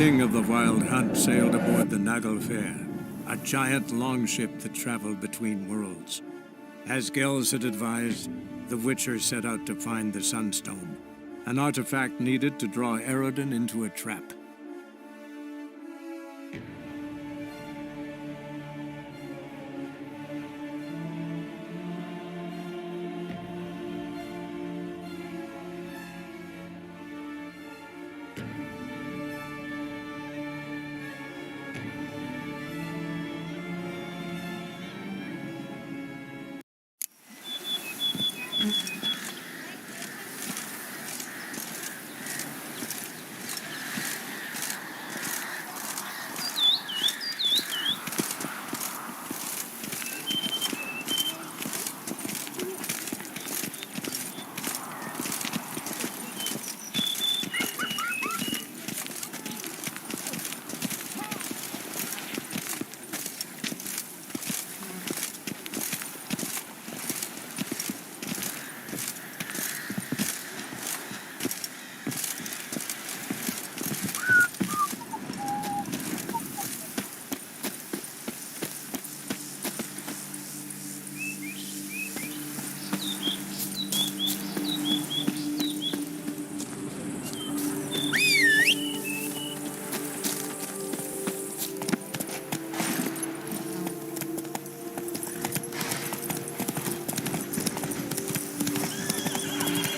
king of the Wild Hunt sailed aboard the Naglfar, a giant longship that traveled between worlds. As Gels had advised, the Witcher set out to find the Sunstone, an artifact needed to draw Eredin into a trap.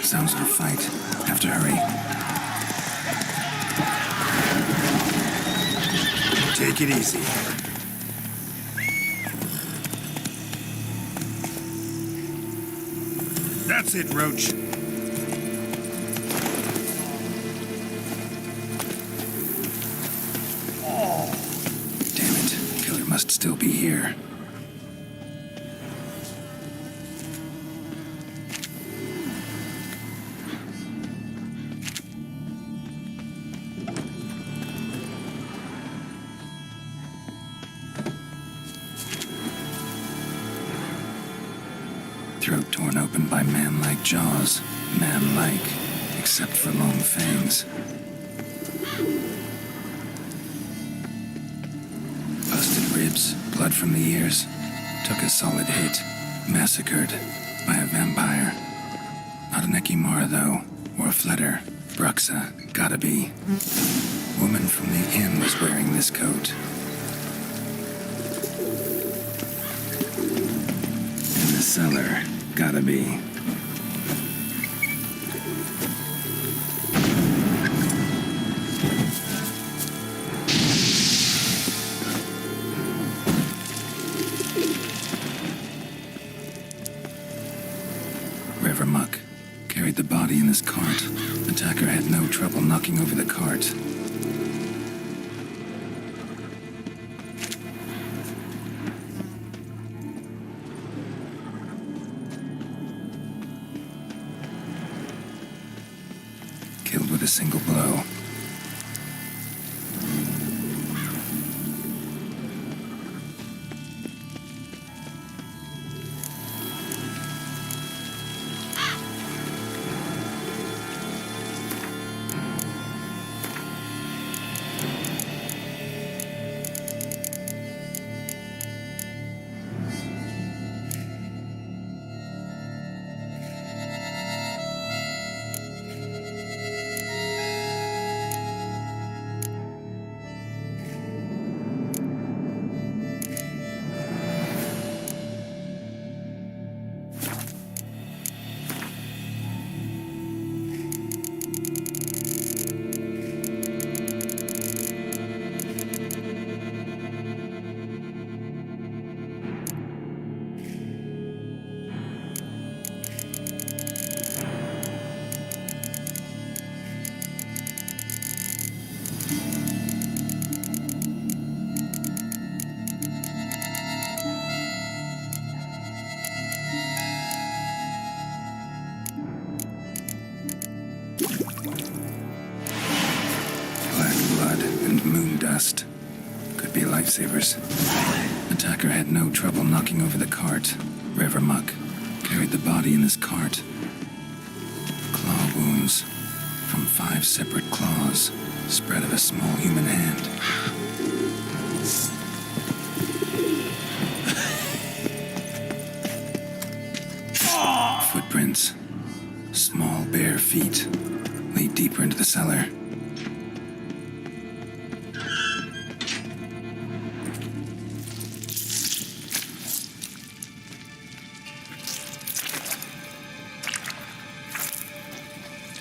Sounds like a fight. Have to hurry. Take it easy. That's it, Roach. Oh. Damn it. Killer must still be here. Throat torn open by man-like jaws. Man-like, except for long fangs. Busted ribs, blood from the ears. Took a solid hit. Massacred by a vampire. Not an Ekimar, though, or a Fletter. Bruxa, gotta be. Woman from the inn was wearing this coat. In the cellar, gotta be. River Muck carried the body in his cart. Attacker had no trouble knocking over the cart. Killed with a single blow. Dust. Could be lifesavers. Attacker had no trouble knocking over the cart. River Muck carried the body in his cart. Claw wounds from 5 separate claws. Spread of a small human hand. Footprints. Small, bare feet. Lead deeper into the cellar.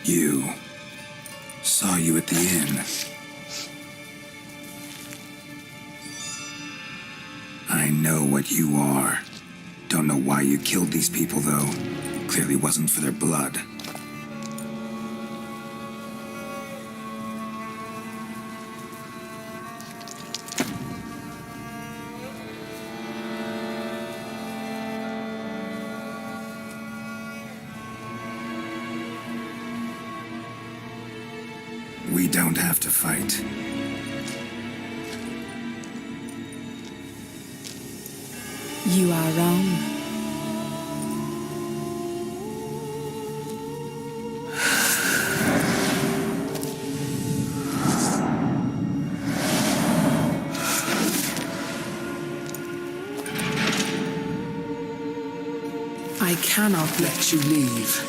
You. Saw you at the inn. I know what you are. Don't know why you killed these people, though. Clearly wasn't for their blood. We don't have to fight. You are wrong. I cannot let you leave.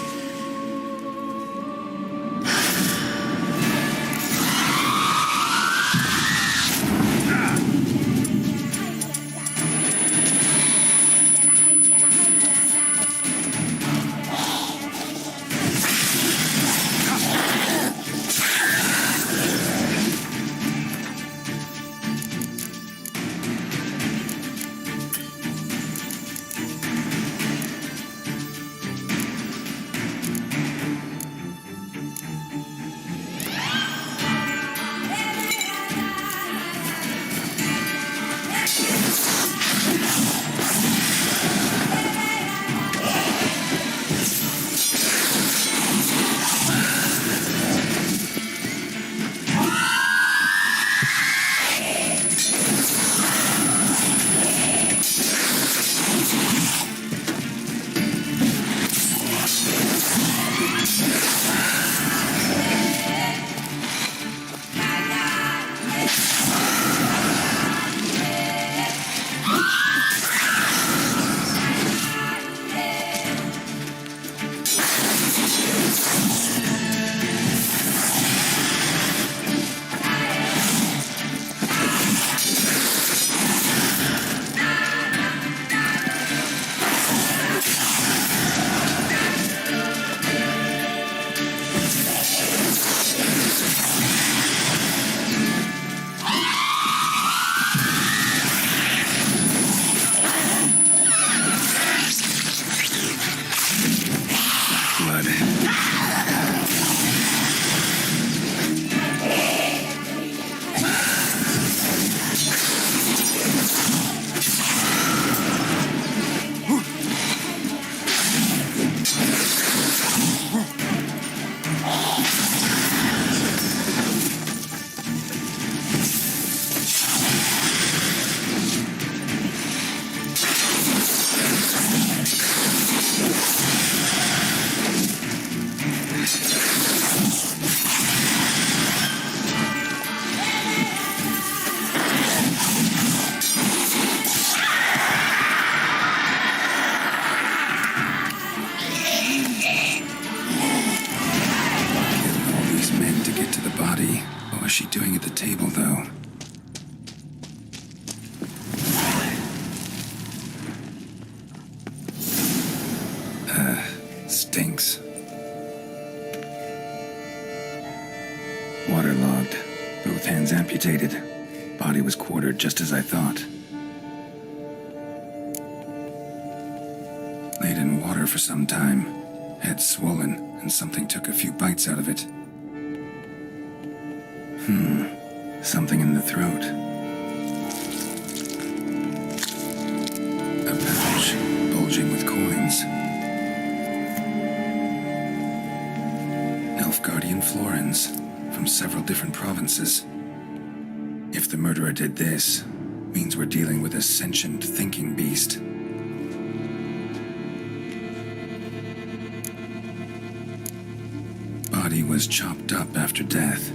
Doing at the table, though. Stinks. Waterlogged. Both hands amputated. Body was quartered just as I thought. Laid in water for some time. Head swollen, and something took a few bites out of it. Something in the throat. A pouch, bulging with coins. Elf Guardian florins, from several different provinces. If the murderer did this, means we're dealing with a sentient thinking beast. Body was chopped up after death.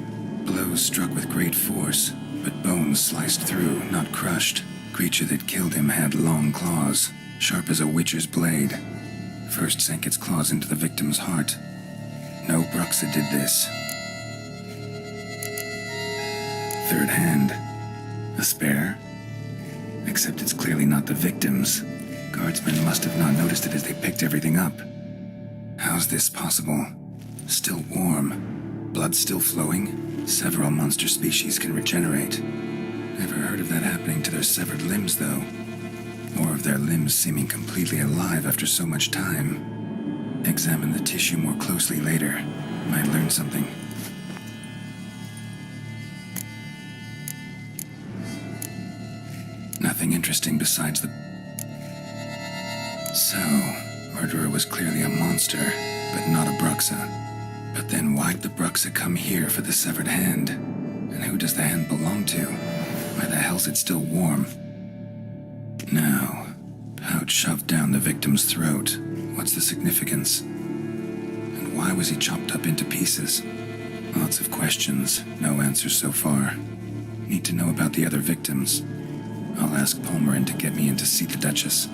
Blows struck with great force, but bones sliced through, not crushed. Creature that killed him had long claws, sharp as a witcher's blade. First sank its claws into the victim's heart. No Bruxa did this. Third hand. A spare? Except it's clearly not the victim's. Guardsmen must have not noticed it as they picked everything up. How's this possible? Still warm. Blood still flowing? Several monster species can regenerate. Never heard of that happening to their severed limbs, though. Or of their limbs seeming completely alive after so much time. Examine the tissue more closely later. Might learn something. Nothing interesting besides the... So, murderer was clearly a monster, but not a Bruxa. But then why'd the Bruxa come here for the severed hand? And who does the hand belong to? Why the hell's it still warm? Now, pouch shoved down the victim's throat. What's the significance? And why was he chopped up into pieces? Lots of questions, no answers so far. Need to know about the other victims. I'll ask Palmerin to get me in to see the Duchess.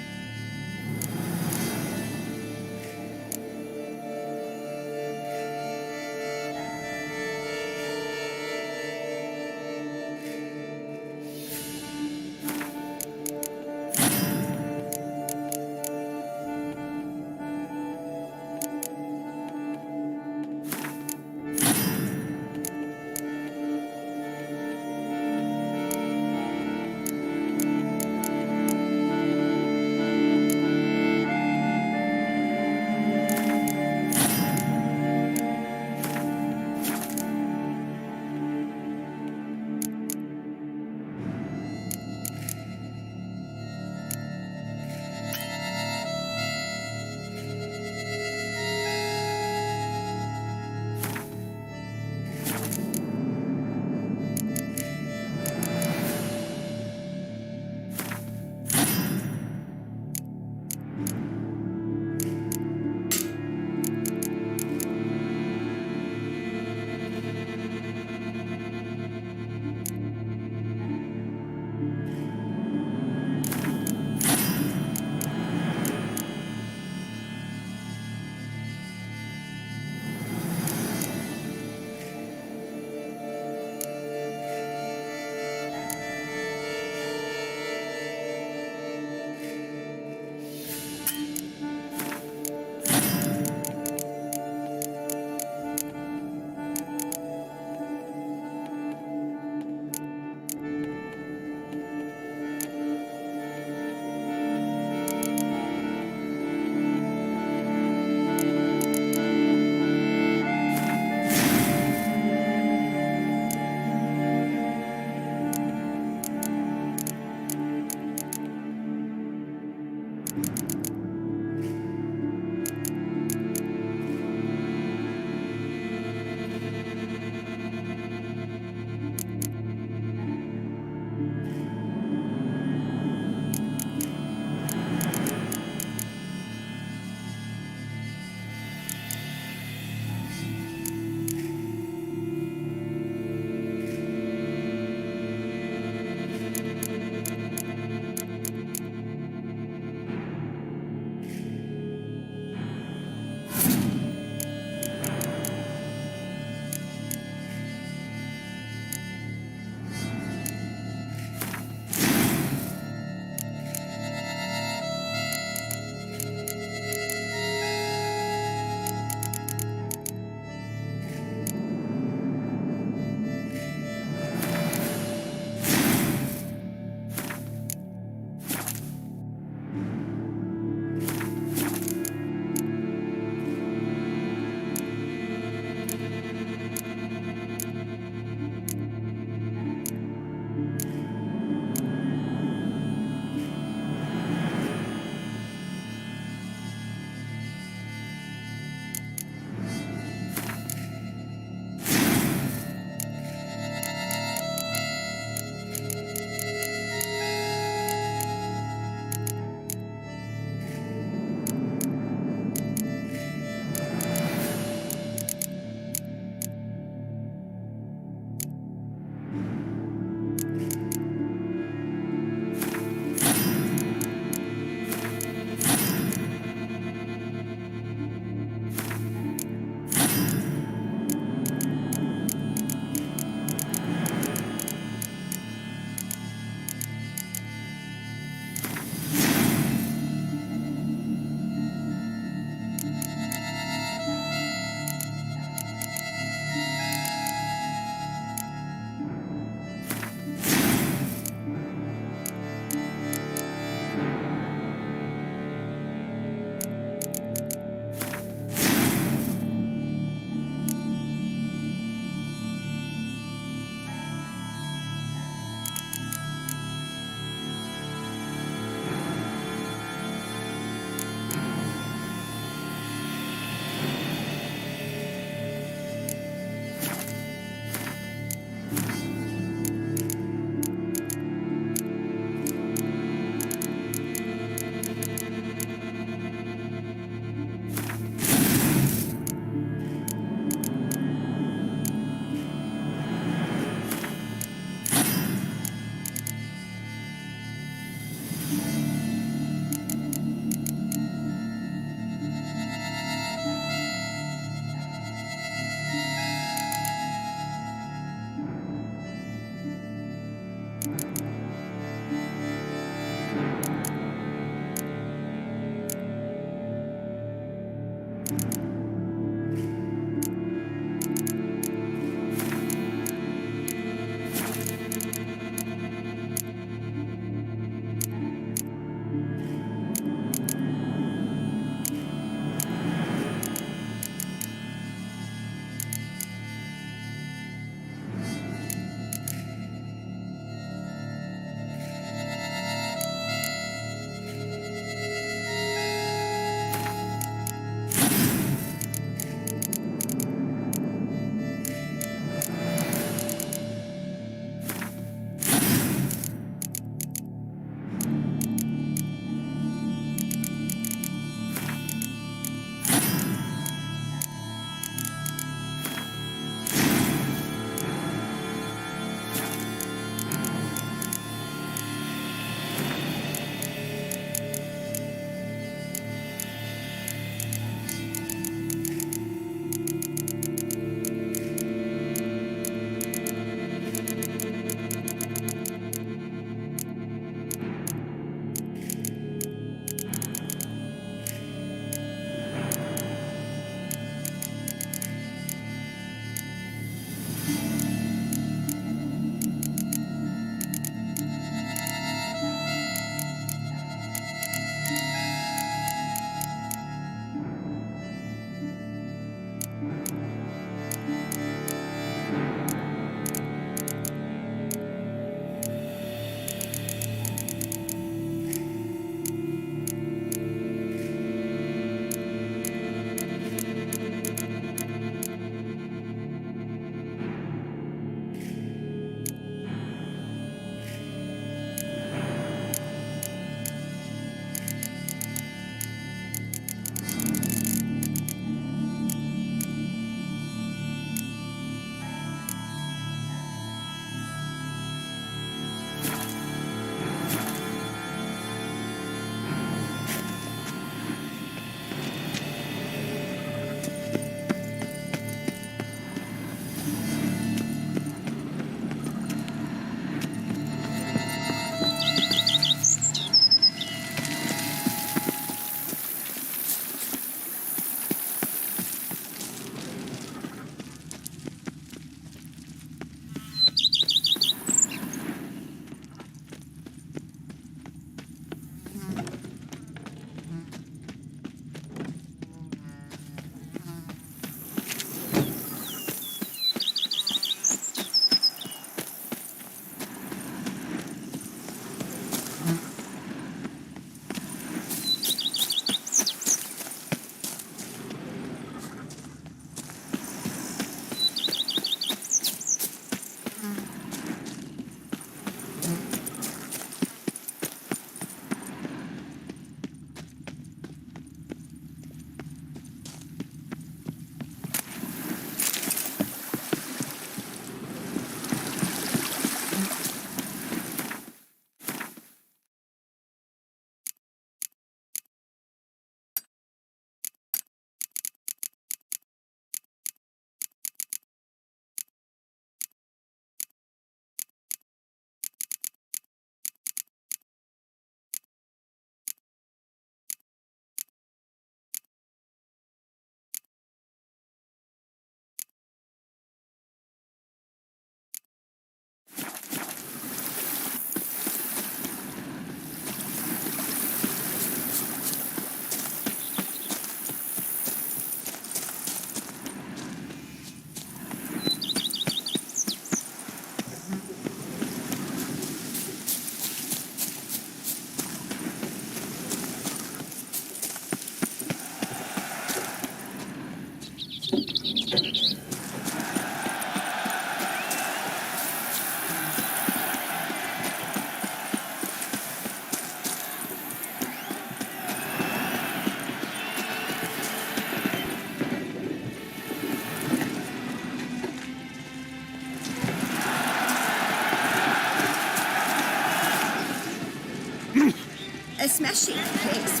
fleshy place.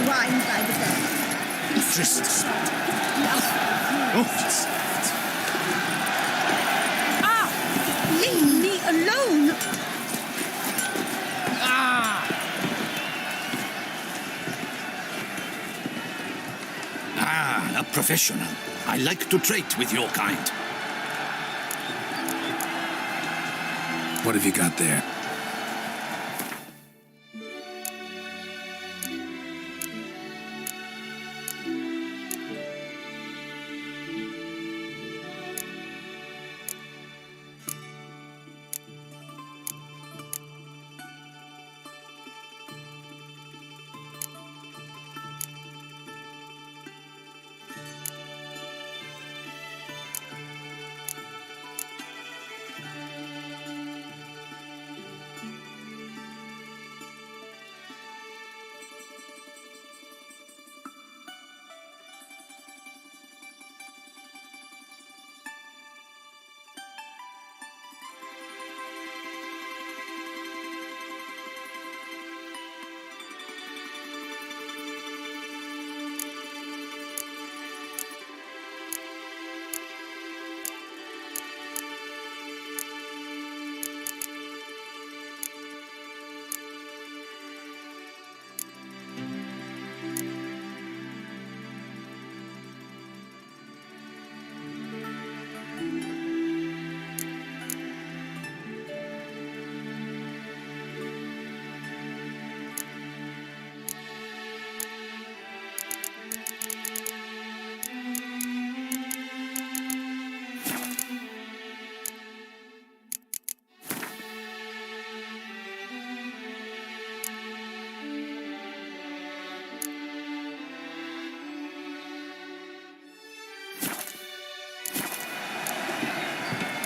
Wine by the bed. Tristan. Leave me alone! A professional. I like to trade with your kind. What have you got there?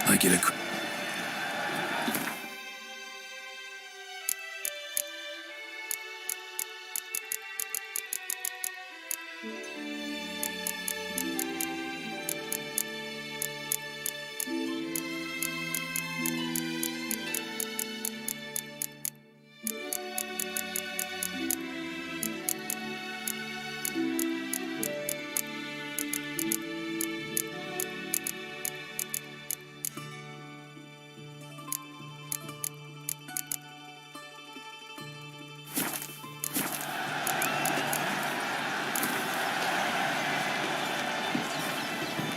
Like you to...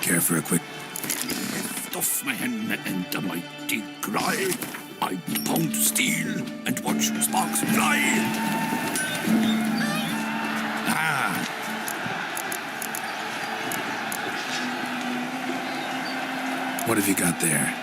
Care for a quick... Lift off my hand and a mighty cry. I pound steel and watch sparks fly. What have you got there?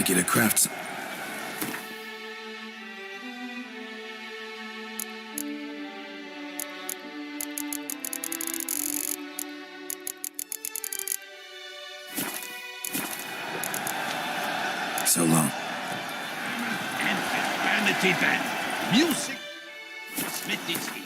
Like you to craft some. So long. And vanity band. Music. Smith is here.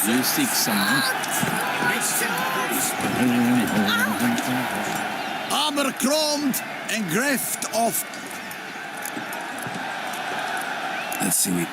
You seek someone. Abercrombed and greft of. Let's see we...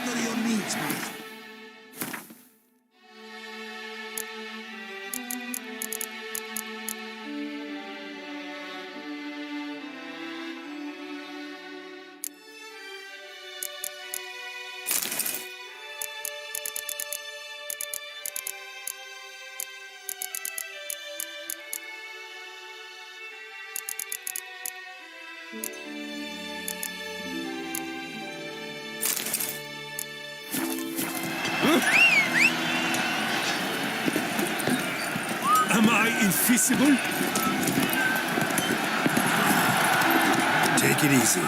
What are your needs, mate? Am I invisible? Take it easy.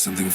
something.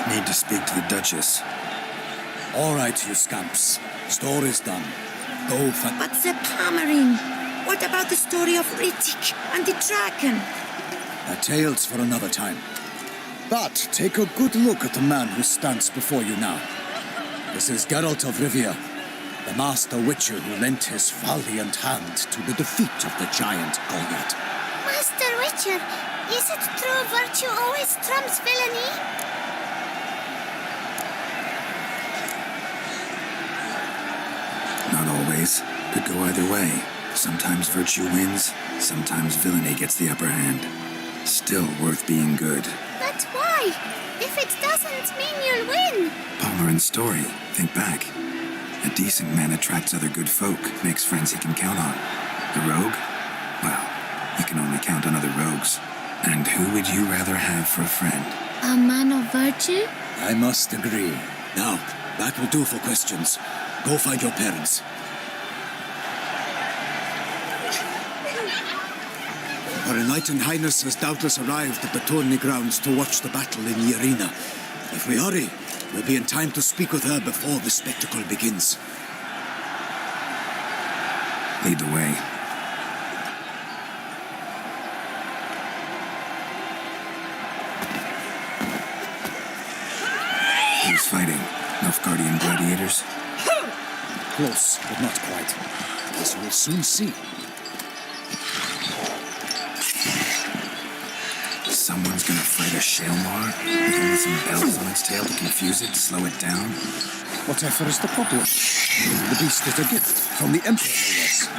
Need to speak to the Duchess. All right, you scamps. Story's done. Go for... But the Palmering. What about the story of Rittik and the dragon? A tale's for another time. But take a good look at the man who stands before you now. This is Geralt of Rivia, the master witcher who lent his valiant hand to the defeat of the giant Goliath. Master Witcher, is it true virtue always trumps villainy? Not always. Could go either way. Sometimes virtue wins, sometimes villainy gets the upper hand. Still worth being good. But why? If it doesn't mean you'll win. Palmerin story. Think back. A decent man attracts other good folk, makes friends he can count on. The rogue? Well, he can only count on other rogues. And who would you rather have for a friend? A man of virtue? I must agree. Now, that will do for questions. Go find your parents. Her Enlightened Highness has doubtless arrived at the tourney grounds to watch the battle in the arena. If we hurry, we'll be in time to speak with her before the spectacle begins. Lead the way. Who's fighting? Nilfgaardian gladiators? Close, but not quite. As we'll soon see. Someone's gonna fight a Shaelmar with only some bells on its tail to confuse it, slow it down. Whatever is the problem? The beast is a gift from the Emperor, no less.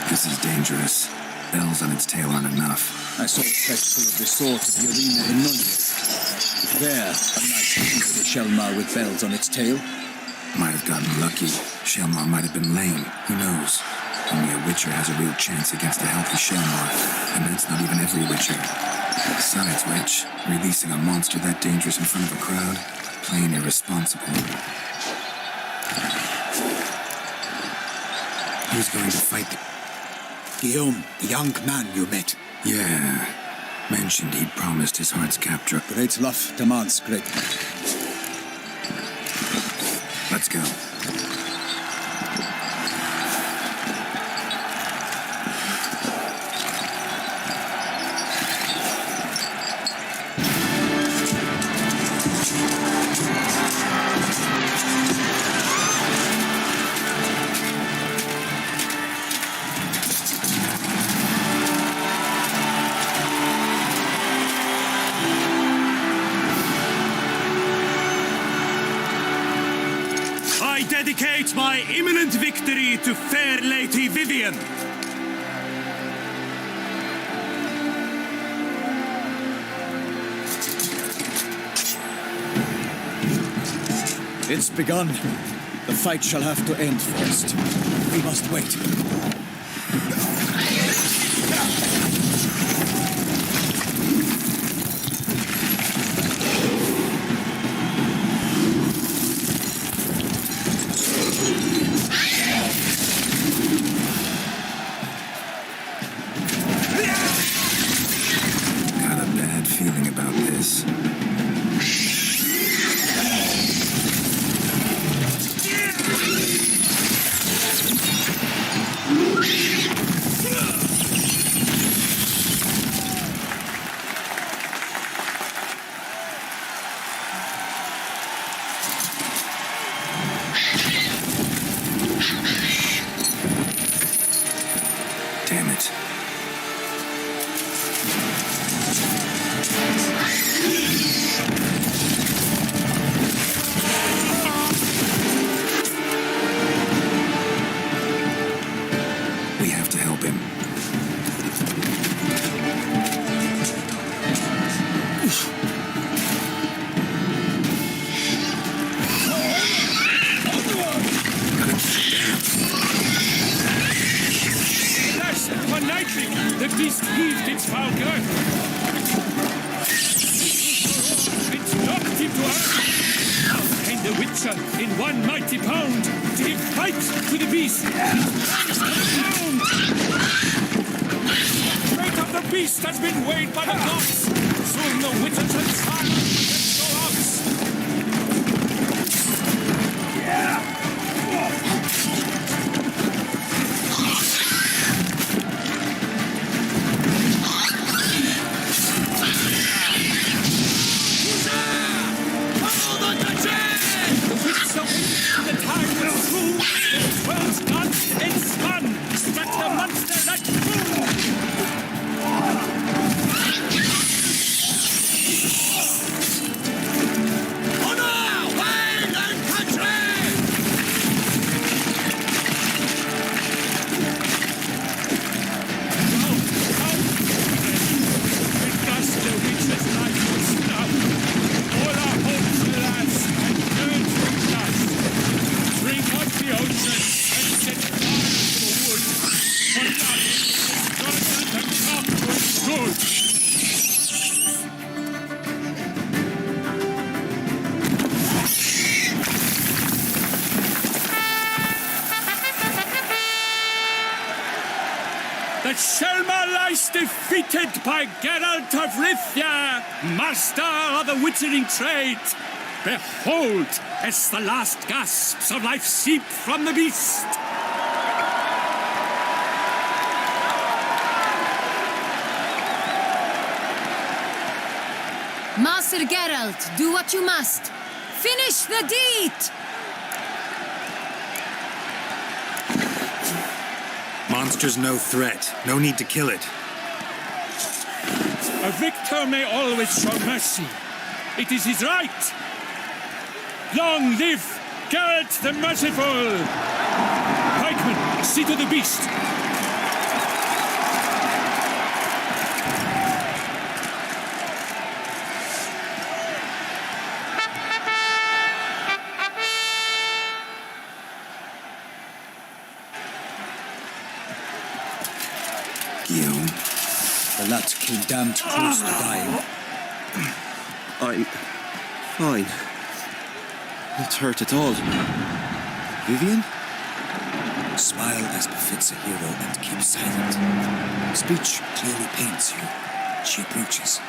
This is dangerous. Bells on its tail aren't enough. I saw a spectacle of the sort at the arena in Nunez. There, a knight defeated a Shelmar with bells on its tail. Might have gotten lucky. Shelmar might have been lame. Who knows? Only a Witcher has a real chance against a healthy Shelmar. And that's not even every Witcher. Besides which, releasing a monster that dangerous in front of a crowd? Plain irresponsible. Who's going to fight the... Guillaume, the young man you met. Yeah. Mentioned he'd promised his heart's capture. Great love demands great... Let's go. I dedicate my imminent victory to fair Lady Vivian. It's begun. The fight shall have to end first. We must wait. Got a bad feeling about this. Damn it. We have to help him. Last one lightning, the beast heaved its foul girth. It knocked him to earth. Out came the Witcher in one mighty pound to give fight to the beast. Down. The fate of the beast has been weighed by the gods. Soon the Witcher shall silence the dogs. The time was through, the world's done, it's spun, struck the monster like boom! Honor, wine and country! With dust the witch's life was snuffed. All our hopes, alas, and turned to dust. Drink up the ocean and set fire to the wood. For life is gone and come to its good. The Shelmar lies defeated by Geralt of Rivia, master of the witchering trade. Behold, as the last gasps of life seep from the beast. Master Geralt, do what you must. Finish the deed! Monster's no threat. No need to kill it. A victor may always show mercy. It is his right. Long live Geralt the Merciful! Pikeman, see to the beast. Guillaume? The lad came damned close to dying. I'm fine. Not hurt at all. Vivian? Smile as befits a hero and keep silent. Speech clearly pains you. She approaches.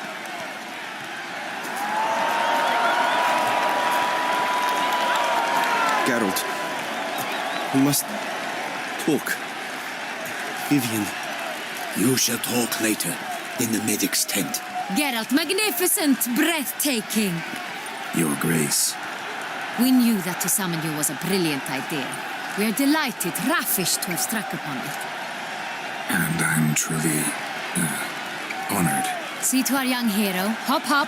Geralt. We must talk. Vivian. You shall talk later, in the medic's tent. Geralt, magnificent, breathtaking. Your Grace. We knew that to summon you was a brilliant idea. We are delighted, ravished to have struck upon it. And I'm truly, honored. See to our young hero. Hop, hop.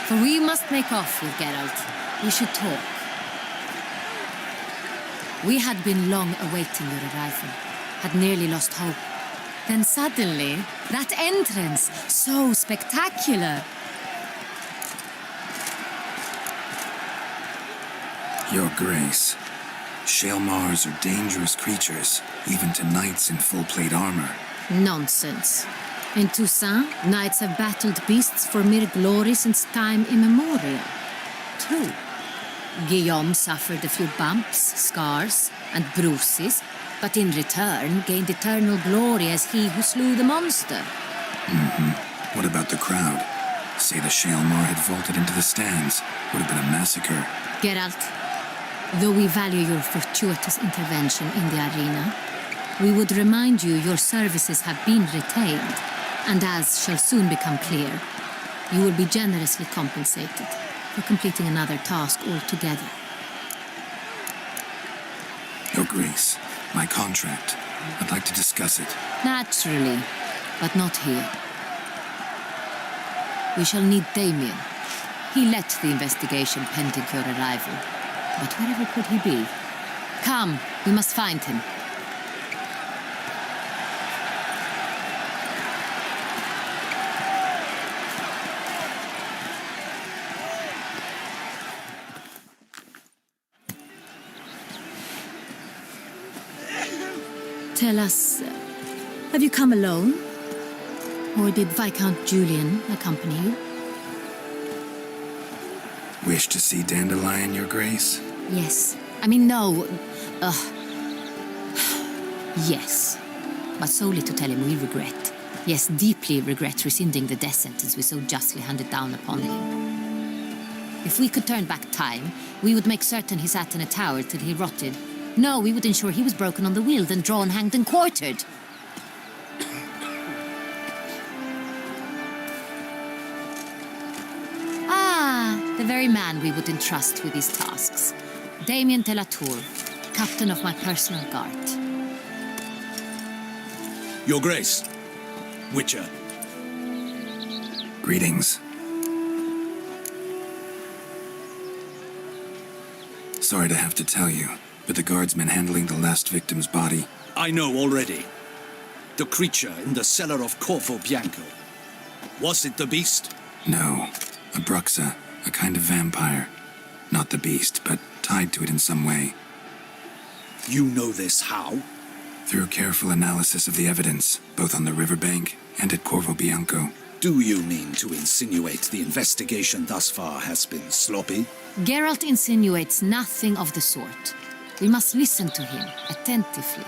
For we must make off with Geralt. We should talk. We had been long awaiting your arrival. Had nearly lost hope. Then suddenly, that entrance, so spectacular. Your Grace. Shaelmars are dangerous creatures, even to knights in full plate armor. Nonsense. In Toussaint, knights have battled beasts for mere glory since time immemorial. True. Guillaume suffered a few bumps, scars, and bruises, but in return gained eternal glory as he who slew the monster. What about the crowd? Say the Shaelmar had vaulted into the stands. Would have been a massacre. Geralt, though we value your fortuitous intervention in the arena, we would remind you your services have been retained, and as shall soon become clear, you will be generously compensated for completing another task altogether. Your Grace, my contract. I'd like to discuss it. Naturally, but not here. We shall need Damien. He led the investigation pending your arrival. But wherever could he be? Come, we must find him. Tell us, have you come alone? Or did Viscount Julian accompany you? Wish to see Dandelion, Your Grace? Yes. I mean, no. Yes. But solely to tell him we regret. Yes, deeply regret rescinding the death sentence we so justly handed down upon him. If we could turn back time, we would make certain he sat in a tower till he rotted. No, we would ensure he was broken on the wheel, then drawn, hanged, and quartered. The very man we would entrust with these tasks. Damien de la Tour, captain of my personal guard. Your Grace. Witcher. Greetings. Sorry to have to tell you, but the guardsman handling the last victim's body... I know already. The creature in the cellar of Corvo Bianco. Was it the beast? No, a Bruxa. A kind of vampire. Not the beast, but tied to it in some way. You know this how? Through careful analysis of the evidence, both on the riverbank and at Corvo Bianco. Do you mean to insinuate the investigation thus far has been sloppy? Geralt insinuates nothing of the sort. We must listen to him attentively.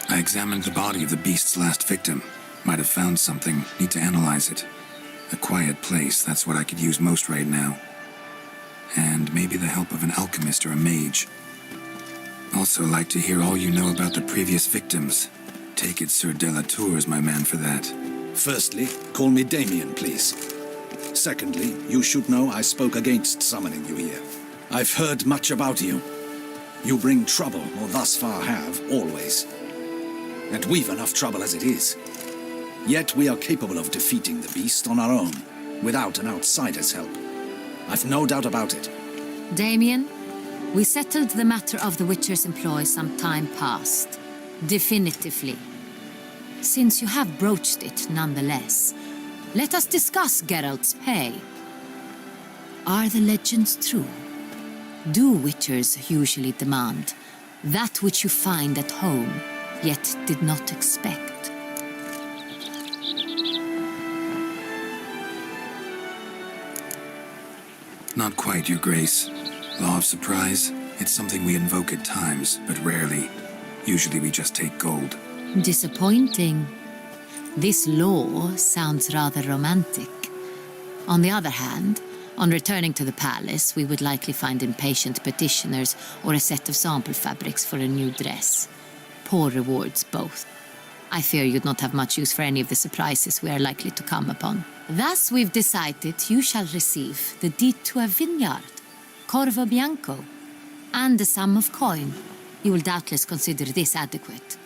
I examined the body of the beast's last victim. Might have found something. Need to analyze it. A quiet place, that's what I could use most right now. And maybe the help of an alchemist or a mage. Also like to hear all you know about the previous victims. Take it Sir de la Tour is my man for that. Firstly, call me Damien, please. Secondly, you should know I spoke against summoning you here. I've heard much about you. You bring trouble, or thus far have, always. And we've enough trouble as it is. Yet we are capable of defeating the beast on our own, without an outsider's help. I've no doubt about it. Damien, we settled the matter of the Witcher's employ some time past. Definitively. Since you have broached it nonetheless, let us discuss Geralt's pay. Are the legends true? Do Witchers usually demand that which you find at home yet did not expect. Not quite, Your Grace. Law of surprise, it's something we invoke at times, but rarely. Usually we just take gold. Disappointing. This law sounds rather romantic. On the other hand, on returning to the palace, we would likely find impatient petitioners or a set of sample fabrics for a new dress. Poor rewards, both. I fear you'd not have much use for any of the surprises we are likely to come upon. Thus, we've decided you shall receive the deed to a vineyard, Corvo Bianco, and a sum of coin. You will doubtless consider this adequate.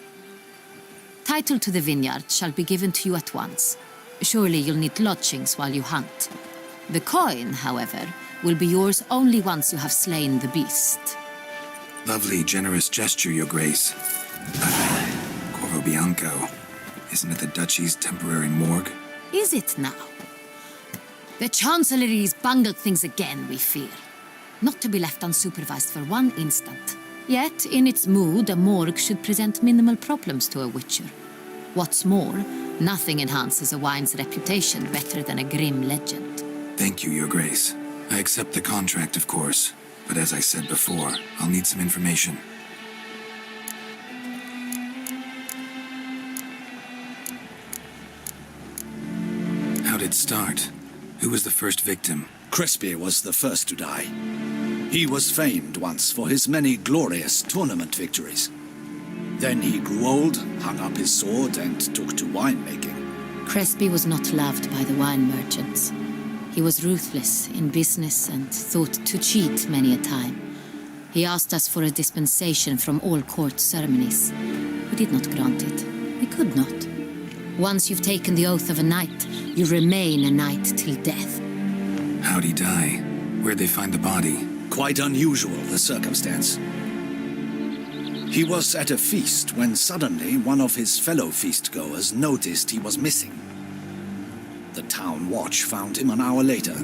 Title to the vineyard shall be given to you at once. Surely you'll need lodgings while you hunt. The coin, however, will be yours only once you have slain the beast. Lovely, generous gesture, Your Grace. Corvo Bianco. Isn't it the Duchy's temporary morgue? Is it now? The Chancellery's bungled things again, we fear. Not to be left unsupervised for one instant. Yet, in its mood, a morgue should present minimal problems to a witcher. What's more, nothing enhances a wine's reputation better than a grim legend. Thank you, Your Grace. I accept the contract, of course. But as I said before, I'll need some information. How'd it start? Who was the first victim? Crespi was the first to die. He was famed once for his many glorious tournament victories. Then he grew old, hung up his sword, and took to winemaking. Crespi was not loved by the wine merchants. He was ruthless in business and thought to cheat many a time. He asked us for a dispensation from all court ceremonies. We did not grant it. We could not. Once you've taken the oath of a knight, you remain a knight till death. How'd he die? Where'd they find the body? Quite unusual, the circumstance. He was at a feast when suddenly one of his fellow feastgoers noticed he was missing. The town watch found him an hour later.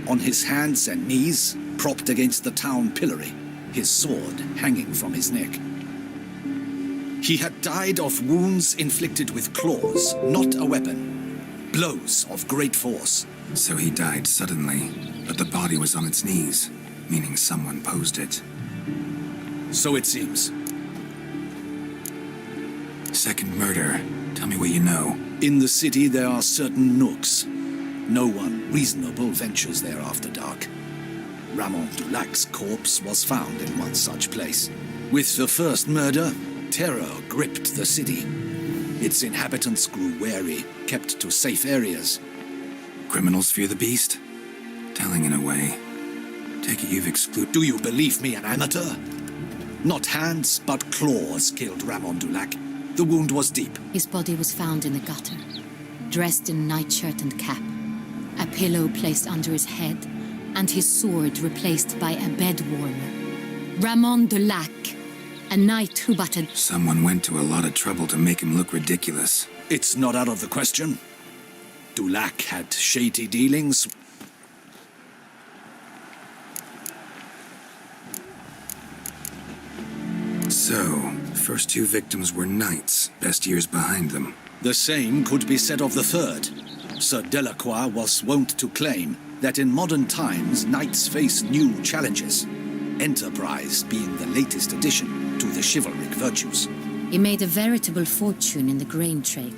On his hands and knees, propped against the town pillory, his sword hanging from his neck. He had died of wounds inflicted with claws, not a weapon. Blows of great force. So he died suddenly, but the body was on its knees, meaning someone posed it. So it seems. Second murder. Tell me what you know. In the city there are certain nooks. No one reasonable ventures there after dark. Ramon Dulac's corpse was found in one such place. With the first murder, terror gripped the city. Its inhabitants grew wary, kept to safe areas. Criminals fear the beast? Telling in a way. Take it you've excluded... Do you believe me an amateur? Not hands, but claws killed Ramon Dulac. The wound was deep. His body was found in the gutter, dressed in nightshirt and cap, a pillow placed under his head, and his sword replaced by a bed warmer. Ramon Dulac, a knight who butted... Someone went to a lot of trouble to make him look ridiculous. It's not out of the question. Dulac had shady dealings. So, first two victims were knights, best years behind them. The same could be said of the third. Sir Delacroix was wont to claim that in modern times knights face new challenges, enterprise being the latest addition to the chivalric virtues. He made a veritable fortune in the grain trade.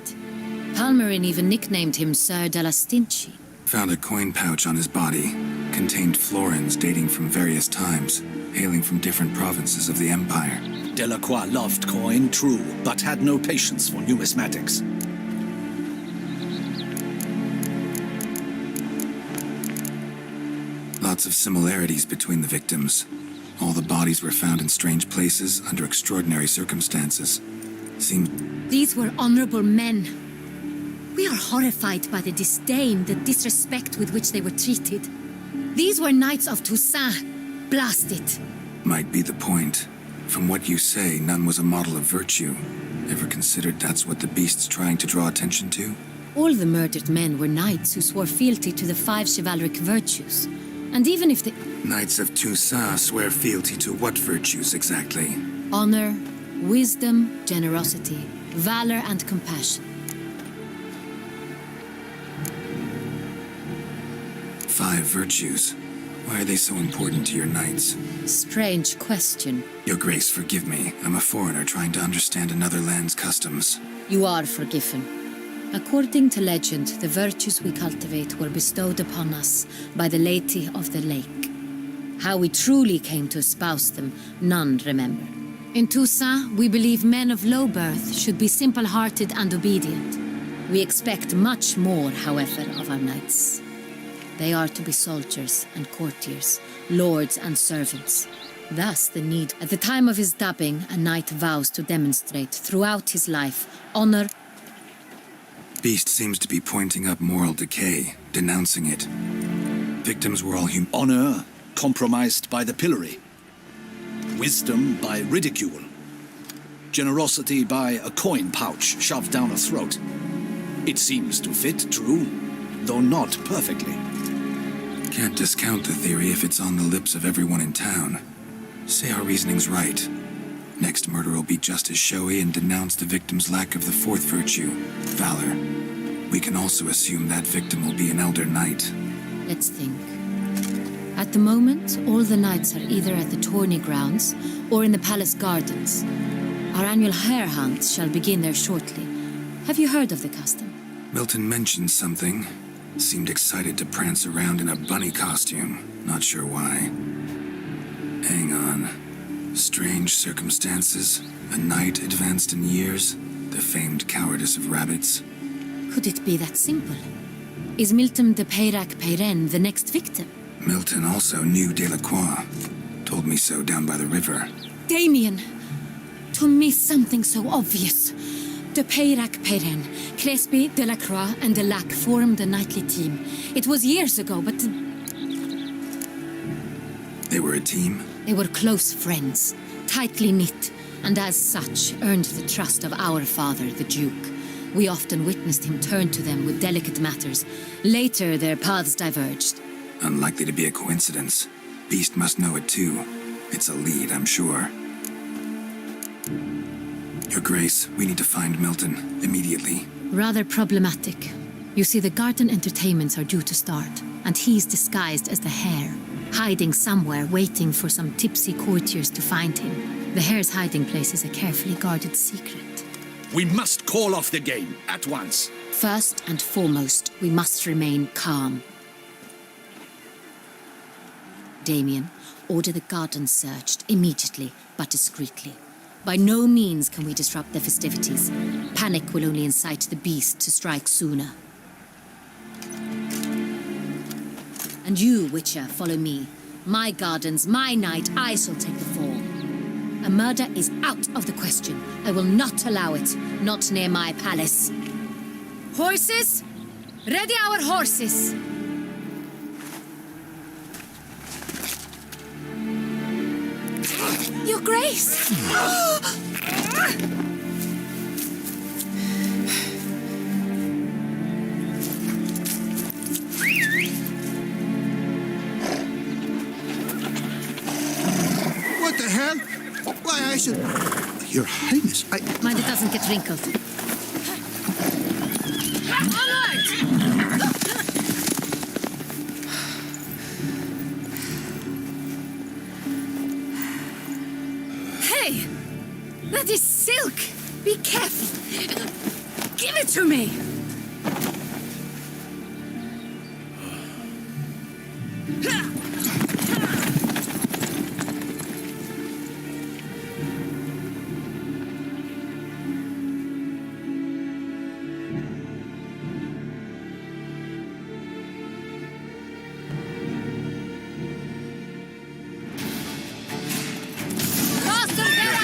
Palmerin even nicknamed him Sir della Stinci. Found a coin pouch on his body. Contained florins dating from various times, hailing from different provinces of the Empire. Delacroix loved coin, true, but had no patience for numismatics. Lots of similarities between the victims. All the bodies were found in strange places under extraordinary circumstances. These were honorable men. We are horrified by the disdain, the disrespect with which they were treated. These were knights of Toussaint. Blast it. Might be the point. From what you say, none was a model of virtue. Ever considered that's what the beast's trying to draw attention to? All the murdered men were knights who swore fealty to the 5 chivalric virtues. And even if the... Knights of Toussaint swear fealty to what virtues exactly? Honor, Wisdom, generosity, valor, and compassion. 5 virtues. Why are they so important to your knights? Strange question. Your Grace, forgive me. I'm a foreigner trying to understand another land's customs. You are forgiven. According to legend, the virtues we cultivate were bestowed upon us by the Lady of the Lake. How we truly came to espouse them, none remember. In Toussaint, we believe men of low birth should be simple-hearted and obedient. We expect much more, however, of our knights. They are to be soldiers and courtiers, lords and servants. Thus the need. At the time of his dubbing, a knight vows to demonstrate throughout his life honor. Beast seems to be pointing up moral decay, denouncing it. Victims were all honor compromised by the pillory. Wisdom by ridicule. Generosity by a coin pouch shoved down a throat. It seems to fit, true, though not perfectly. Can't discount the theory if it's on the lips of everyone in town. Say our reasoning's right. Next murder will be just as showy and denounce the victim's lack of the 4th virtue, valor. We can also assume that victim will be an elder knight. Let's think. At the moment, all the knights are either at the tourney grounds or in the palace gardens. Our annual hare hunts shall begin there shortly. Have you heard of the custom? Milton mentioned something. Seemed excited to prance around in a bunny costume. Not sure why. Hang on. Strange circumstances. A knight advanced in years. The famed cowardice of rabbits. Could it be that simple? Is Milton de Peyrac-Peyren the next victim? Milton also knew Delacroix. Told me so down by the river. Damien! To miss something so obvious. De Peyrac-Peyren, Crespi, Delacroix, and Delac formed a knightly team. It was years ago, but... They were a team? They were close friends, tightly knit, and as such earned the trust of our father, the Duke. We often witnessed him turn to them with delicate matters. Later, their paths diverged. Unlikely to be a coincidence. Beast must know it too. It's a lead, I'm sure. Your Grace, we need to find Milton, immediately. Rather problematic. You see, the garden entertainments are due to start, and he's disguised as the hare, hiding somewhere, waiting for some tipsy courtiers to find him. The hare's hiding place is a carefully guarded secret. We must call off the game, at once. First and foremost, we must remain calm. Damien, order the garden searched immediately, but discreetly. By no means can we disrupt the festivities. Panic will only incite the beast to strike sooner. And you, Witcher, follow me. My gardens, my night, I shall take the fall. A murder is out of the question. I will not allow it. Not near my palace. Horses! Ready our horses! Your Grace! What the hell? Why, I should... Your Highness, I... Mind it doesn't get wrinkled. Hey! That is silk! Be careful! Give it to me!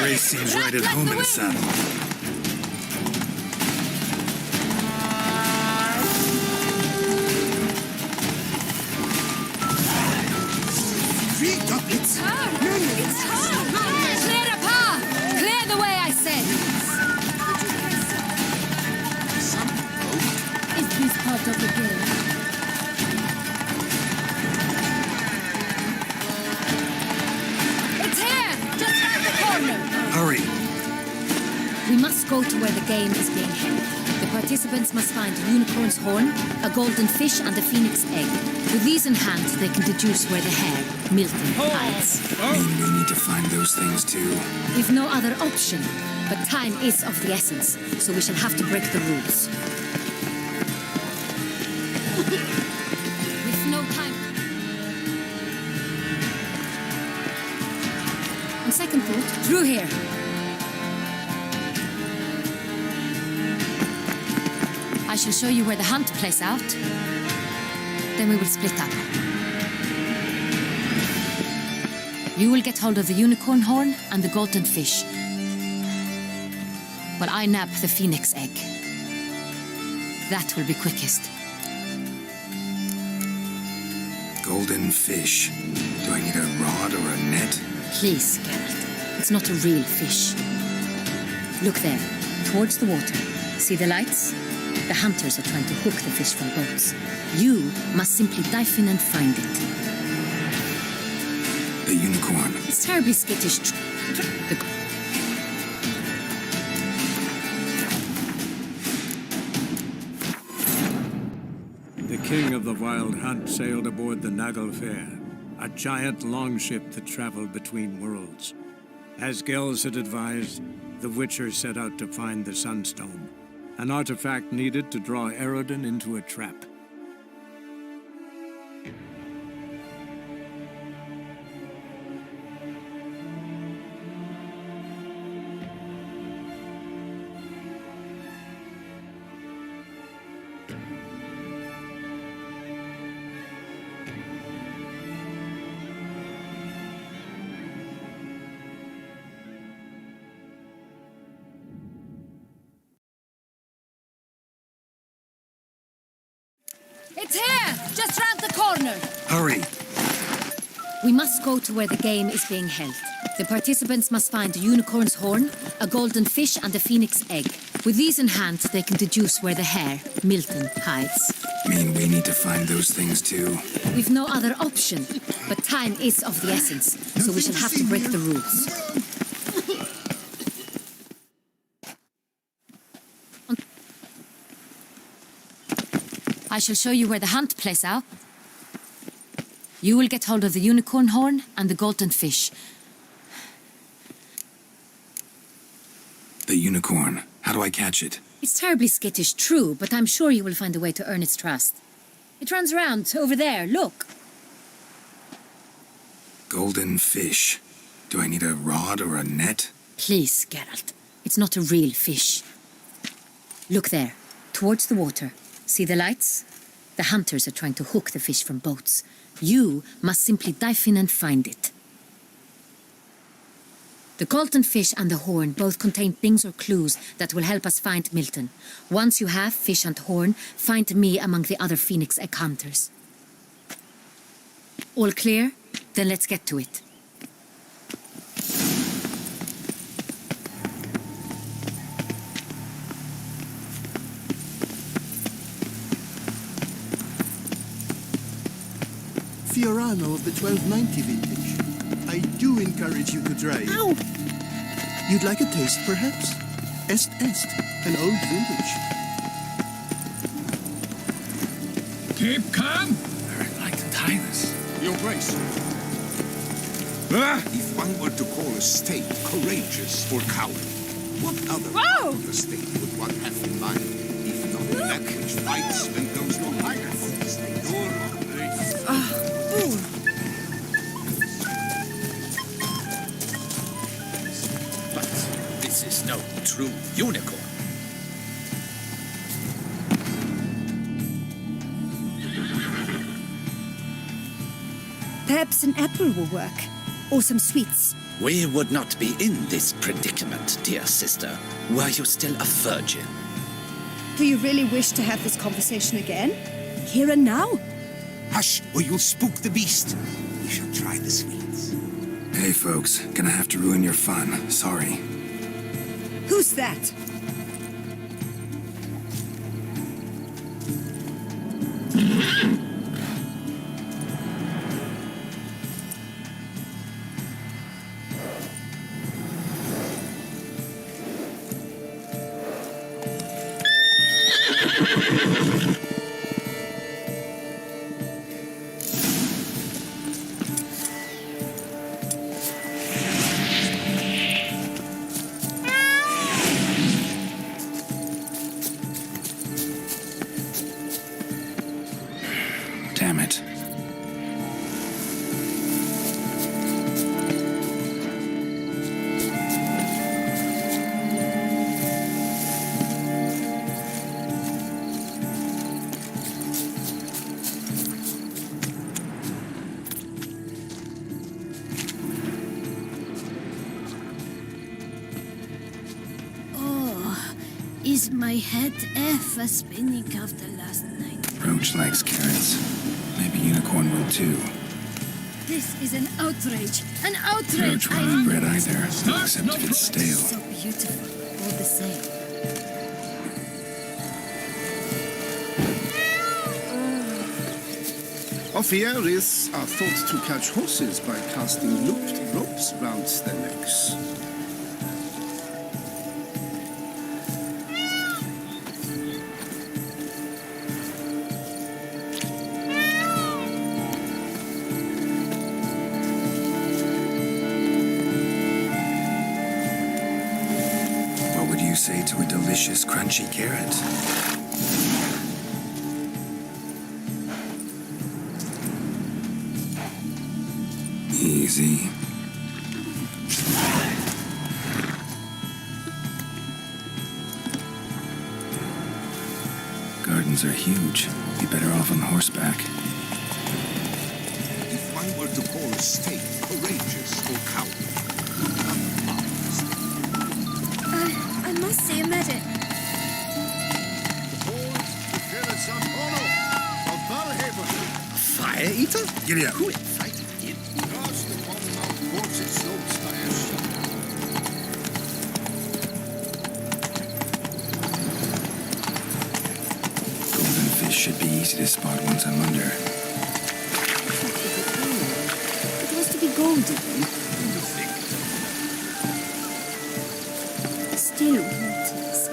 Grace seems right at home in the saddle. Three doublets? It's her! Clear a path! Clear the way, I said! Is this part of the game? It's here! Just round the corner! Hurry! must go to where the game is being held. The participants must find a unicorn's horn, a golden fish, and a phoenix egg. With these in hand, they can deduce where the hare, Milton, hides. We need to find those things too. We've no other option, but time is of the essence, so we shall have to break the rules. With no time. On second thought, through here. I shall show you where the hunt plays out. Then we will split up. You will get hold of the unicorn horn and the golden fish, while I nab the phoenix egg. That will be quickest. Golden fish. Do I need a rod or a net? Please, Geralt. It's not a real fish. Look there, towards the water. See the lights? The hunters are trying to hook the fish from boats. You must simply dive in and find it. The unicorn. It's terribly skittish. The king of the wild hunt sailed aboard the Naglfar, a giant longship that traveled between worlds. As Gels had advised, the Witcher set out to find the Sunstone, an artifact needed to draw Eredin into a trap. It's here! Just round the corner! Hurry! We must go to where the game is being held. The participants must find a unicorn's horn, a golden fish, and a phoenix egg. With these in hand, they can deduce where the hare, Milton, hides. Mean we need to find those things too. We've no other option, but time is of the essence, so we shall have to break the rules. I shall show you where the hunt plays out. You will get hold of the unicorn horn and the golden fish. The unicorn. How do I catch it? It's terribly skittish, true, but I'm sure you will find a way to earn its trust. It runs around over there, look. Golden fish. Do I need a rod or a net? Please, Geralt. It's not a real fish. Look there, towards the water. See the lights? The hunters are trying to hook the fish from boats. You must simply dive in and find it. The golden fish and the horn both contain things or clues that will help us find Milton. Once you have fish and horn, find me among the other phoenix egg hunters. All clear? Then let's get to it. Fiorano of the 1290 vintage. I do encourage you to try it. Ow! You'd like a taste, perhaps? Est, an old vintage. Keep calm. I'd like to tie this. Your Grace. If one were to call a state courageous or coward, what other part of the state would one have in mind? If not that which fights and goes no higher for the state. Your Grace. But this is no true unicorn. Perhaps an apple will work. Or some sweets. We would not be in this predicament, dear sister, were you still a virgin. Do you really wish to have this conversation again? Here and now? Hush, or you'll spook the beast. We shall try the sweets. Hey, folks. Gonna have to ruin your fun. Sorry. Who's that? is my head ever spinning after last night? Roach likes carrots. Maybe Unicorn will too. This is an outrage. An outrage! Roach won't have bread either, except if it's stale. So beautiful, all the same. Offiaris are thought to catch horses by casting looped ropes round their necks. What would you say to a delicious, crunchy carrot? Easy. Gardens are huge. Be better off on horseback. If one were to call a state courageous or cowardly, I must see a medic. Fire eater? Giddy up. Who invited him? Golden fish should be easy to spot once I'm under. It was to be golden. Still waters.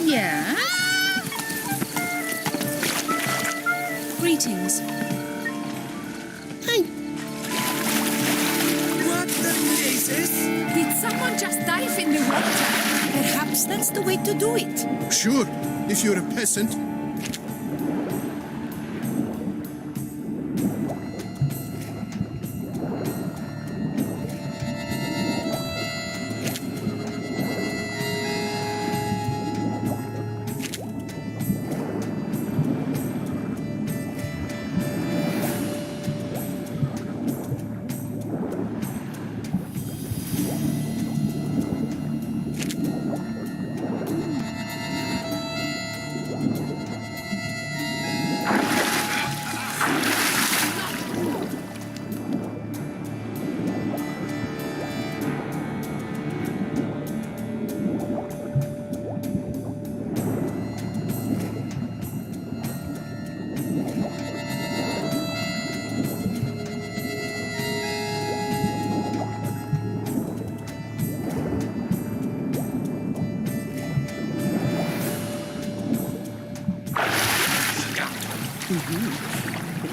Yeah? Greetings. What the blazes? Did someone just dive in the water? Perhaps that's the way to do it. Sure, if you're a peasant.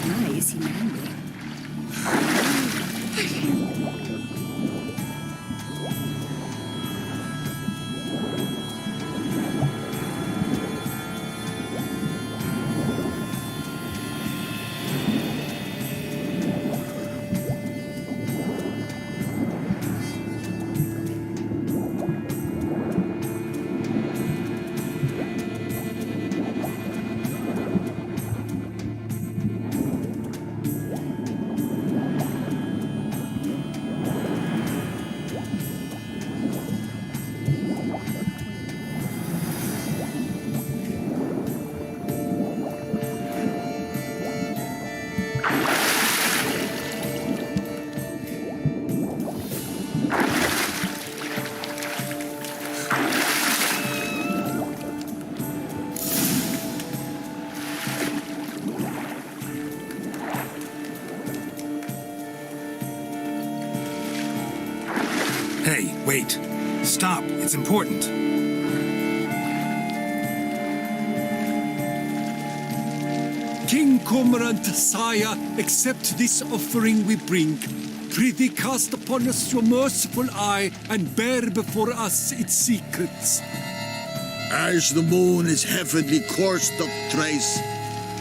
Why is he landing? Hey, wait. Stop. It's important. King Cormorant, sire, accept this offering we bring. Prithee cast upon us your merciful eye and bear before us its secrets. As the moon is heavenly coursed of trace,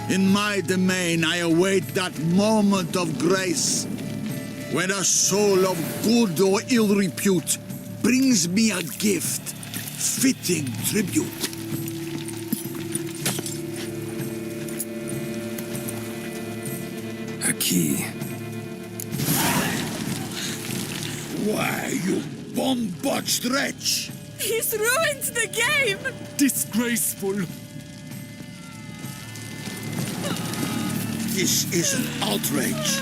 in my domain I await that moment of grace, when a soul of good or ill repute brings me a gift, fitting tribute. A key. Why, you One-botched wretch! He's ruined the game! Disgraceful. This is an outrage.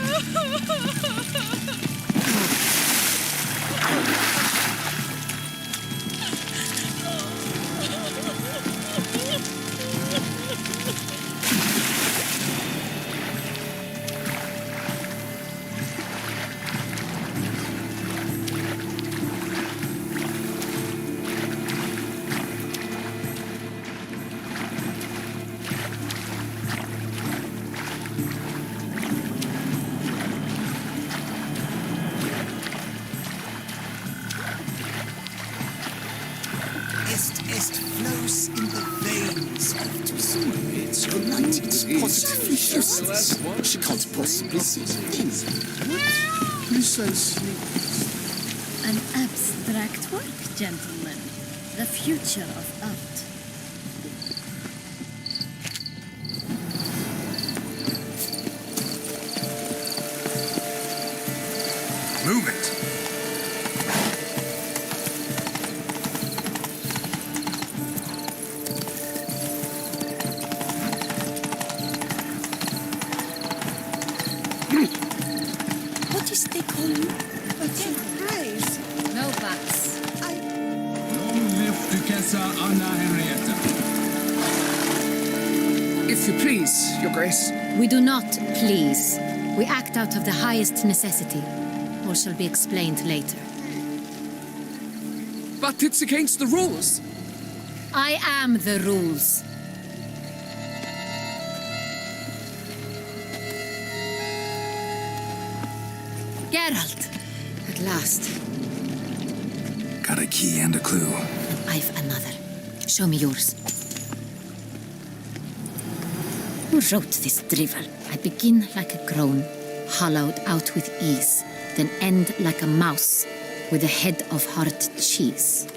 Est flows in the veins of Toussaint. It's right. It's positively useless. She can't possibly see the things. Precisely. An abstract work, gentlemen. The future of art. Move it. What is they call you? No buts. If you please, Your Grace. We do not please. We act out of the highest necessity, or shall be explained later. But it's against the rules. I am the rules. Geralt! At last. Got a key and a clue. I've another. Show me yours. Who wrote this drivel? I begin like a groan, hollowed out with ease, then end like a mouse with a head of hard cheese.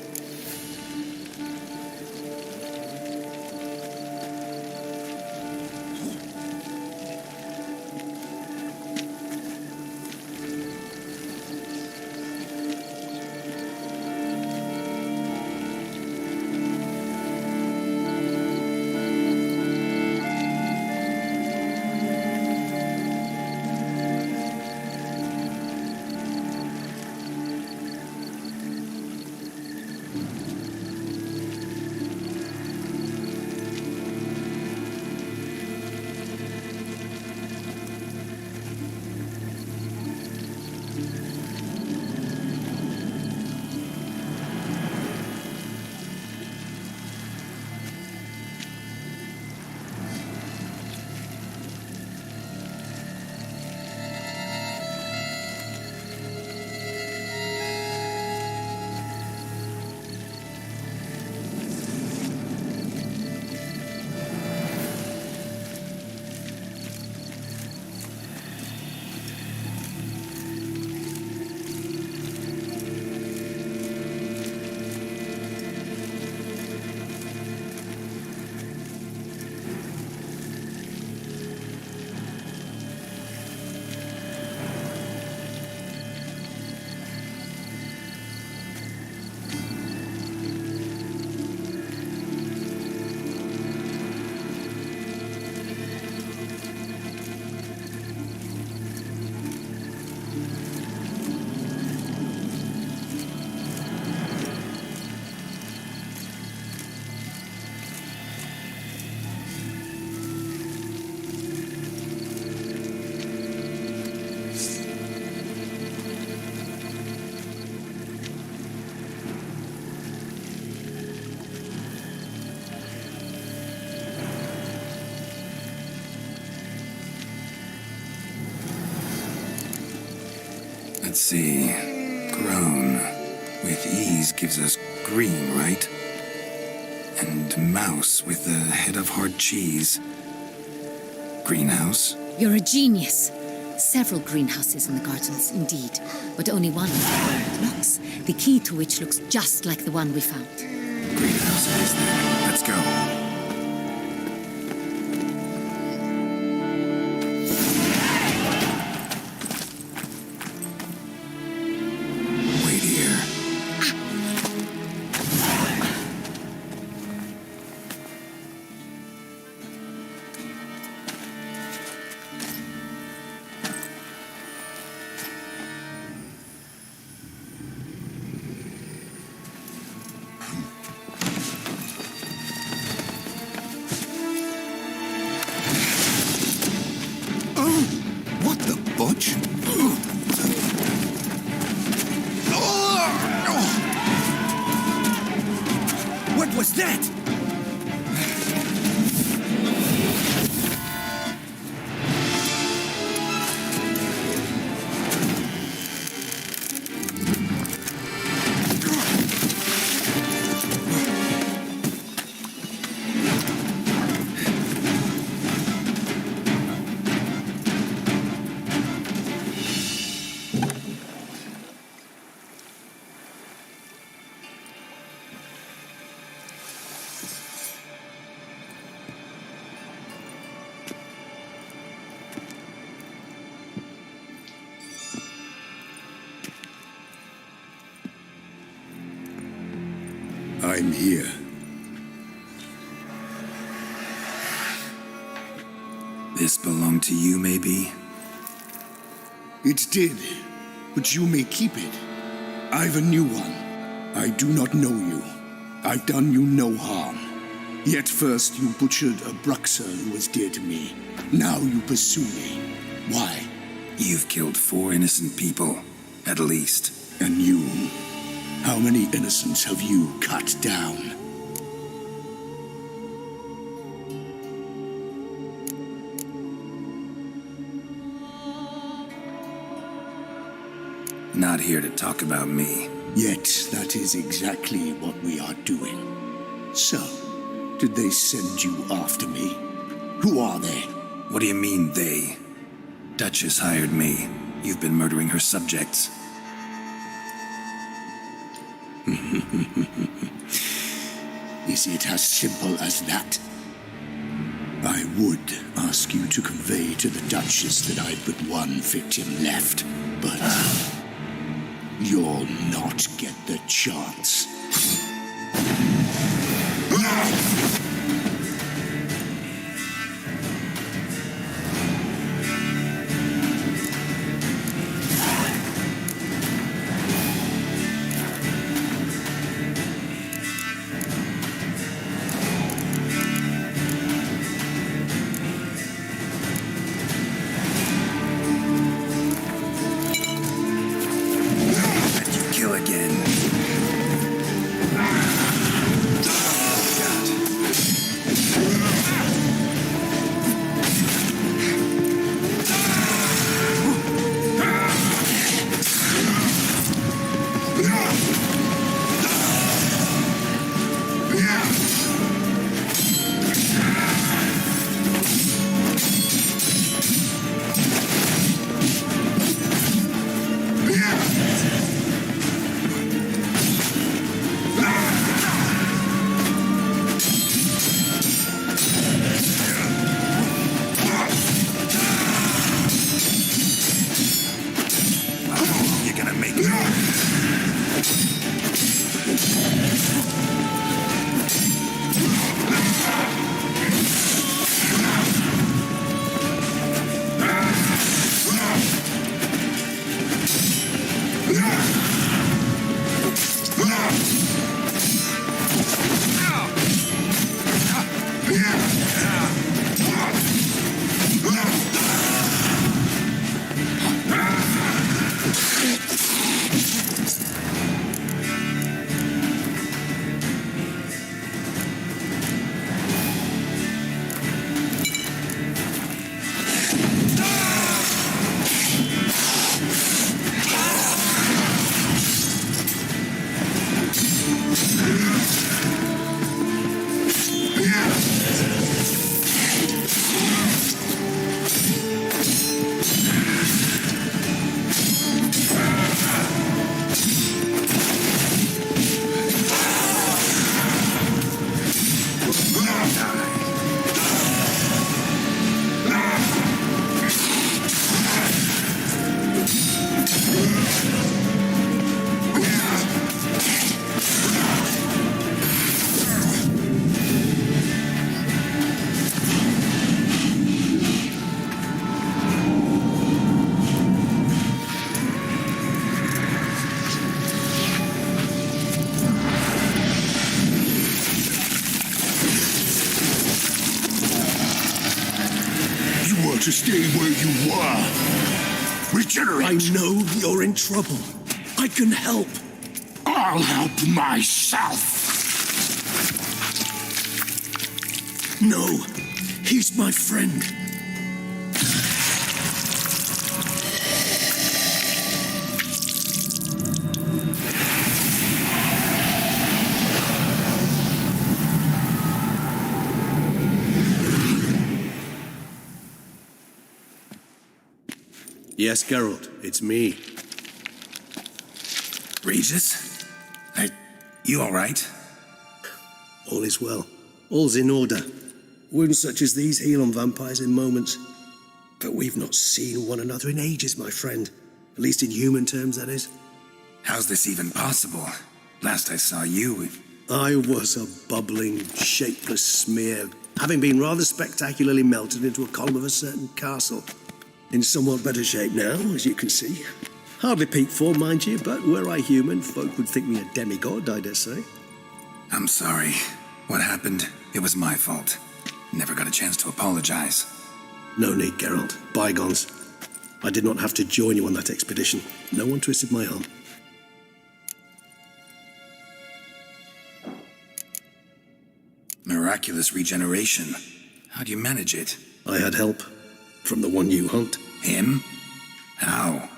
Let's see. Grown. With ease gives us green, right? And mouse with the head of hard cheese. Greenhouse? You're a genius. Several greenhouses in the gardens, indeed, but only one with the locks, the key to which looks just like the one we found. Greenhouse it is then. Let's go. that? I'm here. This belonged to you, maybe? It did, but you may keep it. I've a new one. I do not know you. I've done you no harm. Yet first you butchered a Bruxa who was dear to me. Now you pursue me. Why? You've killed 4 innocent people, at least. And you? How many innocents have you cut down? Not here to talk about me. Yet that is exactly what we are doing. So, did they send you after me? Who are they? What do you mean, they? Duchess hired me. You've been murdering her subjects. Is it as simple as that? I would ask you to convey to the Duchess that I've but one victim left, but you'll not get the chance. Kill again. To stay where you were. Regenerate. I know you're in trouble. I can help. I'll help myself. No, he's my friend. Yes, Geralt, it's me. Regis? You all right? All is well. All's in order. Wounds such as these heal on vampires in moments. But we've not seen one another in ages, my friend. At least in human terms, that is. How's this even possible? Last I saw you... I was a bubbling, shapeless smear, having been rather spectacularly melted into a column of a certain castle. In somewhat better shape now, as you can see. Hardly peak form, mind you, but were I human, folk would think me a demigod, I dare say. I'm sorry. What happened, it was my fault. Never got a chance to apologize. No need, Geralt. Bygones. I did not have to join you on that expedition. No one twisted my arm. Miraculous regeneration. How do you manage it? I had help. From the one you hunt. Him? How?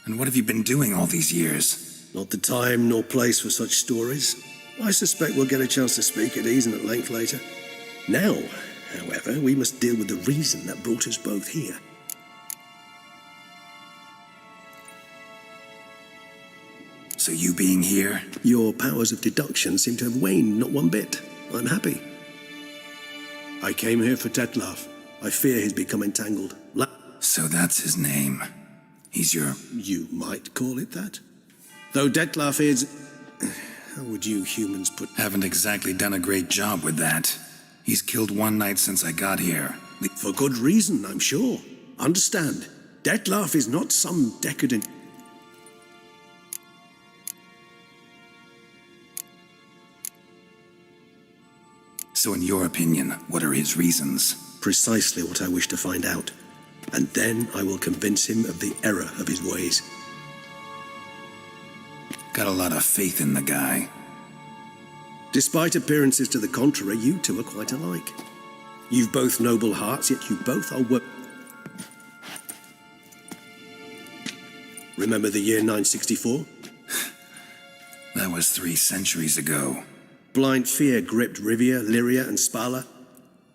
And what have you been doing all these years? Not the time nor place for such stories. I suspect we'll get a chance to speak at ease and at length later. Now, however, we must deal with the reason that brought us both here. So you being here? Your powers of deduction seem to have waned not one bit. I'm happy. I came here for Detlaf. I fear he's become entangled. So that's his name. He's your... You might call it that. Though Detlaf is... How would you humans put... Haven't exactly done a great job with that. He's killed one knight since I got here. For good reason, I'm sure. Understand, Detlaf is not some decadent... So in your opinion, what are his reasons? Precisely what I wish to find out. And then I will convince him of the error of his ways. Got a lot of faith in the guy. Despite appearances to the contrary, you two are quite alike. You've both noble hearts, yet you both are Remember the year 964? That was 3 centuries ago. Blind fear gripped Rivia, Lyria, and Spala.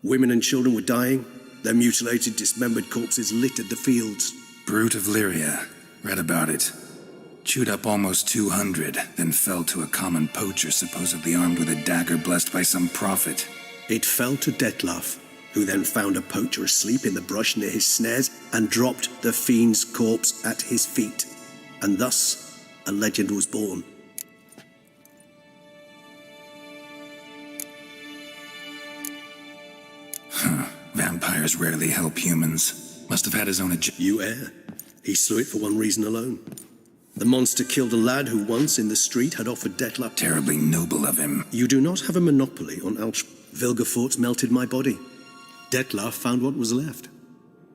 Women and children were dying. Their mutilated, dismembered corpses littered the fields. Brute of Lyria. Read about it. Chewed up almost 200, then fell to a common poacher supposedly armed with a dagger blessed by some prophet. It fell to Detlaf, who then found a poacher asleep in the brush near his snares and dropped the fiend's corpse at his feet. And thus, a legend was born. Vampires rarely help humans. Must have had his own You err. He slew it for one reason alone. The monster killed a lad who once in the street had offered Detlaf... Terribly noble of him. You do not have a monopoly on Vilgefortz melted my body. Detlaf found what was left.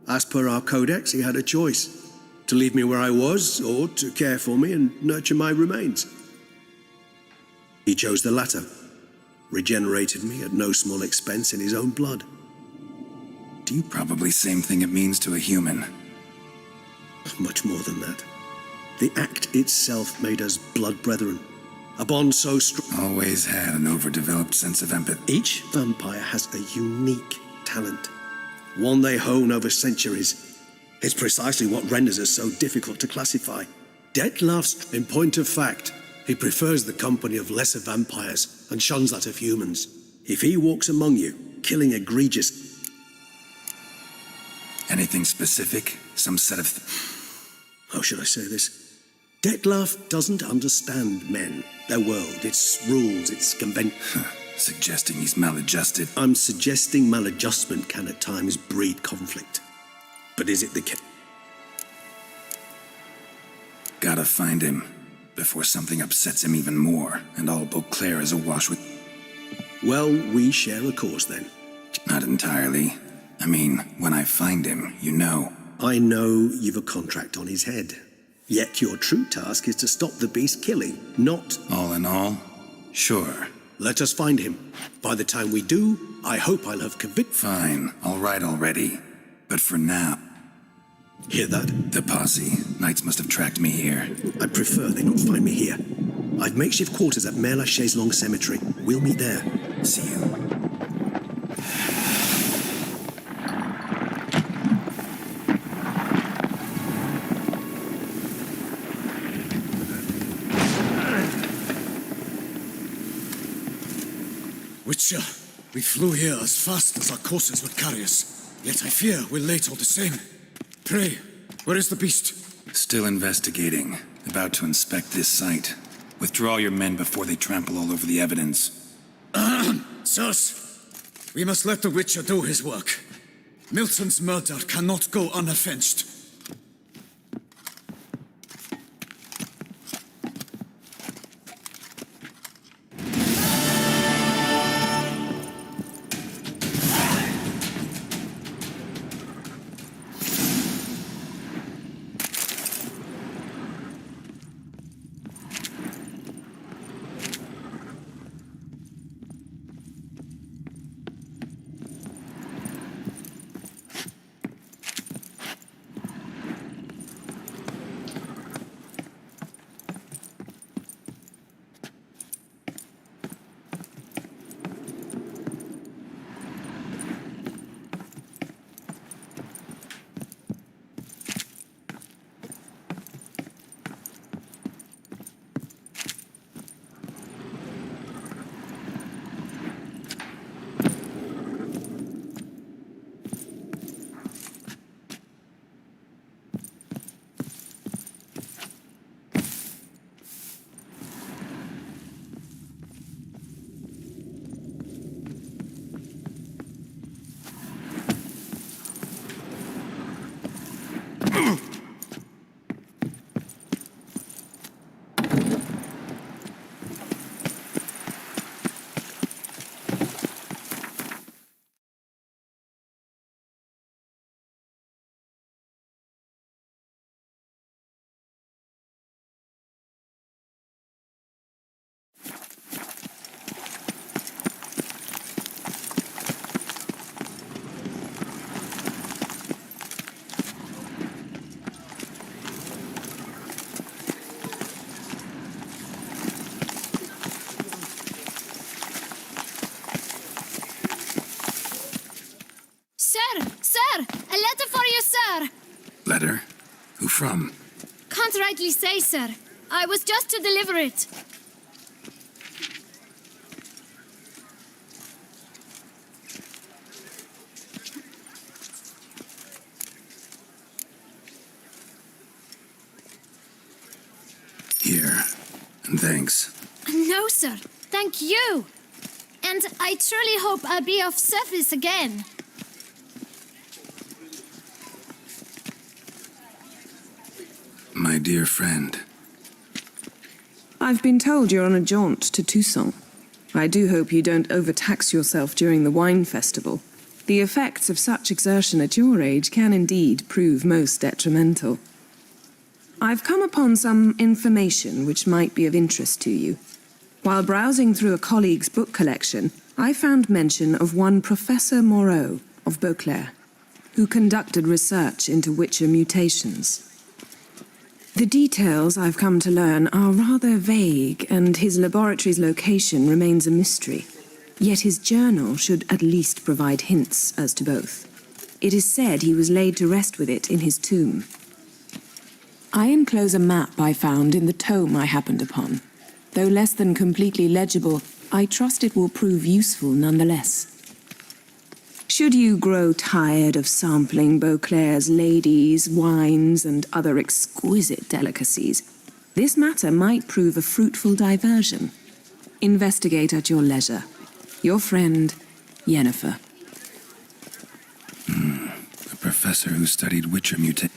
As per our codex, he had a choice. To leave me where I was, or to care for me and nurture my remains. He chose the latter. Regenerated me at no small expense in his own blood. Do you probably same thing it means to a human? Much more than that. The act itself made us blood brethren. A bond so strong. Always had an overdeveloped sense of empathy. Each vampire has a unique talent. One they hone over centuries. It's precisely what renders us so difficult to classify. Detlaf's, in point of fact, he prefers the company of lesser vampires and shuns that of humans. If he walks among you, killing egregious... Anything specific? Some set of... How should I say this? Detlaf doesn't understand men, their world, its rules, its convention. Suggesting he's maladjusted? I'm suggesting maladjustment can at times breed conflict. But is it the case? Gotta find him, before something upsets him even more, and all Beauclair is awash with... Well, we share a cause then. Not entirely. I mean, when I find him, you know. I know you've a contract on his head. Yet your true task is to stop the beast killing, not... All in all, sure. Let us find him. By the time we do, I hope I'll have convict. Fine, all right already. But for now... Hear that? The posse. Knights must have tracked me here. I'd prefer they not find me here. I've makeshift quarters at Mère Lachaise Long Cemetery. We'll meet there. See you. Witcher, we flew here as fast as our courses would carry us. Yet I fear we're late all the same. Pray, where is the beast? Still investigating. About to inspect this site. Withdraw your men before they trample all over the evidence. Sirs, we must let the Witcher do his work. Milton's murder cannot go unavenged. Sir! A letter for you, sir! Letter? Who from? Can't rightly say, sir. I was just to deliver it. Here. And thanks. No, sir. Thank you. And I truly hope I'll be of service again. My dear friend. I've been told you're on a jaunt to Toussaint. I do hope you don't overtax yourself during the wine festival. The effects of such exertion at your age can indeed prove most detrimental. I've come upon some information which might be of interest to you. While browsing through a colleague's book collection, I found mention of one Professor Moreau of Beauclair, who conducted research into Witcher mutations. The details I've come to learn are rather vague, and his laboratory's location remains a mystery. Yet his journal should at least provide hints as to both. It is said he was laid to rest with it in his tomb. I enclose a map I found in the tome I happened upon. Though less than completely legible, I trust it will prove useful nonetheless. Should you grow tired of sampling Beauclair's ladies, wines, and other exquisite delicacies, this matter might prove a fruitful diversion. Investigate at your leisure. Your friend, Yennefer. A professor who studied Witcher mutation.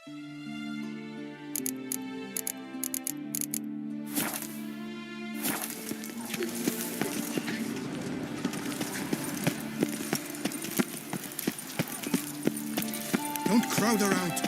Don't crowd around.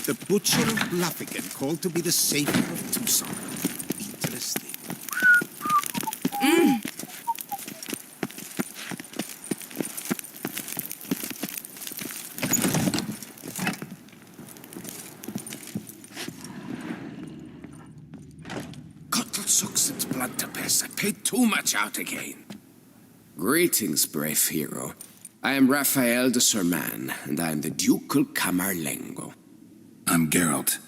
The Butcher of Bluffigan, called to be the savior of Tucson. Interesting. Cottlesooks and Bluntapess, I paid too much out again. Greetings, brave hero. I am Raphael de Serman, and I am the Ducal Camarlengo. I'm Geralt.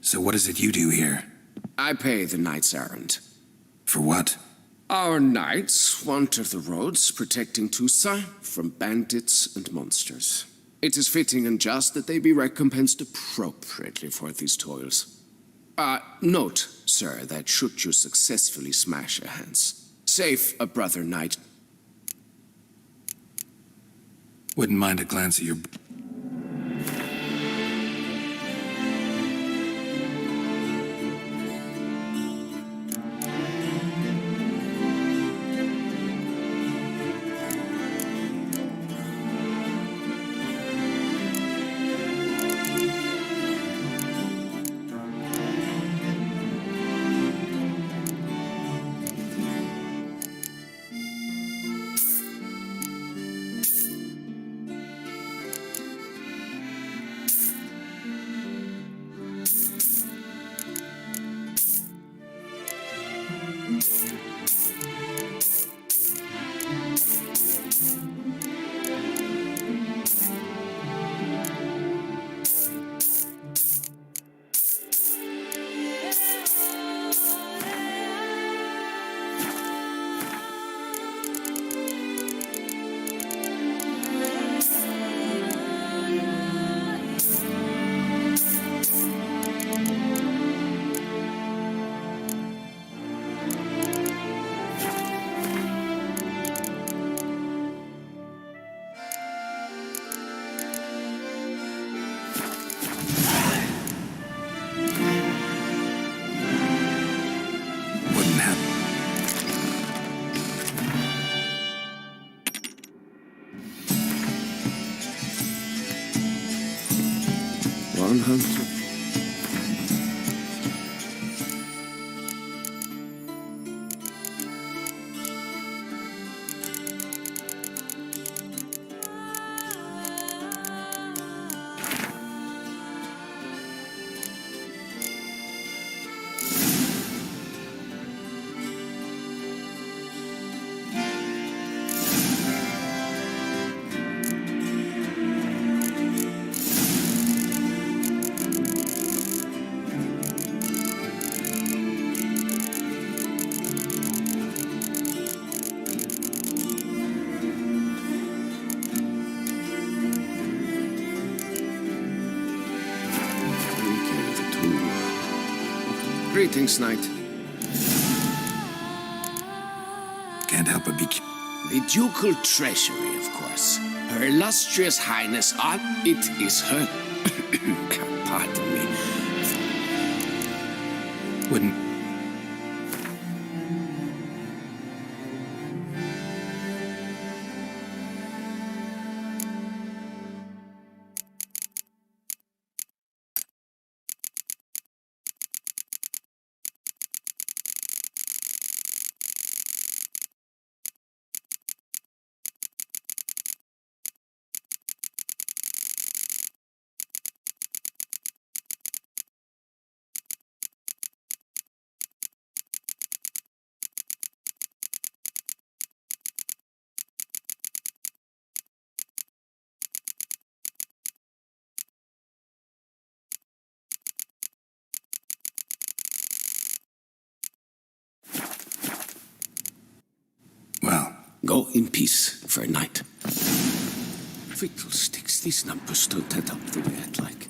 So what is it you do here? I pay the knight's errand. For what? Our knights wander the roads, protecting Tucson from bandits and monsters. It is fitting and just that they be recompensed appropriately for these toils. Note, sir, that should you successfully smash a hands, save a brother knight. Wouldn't mind a glance at your... Greetings, Knight. Can't help but be... The ducal treasury, of course. Her illustrious highness, it is her... Pardon me. Wouldn't... Go in peace for a night. Fiddlesticks, these numbers don't add up the way I'd like.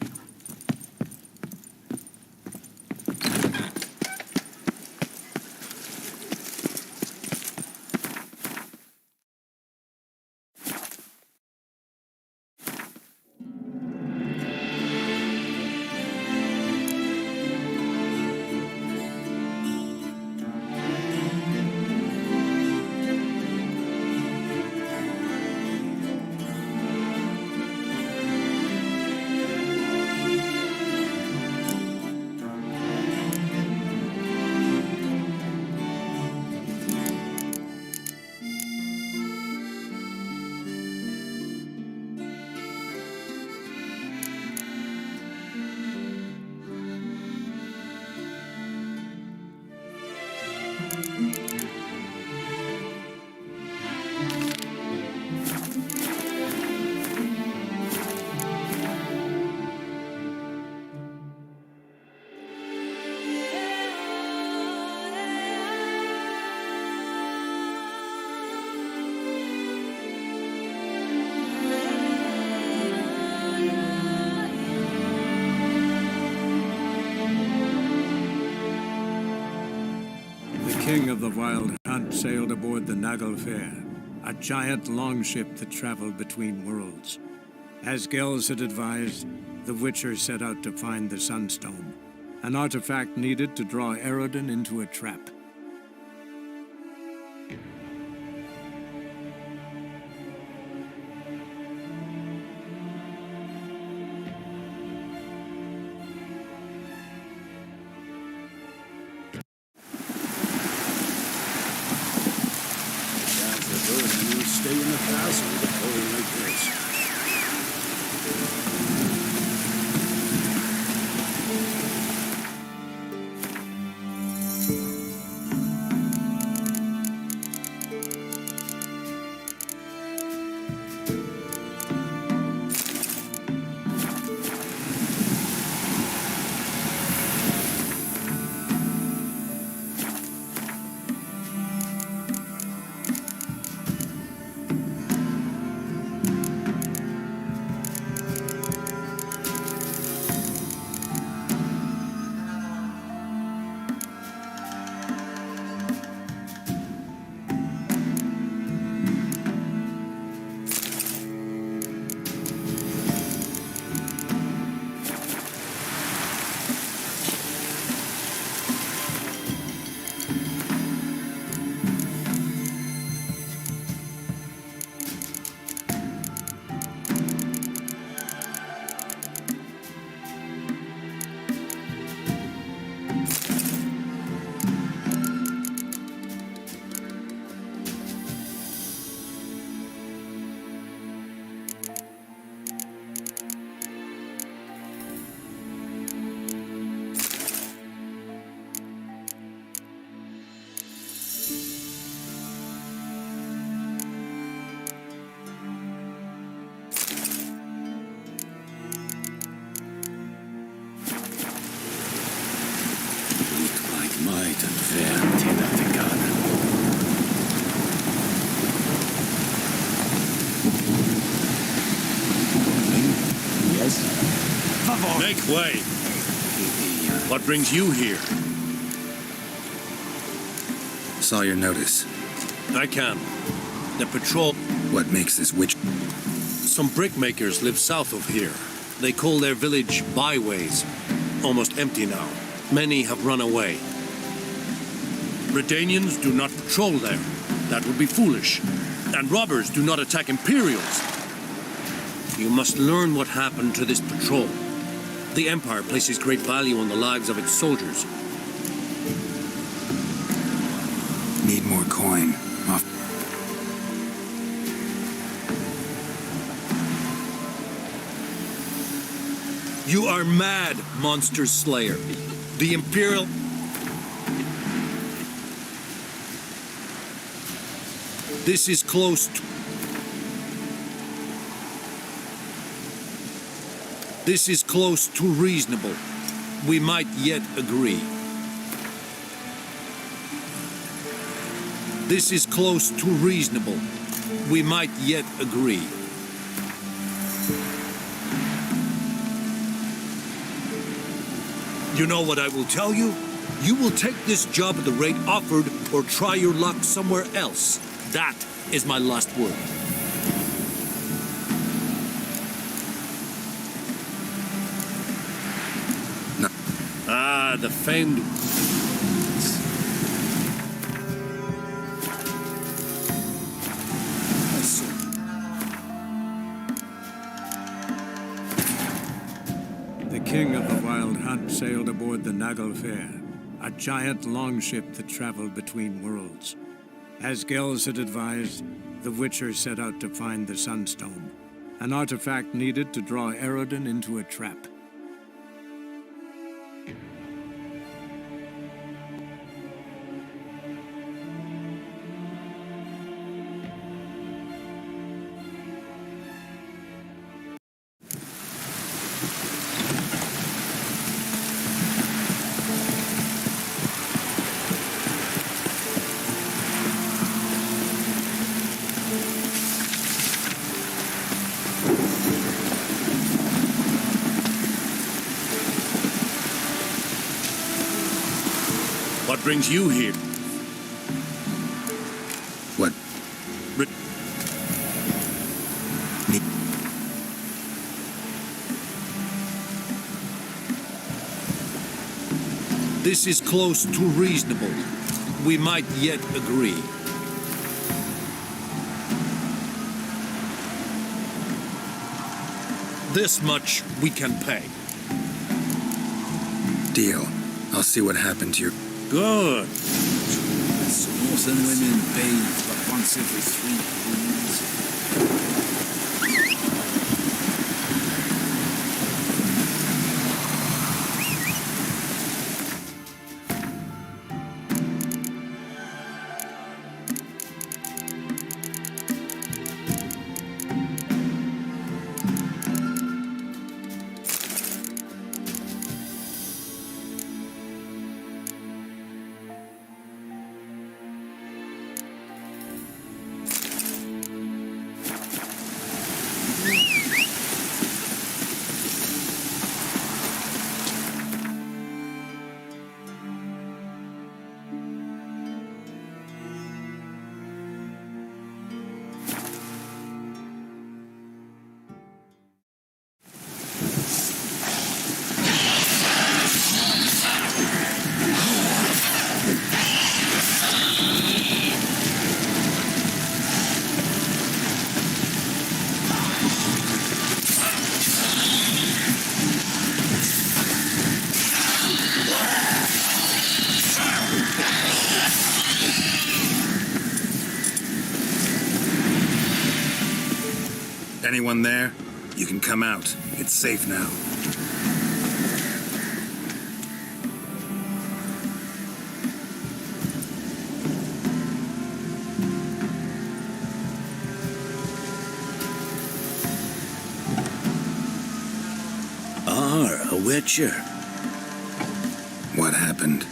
King of the Wild Hunt sailed aboard the Naglfare, a giant longship that traveled between worlds. As Gels had advised, the Witcher set out to find the Sunstone, an artifact needed to draw Eredin into a trap. Stay in the castle with a boy like this. Might and vän till Attigarden. Yes? Make way. What brings you here? Saw your notice. I can. The patrol... What makes this witch... Some brickmakers live south of here. They call their village byways. Almost empty now. Many have run away. Redanians do not patrol there. That would be foolish. And robbers do not attack Imperials. You must learn what happened to this patrol. The Empire places great value on the lives of its soldiers. Need more coin. Off. You are mad, monster slayer. The Imperial... This is close to... This is close to reasonable. We might yet agree. This is close to reasonable. We might yet agree. You know what I will tell you? You will take this job at the rate offered or try your luck somewhere else. That is my last word. No. Ah, the famed... The king of the Wild Hunt sailed aboard the Naglfare, a giant longship that traveled between worlds. As Gels had advised, the Witcher set out to find the Sunstone, an artifact needed to draw Eredin into a trap. What brings you here? What? This is close to reasonable. We might yet agree. This much we can pay. Deal. I'll see what happened to your... Good. Northern women bathe but once every 3 moons. Anyone there? You can come out. It's safe now. A witcher. What happened?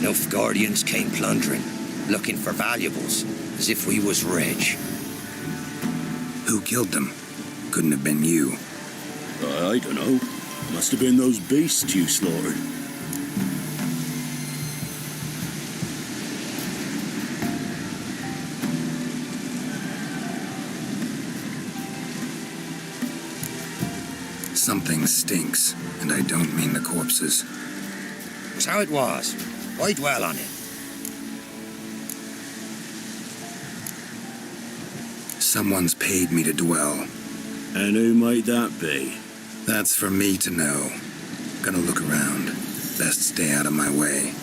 Nilfgaardians came plundering, looking for valuables, as if we was rich. Who killed them? Couldn't have been you. I don't know. Must have been those beasts you slaughtered. Something stinks, and I don't mean the corpses. So it was. Why dwell on it? Someone's paid me to dwell. And who might that be? That's for me to know. Gonna look around. Best stay out of my way.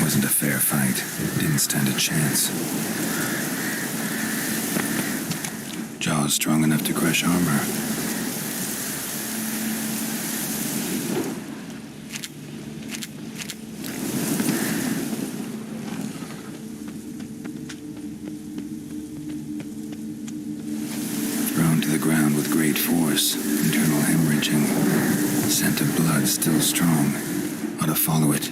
Wasn't a fair fight. Didn't stand a chance. Jaws strong enough to crush armor. Thrown to the ground with great force. Internal hemorrhaging. Scent of blood still strong. Ought to follow it.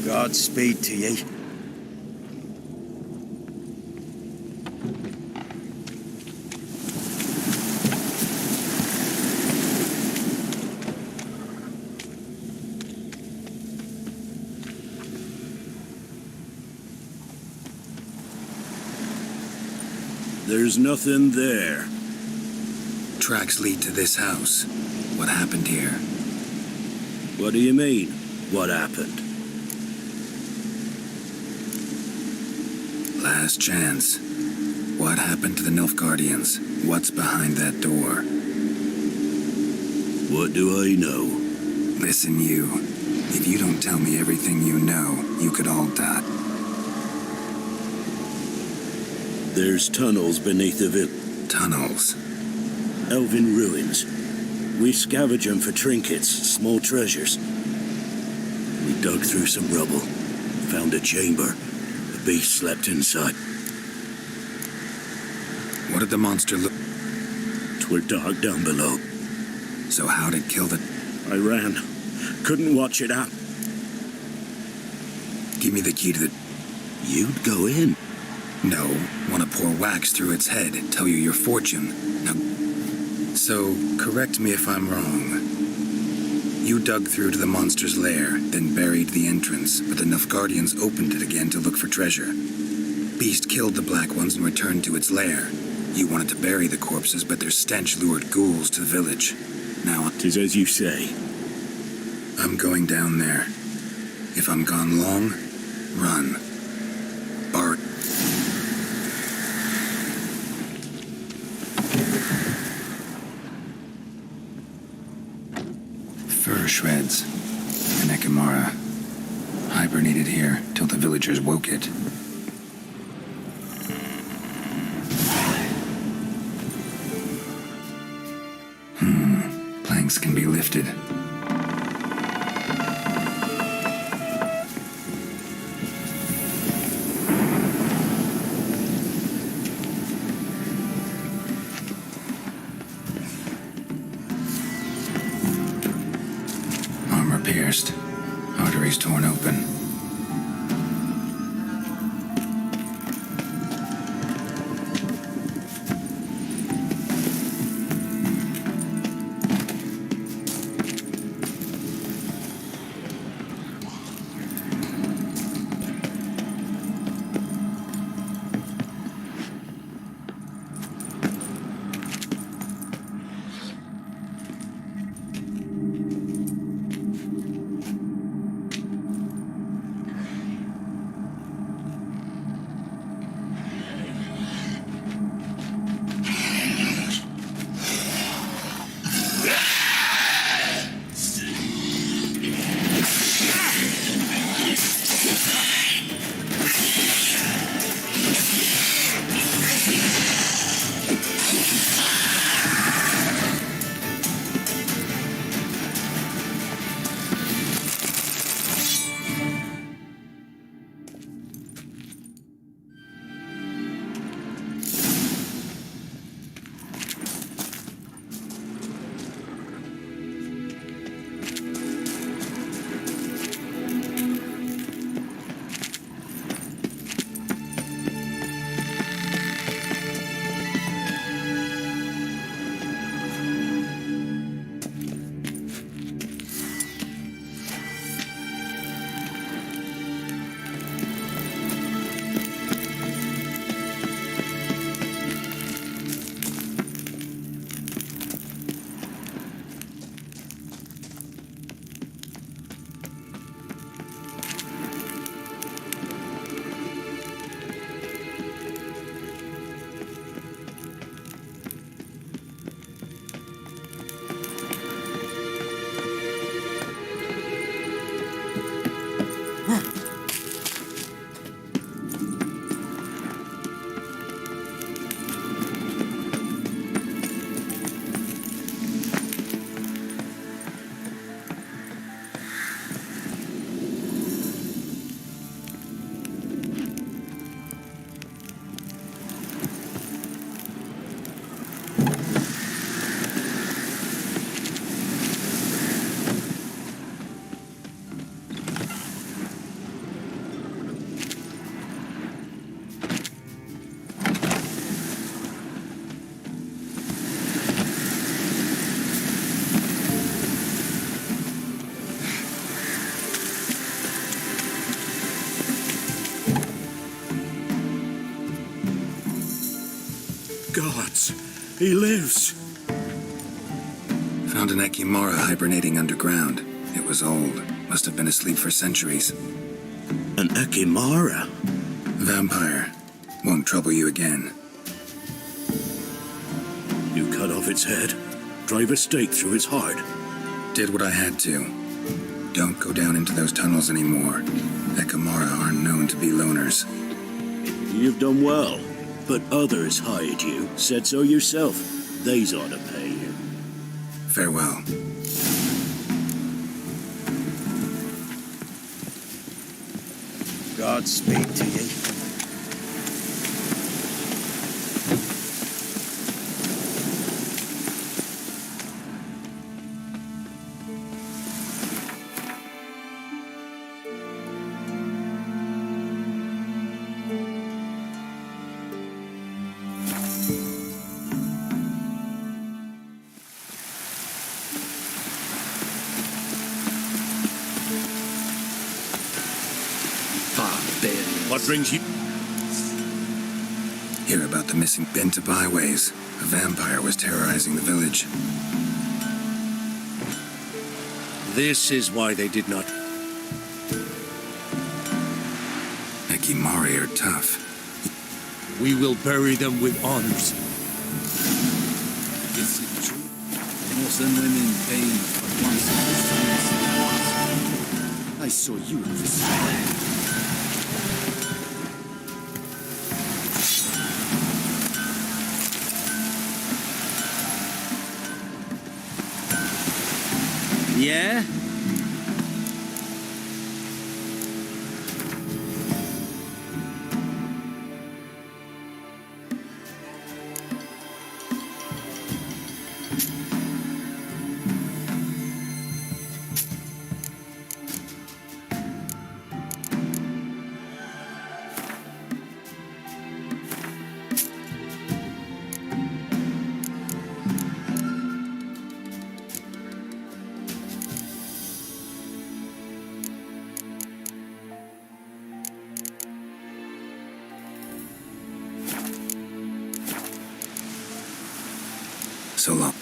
Godspeed to ye. There's nothing there. Tracks lead to this house. What happened here? What do you mean? What happened? Last chance. What happened to the Nilfgaardians? What's behind that door? What do I know? Listen, you. If you don't tell me everything you know, you could all die. There's tunnels beneath the village. Tunnels? Elven ruins. We scavenge them for trinkets, small treasures. We dug through some rubble. Found a chamber. The beast slept inside. What did the monster look? 'Twere dark down below. So how'd it kill the... I ran. Couldn't watch it out. Give me the key to the... You'd go in? No. Want to pour wax through its head, tell you your fortune. Now... So, correct me if I'm wrong. You dug through to the monster's lair, then buried the entrance, but the Nilfgaardians opened it again to look for treasure. Beast killed the Black Ones and returned to its lair. You wanted to bury the corpses, but their stench lured ghouls to the village. Now, 'tis as you say. I'm going down there. If I'm gone long, run. Bart. Fur shreds. An Ekimara. Hibernated here till the villagers woke it. Planks can be lifted. Armor pierced. Arteries torn open. Gods, he lives. Found an Ekimara hibernating underground. It was old. Must have been asleep for centuries. An Ekimara? Vampire. Won't trouble you again. You cut off its head, drive a stake through its heart. Did what I had to. Don't go down into those tunnels anymore. Ekimara aren't known to be loners. You've done well, but others hired you. Said so yourself. They's ought to pay you. Farewell. Godspeed to you. What brings you? Hear about the missing bent to byways. A vampire was terrorizing the village. This is why they did not. Ekimari are tough. We will bury them with honors. Is it true? More than women paying for once in the I saw you in this fire. Yeah? So long.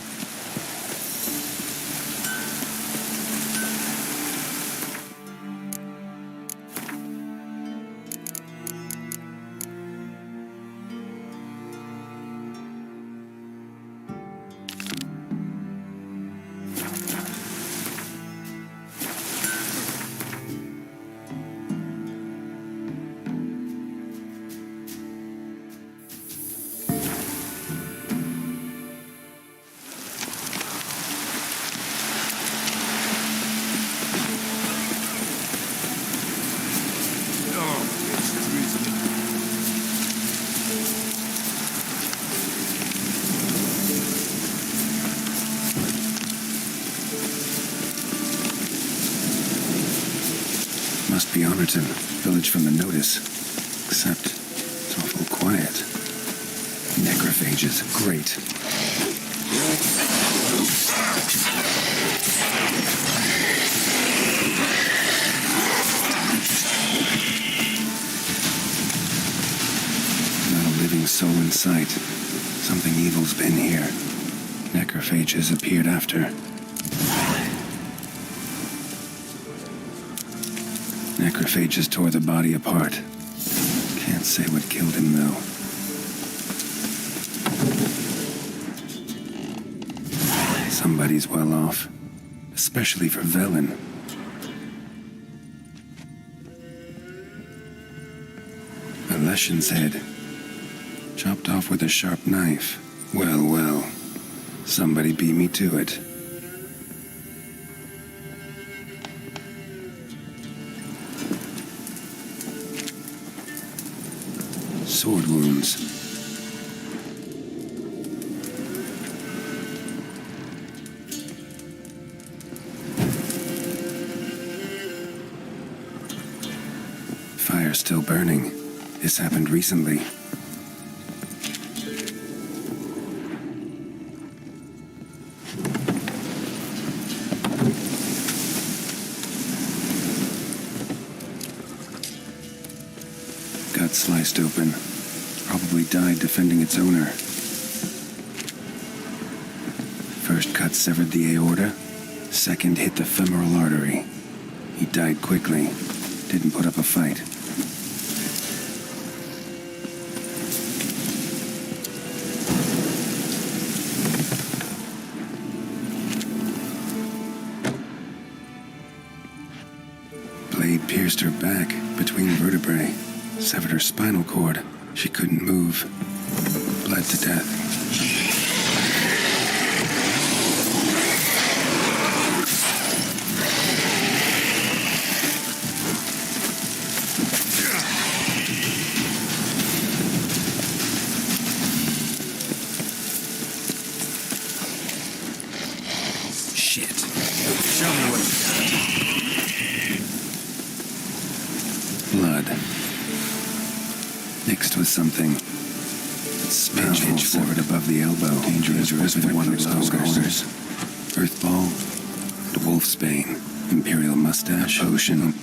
Must be Honorton, village from the notice. Except it's awful quiet. Necrophages, great. Not a living soul in sight. Something evil's been here. Necrophages appeared after. Necrophages tore the body apart. Can't say what killed him, though. Somebody's well off. Especially for Velen. A Leshen's head. Chopped off with a sharp knife. Well, well. Somebody beat me to it. Sword wounds. Fire still burning. This happened recently. Gut sliced open. Probably died defending its owner. First cut severed the aorta. Second hit the femoral artery. He died quickly. Didn't put up a fight. Blade pierced her back between vertebrae. Severed her spinal cord. She couldn't move. Bled to death. Shit. Show me what you got. Blood. Mixed with something. Smell severed above the elbow. Dangerous with one of those corners. Earthball. The wolfsbane. Imperial mustache. Potion.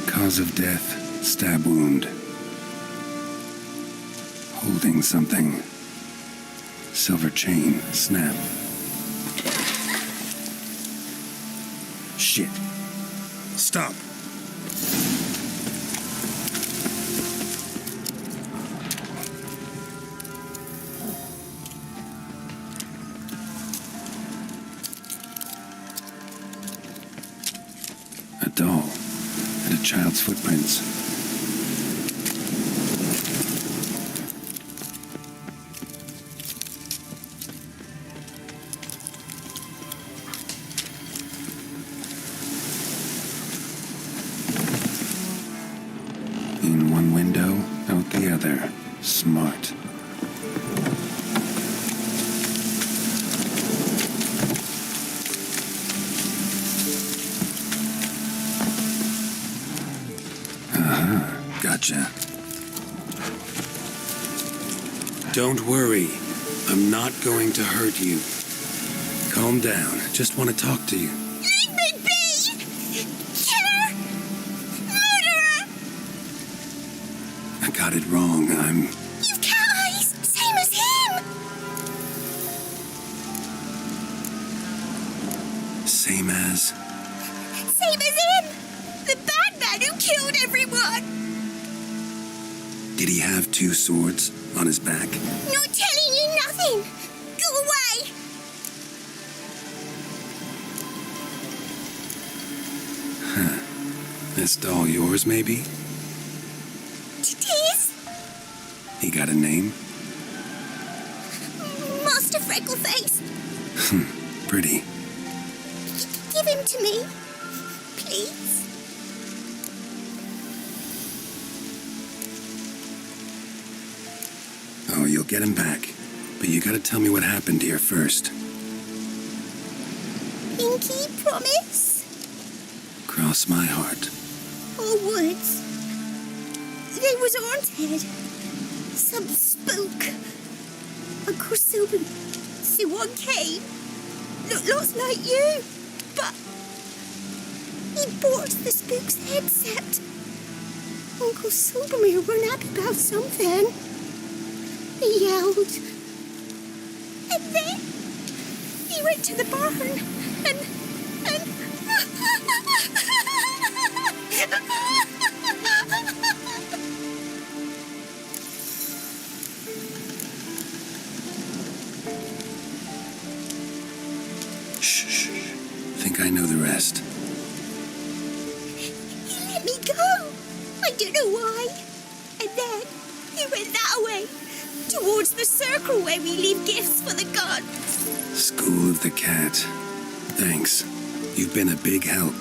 Cause of death. Stab wound. holding something. Silver chain, snap. Shit. Stop. A doll and a child's footprints. In one window, out the other. Smart. Gotcha. Don't worry. I'm not going to hurt you. Calm down. Just want to talk to you. Leave me be! Killer! Murderer! I got it wrong. You've cat eyes! Same as him! Same as... Same as him! The bad man who killed everyone! Did he have two swords on his back? Not telling you nothing! Go away! Huh. This doll yours, maybe? It is? He got a name? Master Freckleface! Pretty. Give him to me. Please. Oh, you'll get him back. But you gotta tell me what happened here first. Pinky promise? Cross my heart. All woods. They was haunted. Some spook. Uncle Silver. See one came. Looked lots like you. But he bought the spook's headset. Uncle Silvermere run up about something. He yelled. And then he went to the barn and Shh. Think I know the rest. He let me go. I don't know why. And then he went that way. Towards the circle where we leave gifts for the gods. School of the Cat. Thanks. You've been a big help.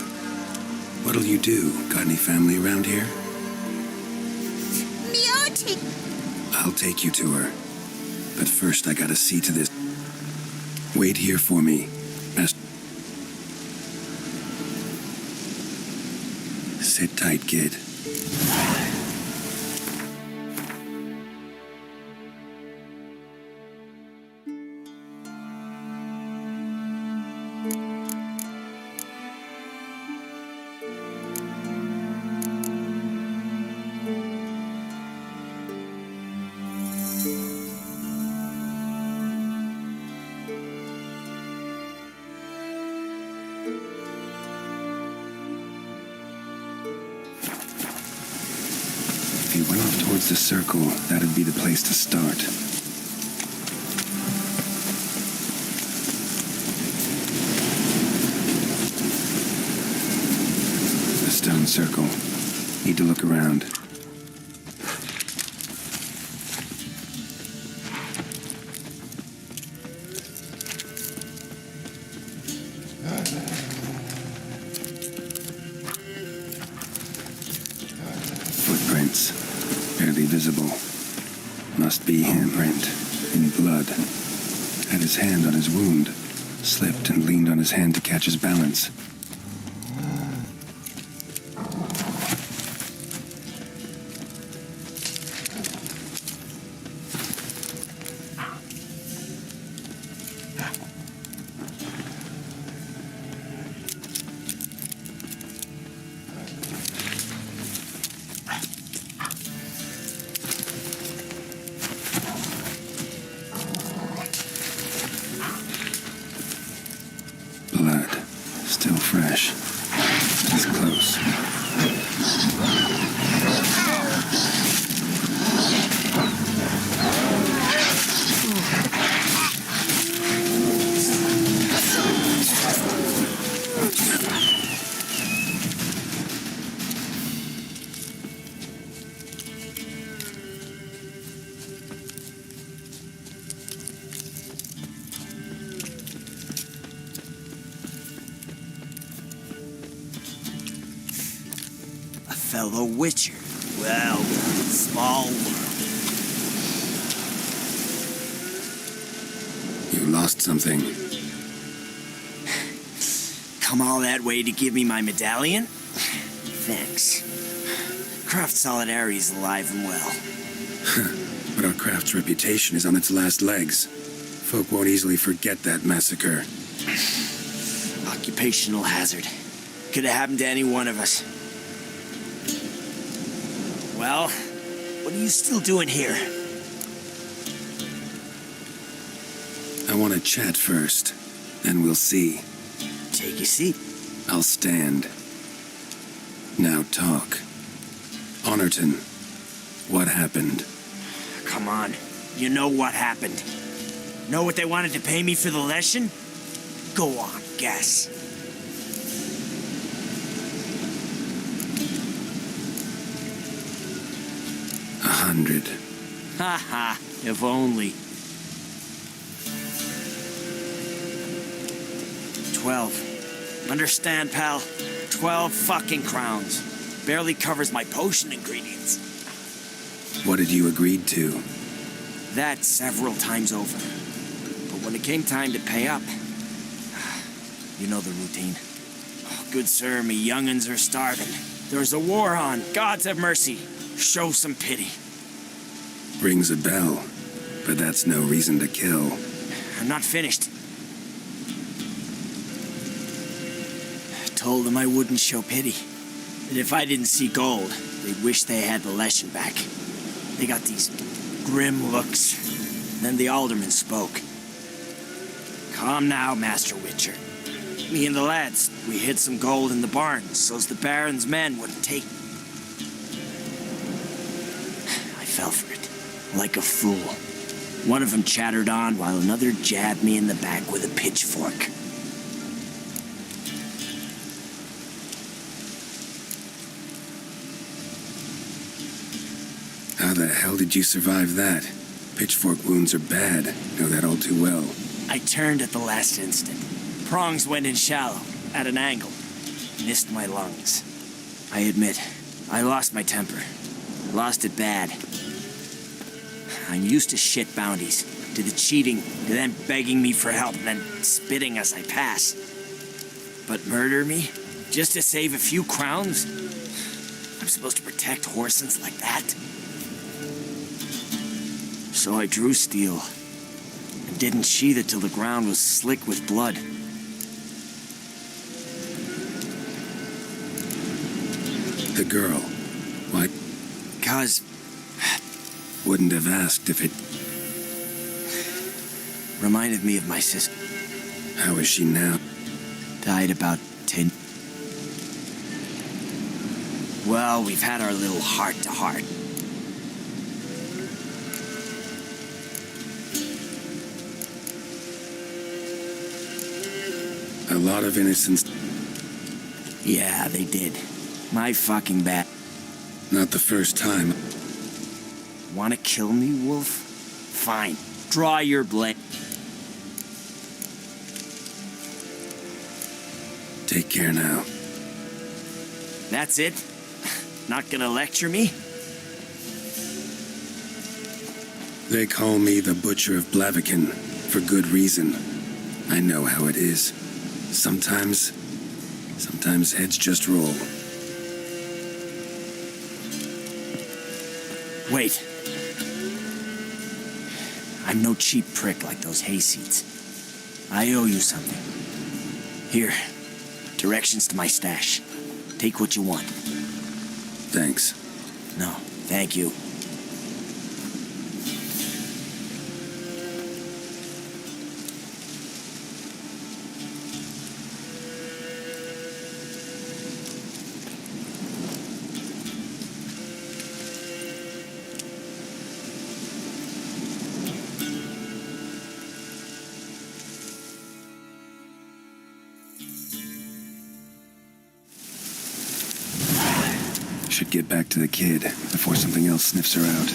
What'll you do? Got any family around here? Me auntie. I'll take you to her. But first I gotta see to this. Wait here for me. Sit tight, kid. If you went off towards the circle, that'd be the place to start. A stone circle. Need to look around. Footprints. Barely visible. Must be handprint. In blood. Had his hand on his wound. Slipped and leaned on his hand to catch his balance. fresh. It's close. A fellow witcher. Well, small world. You lost something. Come all that way to give me my medallion? Thanks. Craft Solidarity is alive and well. But our craft's reputation is on its last legs. Folk won't easily forget that massacre. Occupational hazard. Could have happened to any one of us. Well, what are you still doing here? I want to chat first, then we'll see. Take a seat. I'll stand. Now talk. Honorton, what happened? Come on. You know what happened. Know what they wanted to pay me for the lesson? Go on, guess. $100. Ha ha, if only. 12. Understand, pal? 12 fucking crowns. Barely covers my potion ingredients. What had you agreed to? That several times over. But when it came time to pay up, you know the routine. Oh, good sir, me young'uns are starving. There's a war on. Gods have mercy. Show some pity. Rings a bell, but that's no reason to kill. I'm not finished. I told them I wouldn't show pity. That if I didn't see gold, they'd wish they had the lesson back. They got these grim looks. Then the alderman spoke. Calm now, Master Witcher. Me and the lads, we hid some gold in the barn so's the Baron's men wouldn't take. I fell for it, like a fool. One of them chattered on while another jabbed me in the back with a pitchfork. How the hell did you survive that? Pitchfork wounds are bad. Know that all too well. I turned at the last instant. Prongs went in shallow, at an angle. Missed my lungs. I admit, I lost my temper. Lost it bad. I'm used to shit bounties, to the cheating, to them begging me for help and then spitting as I pass. But murder me? Just to save a few crowns? I'm supposed to protect Horsens like that? So I drew steel, and didn't sheathe it till the ground was slick with blood. The girl. Why? 'Cause... Wouldn't have asked if it... Reminded me of my sister. How is she now? Died about 10... Well, we've had our little heart-to-heart. A lot of innocents... Yeah, they did. My fucking bad. Not the first time. Wanna kill me, Wolf? Fine. Draw your blade. Take care now. That's it? Not gonna lecture me? They call me the Butcher of Blaviken, for good reason. I know how it is. Sometimes heads just roll. Wait. I'm no cheap prick like those hayseeds. I owe you something. Here, directions to my stash. Take what you want. Thanks. No, thank you. Should get back to the kid before something else sniffs her out.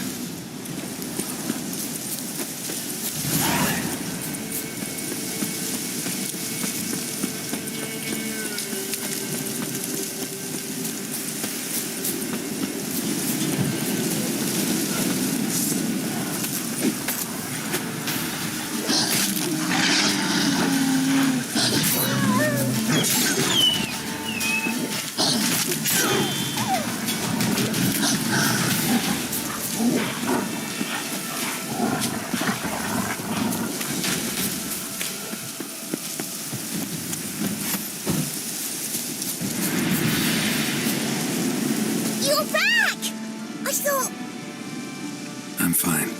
You're back! I thought... I'm fine,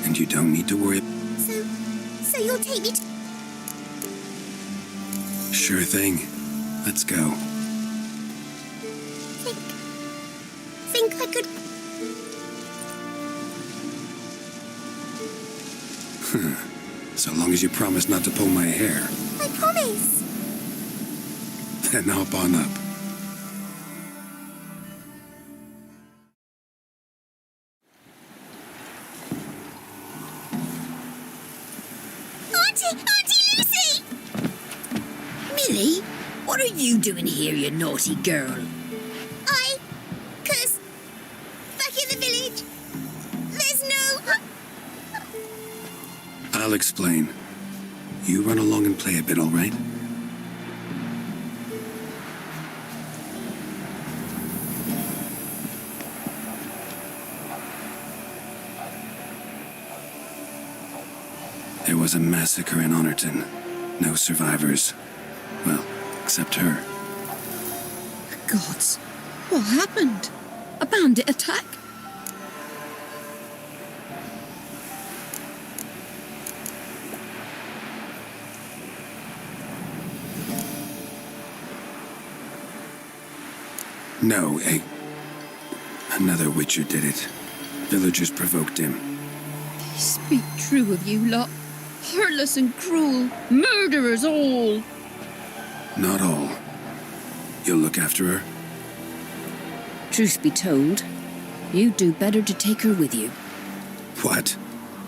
and you don't need to worry. So you'll take me to... Sure thing. Let's go. Think I could... So long as you promise not to pull my hair, I promise. then hop on up. Auntie Lucy! Millie, what are you doing here, you naughty girl? Cause... back in the village, there's no... I'll explain. You run along and play a bit, all right? There was a massacre in Honorton. No survivors. Well, except her. Gods, what happened? A bandit attack? No, another Witcher did it. Villagers provoked him. Speak true of you lot. Heartless and cruel. Murderers all. Not all. You'll look after her? Truth be told, you'd do better to take her with you. What?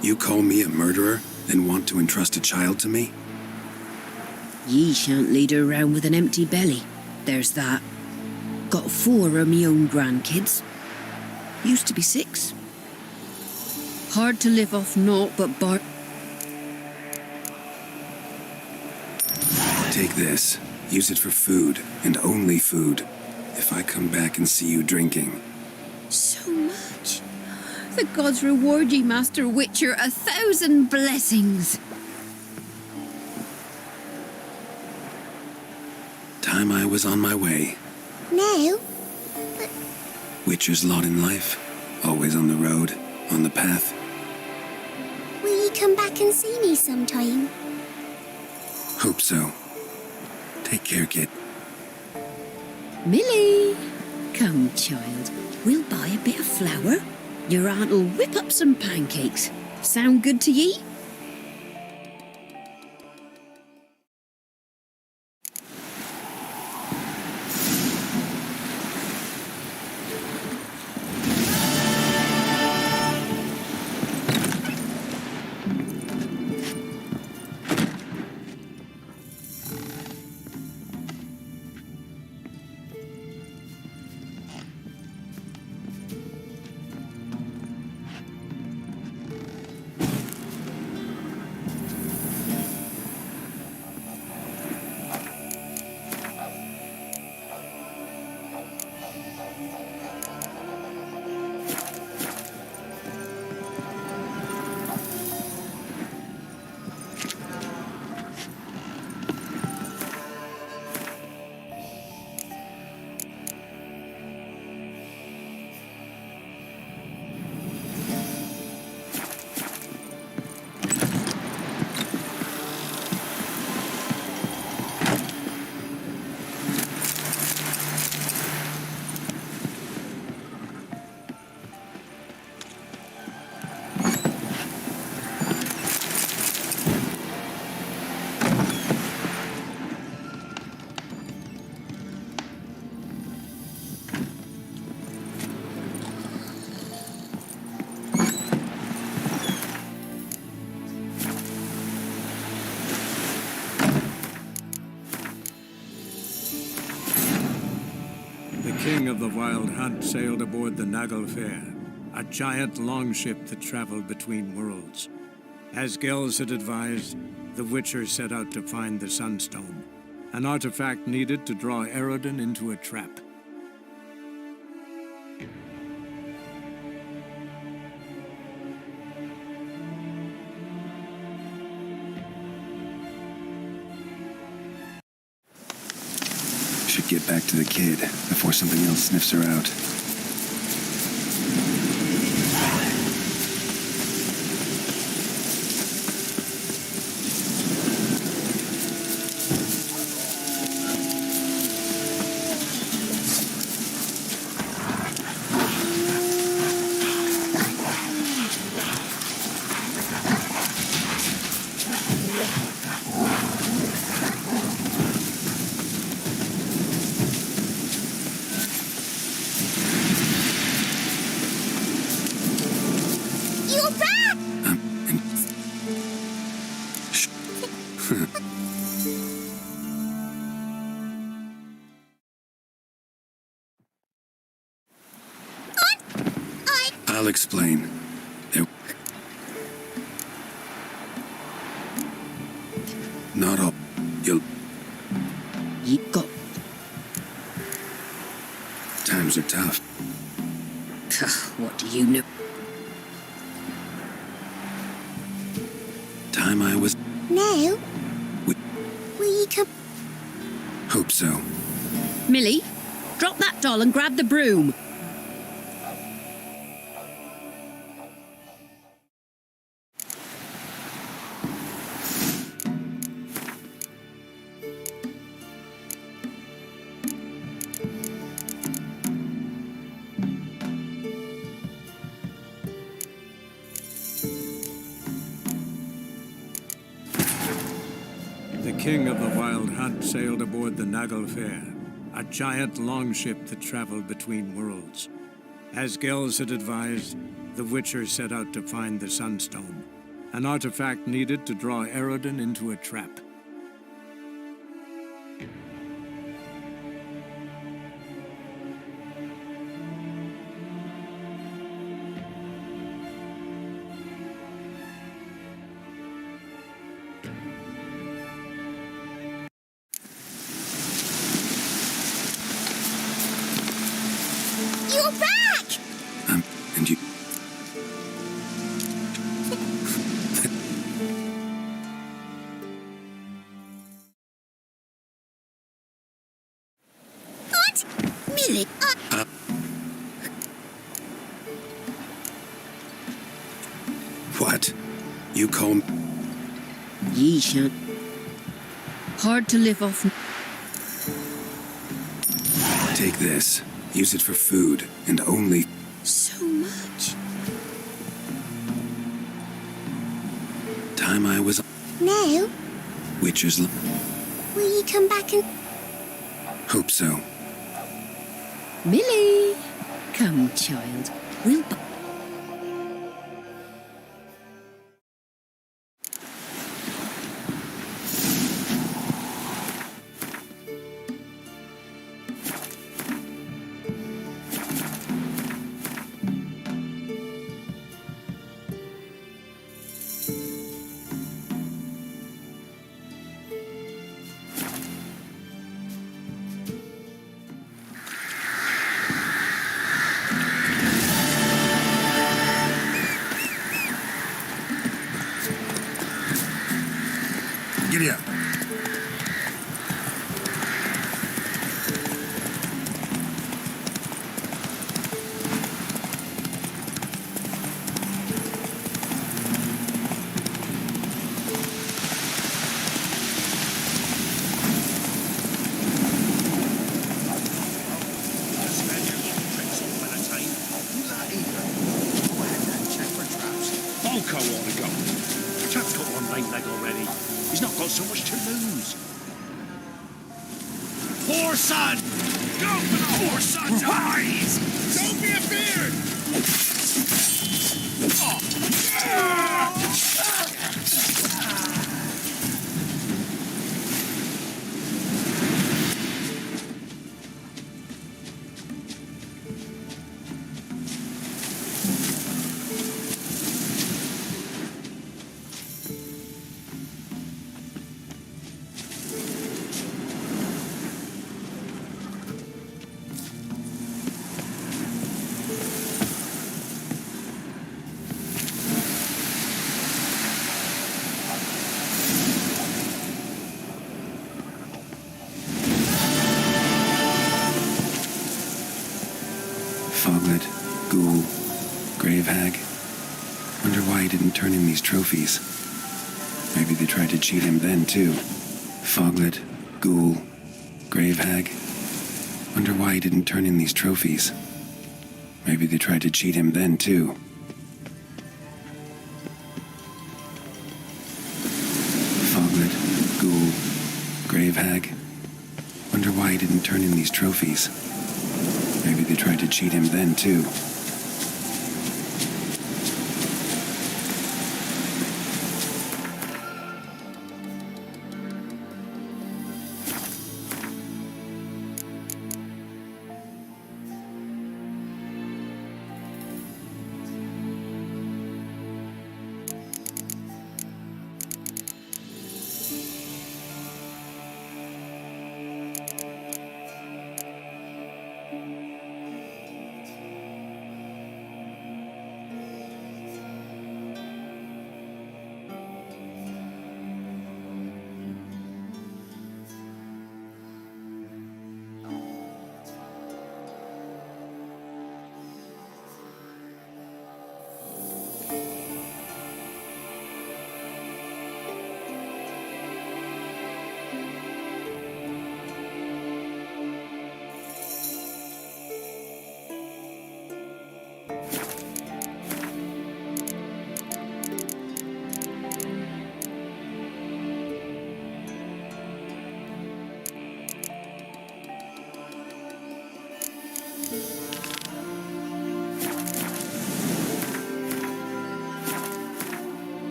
You call me a murderer and want to entrust a child to me? Ye shan't lead her round with an empty belly. There's that. Got 4 of me own grandkids. Used to be 6. Hard to live off naught but bark. Take this. Use it for food, and only food. If I come back and see you drinking. So much. The gods reward ye, Master Witcher, 1,000 blessings. Time I was on my way. No. Witcher's lot in life. Always on the road, on the path. Will you come back and see me sometime? Hope so. Take care, kid. Millie! Come, child. We'll buy a bit of flour. Your aunt'll whip up some pancakes. Sound good to ye? king of the Wild Hunt sailed aboard the Naglfar, a giant longship that traveled between worlds. As Gels had advised, the Witcher set out to find the Sunstone, an artifact needed to draw Eredin into a trap. Should get back to the kid before something else sniffs her out. You're back! I'll explain. There... Not all. You'll... You got... Times are tough. What do you know? Time I was... No. Will you come? Hope so. Millie, drop that doll and grab the broom. The king of the Wild Hunt sailed aboard the Naglfar, a giant longship that traveled between worlds. As Gels had advised, the Witcher set out to find the Sunstone, an artifact needed to draw Eredin into a trap. You're back! And you... What? Millie, What? You call me... Ye shan't. Hard to live off. Take this. Use it for food, and only... so much. Time I was... No. Witcher's... Will you come back and... Hope so. Millie! Come, child. We'll... Giddy up. Volko ought to go. Chap's got one lame leg already. He's not got so much to lose. Poor son! Go for the poor son's eyes! Don't be afeard! turn in these trophies. Maybe they tried to cheat him then, too. Foglet, Ghoul, Grave Hag. Wonder why he didn't turn in these trophies. Maybe they tried to cheat him then, too. Foglet, Ghoul, Grave Hag. Wonder why he didn't turn in these trophies. Maybe they tried to cheat him then, too.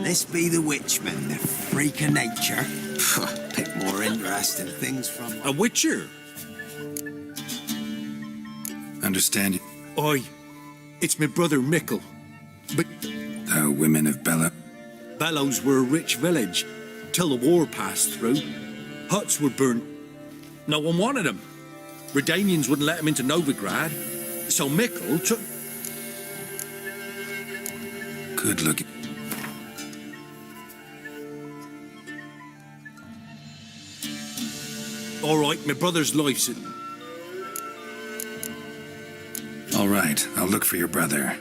This be the witchman, the freak of nature. Pick more interesting things from... A witcher? Understand you. Oi, it's my brother Mickle. But... The women of Bella. Bellows were a rich village, till the war passed through. Huts were burnt. No one wanted them. Redanians wouldn't let them into Novigrad, so Mickle took... Good looking. All right, my brother's life's in... All right, I'll look for your brother.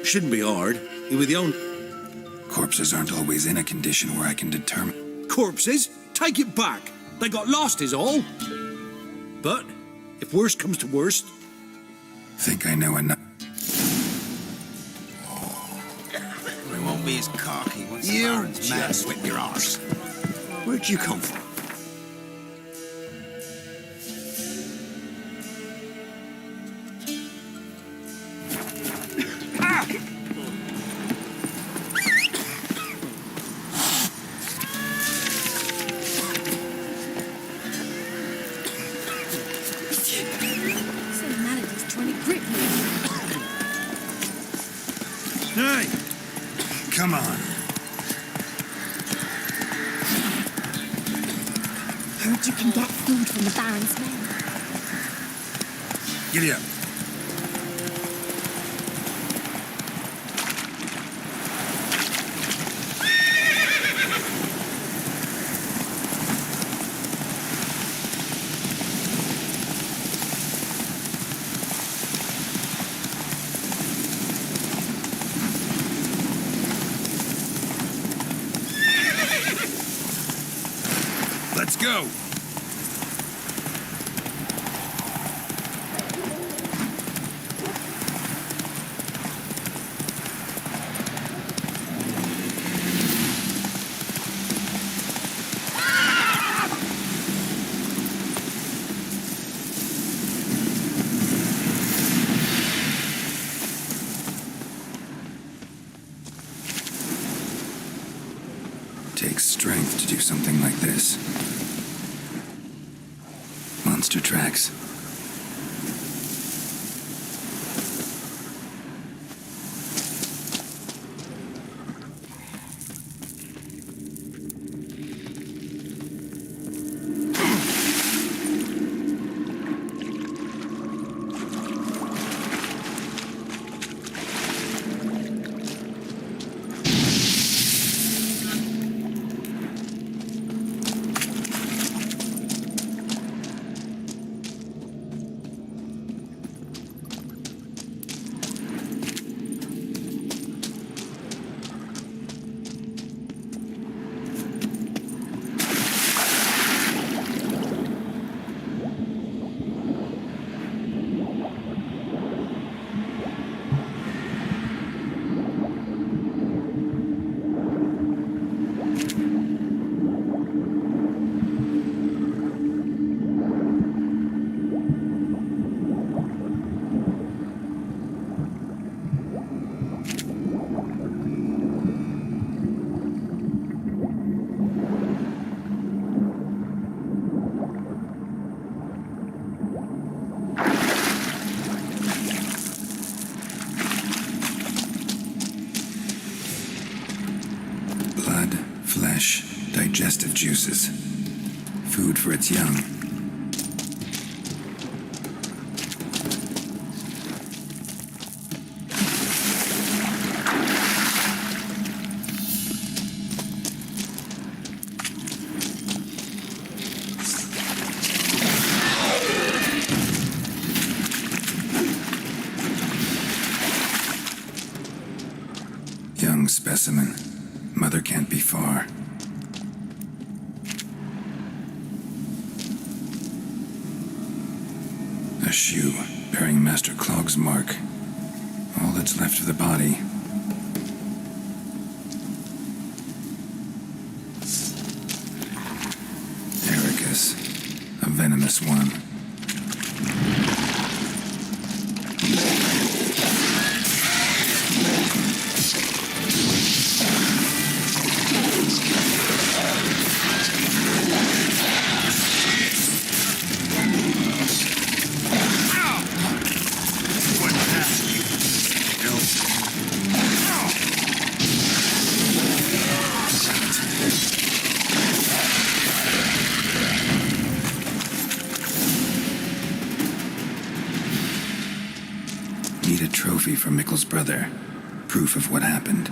Shouldn't be hard. He was the only... Corpses aren't always in a condition where I can determine... Corpses? Take it back. They got lost is all. But, if worst comes to worst... Think I know enough. We won't be as cocky once the Baron's mad whip your arse. Where'd you come from? Hey! Come on. Heard you can get food from the Baron's men. Giddy up. Let's go. Takes strength to do something like this. Monster tracks. Blood, flesh, digestive juices. Food for its young. Young specimen. Mother can't be far. A shoe bearing Master Clog's mark. All that's left of the body. Ericus, a venomous one. Need a trophy for Mickle's brother. Proof of what happened.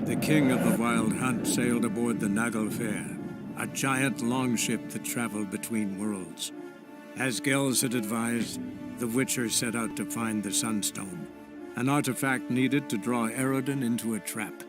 The king of the Wild Hunt sailed aboard the Naglfar, a giant longship that traveled between worlds. As Gels had advised, the Witcher set out to find the Sunstone, an artifact needed to draw Eredin into a trap.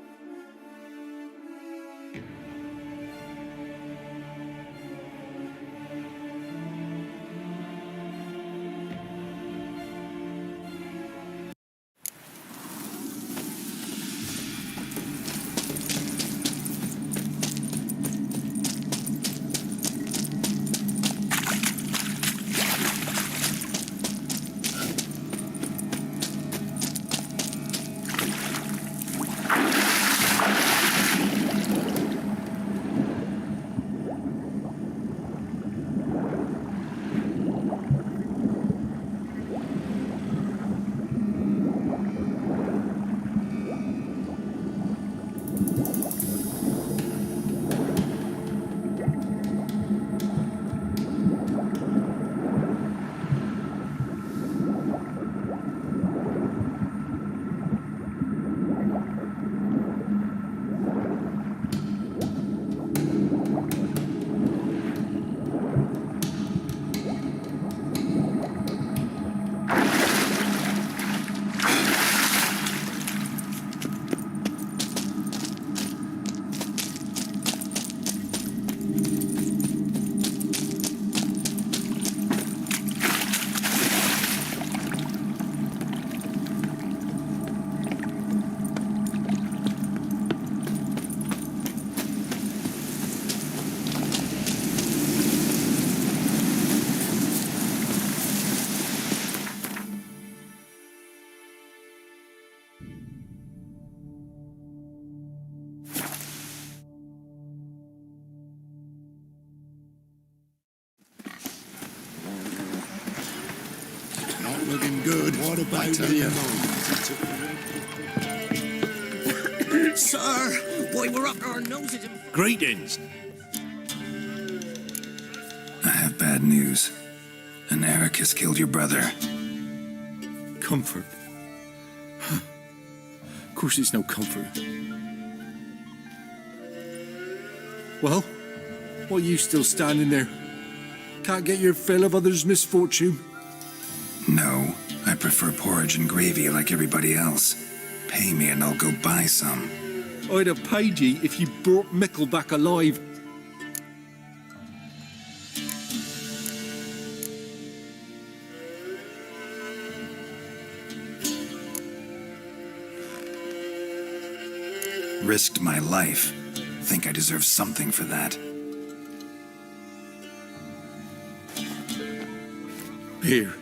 Looking good. What about the Sir, boy, we're up to our noses in... Greetings. I have bad news. An Eric has killed your brother. Comfort? Of course it's no comfort. Well, why are you still standing there? Can't get your fill of others' misfortune? No, I prefer porridge and gravy like everybody else. Pay me and I'll go buy some. I'd have paid ye if you brought Mickle back alive. Risked my life. Think I deserve something for that. Here.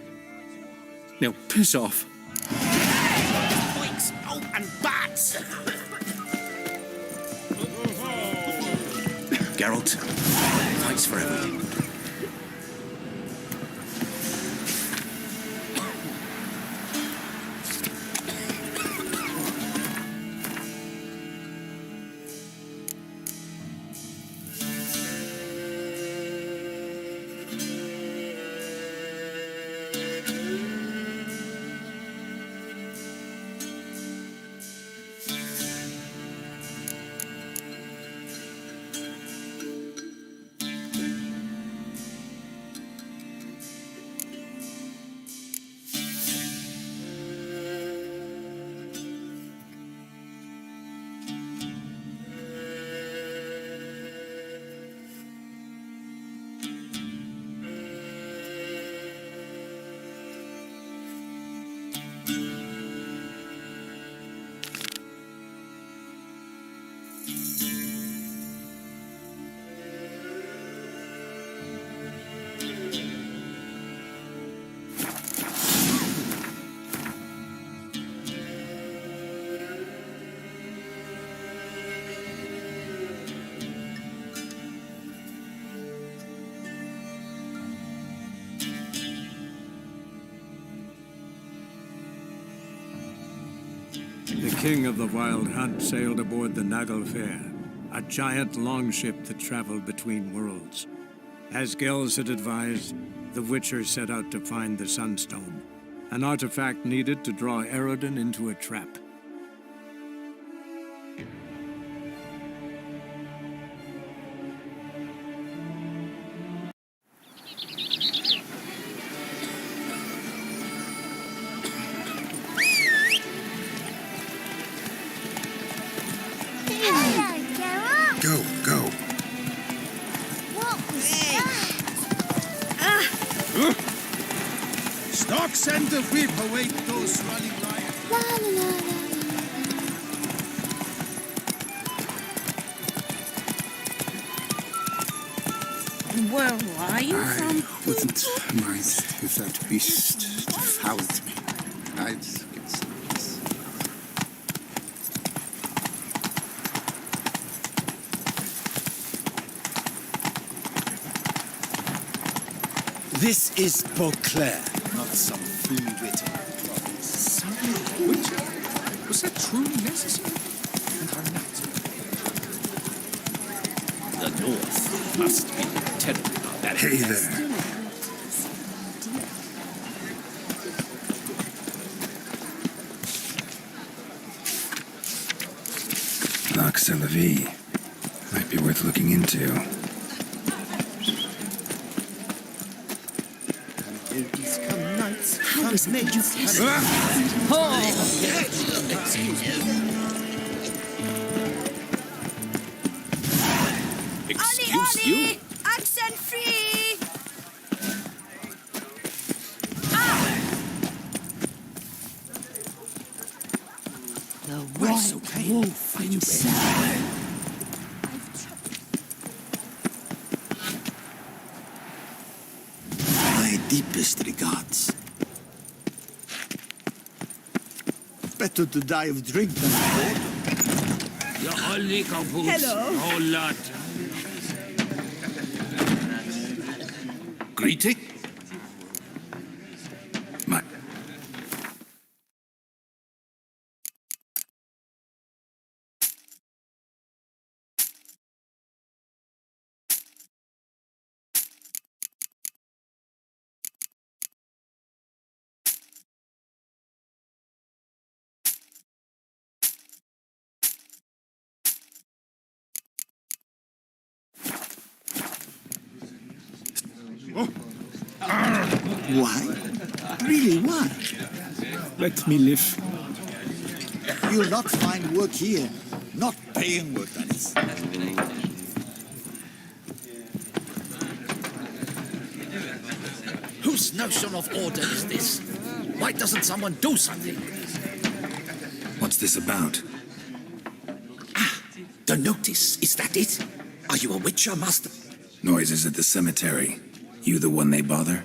Now piss off. Spikes, oh, and bats! Geralt, thanks for everything. The king of the Wild Hunt sailed aboard the Naglfar, a giant longship that traveled between worlds. As Gels had advised, the Witcher set out to find the Sunstone, an artifact needed to draw Eredin into a trap. Go, go. What was Stocks and the whip await those running lions. La la la la. Where are you from? I wouldn't mind if that beast devoured me. I'd get some peace. This is Beauclair, not some fool-witted province. Witcher? Was that truly necessary? And how not? The North must be terribly barbaric. Hey there. Loch Selavie. Might be worth looking into. How was education? Excuse you? Accent free! The white wolf himself. My deepest regards. Better to die of drink than of boredom. Hello. Oh, lad. Greeting? My... Why? Really, why? Let me live. You'll not find work here. Not paying work, that is. Whose notion of order is this? Why doesn't someone do something? What's this about? The notice, is that it? Are you a witcher, master? Noises at the cemetery. You the one they bother?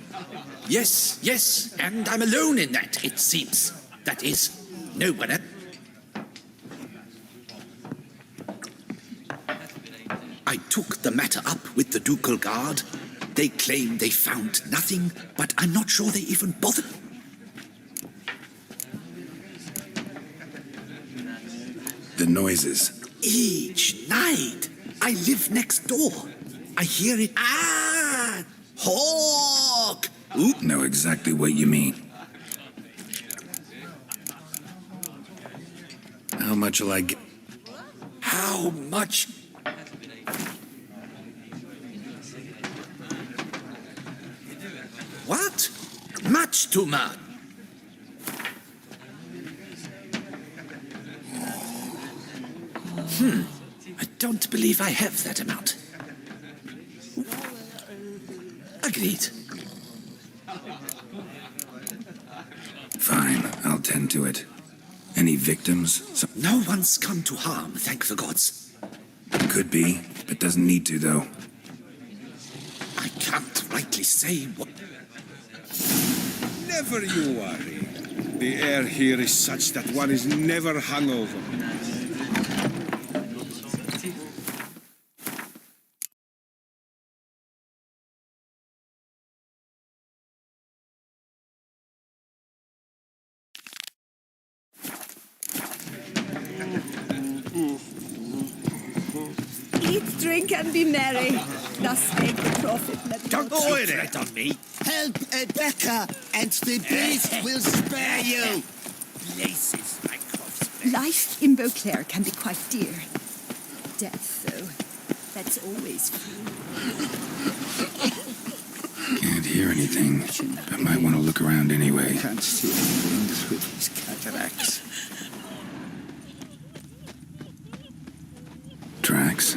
Yes, yes, and I'm alone in that, it seems. That is, no one else. I took the matter up with the ducal guard. They claim they found nothing, but I'm not sure they even bothered. The noises. Each night, I live next door. I hear it. Ah! Hawk! Ooh. Know exactly what you mean. How much'll I get? How much? What? Much too much. I don't believe I have that amount. Agreed. Fine, I'll tend to it. Any victims? No one's come to harm, thank the gods. Could be, but doesn't need to, though. I can't rightly say what... Never you worry. The air here is such that one is never hungover. Eat, drink, and be merry. Thus make the prophet. Don't point it on me. Help Becca, and the beast will spare you. Places like Life in Beauclair can be quite dear. Death, though, that's always free. Can't hear anything, but might want to look around anyway. Can't see anything with these cataracts. Tracks.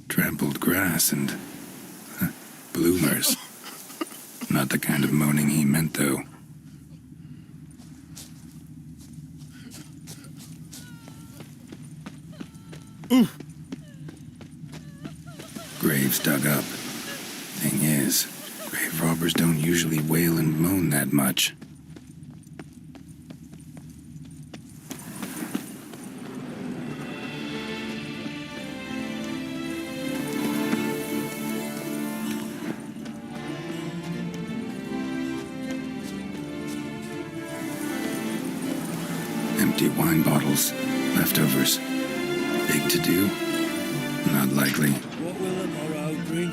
Trampled grass and bloomers. Not the kind of moaning he meant, though. Graves dug up. Thing is, grave robbers don't usually wail and moan that much. Empty wine bottles, leftovers. Big to do? Not likely. What will the morrow bring?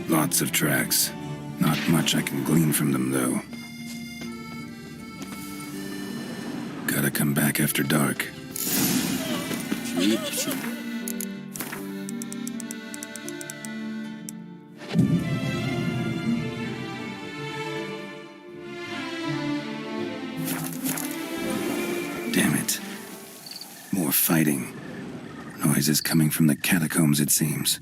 Lots of tracks. Not much I can glean from them, though. Gotta come back after dark. Damn it. More fighting. Noises coming from the catacombs, it seems.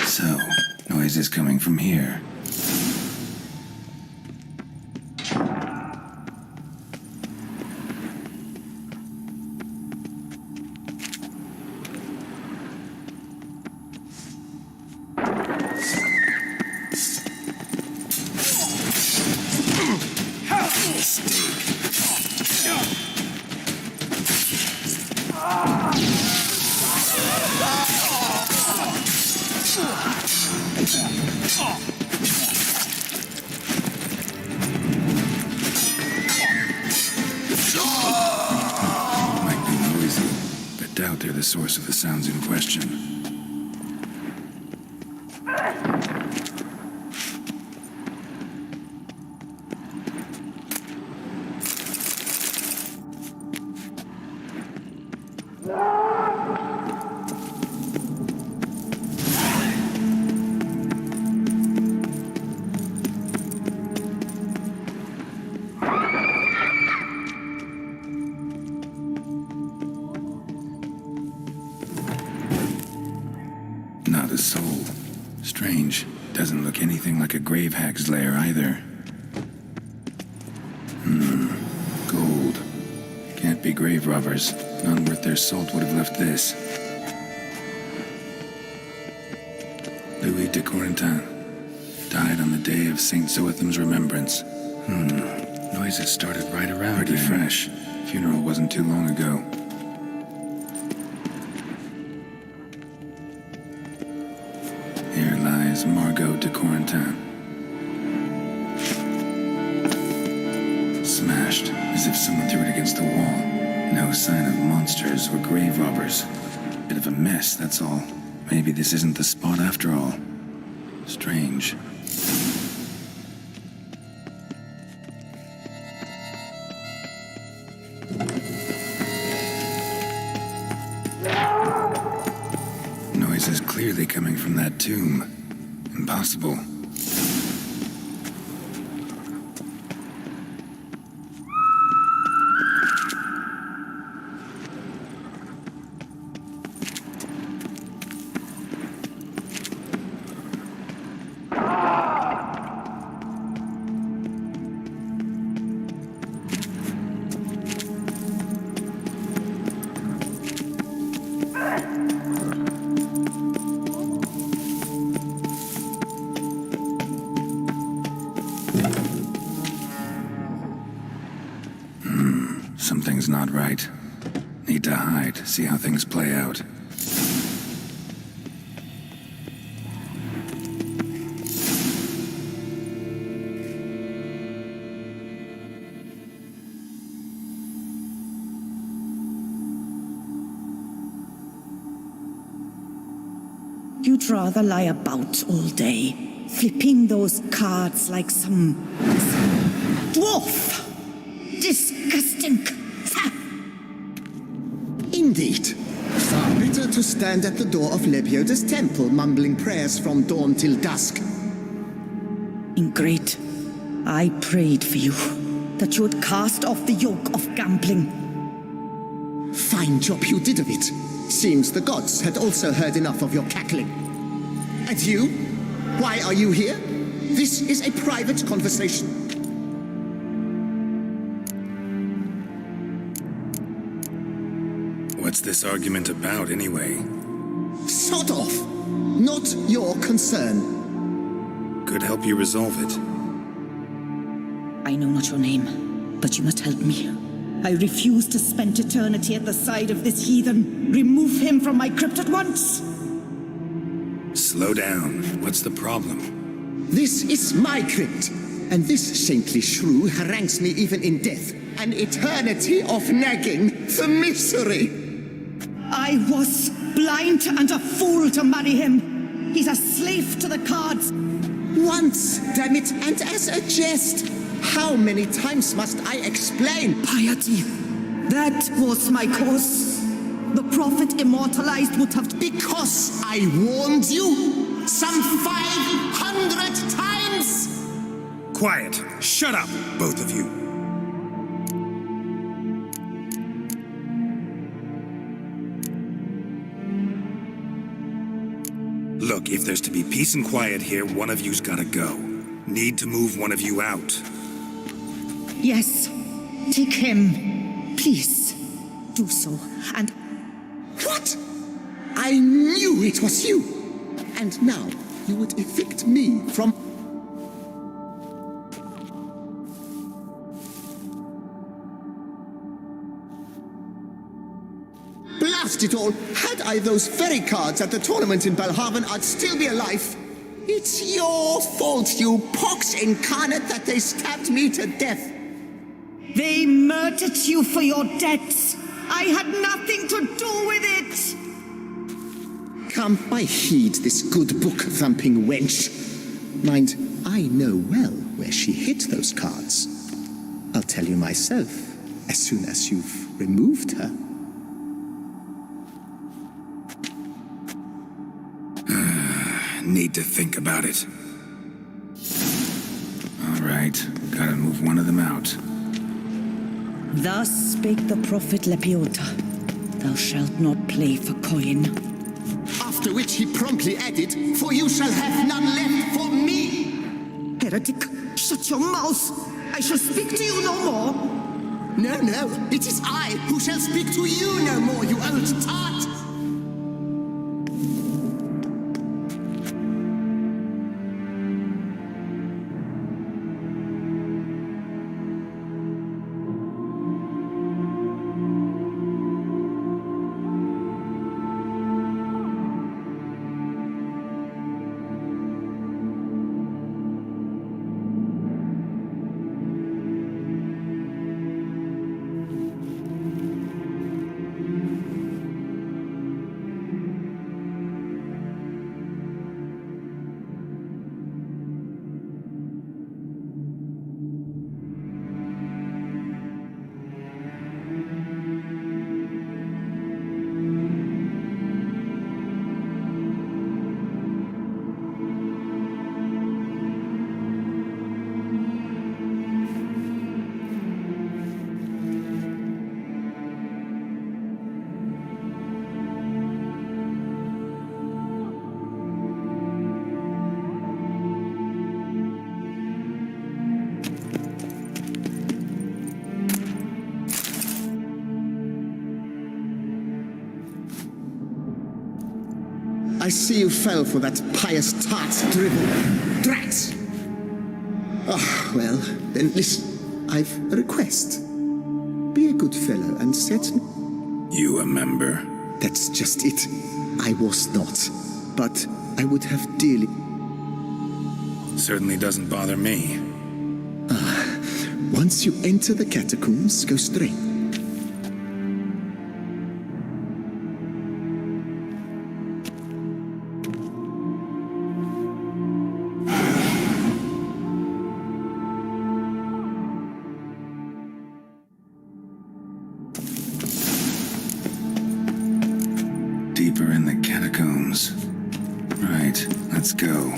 So, noise is coming from here. Might be noisy, but doubt they're the source of the sounds in question. Not a soul. Strange. Doesn't look anything like a grave hag's lair either. Gold. Can't be grave robbers. None worth their salt would have left this. Louis de Corentin. Died on the day of St. Zoetham's remembrance. Noises started right around. Pretty fresh. Funeral wasn't too long ago. Here lies Margot de Corentin. Smashed, as if someone threw it against the wall. No sign of monsters or grave robbers. Bit of a mess, that's all. Maybe this isn't the spot after all. Strange. Noise is clearly coming from that tomb. Impossible. Something's not right. Need to hide, see how things play out. You'd rather lie about all day, flipping those cards like some dwarf. Disgusting. Indeed. Far better to stand at the door of Lebioda's temple, mumbling prayers from dawn till dusk. Ingrate, I prayed for you, that you would cast off the yoke of gambling. Fine job you did of it. Seems the gods had also heard enough of your cackling. And you? Why are you here? This is a private conversation. What's this argument about, anyway? Sod off! Not your concern. Could help you resolve it. I know not your name, but you must help me. I refuse to spend eternity at the side of this heathen. Remove him from my crypt at once! Slow down. What's the problem? This is my crypt, and this saintly shrew harangues me even in death. An eternity of nagging, the misery! I was blind and a fool to marry him. He's a slave to the cards. Once, damn it, and as a jest. How many times must I explain? Piety. That was my cause. The prophet immortalized would have... Because I warned you? Some 500 times? Quiet. Shut up, both of you. Look, if there's to be peace and quiet here, one of you's gotta go. Need to move one of you out. Yes. Take him. Please. Do so. And... What? I knew it was you. And now you would evict me from... Blast it all! Had I those very cards at the tournament in Belhaven, I'd still be alive. It's your fault, you pox incarnate, that they stabbed me to death. They murdered you for your debts. I had nothing to do with it. Come, I heed this good book-thumping wench. Mind, I know well where she hid those cards. I'll tell you myself, as soon as you've removed her. Need to think about it. All right, gotta move one of them out. Thus spake the prophet Lepiota. Thou shalt not play for coin. After which he promptly added, for you shall have none left for me. Heretic, shut your mouth. I shall speak to you no more. No, it is I who shall speak to you no more, you old tart. I see you fell for that pious tart's dribble. Drat! Ah, well, then listen. I've a request. Be a good fellow and set... You a member? That's just it. I was not. But I would have dearly... Certainly doesn't bother me. Once you enter the catacombs, go straight. rooms. Right, let's go.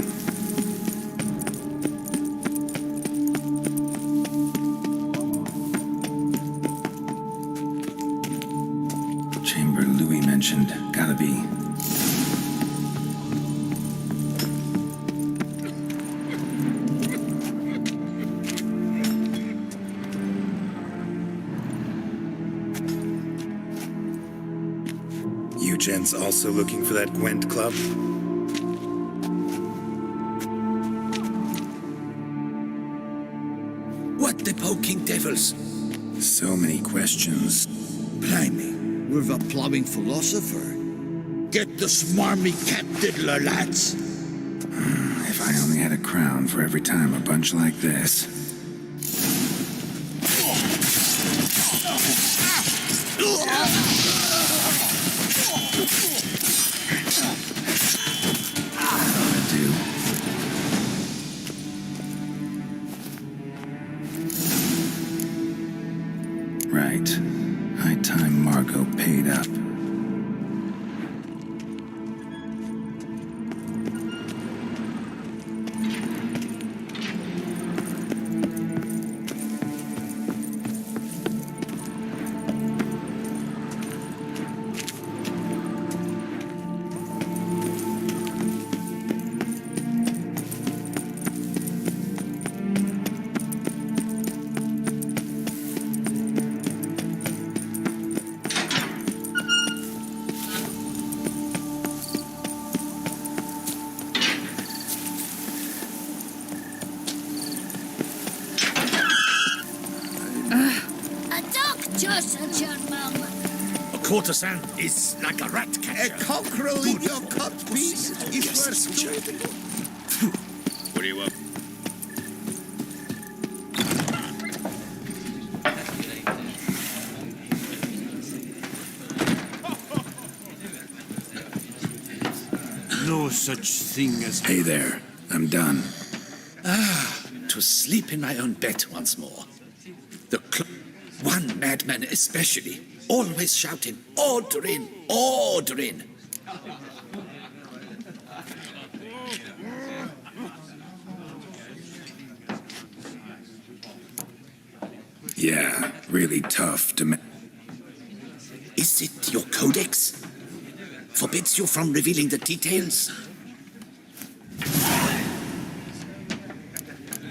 Chamber Louis mentioned. Gotta be. You gents also looking for that Gwent club? What the poking devils? So many questions. Blimey, we're the plodding philosopher. Get the smarmy cat diddler, lads. If I only had a crown for every time a bunch like this. Right. High time Margot paid up. A doctor, said your mum. A courtesan is like a rat catcher. A cockerel in your cut piece is worth two. What do you want? No such thing as... Hey there, I'm done. To sleep in my own bed once more. One madman especially, always shouting, order in, order in. Yeah, really tough to Is it your codex? Forbids you from revealing the details?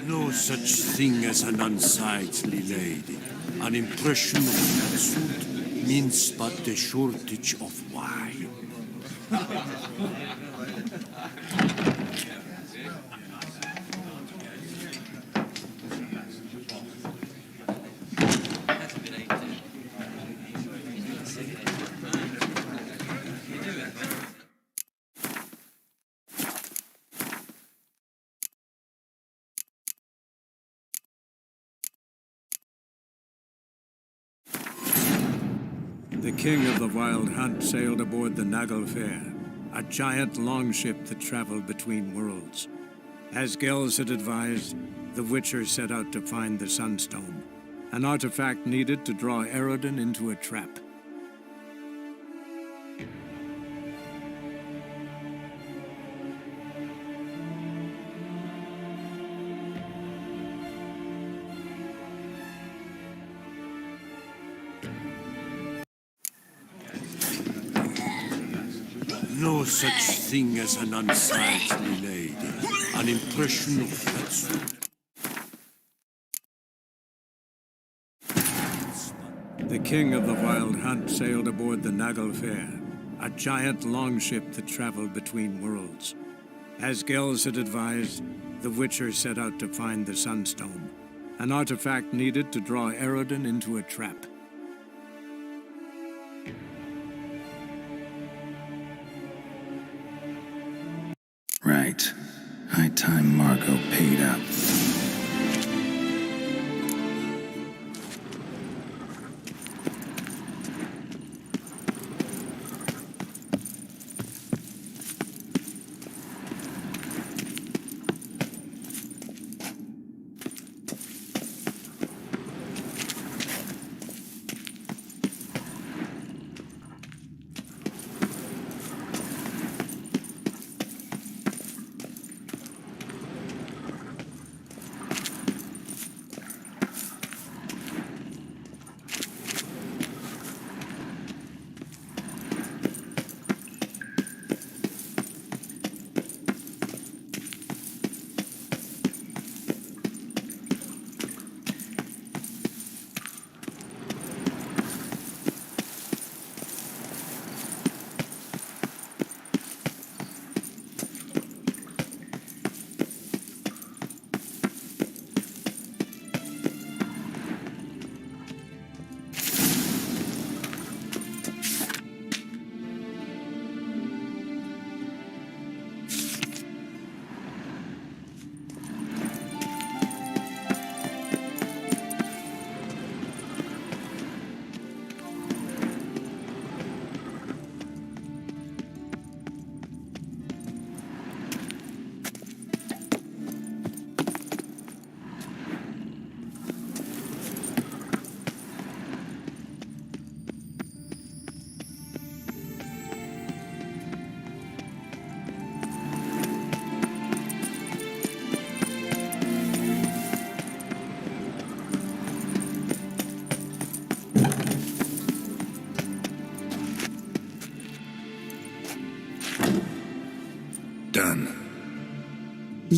No such thing as an unsightly lady. An impression of that suit means but the shortage of wine. The king of the Wild Hunt sailed aboard the Naglfare, a giant longship that traveled between worlds. As Gels had advised, the Witcher set out to find the Sunstone, an artifact needed to draw Eredin into a trap. No such thing as an unsightly lady. An impression of that sort. The king of the Wild Hunt sailed aboard the Naglfare, a giant longship that traveled between worlds. As Gels had advised, the Witcher set out to find the Sunstone, an artifact needed to draw Eredin into a trap. Right. High time Margot paid up.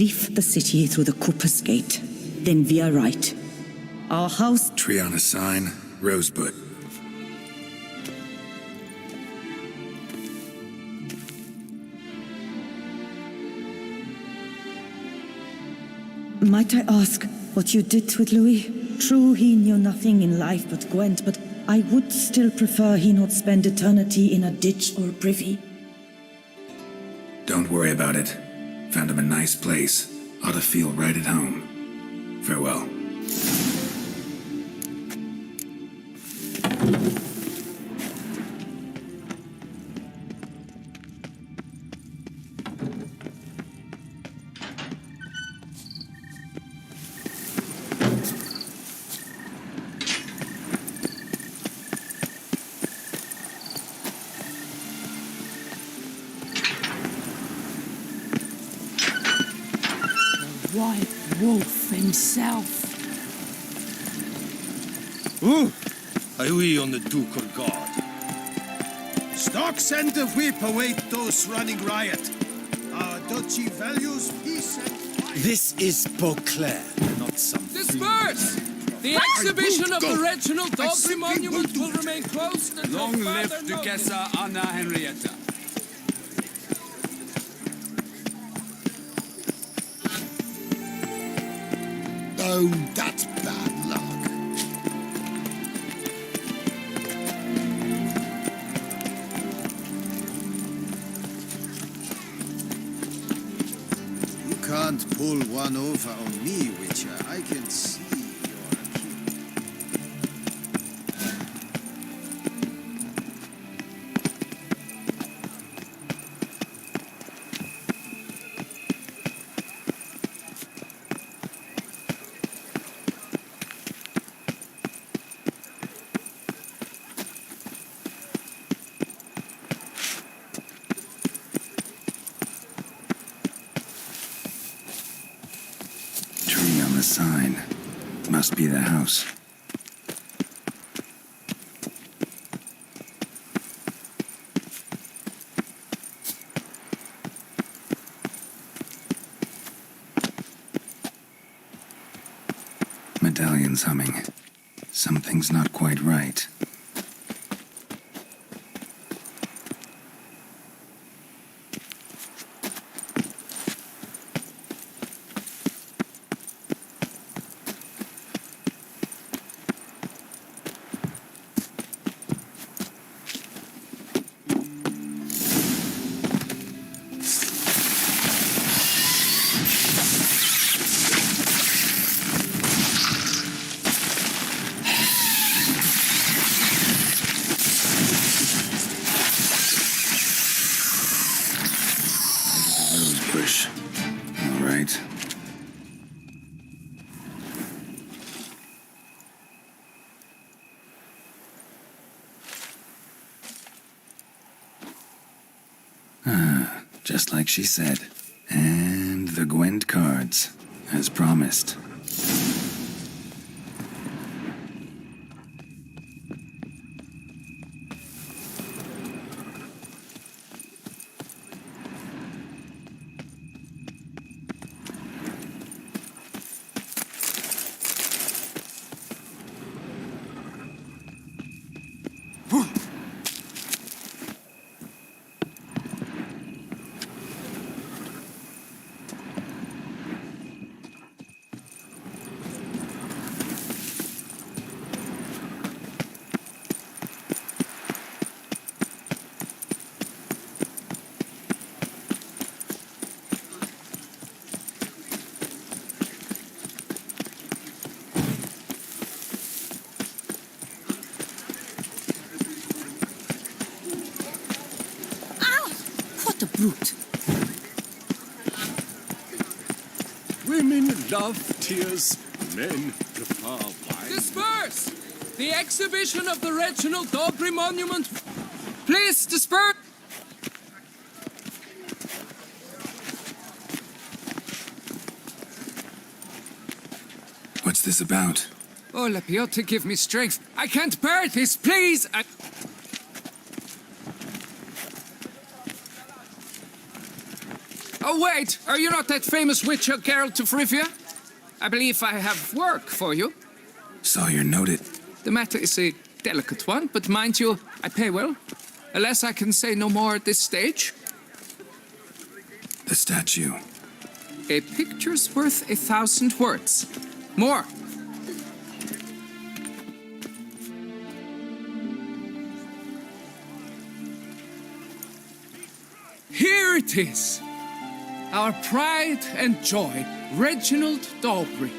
leave the city through the Cooper's Gate. Then we are right. Our house... Tree on a sign, rosebud. Might I ask what you did with Louis? True, he knew nothing in life but Gwent, but I would still prefer he not spend eternity in a ditch or privy. Don't worry about it. Found him a nice place. Ought to feel right at home. Farewell. White Wolf himself. Ooh, are we on the Duke or God? Stock send the whip await those running riot. Our duchy values peace and fight. This is Beauclair, not some... Disperse! The exhibition of the Reginald Dobry monument will remain closed until Long live further Duchessa Anna Henrietta. Oh, that's bad luck. You can't pull one over on me, Witcher. I can see. Tree on the sign. Must be the house. Medallion's humming. Something's not quite right. Rosebush. All right. Just like she said. And the Gwent cards, as promised. Brute. Women love tears, men prefer wine. Disperse! The exhibition of the Reginald Dobry monument. Please disperse! What's this about? Oh, Lapiota, give me strength. I can't bear this, please! Oh, wait! Are you not that famous witcher, Geralt of Rivia? I believe I have work for you. Sawyer noted. The matter is a delicate one, but mind you, I pay well. Alas, I can say no more at this stage. The statue. A picture's worth 1,000 words. More. Here it is. Our pride and joy, Reginald Dalbury.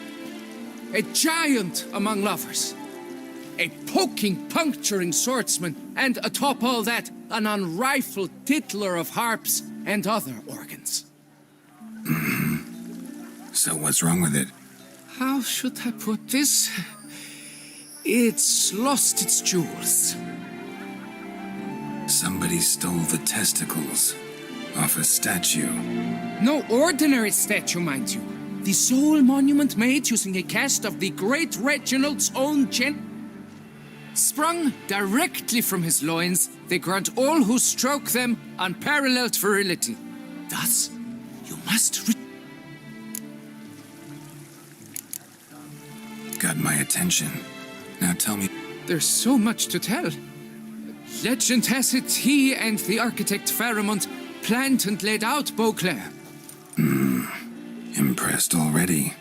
A giant among lovers. A poking, puncturing swordsman, and atop all that, an unrifled tittler of harps and other organs. So what's wrong with it? How should I put this? It's lost its jewels. Somebody stole the testicles off a statue. No ordinary statue, mind you. The sole monument made using a cast of the great Reginald's own sprung directly from his loins, they grant all who stroke them unparalleled virility. Thus, you must Got my attention. Now tell me. There's so much to tell. Legend has it he and the architect Faramond planned and laid out Beauclair. Impressed already.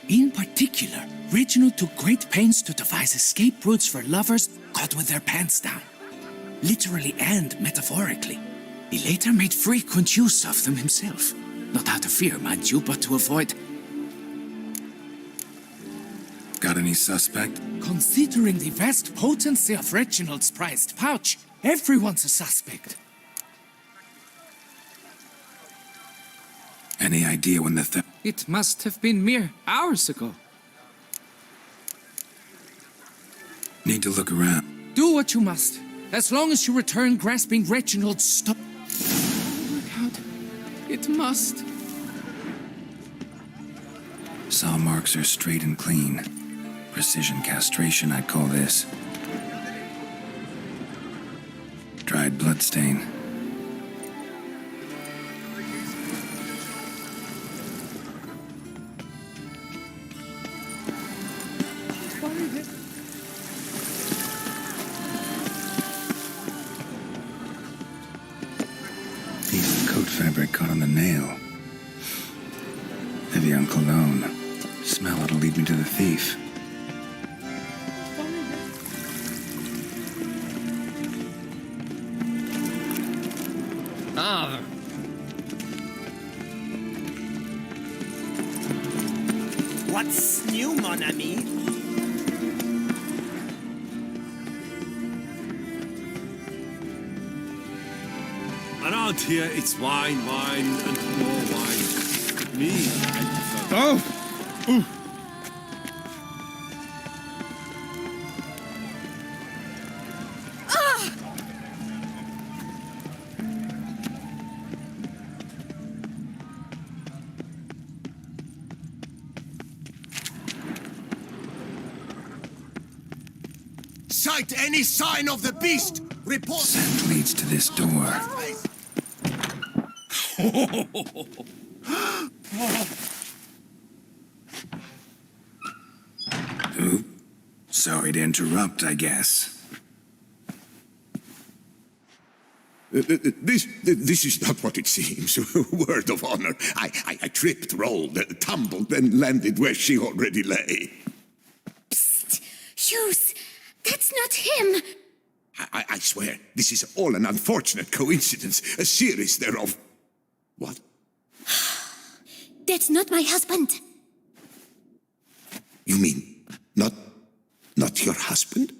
In particular, Reginald took great pains to devise escape routes for lovers caught with their pants down. Literally and metaphorically. He later made frequent use of them himself. Not out of fear, mind you, but to avoid... Got any suspect? Considering the vast potency of Reginald's prized pouch, everyone's a suspect. Any idea when the It must have been mere hours ago. Need to look around. Do what you must. As long as you return grasping Reginald's stop. Oh my God. It must. Saw marks are straight and clean. Precision castration, I'd call this. Dried bloodstain. Piece of coat fabric caught on the nail. Evian cologne. Smell it'll lead me to the thief. What's new, mon ami? Around here, it's wine, and more wine. Me, I prefer... Oh! Ooh. Sight any sign of the beast! Report! Scent leads to this door. Oop. Sorry to interrupt, I guess. This is not what it seems. Word of honor. I tripped, rolled, tumbled, and landed where she already lay. Psst! Hughes! That's not him! I swear, this is all an unfortunate coincidence, a series thereof. What? That's not my husband. You mean, not your husband?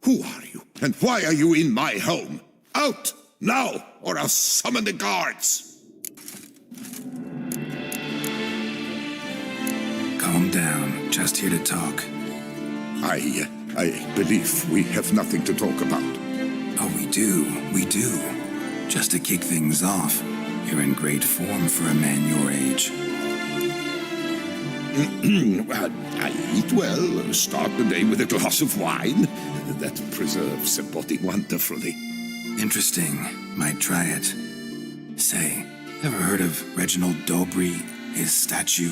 Who are you, and why are you in my home? Out, now, or I'll summon the guards! Calm down, just here to talk. I believe we have nothing to talk about. Oh, we do. Just to kick things off, you're in great form for a man your age. I eat well, start the day with a glass of wine. That preserves the body wonderfully. Interesting. Might try it. Say, ever heard of Reginald Dobry, his statue?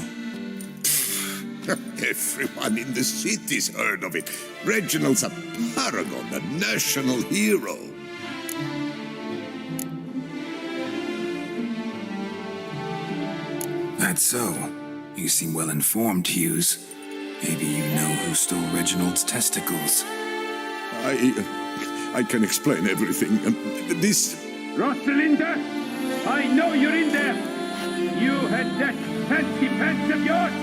Everyone in the city's heard of it. Reginald's a paragon, a national hero. That's so. You seem well informed, Hughes. Maybe you know who stole Reginald's testicles. I can explain everything. This... Rosalinda, I know you're in there. You had that fancy pants of yours.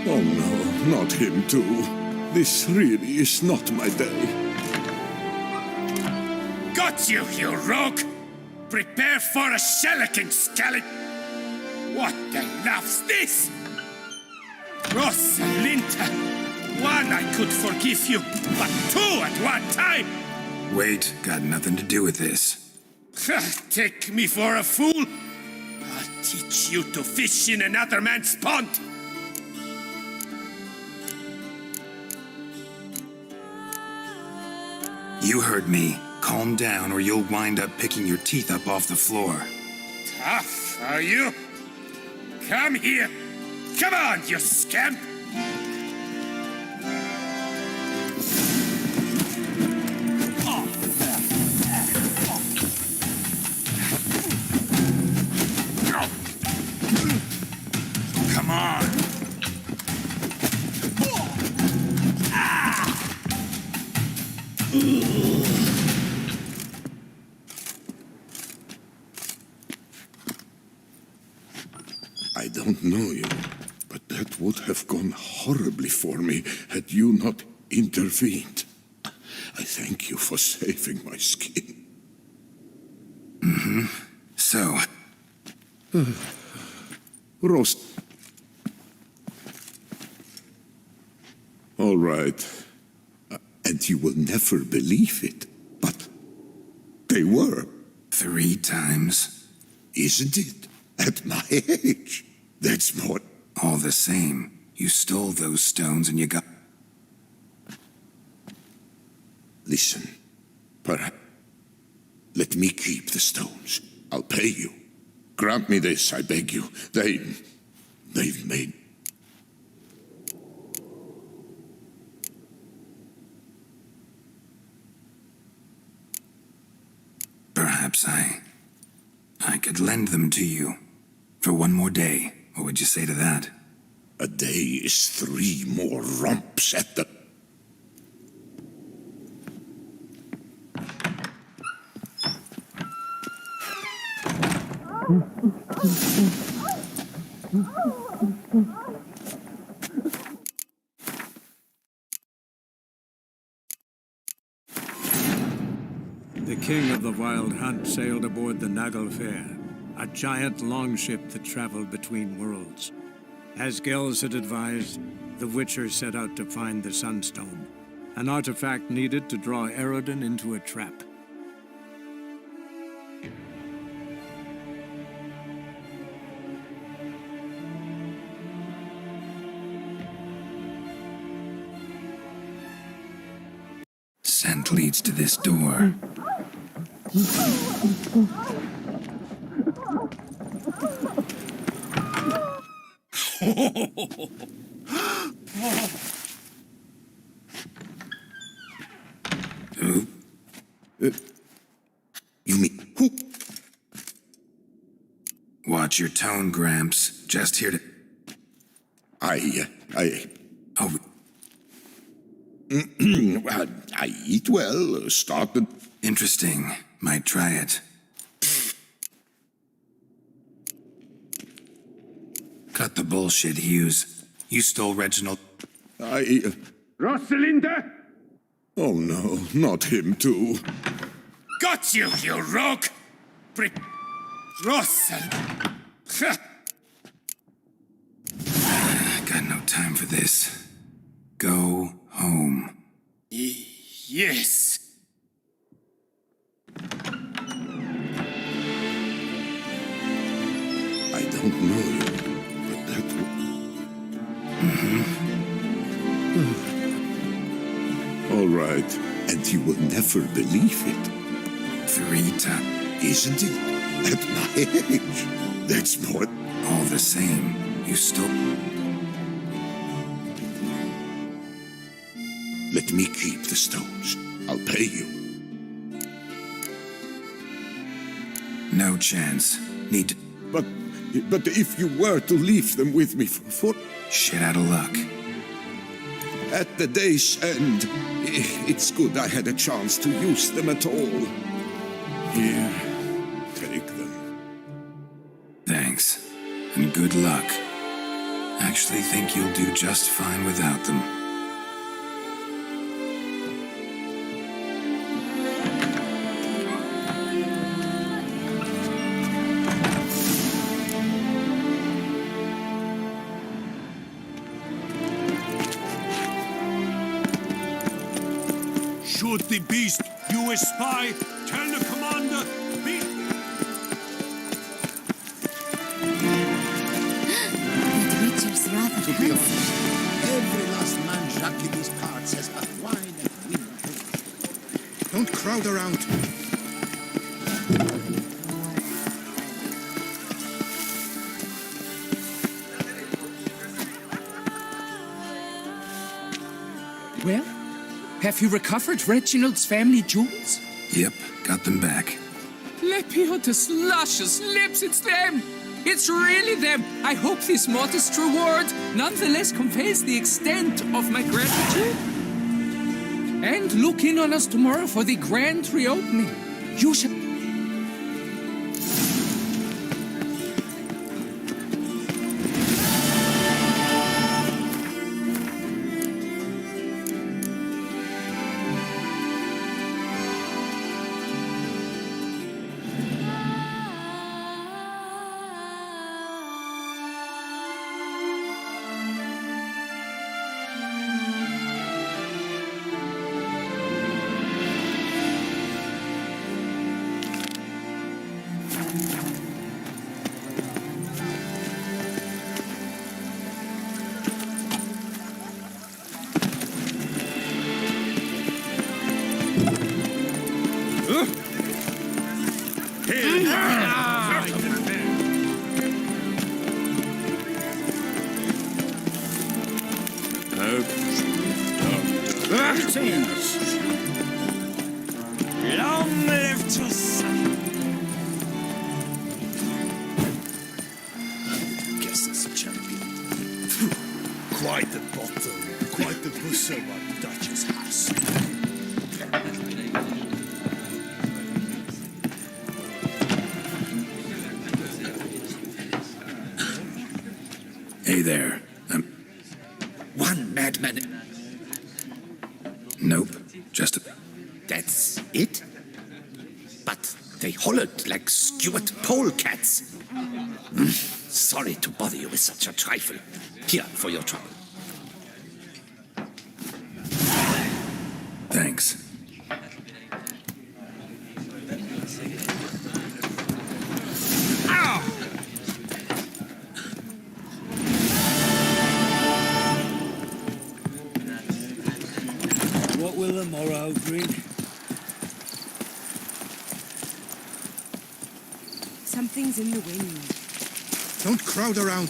Oh no, not him too. This really is not my day. Got you, you rogue! Prepare for a shellacking, scallop! What the laugh's this? Rosalinda, one I could forgive you, but two at one time! Wait, got nothing to do with this. Take me for a fool? I'll teach you to fish in another man's pond! You heard me. Calm down or you'll wind up picking your teeth up off the floor. Tough, are you? Come here! Come on, you scamp! Come on! I don't know you, but that would have gone horribly for me had you not intervened. I thank you for saving my skin. Mm-hmm. So... Roast. All right. And you will never believe it, but they were. 3 times. Isn't it? At my age. That's more... All the same, you stole those stones and you got... Listen, perhaps... Let me keep the stones. I'll pay you. Grant me this, I beg you. They've made... Perhaps I could lend them to you. For one more day. What would you say to that? A day is 3 more romps at the... The king of the Wild Hunt sailed aboard the Naglfair, a giant longship that traveled between worlds. As Gels had advised, the Witcher set out to find the Sunstone, an artifact needed to draw Eredin into a trap. Scent leads to this door. Who? You mean who? Watch your tone, Gramps. Just here to... Oh... I eat well, started... Interesting. Might try it. Cut the bullshit, Hughes. You stole Reginald... Rosalinda! Oh no, not him too. Got you, you rogue! Rosal... Got no time for this. Go home. Yes. I don't know you, but that All right, and you will never believe it. 3 times. Isn't it? At my age, that's more. All the same, you still... Let me keep the stones. I'll pay you. No chance. Need to... But if you were to leave them with me for... Shit out of luck. At the day's end, it's good I had a chance to use them at all. Here, take them. Thanks. And good luck. Actually think you'll do just fine without them. Should the beast you espy, tell the commander, beast... That Witcher's rather To be handsome. honest, every last man Jacques in these parts has but wine and women. Don't crowd around. Well, have you recovered Reginald's family jewels? Yep, got them back. Lepiota's luscious lips, it's them! It's really them! I hope this modest reward nonetheless conveys the extent of my gratitude. And look in on us tomorrow for the grand reopening. You shall... Long live Toussaint! Guess it's a champion. Quite the bottom, quite the busser what Duchess has. Hey there. One madman. Nope. Just a... That's it? But they hollered like skewered polecats. Sorry to bother you with such a trifle. Here, for your trouble. Thanks. What will the morrow bring? Something's in the wind. Don't crowd around.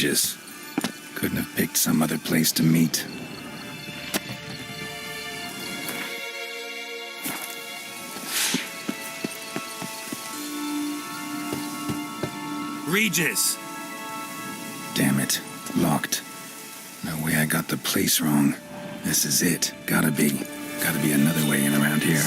Regis. Couldn't have picked some other place to meet. Regis! Damn it. Locked. No way I got the place wrong. This is it. Gotta be. Gotta be another way in around here.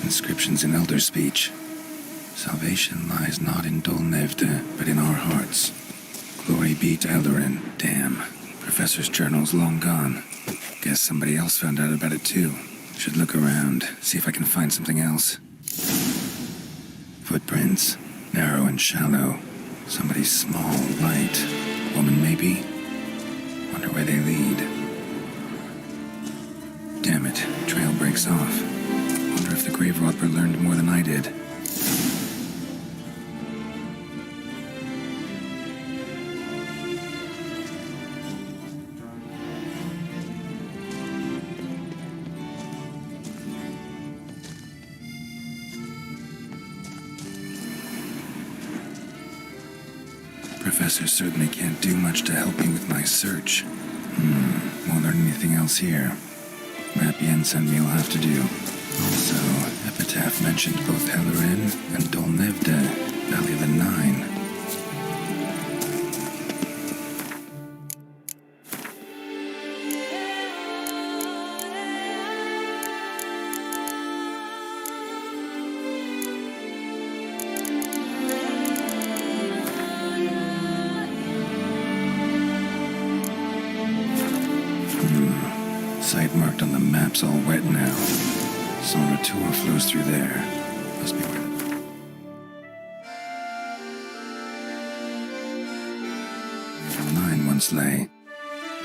Inscriptions in Elder speech. Salvation lies not in Dolnevde, but in our hearts. Glory be to Eldarin. Damn. Professor's journal's long gone. Guess somebody else found out about it too. Should look around, see if I can find something else. Footprints. Narrow and shallow. Somebody small, light. Woman, maybe? Wonder where they lead. Damn it, trail breaks off. Wonder if the grave robber learned more than I did. Professor certainly can't do much to help me with my search. Won't learn anything else here. Map Jensen we'll have to do. Also, Epitaph mentioned both Ellerin and Dolnevde, Valley of the Nine. Site marked on the map's all wet now. Sonra Tour flows through there. Must be where... the Nine once lay.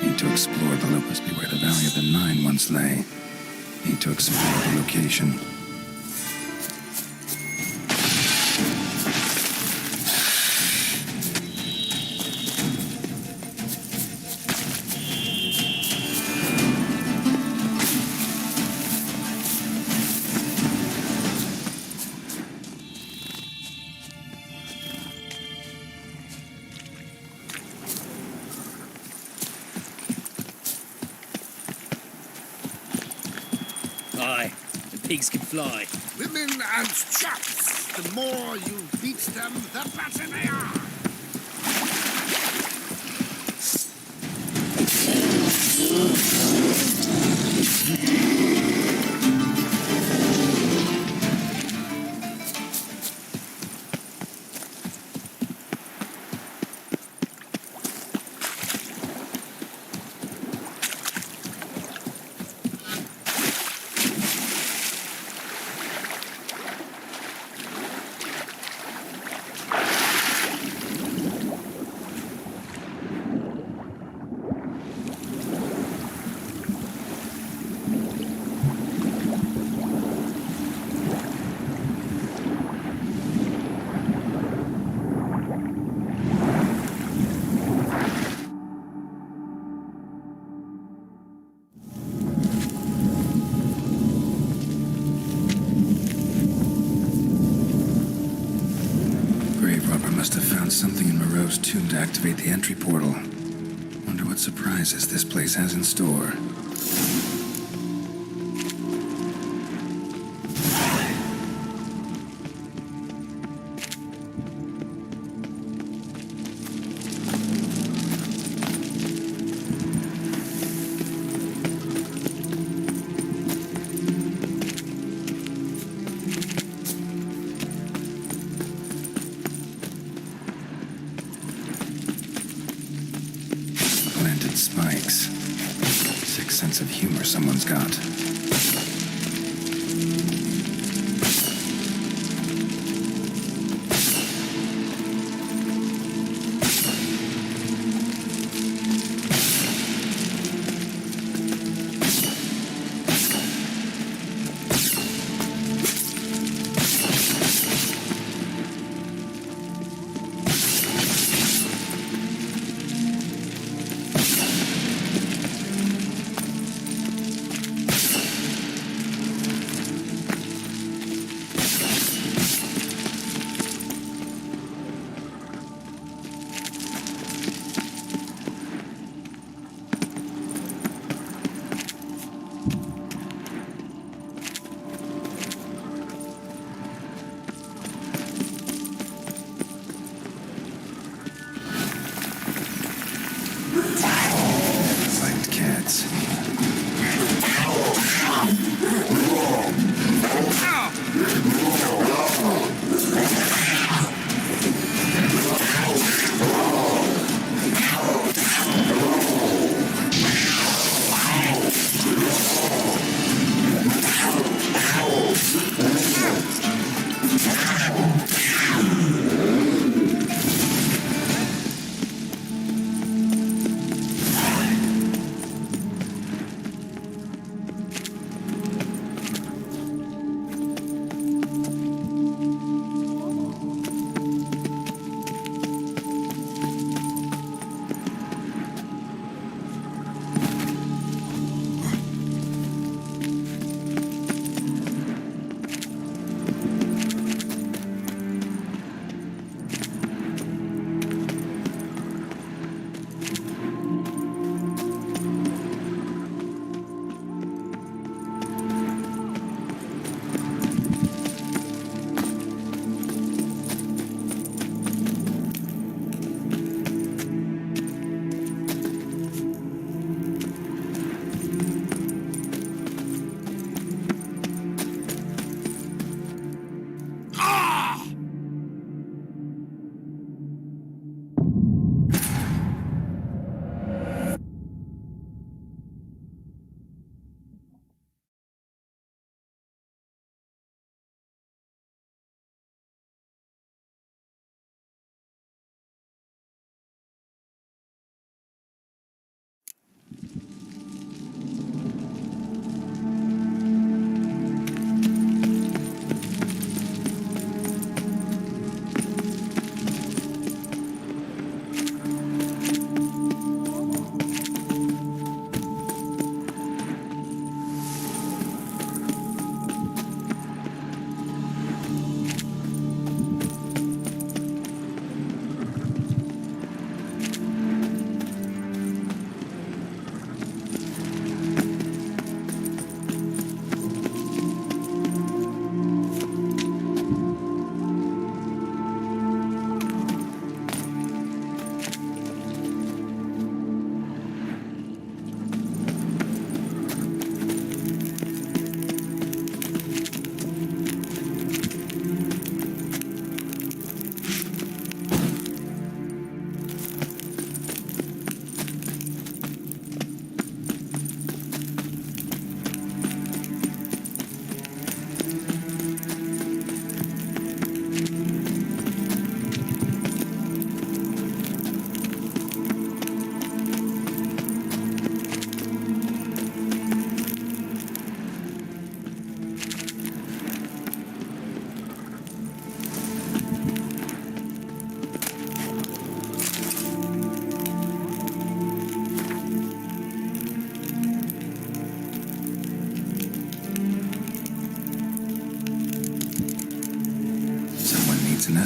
Need to explore the must be where the Valley of the Nine once lay. Need to explore the location. Aye, the pigs can fly. Women and chaps. The more you beat them, the better they are. Must have found something in Moreau's tomb to activate the entry portal. Wonder what surprises this place has in store. Spikes. Sick sense of humor someone's got.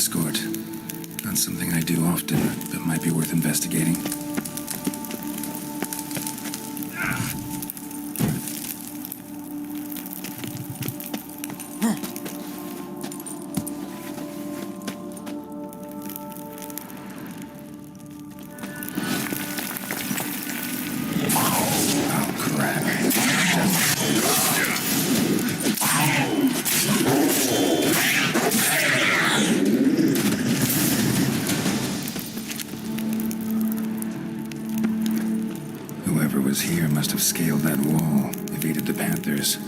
escort. Not something I do often, but might be worth investigating. Whoever was here must have scaled that wall, evaded the Panthers.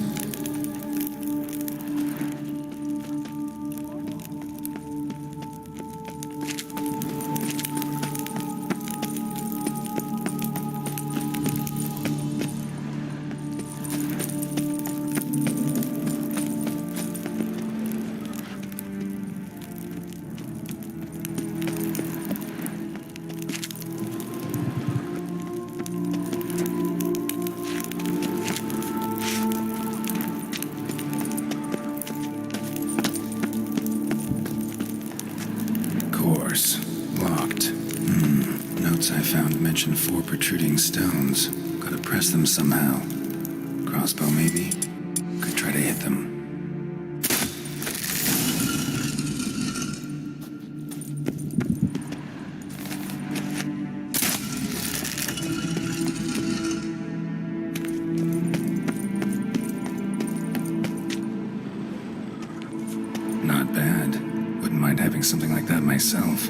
Locked. Notes I found mention 4 protruding stones. Gotta press them somehow. Crossbow, maybe? Could try to hit them. Not bad. Wouldn't mind having something like that myself.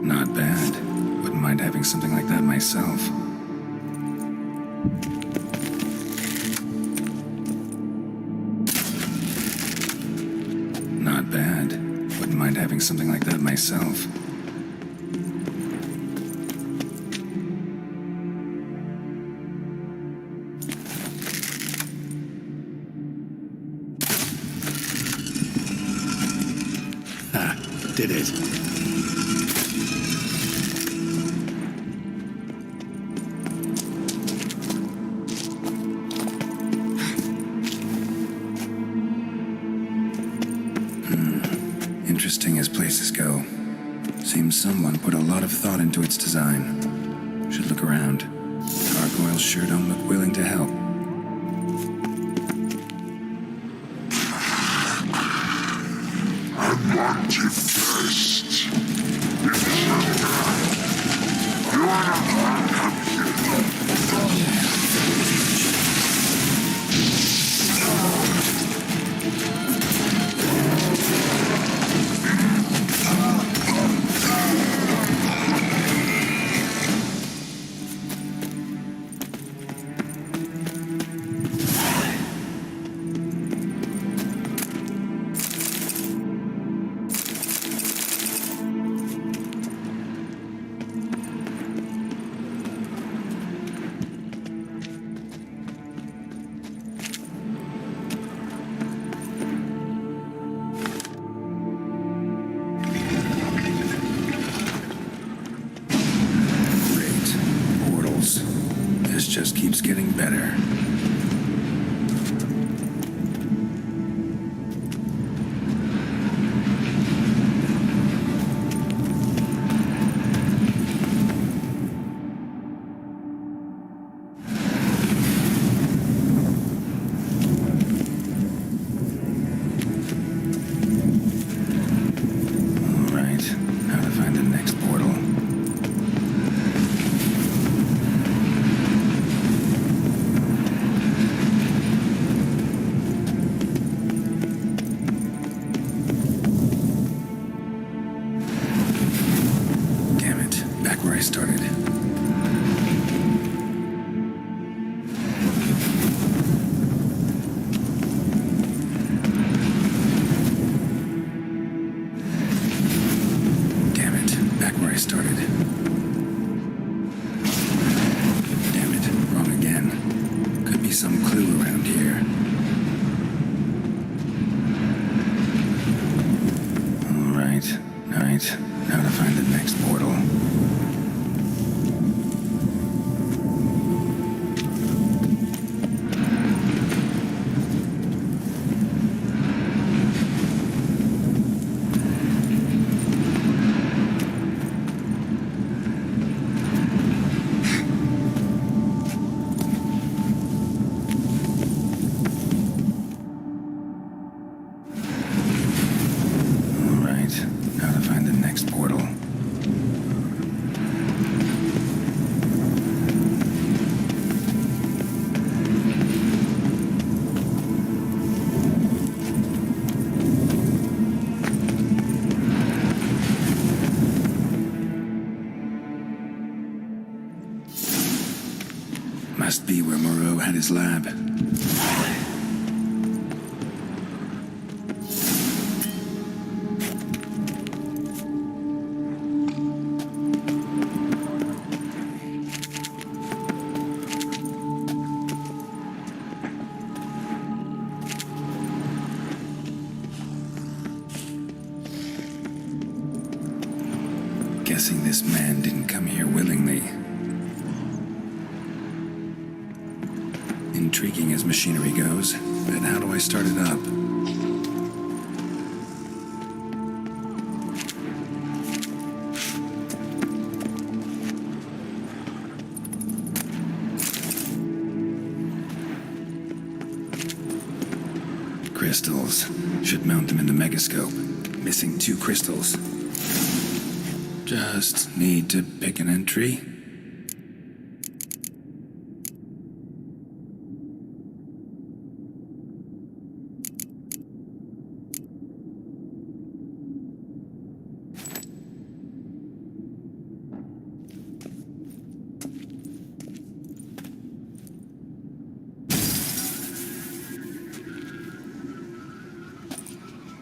Not bad. Wouldn't mind having something like that myself. Not bad. Wouldn't mind having something like that myself. Ah, did it. Interesting as places go. Seems someone put a lot of thought into its design. Should look around. Gargoyles sure don't look willing to help. I want you first. You are not welcome here. This just keeps getting better. How to find the next portal. Must be where Moreau had his lab. Guessing this man didn't come here willingly. Intriguing as machinery goes, but how do I start it up? Crystals. Should mount them in the megascope. Missing 2 crystals. Just need to pick an entry.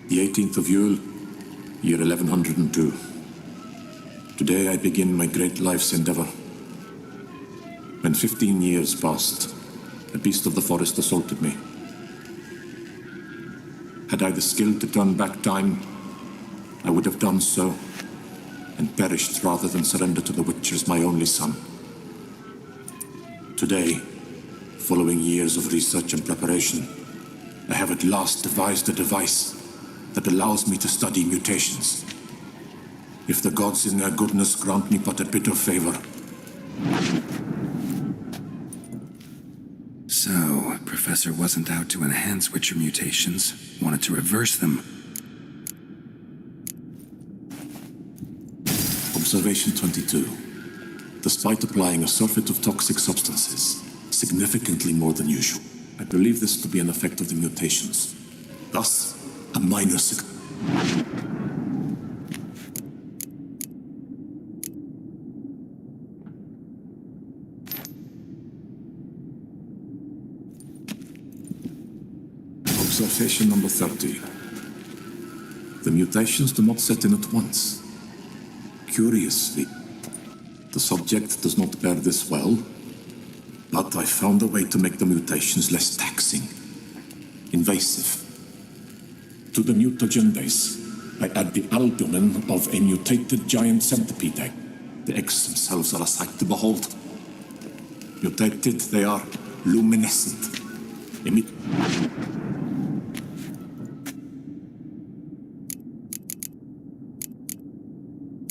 The 18th of Yule, year 1102. Today I begin my great life's endeavor. When 15 years passed, a beast of the forest assaulted me. Had I the skill to turn back time, I would have done so, and perished rather than surrender to the Witchers my only son. Today, following years of research and preparation, I have at last devised a device that allows me to study mutations. If the gods in their goodness grant me but a bit of favor. So, Professor wasn't out to enhance Witcher mutations, wanted to reverse them. Observation 22. Despite applying a surfeit of toxic substances, significantly more than usual, I believe this to be an effect of the mutations. Thus, a minor Observation number 30. The mutations do not set in at once. Curiously, the subject does not bear this well, but I found a way to make the mutations less taxing, invasive. To the mutagen base, I add the albumin of a mutated giant centipede egg. The eggs themselves are a sight to behold. Mutated, they are luminescent.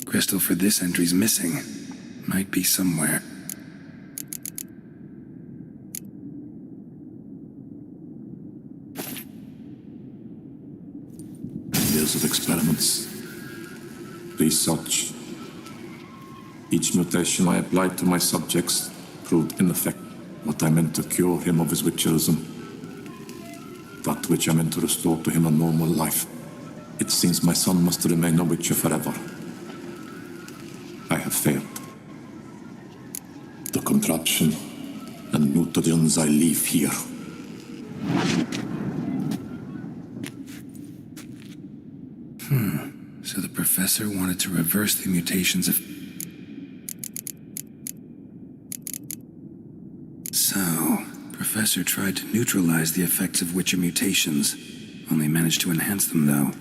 Crystal for this entry's missing. Might be somewhere. Years of experiments, research. Each mutation I applied to my subjects proved ineffective. What I meant to cure him of his witcherism, that which I meant to restore to him a normal life. It seems my son must remain a witcher forever. I have failed. The contraption and mutagens I leave here. So the professor wanted to reverse the mutations of... So, Professor tried to neutralize the effects of Witcher mutations, only managed to enhance them, though.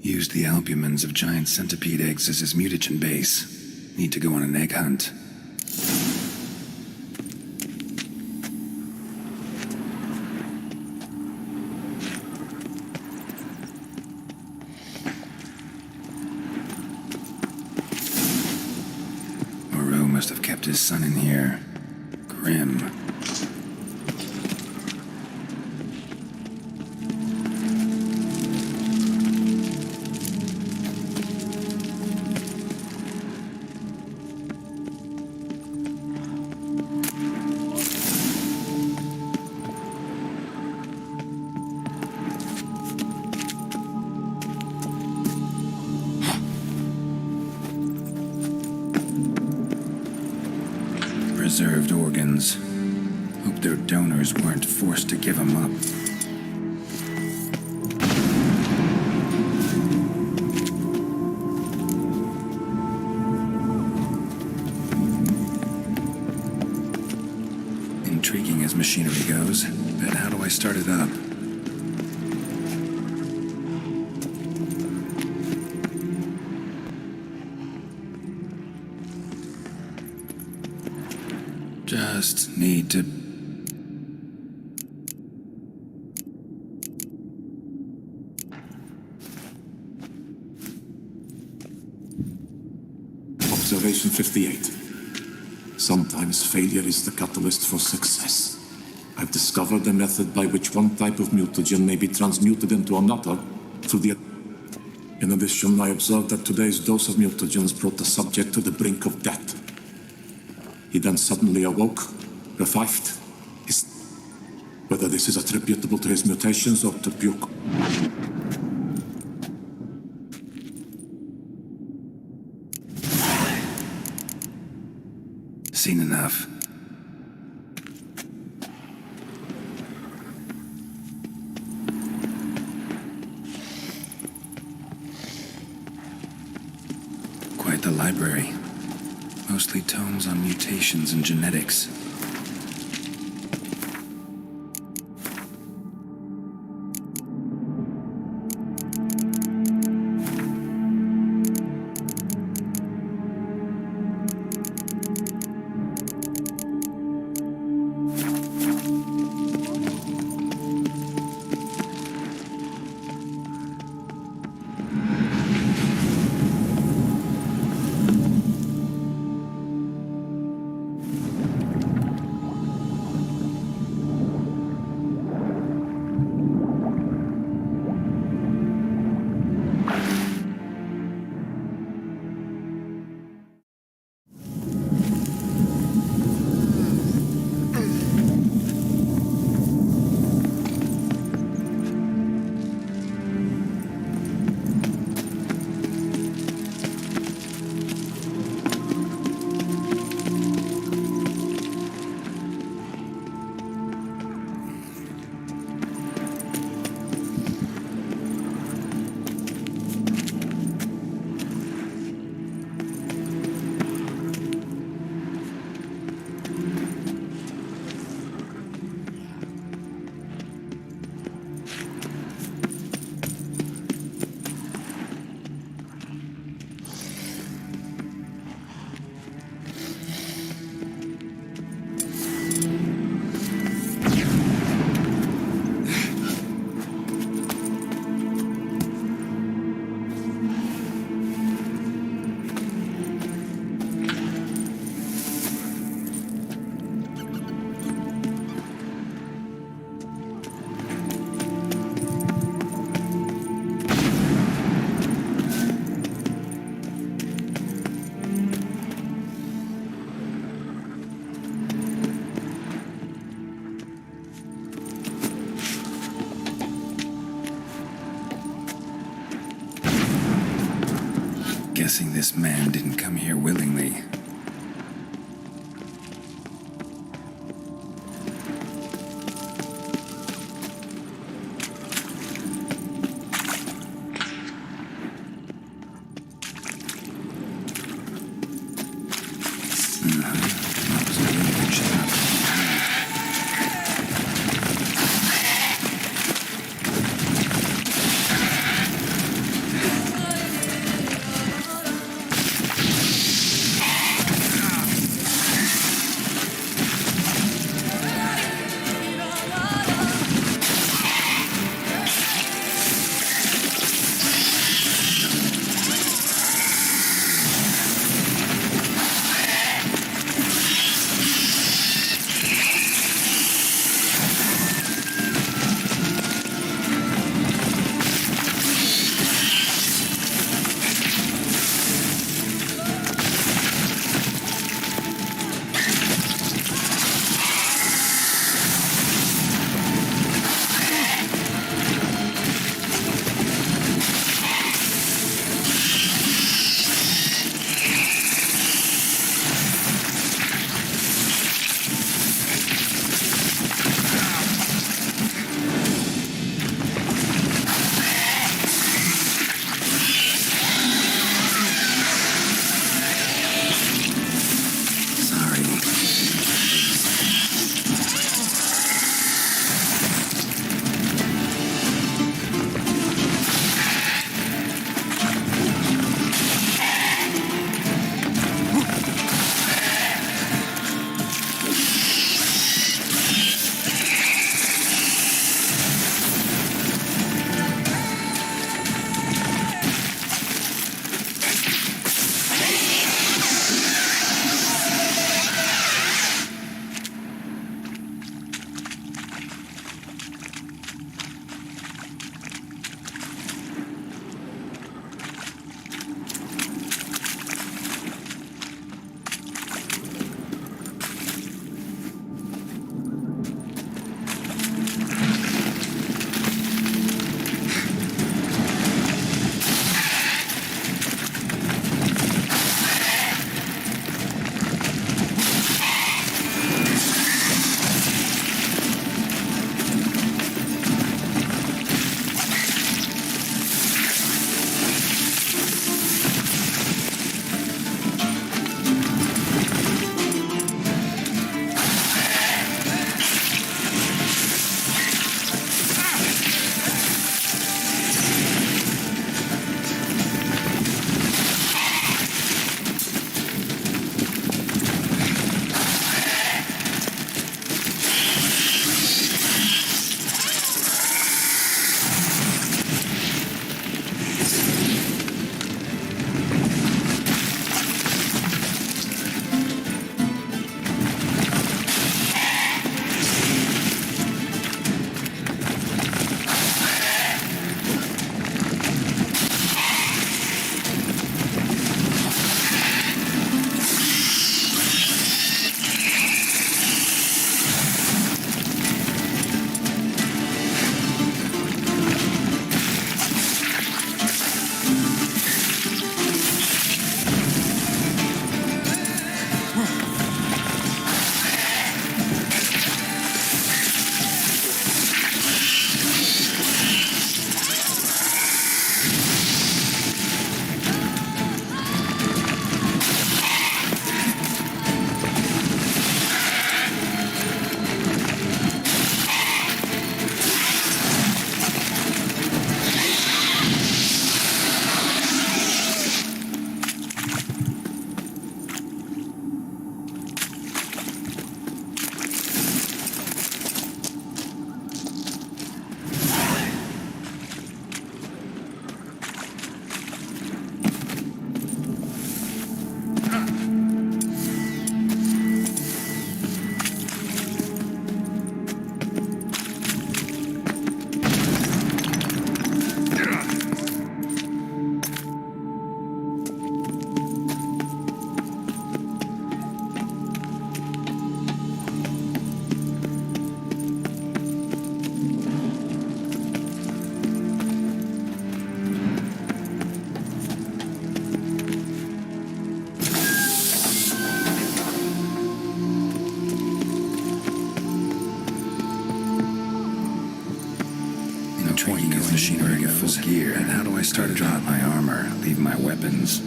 Used the albumins of giant centipede eggs as his mutagen base. Need to go on an egg hunt. Moreau must have kept his son in here. Grim. preserved organs. Hope their donors weren't forced to give them up. Intriguing as machinery goes, but how do I start it up? Just need to... Observation 58. Sometimes failure is the catalyst for success. I've discovered a method by which one type of mutagen may be transmuted into another through the... In addition, I observed that today's dose of mutagens brought the subject to the brink of death. He then suddenly awoke, revived. Whether this is attributable to his mutations or to pure... Seen enough. Quite the library. Mostly tomes on mutations and genetics. Guessing this man didn't come here willingly. training is machinery in full gear. And how do I start to drop my armor, leave my weapons?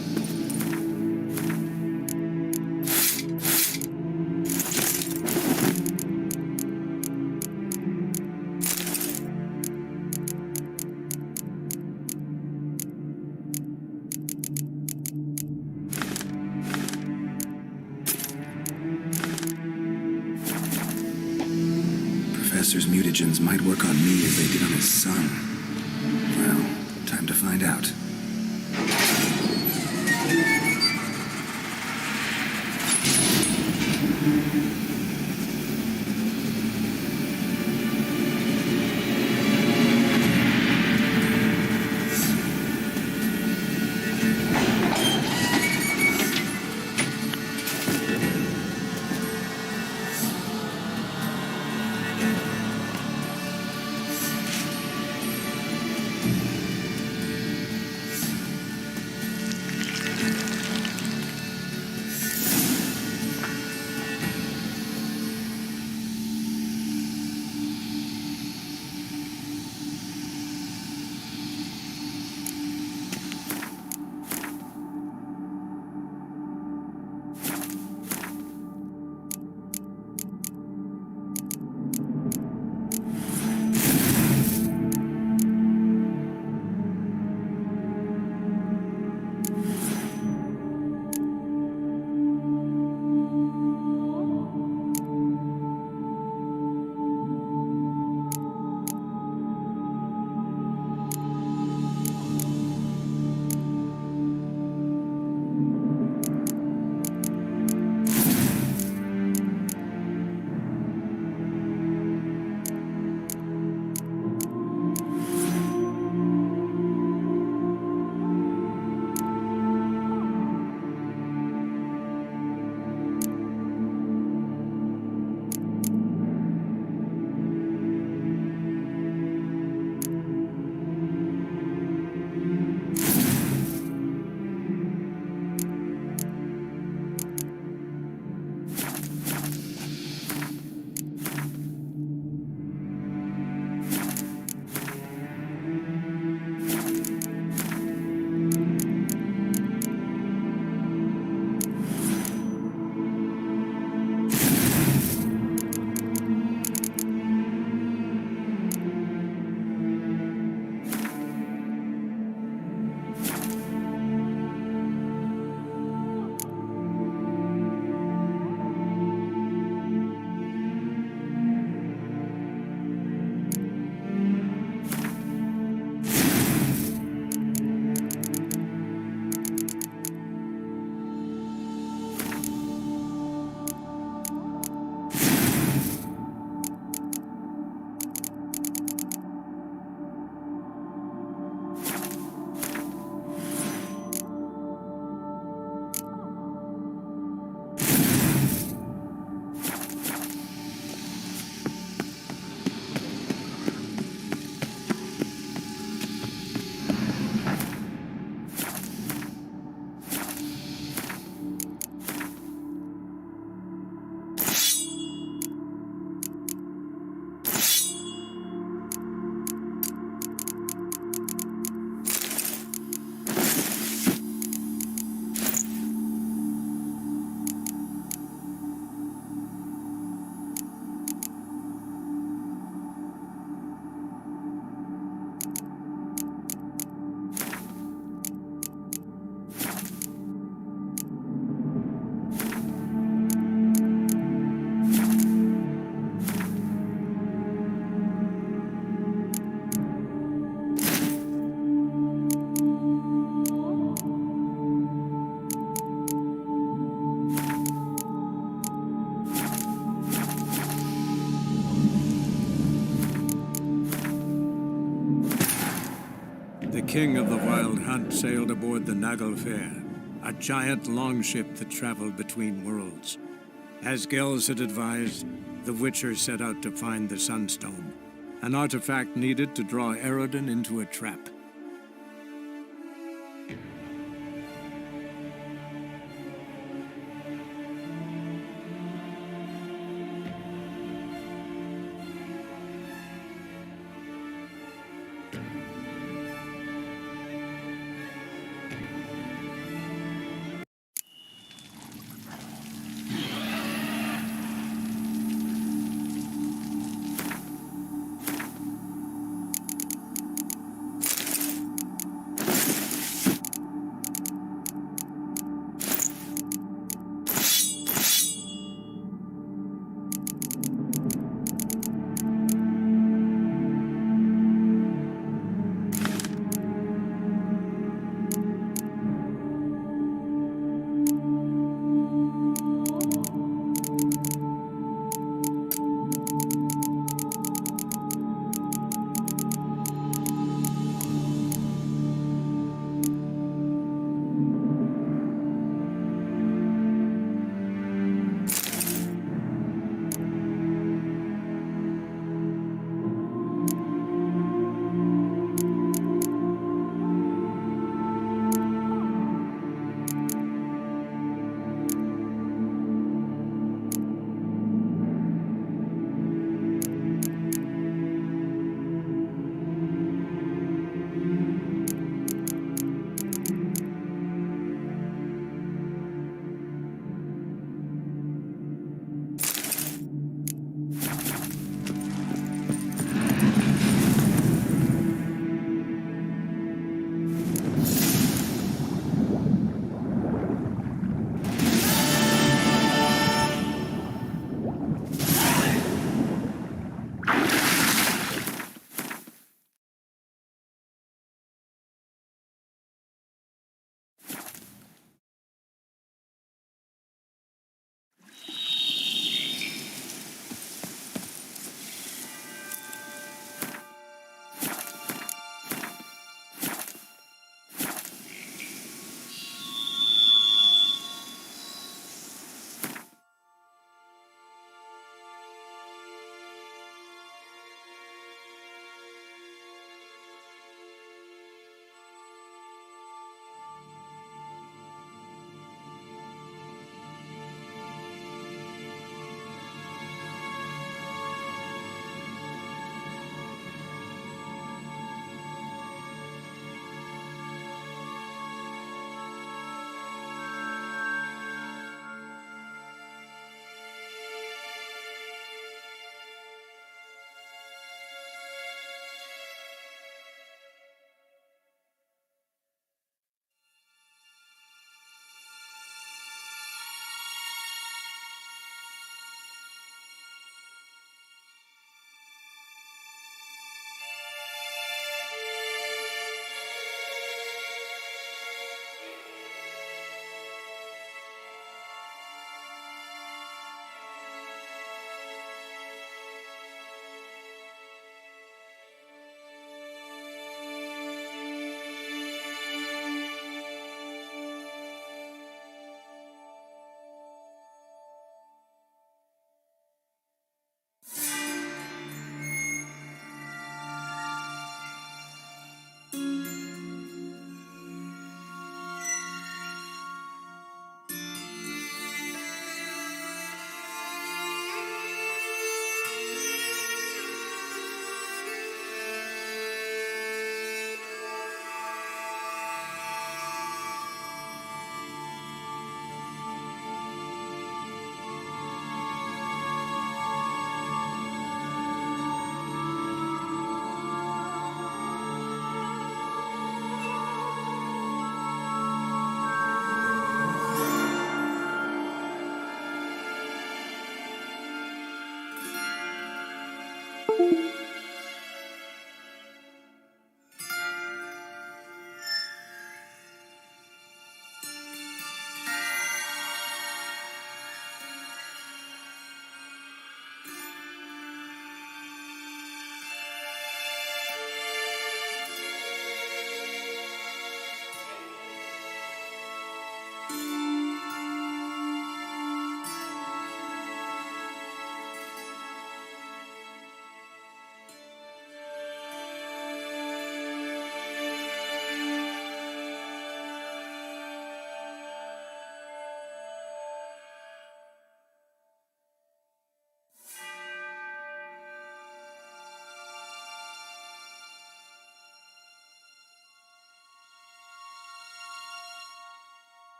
Professor's mutagens might work on me as they did on his son. Well, time to find out. The king of the Wild Hunt sailed aboard the Naglfar, a giant longship that traveled between worlds. As Gels had advised, the Witcher set out to find the Sunstone, an artifact needed to draw Eredin into a trap.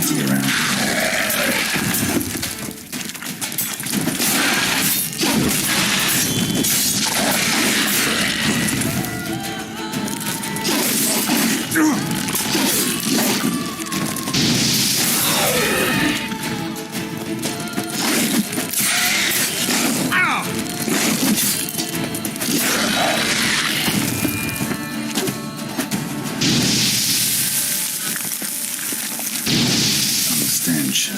plenty around. Stench.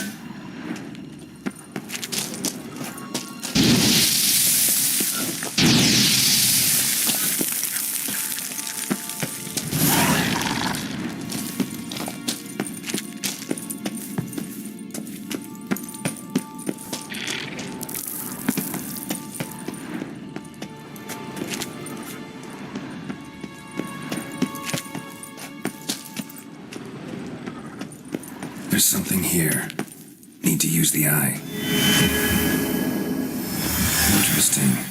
There's something here. Need to use the eye. Interesting.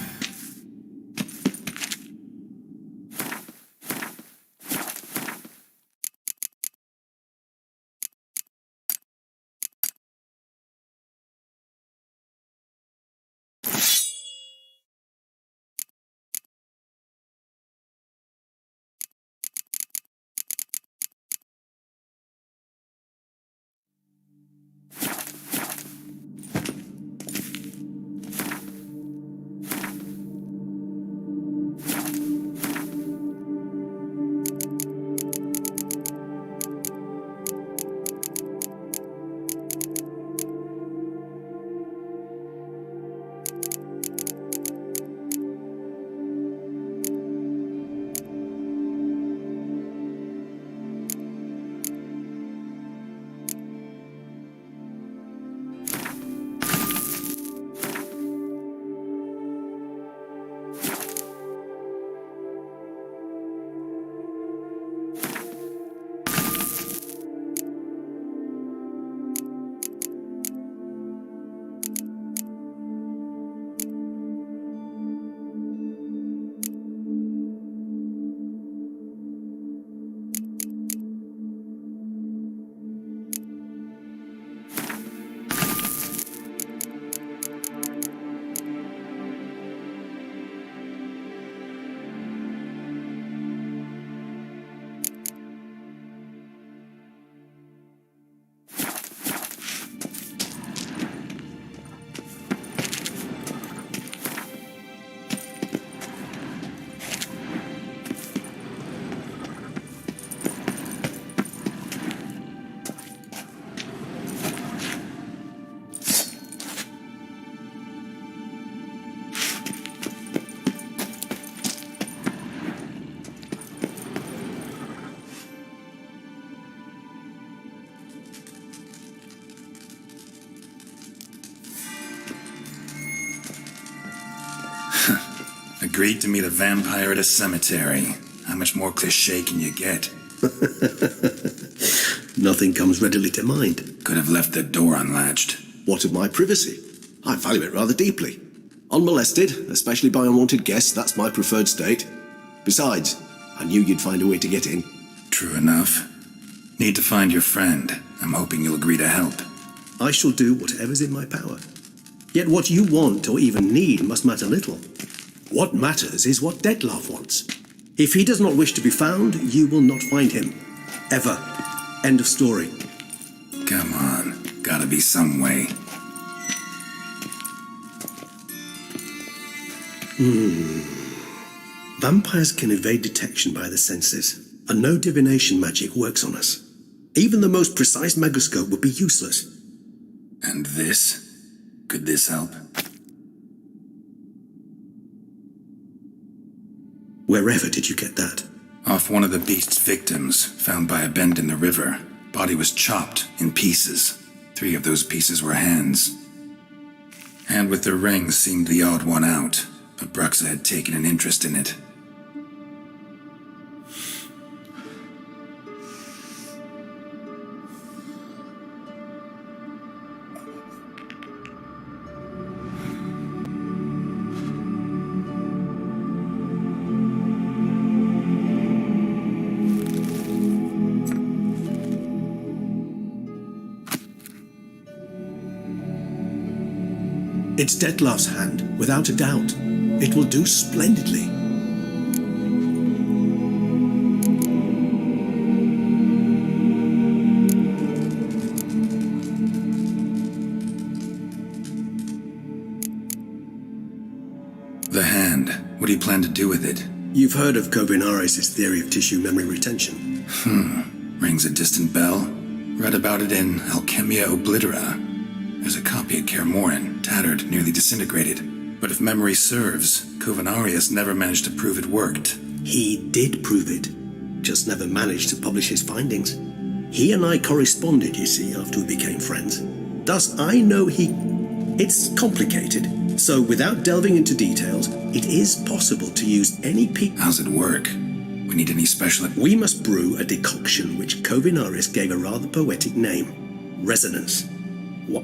Agreed to meet a vampire at a cemetery. How much more cliché can you get? Nothing comes readily to mind. Could have left the door unlatched. What of my privacy? I value it rather deeply. Unmolested, especially by unwanted guests, that's my preferred state. Besides, I knew you'd find a way to get in. True enough. Need to find your friend. I'm hoping you'll agree to help. I shall do whatever's in my power. Yet what you want or even need must matter little. What matters is what Detlef wants. If he does not wish to be found, you will not find him. Ever. End of story. Come on. Gotta be some way. Vampires can evade detection by the senses, and no divination magic works on us. Even the most precise megascope would be useless. And this? Could this help? Wherever did you get that? Off one of the beast's victims, found by a bend in the river. Body was chopped in pieces. 3 of those pieces were hands. Hand with the ring seemed the odd one out, but Bruxa had taken an interest in it. It's Detlef's hand, without a doubt. It will do splendidly. The hand. What do you plan to do with it? You've heard of Kovinaris' theory of tissue memory retention. Rings a distant bell. Read about it in Alchemia Oblitera. There's a copy at Kaer Morhen, tattered, nearly disintegrated. But if memory serves, Kovinaris never managed to prove it worked. He did prove it, just never managed to publish his findings. He and I corresponded, you see, after we became friends. Thus, I know It's complicated, so without delving into details, it is possible to use any How's it work? We need any special... We must brew a decoction which Kovinaris gave a rather poetic name. Resonance.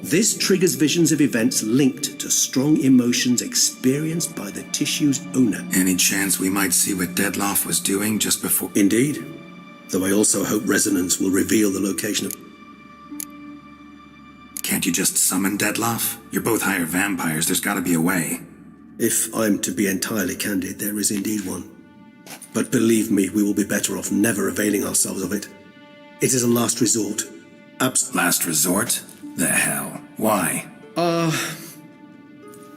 This triggers visions of events linked to strong emotions experienced by the tissue's owner. Any chance we might see what Detlef was doing just before... Indeed. Though I also hope resonance will reveal the location of... Can't you just summon Detlef? You're both higher vampires, there's gotta be a way. If I'm to be entirely candid, there is indeed one. But believe me, we will be better off never availing ourselves of it. It is a last resort. Last resort? The hell? Why?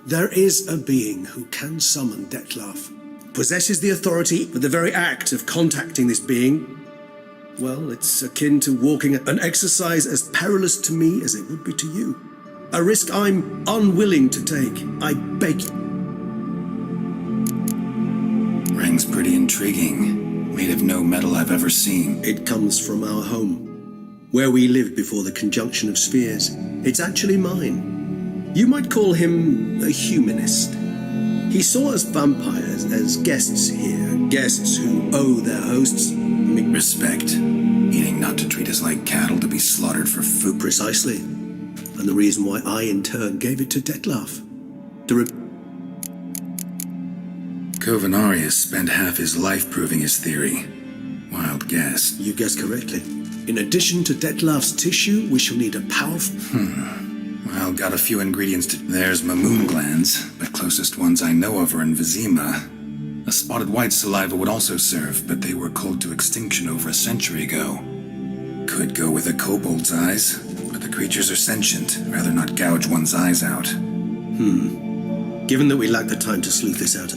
There is a being who can summon Detlef. Possesses the authority, but the very act of contacting this being, well, it's akin to walking an exercise as perilous to me as it would be to you. A risk I'm unwilling to take. I beg you. Rings pretty intriguing. Made of no metal I've ever seen. It comes from our home, where we lived before the conjunction of spheres. It's actually mine. You might call him a humanist. He saw us vampires as guests here, guests who owe their hosts respect, meaning not to treat us like cattle to be slaughtered for food. Precisely. And the reason why I, in turn, gave it to Detlef. Kovinaris spent half his life proving his theory. Wild guess. You guessed correctly. In addition to Detlef's tissue, we shall need a powerful... Well, got a few ingredients to... There's Mamoon glands, but closest ones I know of are in Vizima. A spotted white saliva would also serve, but they were cold to extinction over a century ago. Could go with a kobold's eyes, but the creatures are sentient. Rather not gouge one's eyes out. Given that we lack the time to sleuth this out...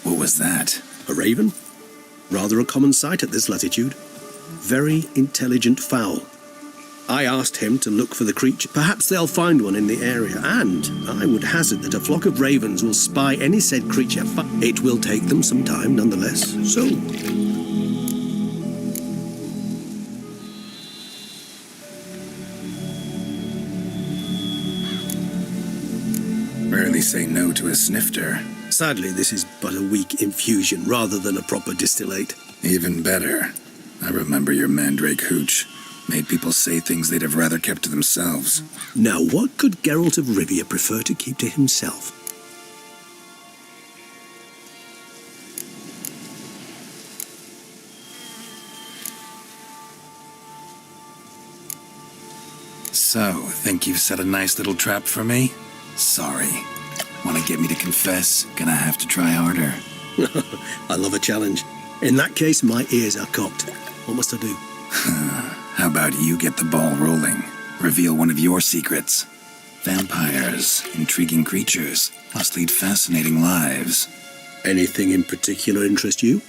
What was that? A raven? Rather a common sight at this latitude. Very intelligent fowl. I asked him to look for the creature. Perhaps they'll find one in the area, and I would hazard that a flock of ravens will spy any said creature. It will take them some time, nonetheless. So... Rarely say no to a snifter. Sadly, this is but a weak infusion rather than a proper distillate. Even better. I remember your mandrake hooch. Made people say things they'd have rather kept to themselves. Now, what could Geralt of Rivia prefer to keep to himself? So, think you've set a nice little trap for me? Sorry. Want to get me to confess? Gonna have to try harder. I love a challenge. In that case, my ears are cocked. What must I do? How about you get the ball rolling? Reveal one of your secrets. Vampires, intriguing creatures, must lead fascinating lives. Anything in particular interest you?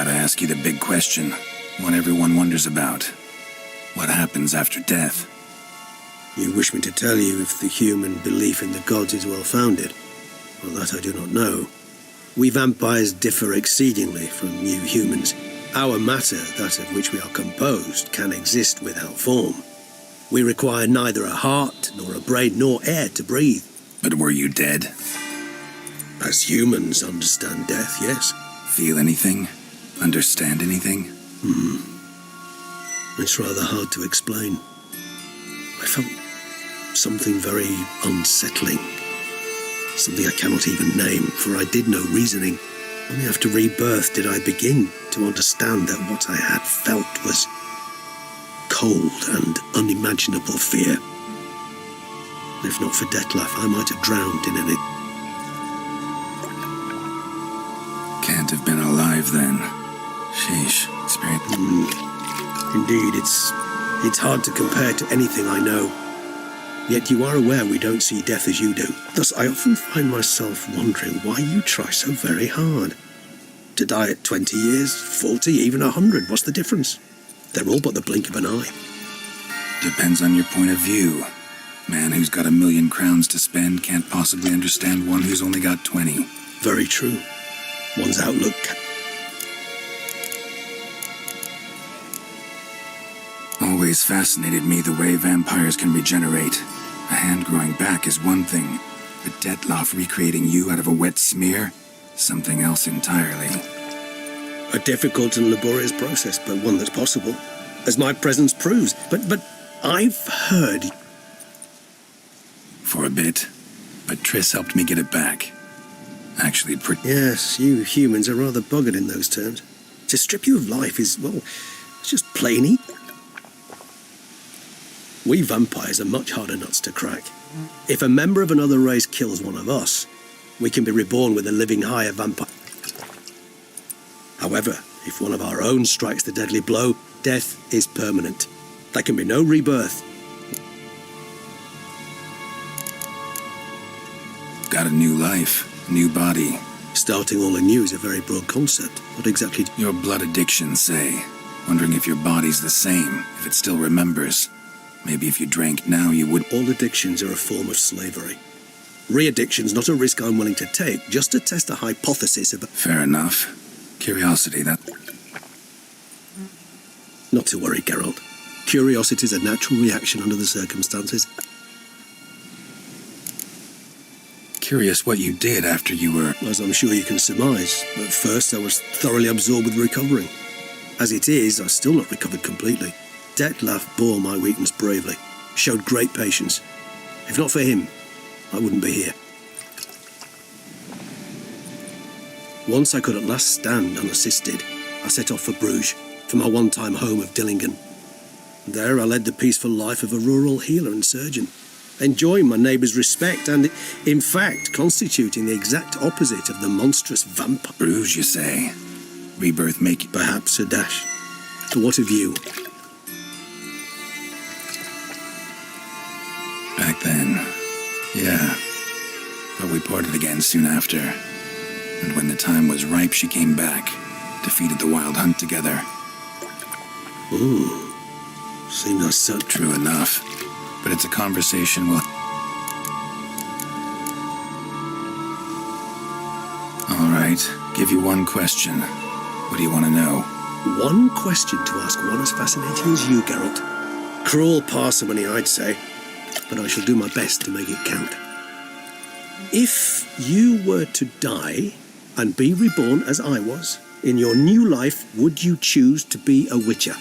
Gotta ask you the big question, one everyone wonders about. What happens after death? You wish me to tell you if the human belief in the gods is well founded? Well, that I do not know. We vampires differ exceedingly from you humans. Our matter, that of which we are composed, can exist without form. We require neither a heart, nor a brain, nor air to breathe. But were you dead? As humans understand death, yes. Feel anything? Understand anything? It's rather hard to explain. I felt something very unsettling. Something I cannot even name, for I did no reasoning. Only after rebirth did I begin to understand that what I had felt was cold and unimaginable fear. If not for Detlef, I might have drowned in it. Can't have been alive then. Sheesh, spirit. Indeed, it's hard to compare to anything I know. Yet you are aware we don't see death as you do. Thus, I often find myself wondering why you try so very hard. To die at 20 years, 40, even 100, what's the difference? They're all but the blink of an eye. Depends on your point of view. Man who's got 1,000,000 crowns to spend can't possibly understand one who's only got 20. Very true. One's outlook. Always fascinated me the way vampires can regenerate. A hand growing back is one thing, but Detlef recreating you out of a wet smear? Something else entirely. A difficult and laborious process, but one that's possible, as my presence proves. But I've heard... For a bit, but Triss helped me get it back. Actually, Yes, you humans are rather buggered in those terms. To strip you of life is, well, it's just plain evil. We vampires are much harder nuts to crack. If a member of another race kills one of us, we can be reborn with a living higher vampire. However, if one of our own strikes the deadly blow, death is permanent. There can be no rebirth. Got a new life, new body. Starting all anew is a very broad concept. What exactly... Your blood addiction, say. Wondering if your body's the same, if it still remembers. Maybe if you drank now, you would... All addictions are a form of slavery. Re-addiction's not a risk I'm willing to take, just to test a hypothesis about... Fair enough. Curiosity, that... Not to worry, Geralt. Curiosity is a natural reaction under the circumstances. Curious what you did after you were... As I'm sure you can surmise. At first, I was thoroughly absorbed with recovering. As it is, I've still not recovered completely. Detlef bore my weakness bravely, showed great patience. If not for him, I wouldn't be here. Once I could at last stand unassisted, I set off for Bruges, for my one-time home of Dillingen. There I led the peaceful life of a rural healer and surgeon, enjoying my neighbours' respect and, in fact, constituting the exact opposite of the monstrous vampire. Bruges, you say? Rebirth make... Perhaps a dash. But what of you? Back then, yeah. But we parted again soon after. And when the time was ripe, she came back. Defeated the Wild Hunt together. Ooh. Seemed like so... True enough. But it's a conversation we'll... All right. Give you one question. What do you want to know? One question to ask one as fascinating as you, Geralt. Cruel parsimony, I'd say. But I shall do my best to make it count. If you were to die and be reborn as I was, in your new life, would you choose to be a witcher?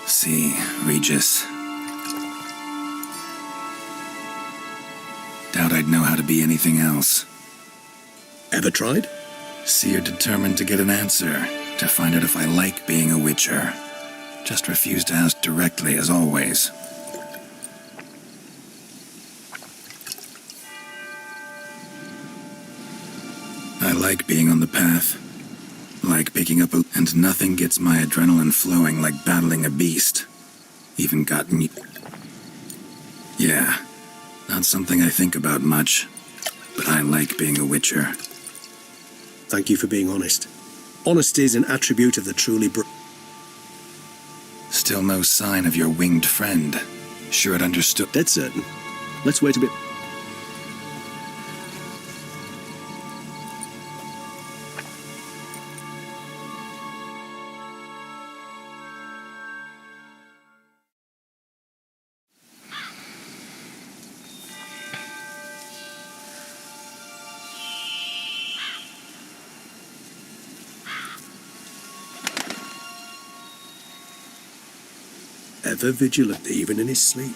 See, Regis. Doubt I'd know how to be anything else. Ever tried? See, you're determined to get an answer, to find out if I like being a witcher. Just refuse to ask directly, as always. I like being on the path. Like picking up a... And nothing gets my adrenaline flowing like battling a beast. Even gotten you... Yeah, not something I think about much. But I like being a witcher. Thank you for being honest. Honesty is an attribute of the truly Still no sign of your winged friend. Sure it understood. Dead certain. Let's wait a bit. Ever vigilant, even in his sleep.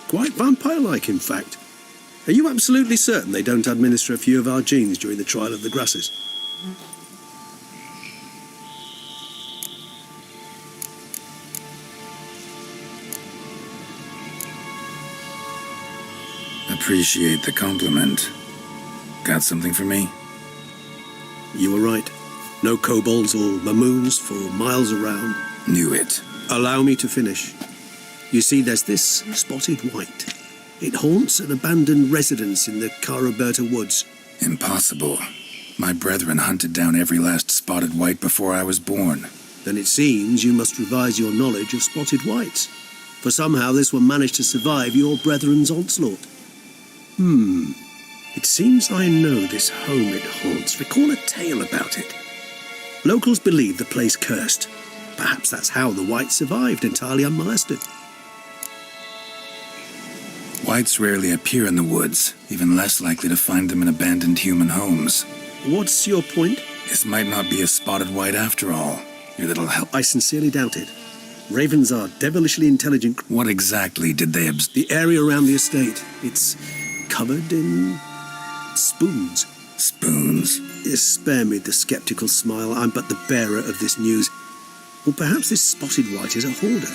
Quite vampire-like, in fact. Are you absolutely certain they don't administer a few of our genes during the trial of the grasses? Appreciate the compliment. Got something for me? You were right. No kobolds or mamoons for miles around. Knew it. Allow me to finish. You see, there's this spotted white. It haunts an abandoned residence in the Caraberta woods. Impossible. My brethren hunted down every last spotted white before I was born. Then it seems you must revise your knowledge of spotted whites. For somehow this one managed to survive your brethren's onslaught. It seems I know this home it haunts. Recall a tale about it. Locals believe the place cursed. Perhaps that's how the whites survived, entirely unmolested. Whites rarely appear in the woods, even less likely to find them in abandoned human homes. What's your point? This might not be a spotted white after all. Your little help. I sincerely doubt it. Ravens are devilishly intelligent. What exactly did they The area around the estate. It's covered in spoons. Spoons? Spare me the skeptical smile. I'm but the bearer of this news. Or perhaps this spotted white is a hoarder.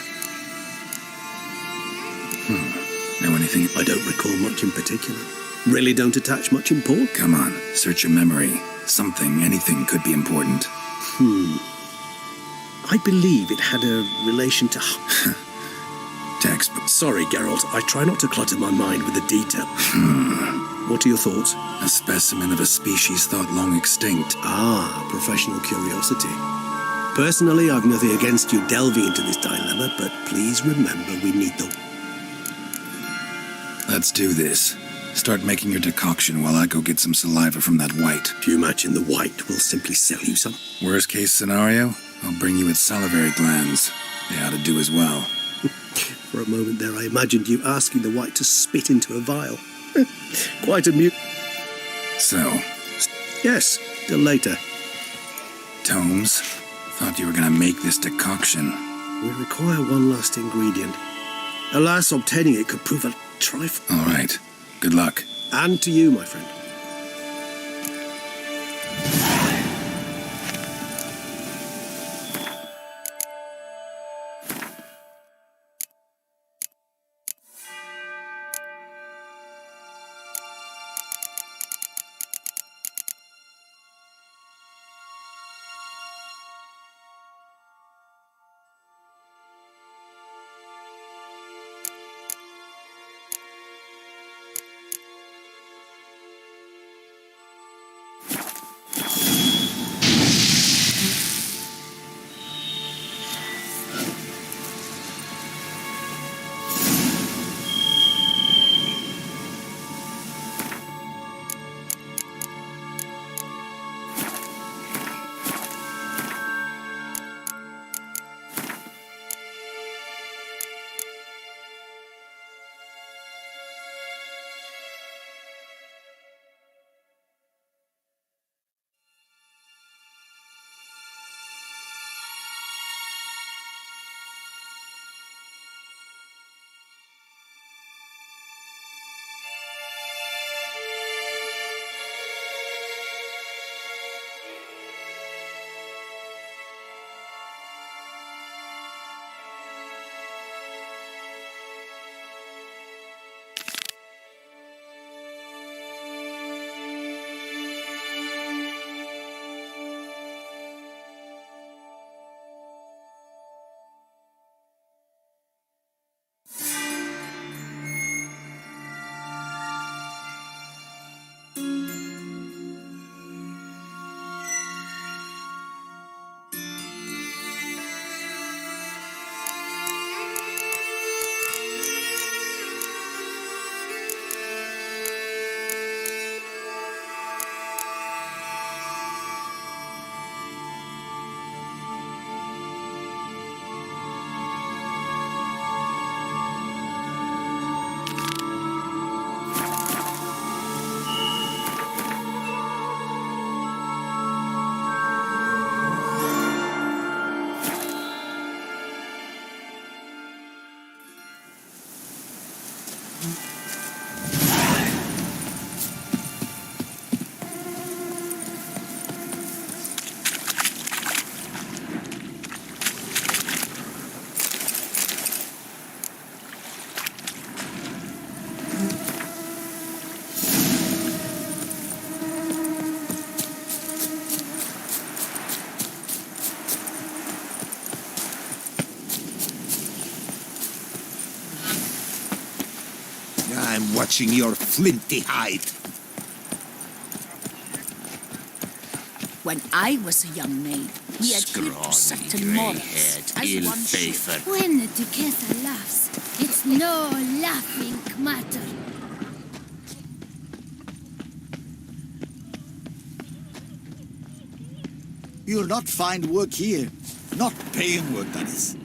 Know anything? I don't recall much in particular. Really don't attach much importance. Come on, search your memory. Something, anything could be important. I believe it had a relation to... Textbook. Sorry, Geralt. I try not to clutter my mind with the detail. What are your thoughts? A specimen of a species thought long extinct. Ah, professional curiosity. Personally, I've nothing against you delving into this dilemma, but please remember we need the... Let's do this. Start making your decoction while I go get some saliva from that white. Do you imagine the white will simply sell you some? Worst case scenario, I'll bring you its salivary glands. They ought to do as well. For a moment there, I imagined you asking the white to spit into a vial. Quite amusing. So? Yes, till later. Tomes? Thought you were gonna make this decoction. We require one last ingredient. Alas, obtaining it could prove a trifle. All right. Good luck. And to you, my friend. watching your flinty hide. When I was a young maid, we adhered to certain morals. As one should. When the Duquesa laughs, it's no laughing matter. You'll not find work here. Not paying work, that is.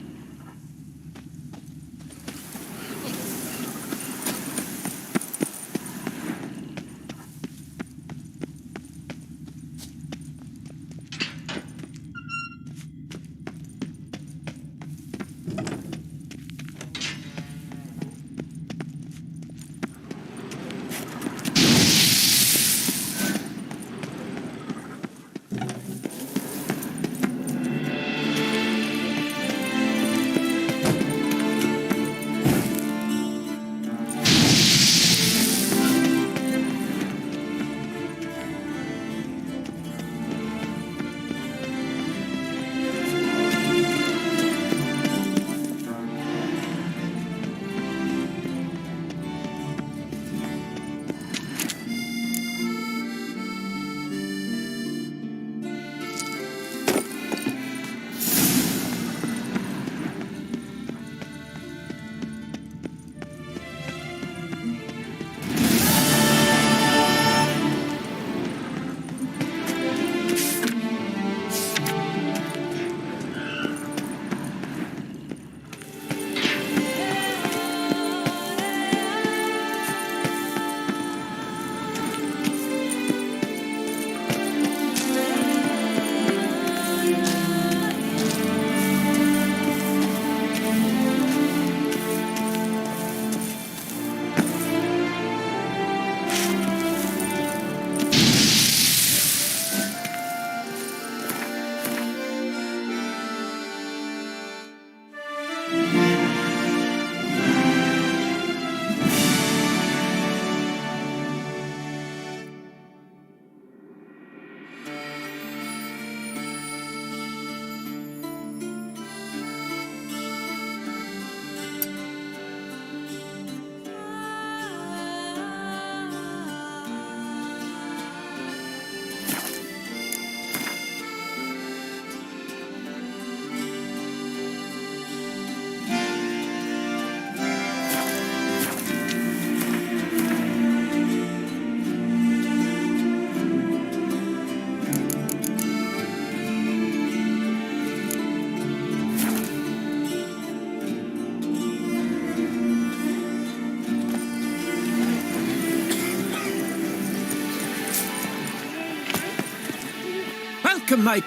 Welcome, mate.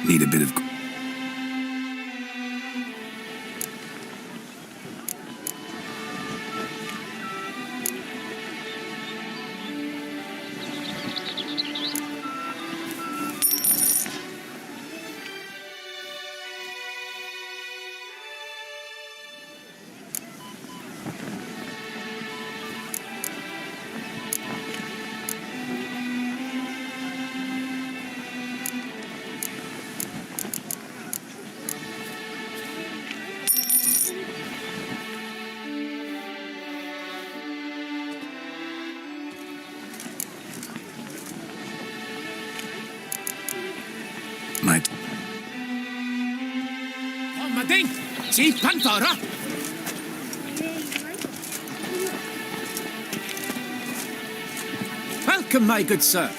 Need a bit of... Mate. Mading, si Pantara. Welcome, my good sir.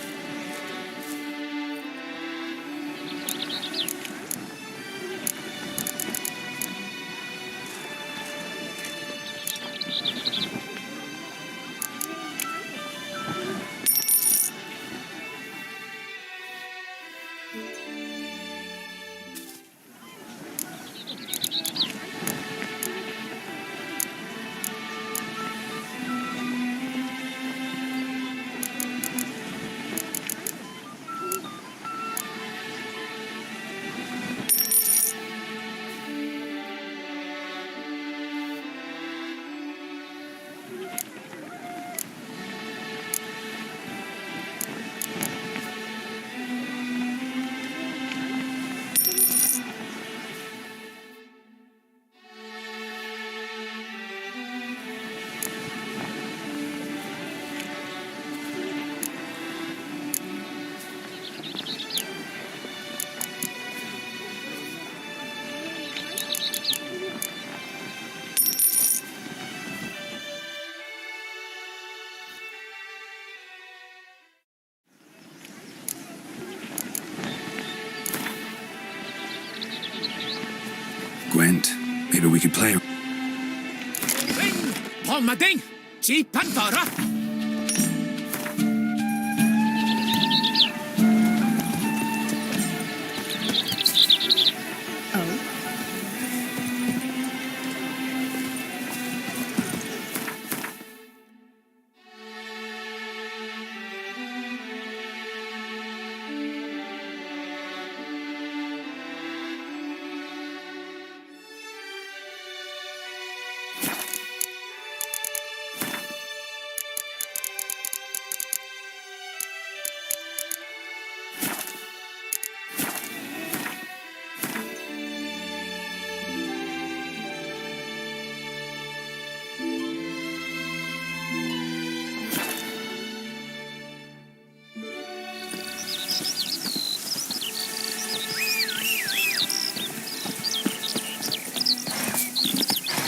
Gwent, maybe we could play. Palmading! Si Pandora!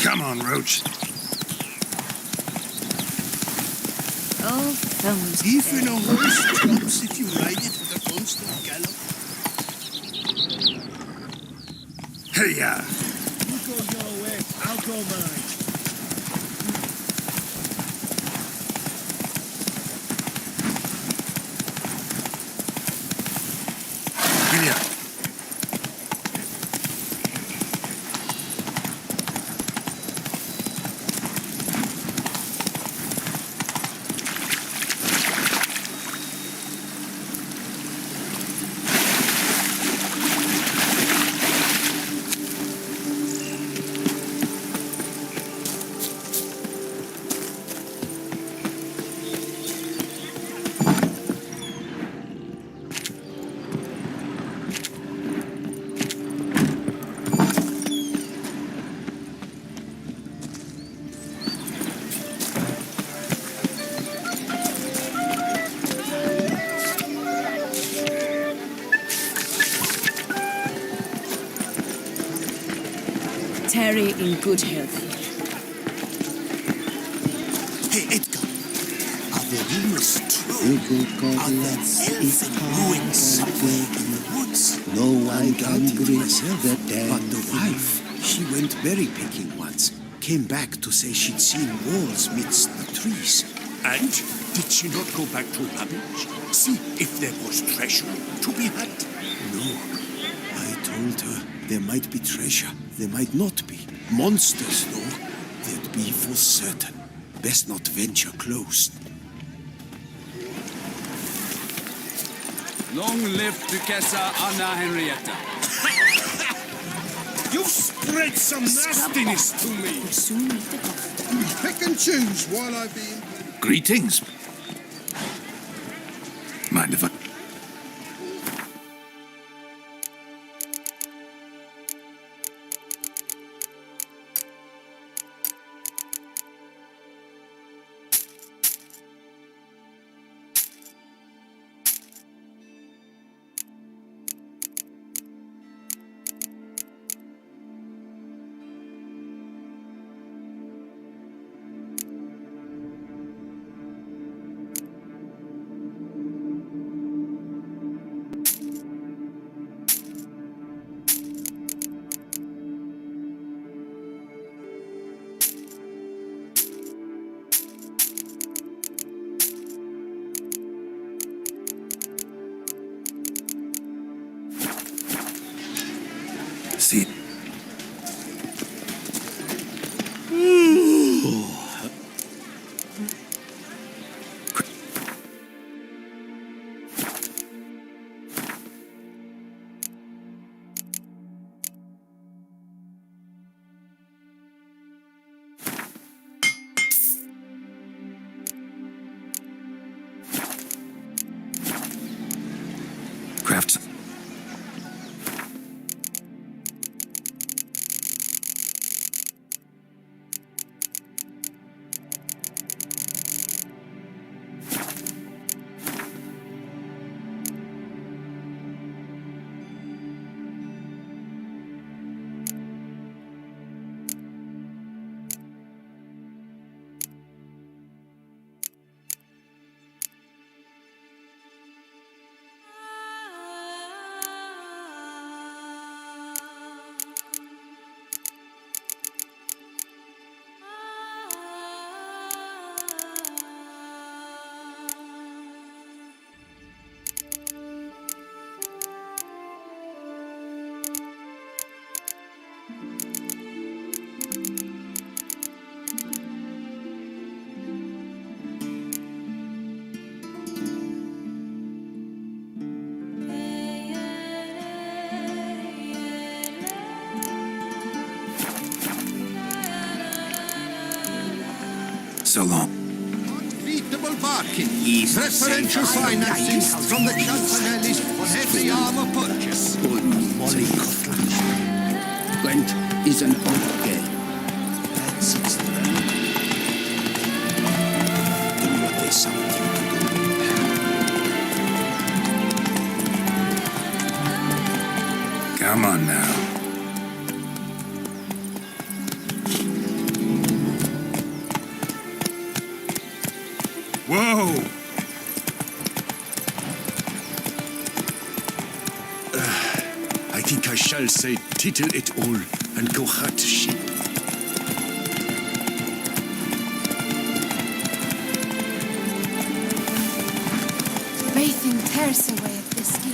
Come on, Roach. Oh, thumbs. Even a horse jumps if you ride it with a constant gallop. Hey-ya! You go your way, I'll go mine. Giddy up. Terry in good health. Hey, Edgar. Are the rumors true? Are there elfin ruins somewhere in the woods? No one can bring the dead. But the wife, she went berry picking once. Came back to say she'd seen wolves midst the trees. And did she not go back to Rabbage? See if there was treasure to be had? No. I told her there might be treasure, there might not be. Monsters, though, there'd be for certain. Best not venture close. Long live Duchessa Anna Henrietta. You've spread some nastiness to me. Pick and choose while I've been. Greetings. Mind if I... See. Crafts. so long. Unbeatable bargain. Preferential financing from the Chancelleries for every armor purchase. Molly Cutlash. Gwent is an okay. That's it. Do what they something to do. Come on now. Whoa! I think I shall say tittle it all and go hut sheep. Bathing tears away at the skin.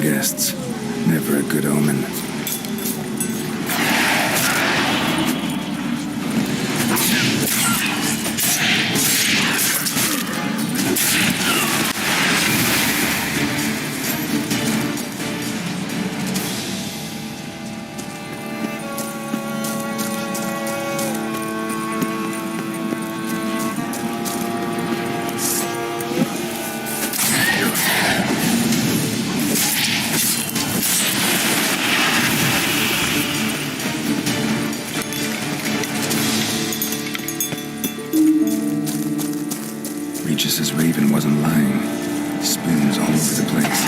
Guests. Never a good omen. Regis's raven wasn't lying. Spoons all over the place.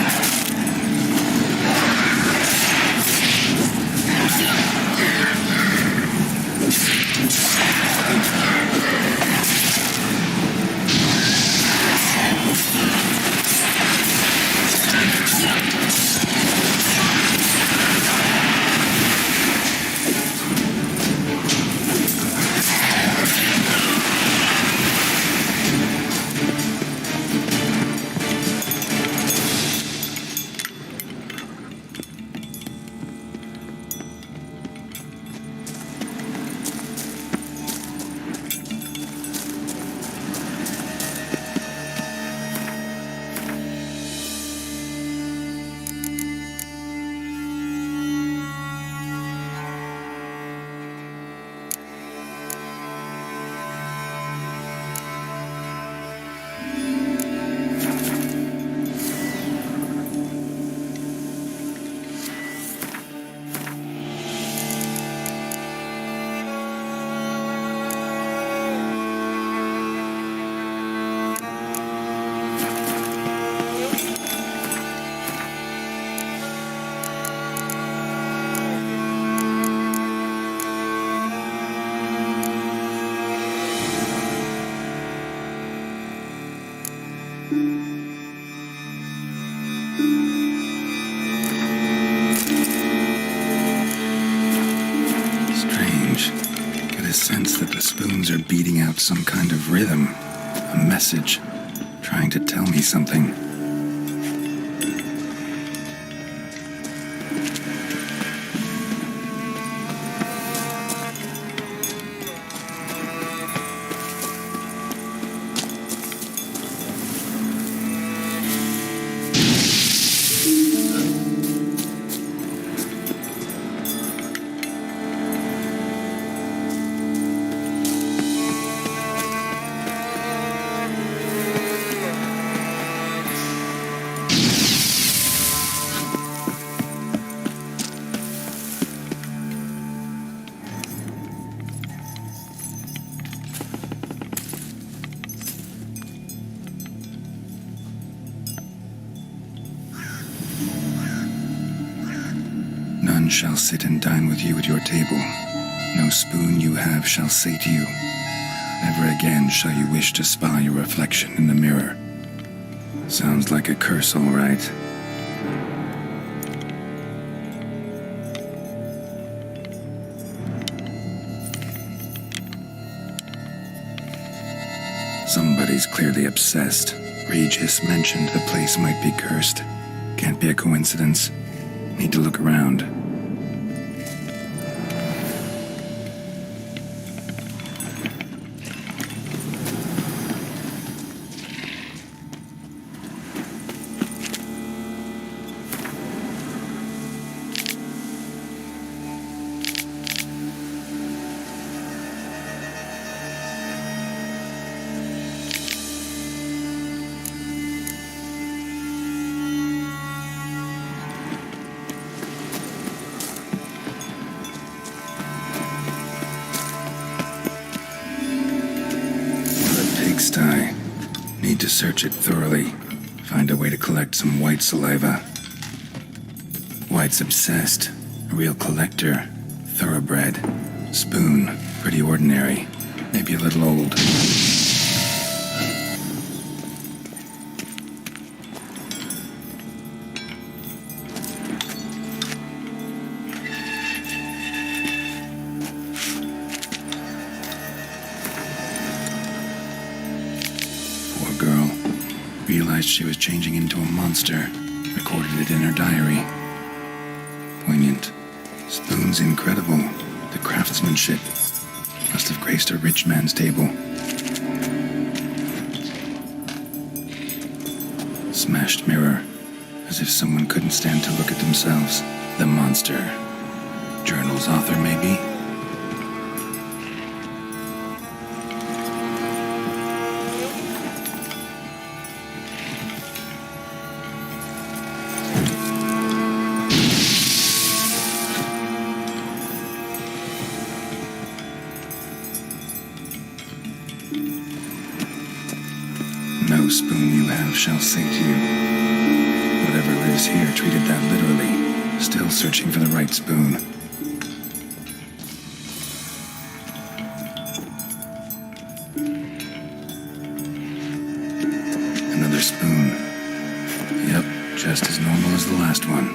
Sense that the spoons are beating out some kind of rhythm, a message, trying to tell me something. None shall sit and dine with you at your table. No spoon you have shall say to you, never again shall you wish to spy your reflection in the mirror. Sounds like a curse, all right. Somebody's clearly obsessed. Regis mentioned the place might be cursed. Can't be a coincidence. Need to look around. Pigsty. Need to search it thoroughly. Find a way to collect some white saliva. White's obsessed. A real collector. Thoroughbred. Spoon. Pretty ordinary. Maybe a little old. Realized she was changing into a monster. Recorded it in her diary. Poignant. Spoon's incredible. The craftsmanship. Must have graced a rich man's table. Smashed mirror. As if someone couldn't stand to look at themselves. The monster. Journal's author, maybe? No spoon you have shall say to you. Whatever lives here treated that literally. Still searching for the right spoon. Another spoon. Yep, just as normal as the last one.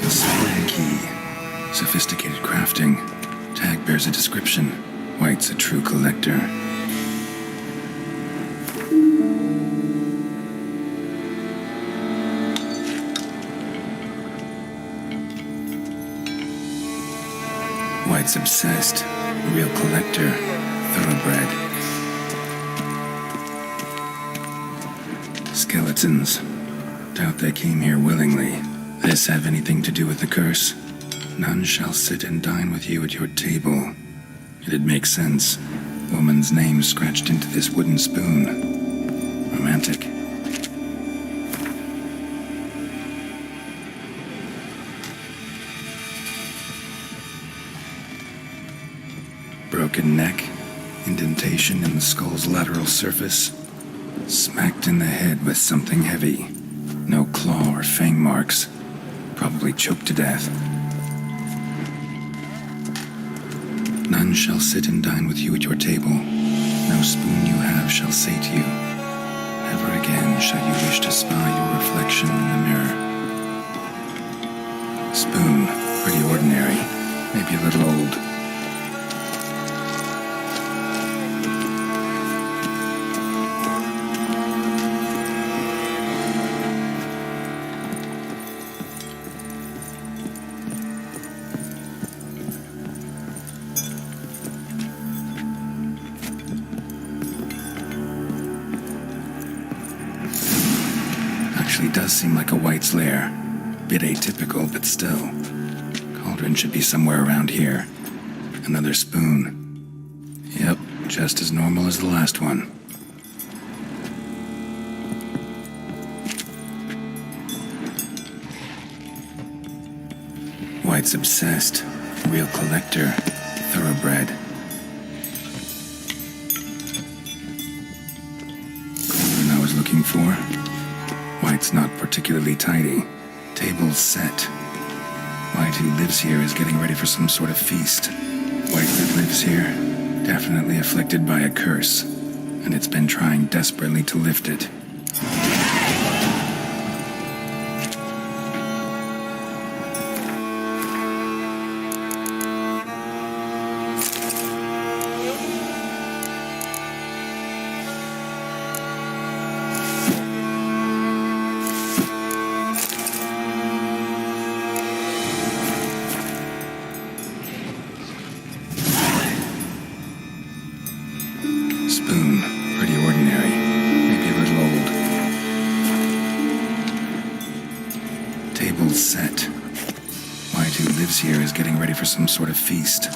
A spring key. Sophisticated crafting. Tag bears a description. White's a true collector. White's obsessed. A real collector. Thoroughbred. Skeletons. Doubt they came here willingly. This have anything to do with the curse? None shall sit and dine with you at your table. It'd make sense. Woman's name scratched into this wooden spoon. Romantic. Broken neck, indentation in the skull's lateral surface, smacked in the head with something heavy. No claw or fang marks, probably choked to death. None shall sit and dine with you at your table. No spoon you have shall say to you, never again shall you wish to spy your reflection in the mirror. Spoon, pretty ordinary, maybe a little old. Actually does seem like a White's lair. Bit atypical, but still. Cauldron should be somewhere around here. Another spoon. Yep, just as normal as the last one. White's obsessed. Real collector. Thoroughbred. Cauldron I was looking for. White's not particularly tidy. Table's set. White who lives here is getting ready for some sort of feast. White that lives here, definitely afflicted by a curse, and it's been trying desperately to lift it. Spoon, pretty ordinary, maybe a little old. Table's set. White who lives here is getting ready for some sort of feast.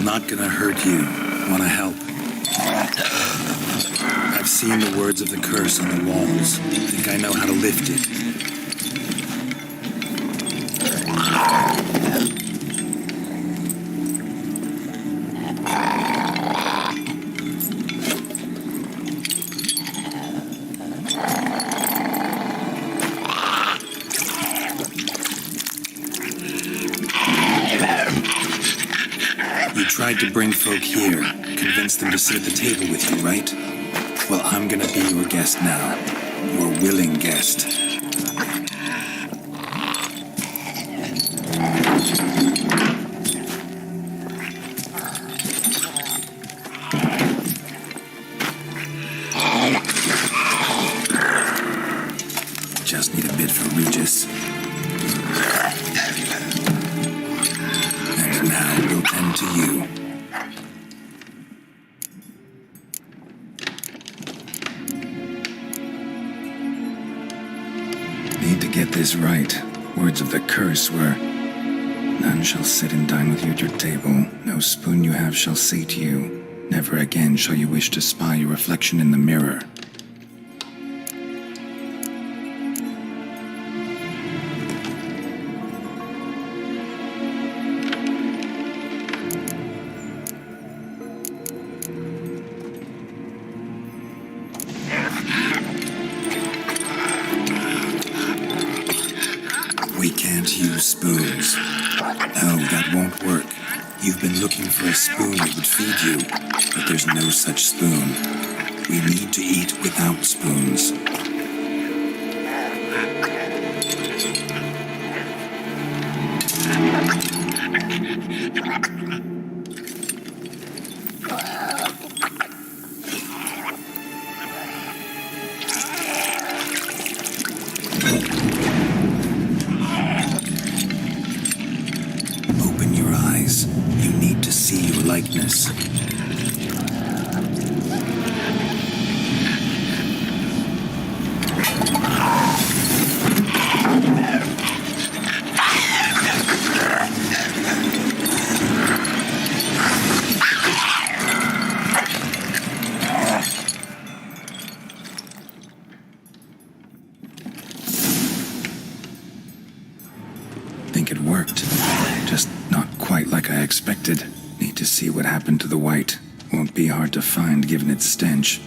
Not gonna hurt you. Wanna help? I've seen the words of the curse on the walls. Think I know how to lift it. You tried to bring folk here, convince them to sit at the table with you, right? Well, I'm gonna be your guest now. Your willing guest. Just need a bit for Regis. And now we'll tend to you. Need to get this right. Words of the curse were, none shall sit and dine with you at your table. No spoon you have shall sate you. Never again shall you wish to spy your reflection in the mirror. We can't use spoons. No, that won't work. You've been looking for a spoon that would feed you, but there's no such spoon. We need to eat without spoons. Open your eyes. You need to see your likeness. think it worked. Just not quite like I expected. Need to see what happened to the white. Won't be hard to find given its stench.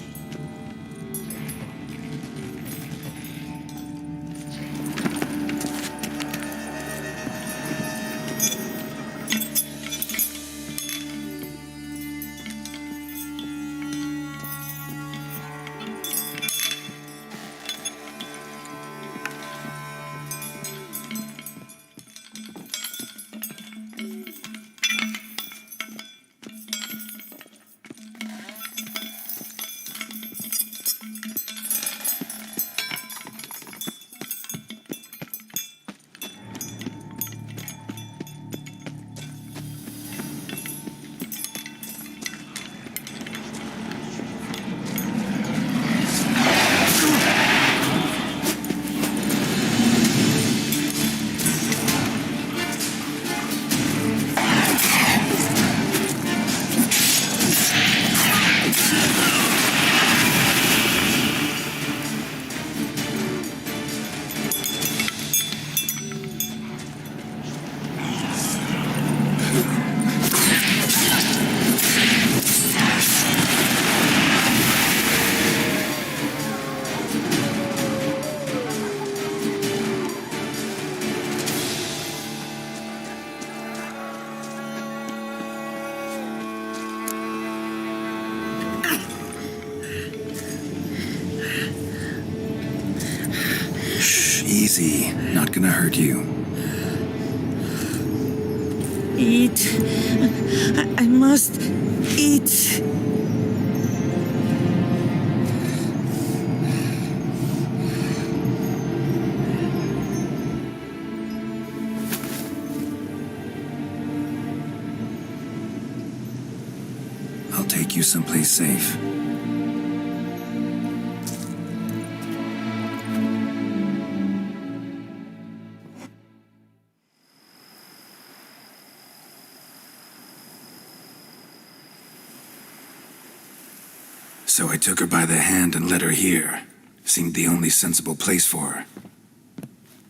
Easy. Not gonna hurt you. Eat. I must eat. I'll take you someplace safe. So I took her by the hand and led her here. Seemed the only sensible place for her.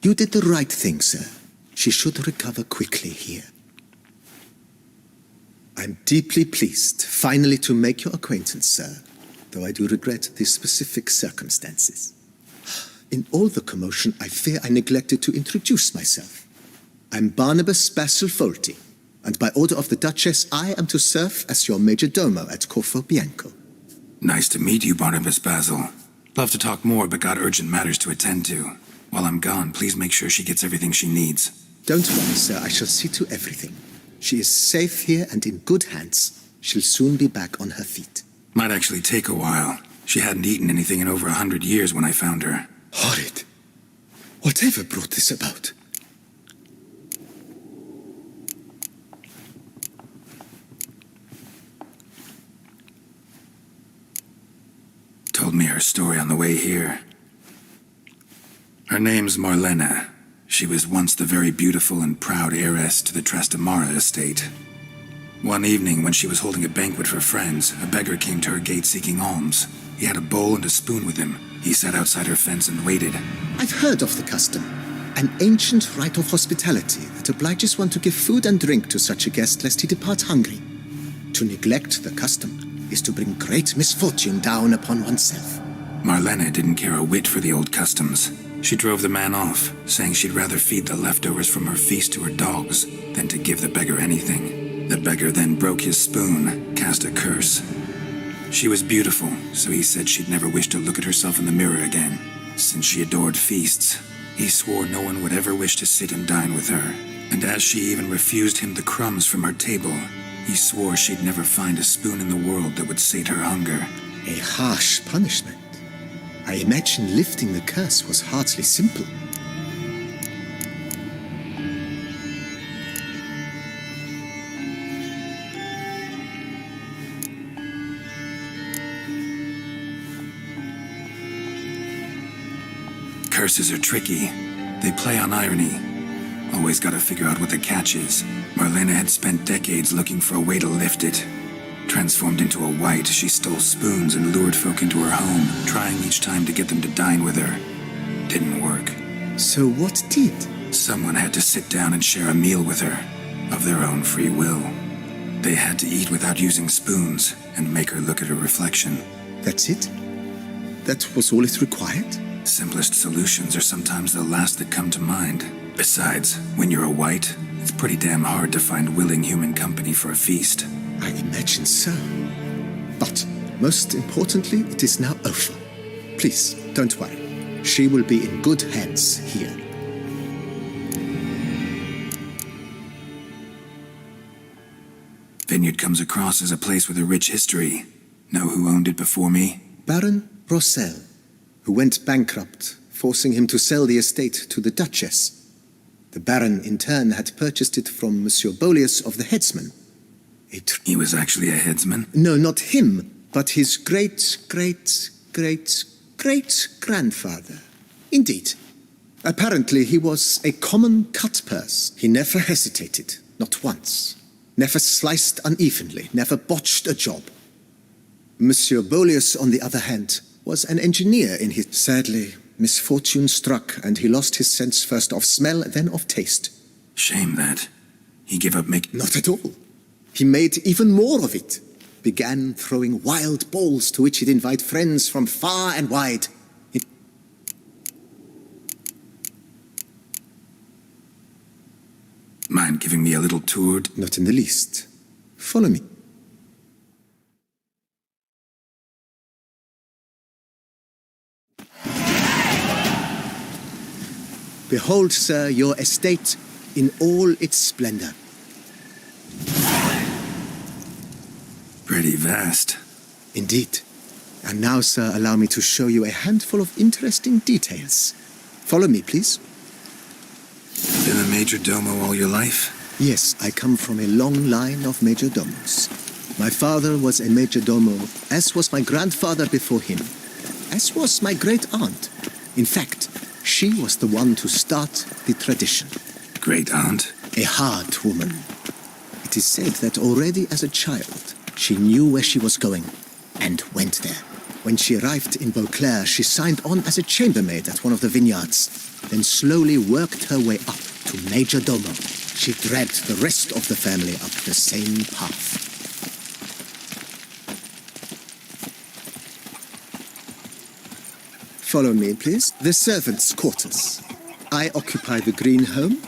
You did the right thing, sir. She should recover quickly here. I'm deeply pleased finally to make your acquaintance, sir, though I do regret the specific circumstances. In all the commotion, I fear I neglected to introduce myself. I'm Barnabas Basil-Folty, and by order of the Duchess, I am to serve as your major domo at Corfo Bianco. Nice to meet you, Barnabas Basil. Love to talk more, but got urgent matters to attend to. While I'm gone, please make sure she gets everything she needs. Don't worry, sir. I shall see to everything. She is safe here and in good hands. She'll soon be back on her feet. Might actually take a while. She hadn't eaten anything in over 100 years when I found her. Horrid. Whatever brought this about? Told me her story on the way here. Her name's Marlena. She was once the very beautiful and proud heiress to the Trastamara estate. One evening, when she was holding a banquet for friends, a beggar came to her gate seeking alms. He had a bowl and a spoon with him. He sat outside her fence and waited. I've heard of the custom. An ancient rite of hospitality that obliges one to give food and drink to such a guest lest he depart hungry. To neglect the custom is to bring great misfortune down upon oneself. Marlena didn't care a whit for the old customs. She drove the man off, saying she'd rather feed the leftovers from her feast to her dogs than to give the beggar anything. The beggar then broke his spoon, cast a curse. She was beautiful, so he said she'd never wish to look at herself in the mirror again. Since she adored feasts, he swore no one would ever wish to sit and dine with her. And as she even refused him the crumbs from her table, he swore she'd never find a spoon in the world that would sate her hunger. A harsh punishment. I imagine lifting the curse was hardly simple. Curses are tricky. They play on irony. Always gotta figure out what the catch is. Marlena had spent decades looking for a way to lift it. Transformed into a white, she stole spoons and lured folk into her home, trying each time to get them to dine with her. Didn't work. So what did? Someone had to sit down and share a meal with her, of their own free will. They had to eat without using spoons and make her look at her reflection. That's it? That was all it required? Simplest solutions are sometimes the last that come to mind. Besides, when you're a white, it's pretty damn hard to find willing human company for a feast. I imagine so. But, most importantly, it is now over. Please, don't worry. She will be in good hands here. Vineyard comes across as a place with a rich history. Know who owned it before me? Baron Rossel, who went bankrupt, forcing him to sell the estate to the Duchess. The Baron, in turn, had purchased it from Monsieur Bolius of the Headsman. He was actually a headsman? No, not him, but his great-great-great-great-grandfather. Indeed. Apparently, he was a common cut-purse. He never hesitated, not once. Never sliced unevenly, never botched a job. Monsieur Bolius, on the other hand, was an engineer in his... Sadly, misfortune struck, and he lost his sense first of smell, then of taste. Shame that. He gave up making... Not at all. He made even more of it. Began throwing wild balls to which he'd invite friends from far and wide. Mind giving me a little tour? Not in the least. Follow me. Behold, sir, your estate in all its splendor. Pretty vast. Indeed. And now, sir, allow me to show you a handful of interesting details. Follow me, please. Been a major domo all your life? Yes, I come from a long line of major domos. My father was a major domo, as was my grandfather before him, as was my great-aunt. In fact, she was the one to start the tradition. Great-aunt? A hard woman. It is said that already as a child, she knew where she was going, and went there. When she arrived in Beauclair, she signed on as a chambermaid at one of the vineyards, then slowly worked her way up to major domo. She dragged the rest of the family up the same path. Follow me, please. The servants' quarters. I occupy the green home.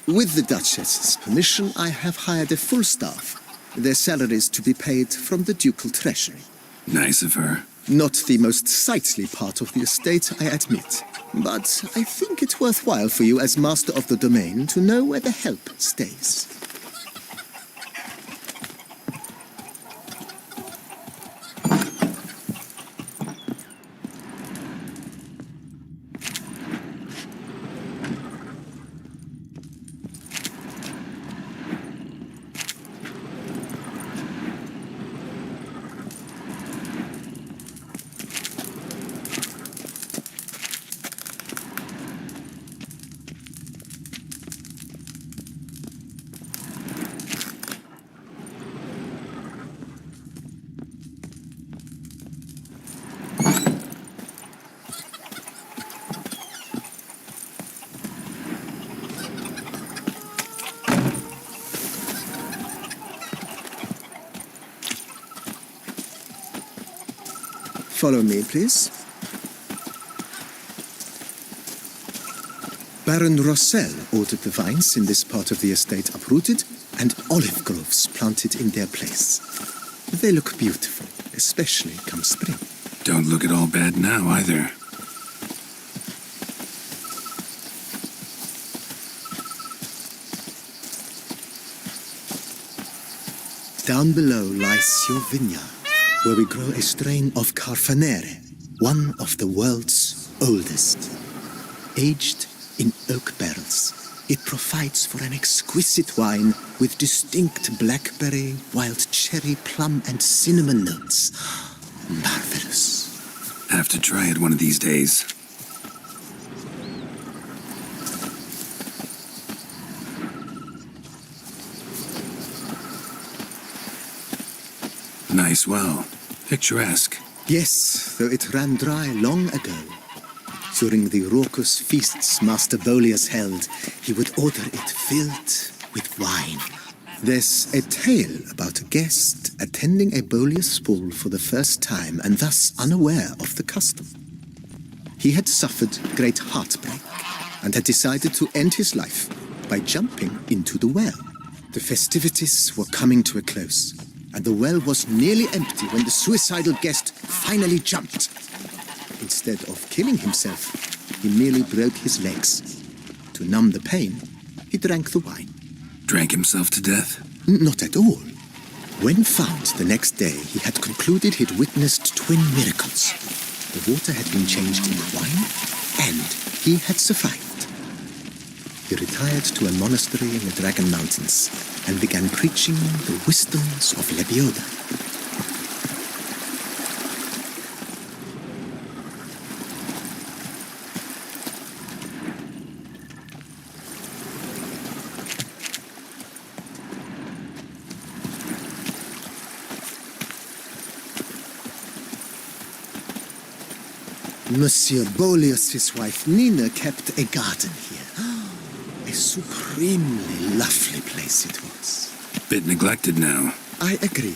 With the Duchess's permission, I have hired a full staff. Their salaries to be paid from the ducal treasury. Nice of her. Not the most sightly part of the estate, I admit. But I think it worthwhile for you as master of the domain to know where the help stays. Follow me, please. Baron Rossel ordered the vines in this part of the estate uprooted and olive groves planted in their place. They look beautiful, especially come spring. Don't look at all bad now, either. Down below lies your vineyard, where we grow a strain of Carfanere, one of the world's oldest. Aged in oak barrels, it provides for an exquisite wine with distinct blackberry, wild cherry, plum, and cinnamon notes. Marvelous. Have to try it one of these days. Nice well. Picturesque. Yes, though it ran dry long ago. During the raucous feasts Master Boleus held, he would order it filled with wine. There's a tale about a guest attending a Boleus ball for the first time and thus unaware of the custom. He had suffered great heartbreak and had decided to end his life by jumping into the well. The festivities were coming to a close, and the well was nearly empty when the suicidal guest finally jumped. Instead of killing himself, he merely broke his legs. To numb the pain, he drank the wine. Drank himself to death? Not at all. When found the next day, he had concluded he'd witnessed twin miracles. The water had been changed into wine, and he had survived. He retired to a monastery in the Dragon Mountains and began preaching the wisdoms of Lebioda. Monsieur Boleus, his wife Nina, kept a garden here. A supremely lovely place it was. Bit neglected now. I agree.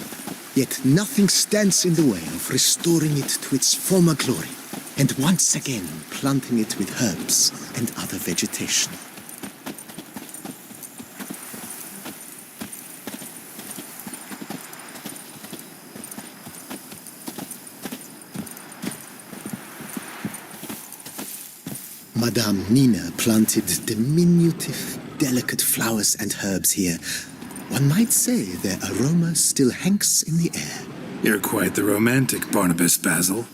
Yet nothing stands in the way of restoring it to its former glory, and once again planting it with herbs and other vegetation. Madame Nina planted diminutive, delicate flowers and herbs here. One might say their aroma still hangs in the air. You're quite the romantic, Barnabas Basil.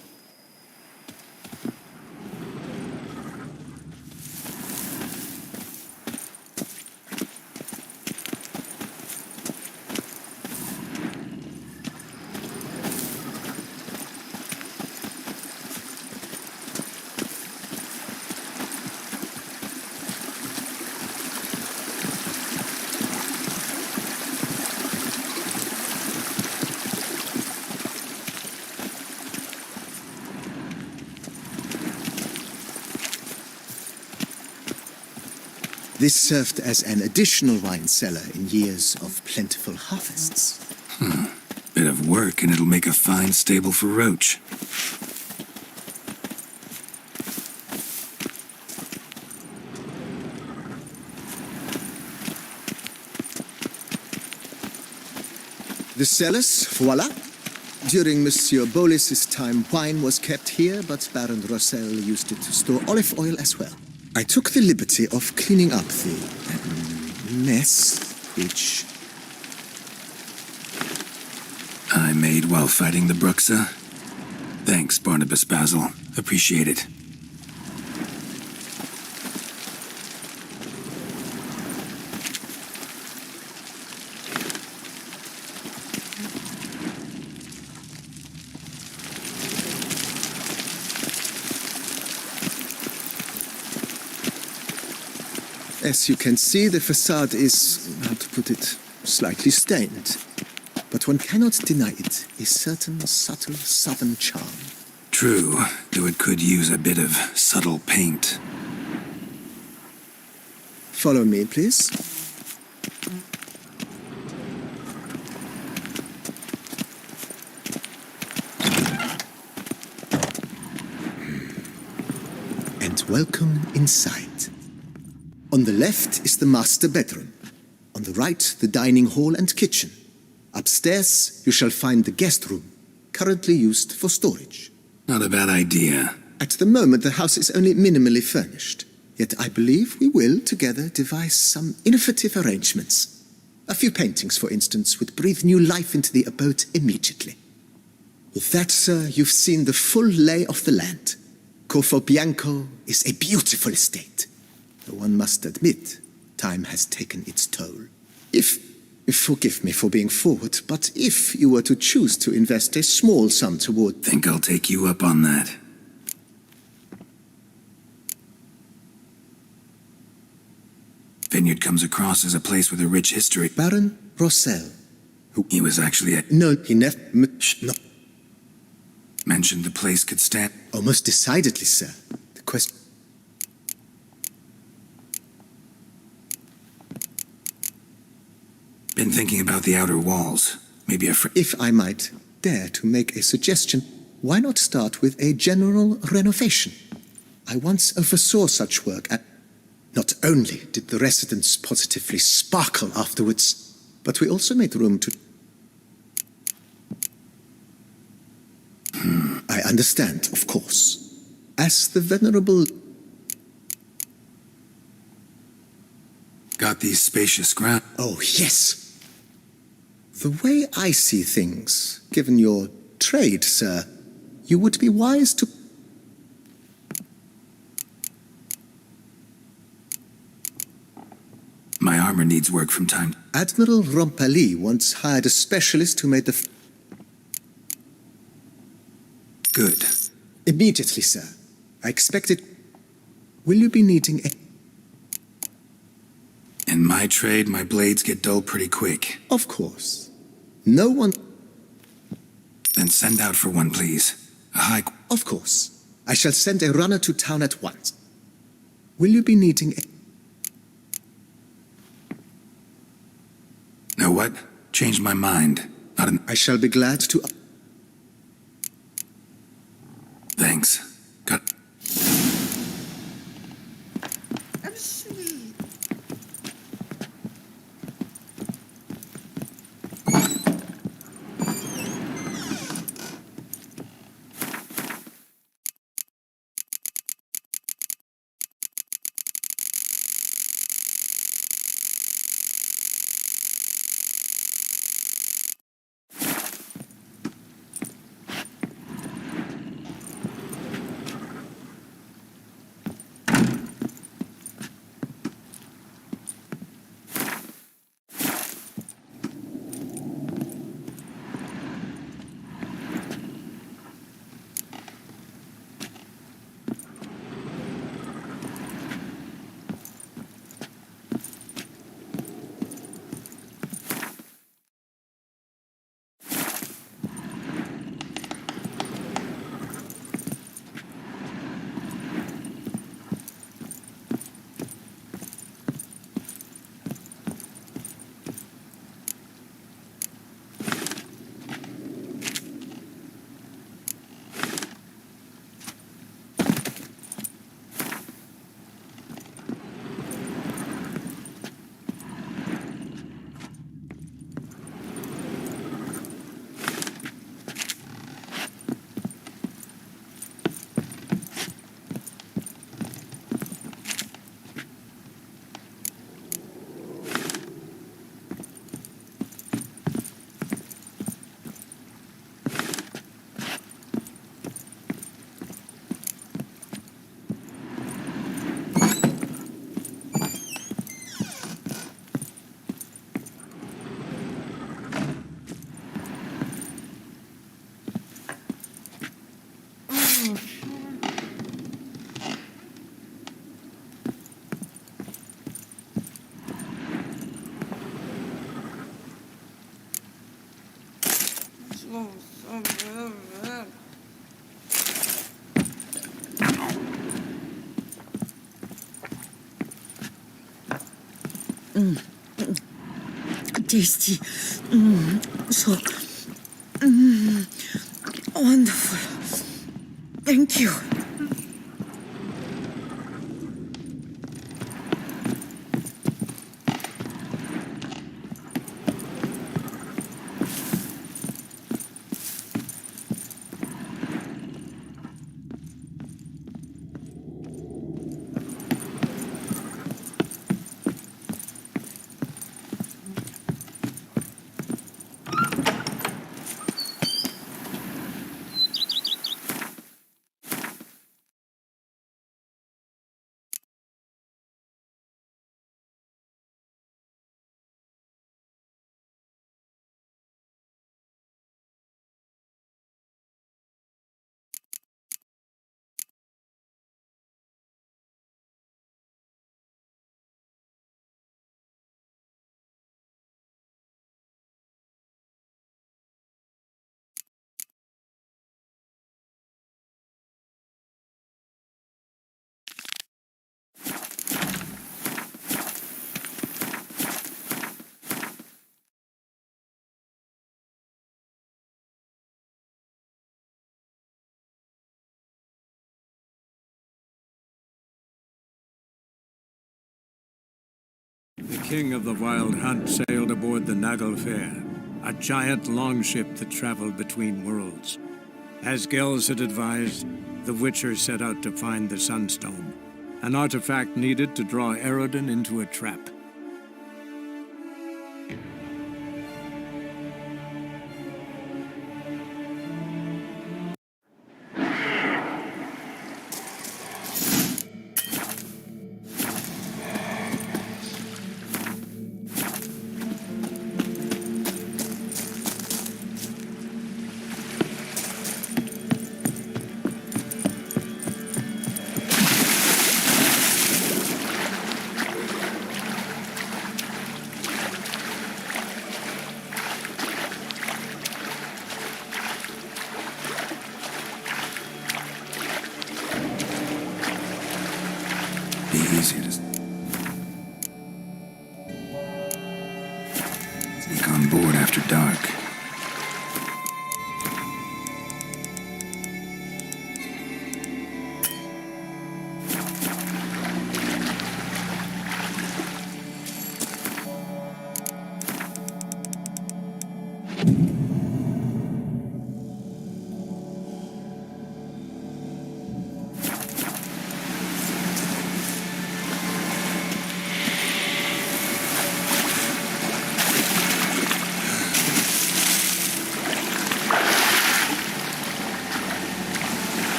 This served as an additional wine cellar in years of plentiful harvests. Bit of work and it'll make a fine stable for Roach. The cellars, voila. During Monsieur Boleus's time, wine was kept here, but Baron Rossel used it to store olive oil as well. I took the liberty of cleaning up the mess, which I made while fighting the Bruxa. Thanks, Barnabas Basil. Appreciate it. As you can see, the facade is, how to put it, slightly stained. But one cannot deny it, a certain subtle southern charm. True, though it could use a bit of subtle paint. Follow me, please. And welcome inside. On the left is the master bedroom. On the right, the dining hall and kitchen. Upstairs, you shall find the guest room, currently used for storage. Not a bad idea. At the moment, the house is only minimally furnished. Yet I believe we will, together, devise some innovative arrangements. A few paintings, for instance, would breathe new life into the abode immediately. With that, sir, you've seen the full lay of the land. Corfo Bianco is a beautiful estate. Though one must admit, time has taken its toll. Forgive me for being forward, but if you were to choose to invest a small sum toward... Think I'll take you up on that. Vineyard comes across as a place with a rich history. Baron Rossel. He was actually a... No, he never... No. Mentioned the place could stand... Oh, most decidedly, sir. The question. Been thinking about the outer walls. Maybe a If I might dare to make a suggestion, why not start with a general renovation? I once oversaw such work, and not only did the residents positively sparkle afterwards, but we also made room to... I understand, of course. As the venerable... Got these spacious grounds. Oh, yes. The way I see things, given your trade, sir, you would be wise to... My armor needs work from time. Admiral Rompali once hired a specialist who made the... Good. Immediately, sir. I expect it... Will you be needing a... In my trade, my blades get dull pretty quick. Of course. No one... Then send out for one, please. A high... Of course. I shall send a runner to town at once. Will you be needing a... Know what? Changed my mind. Not an... I shall be glad to... Thanks. Got... Tasty. So wonderful. Thank you. king of the Wild Hunt sailed aboard the Naglfare, a giant longship that traveled between worlds. As Gels had advised, the Witcher set out to find the Sunstone, an artifact needed to draw Erodin into a trap. Be easy to sneak on board after dark.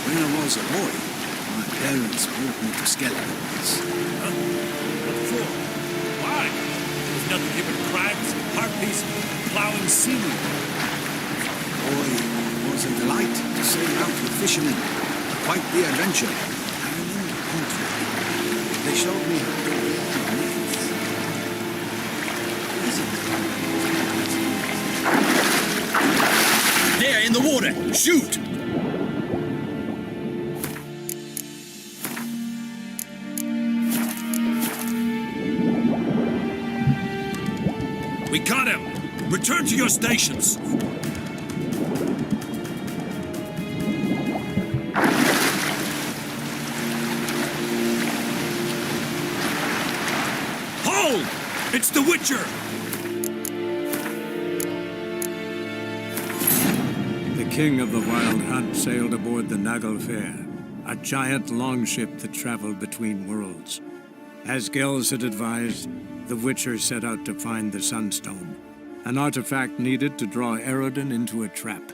When I was a boy, my parents brought me to skeletons. Huh? What for? Why? There's nothing here but crabs, harpies, plowing seaweed. Boy, it was a delight to sail out with fishermen. Quite the adventure. And in the country, they showed me how to build nets. There, in the water! Shoot! We got him! Return to your stations! Hold! It's the Witcher! The king of the Wild Hunt sailed aboard the Naglfare, a giant longship that traveled between worlds. As Gels had advised, the Witcher set out to find the Sunstone, an artifact needed to draw Erodin into a trap.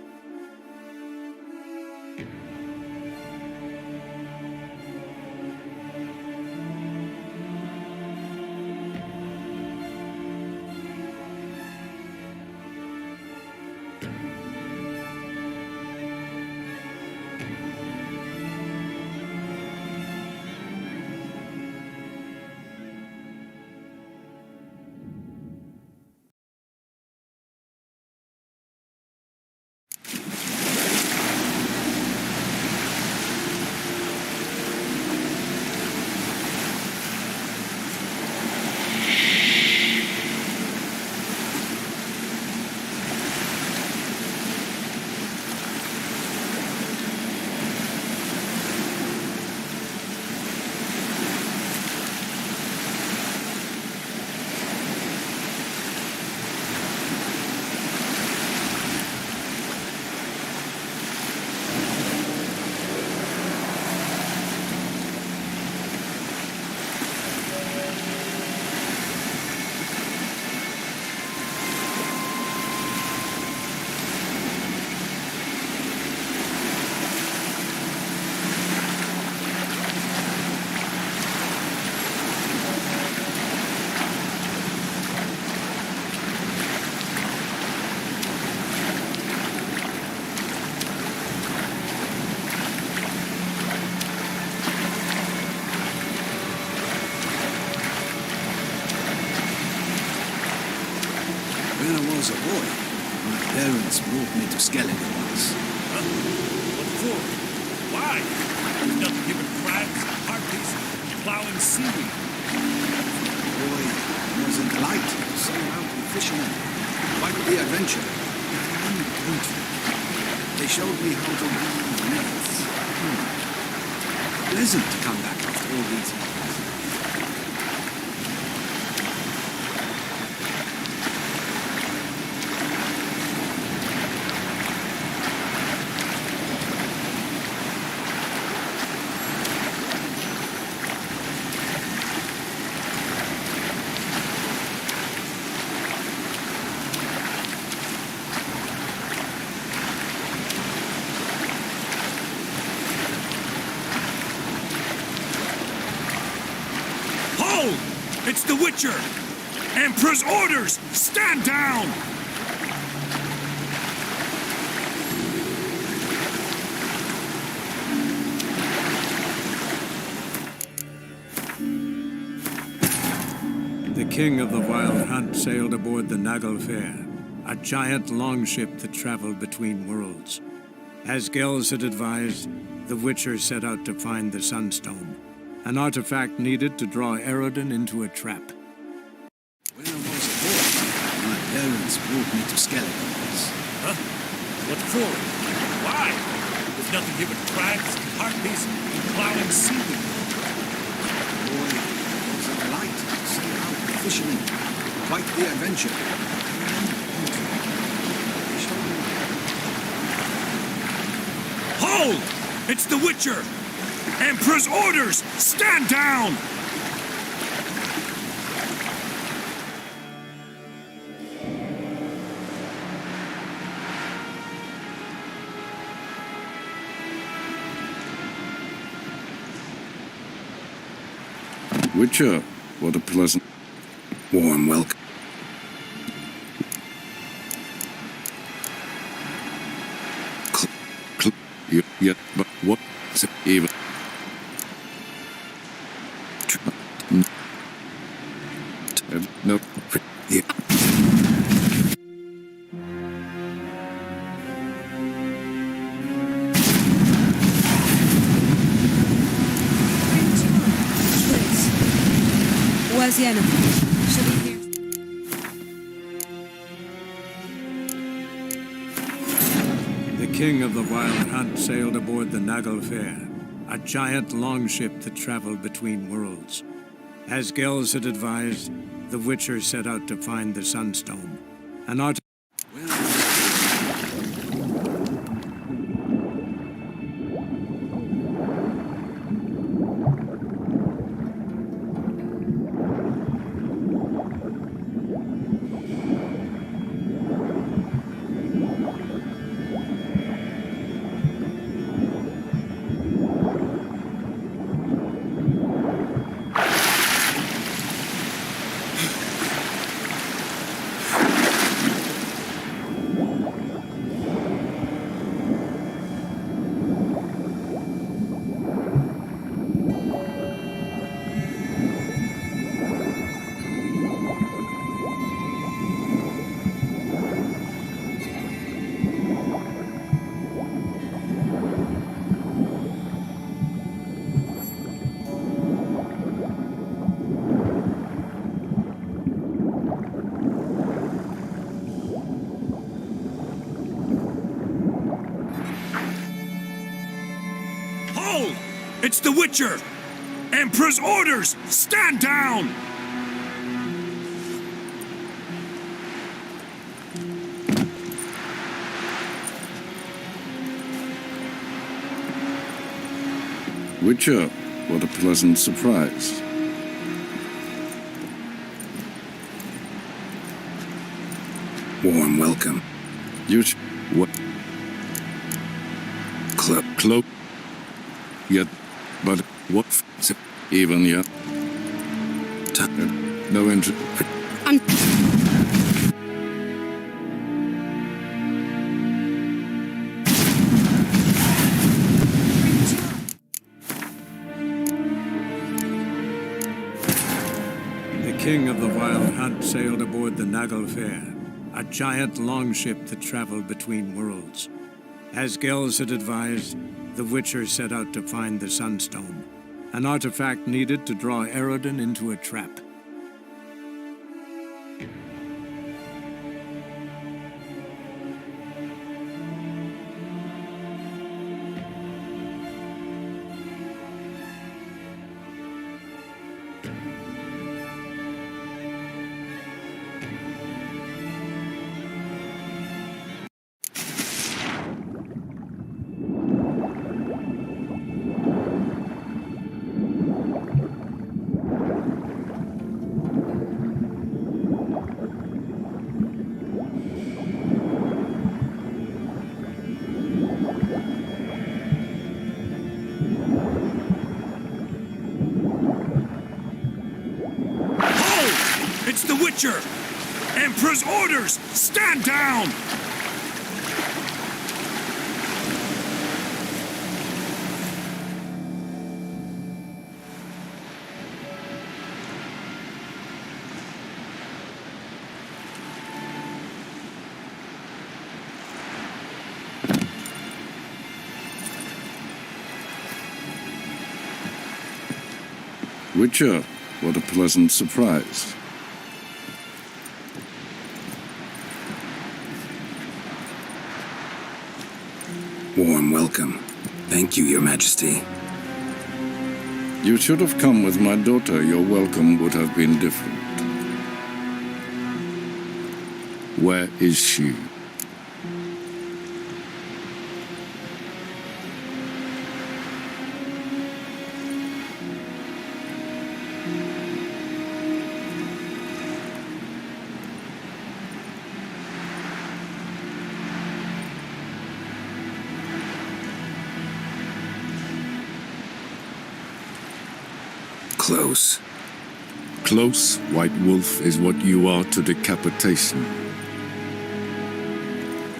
I was a boy, my parents brought me to Skellige. Huh? What for? Why? There's nothing here but crabs, harpies, plowing seaweed. Boy was a delight to sail out with fishermen. Quite the adventure. And beautiful. They showed me how to weave nets. Pleasant to come back after all these years. It's the Witcher! Emperor's orders! Stand down! The king of the Wild Hunt sailed aboard the Naglfare, a giant longship that traveled between worlds. As Gels had advised, the Witcher set out to find the Sunstone, an artifact needed to draw Eredin into a trap. When I was a boy, my parents brought me to Skellige. Huh? What for? Why? There's nothing here but crabs, harpies, and plowing seaweed. Boy was a delight to sail out with fishermen. Quite the adventure. Hold! It's the Witcher! Emperor's orders! Stand down! Witcher, what a pleasant, warm welcome. But what is it even? No, yeah. Where's the enemy? Should he hear? The king of the Wild Hunt sailed aboard the Naglfare, a giant longship that traveled between worlds. As Gels had advised, the Witcher set out to find the Sunstone, an artifact. It's the Witcher! Emperor's orders! Stand down! Witcher, what a pleasant surprise. Warm welcome. What? Cloak. Yet, but what? Even yet. No interest. The king of the Wild Hunt sailed aboard the Naglfare, a giant longship that traveled between worlds. As Gels had advised, the Witcher set out to find the Sunstone, an artifact needed to draw Eredin into a trap. It's the Witcher! Emperor's orders! Stand down! Witcher, what a pleasant surprise. Warm welcome. Thank you, Your Majesty. You should have come with my daughter. Your welcome would have been different. Where is she? Close. Close, White Wolf, is what you are to decapitation.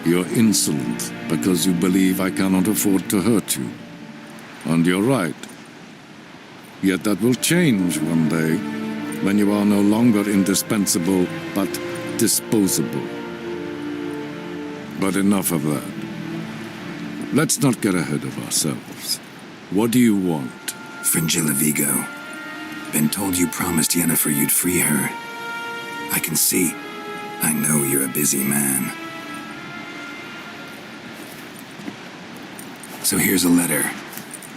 You're insolent because you believe I cannot afford to hurt you. And you're right. Yet that will change one day, when you are no longer indispensable, but disposable. But enough of that. Let's not get ahead of ourselves. What do you want? Fringilla Vigo. Been told you promised Yennefer you'd free her. I can see. I know you're a busy man. So here's a letter.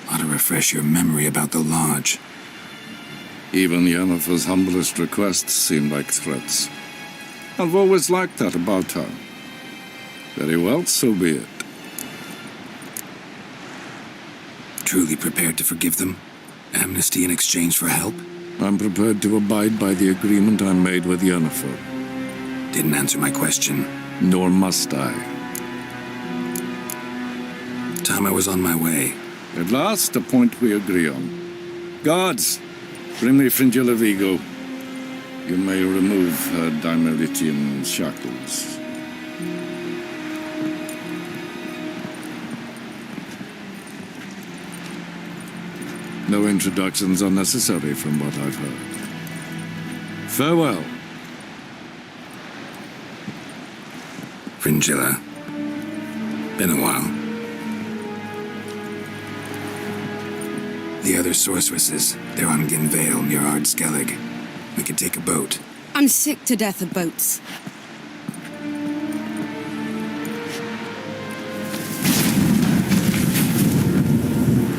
Ought to refresh your memory about the Lodge. Even Yennefer's humblest requests seem like threats. I've always liked that about her. Very well, so be it. Truly prepared to forgive them? Amnesty in exchange for help? I'm prepared to abide by the agreement I made with Yennefer. Didn't answer my question. Nor must I. Time I was on my way. At last, a point we agree on. Guards, bring me Fringilla Vigo. You may remove her Dimeritian shackles. No introductions are necessary from what I've heard. Farewell. Fringilla. Been a while. The other sorceresses, they're on Ginvale near Ardskellig. We could take a boat. I'm sick to death of boats.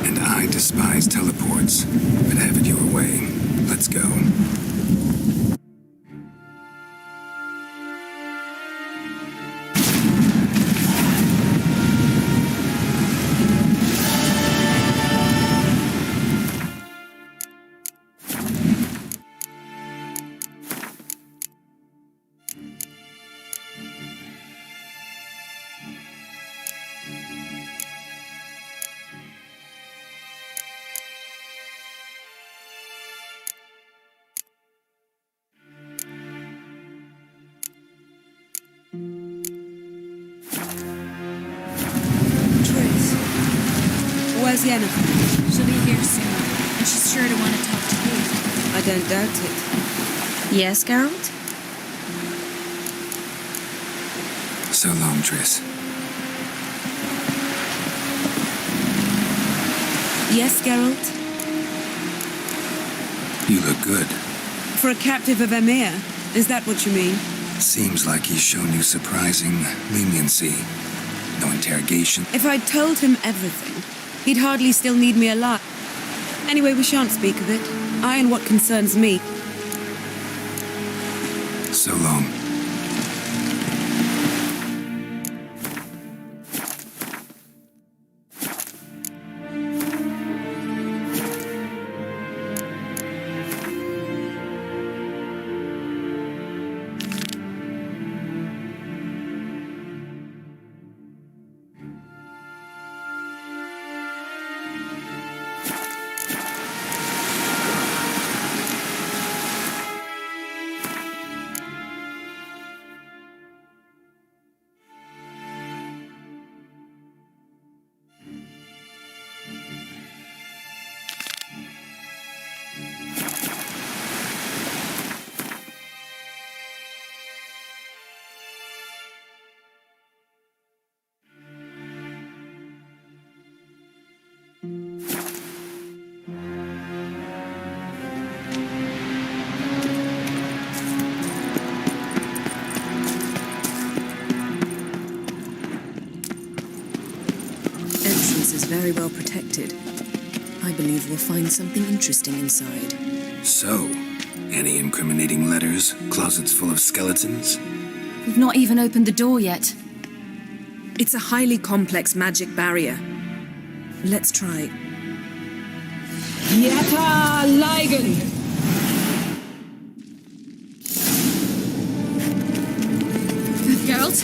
And I despise teleports, but have it your way. Let's go. Where's Yennefer? She'll be here soon, and she's sure to want to talk to you. I don't doubt it. Yes, Geralt? So long, Triss. Yes, Geralt? You look good. For a captive of Emir, is that what you mean? Seems like he's shown you surprising leniency. No interrogation. If I'd told him everything, he'd hardly still need me alive. Anyway, we shan't speak of it. I and what concerns me. So long. Entrance is very well protected. I believe we'll find something interesting inside. So, any incriminating letters? Closets full of skeletons? We've not even opened the door yet. It's a highly complex magic barrier. Let's try. Yata Ligen! Geralt?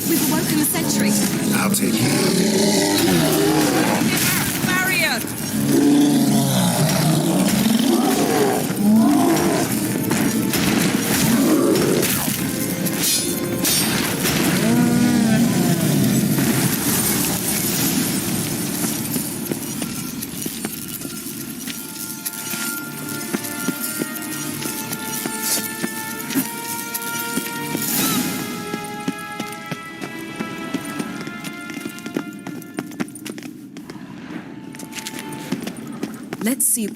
We've awoken the sentry. I'll take you. Barrier! Let's see.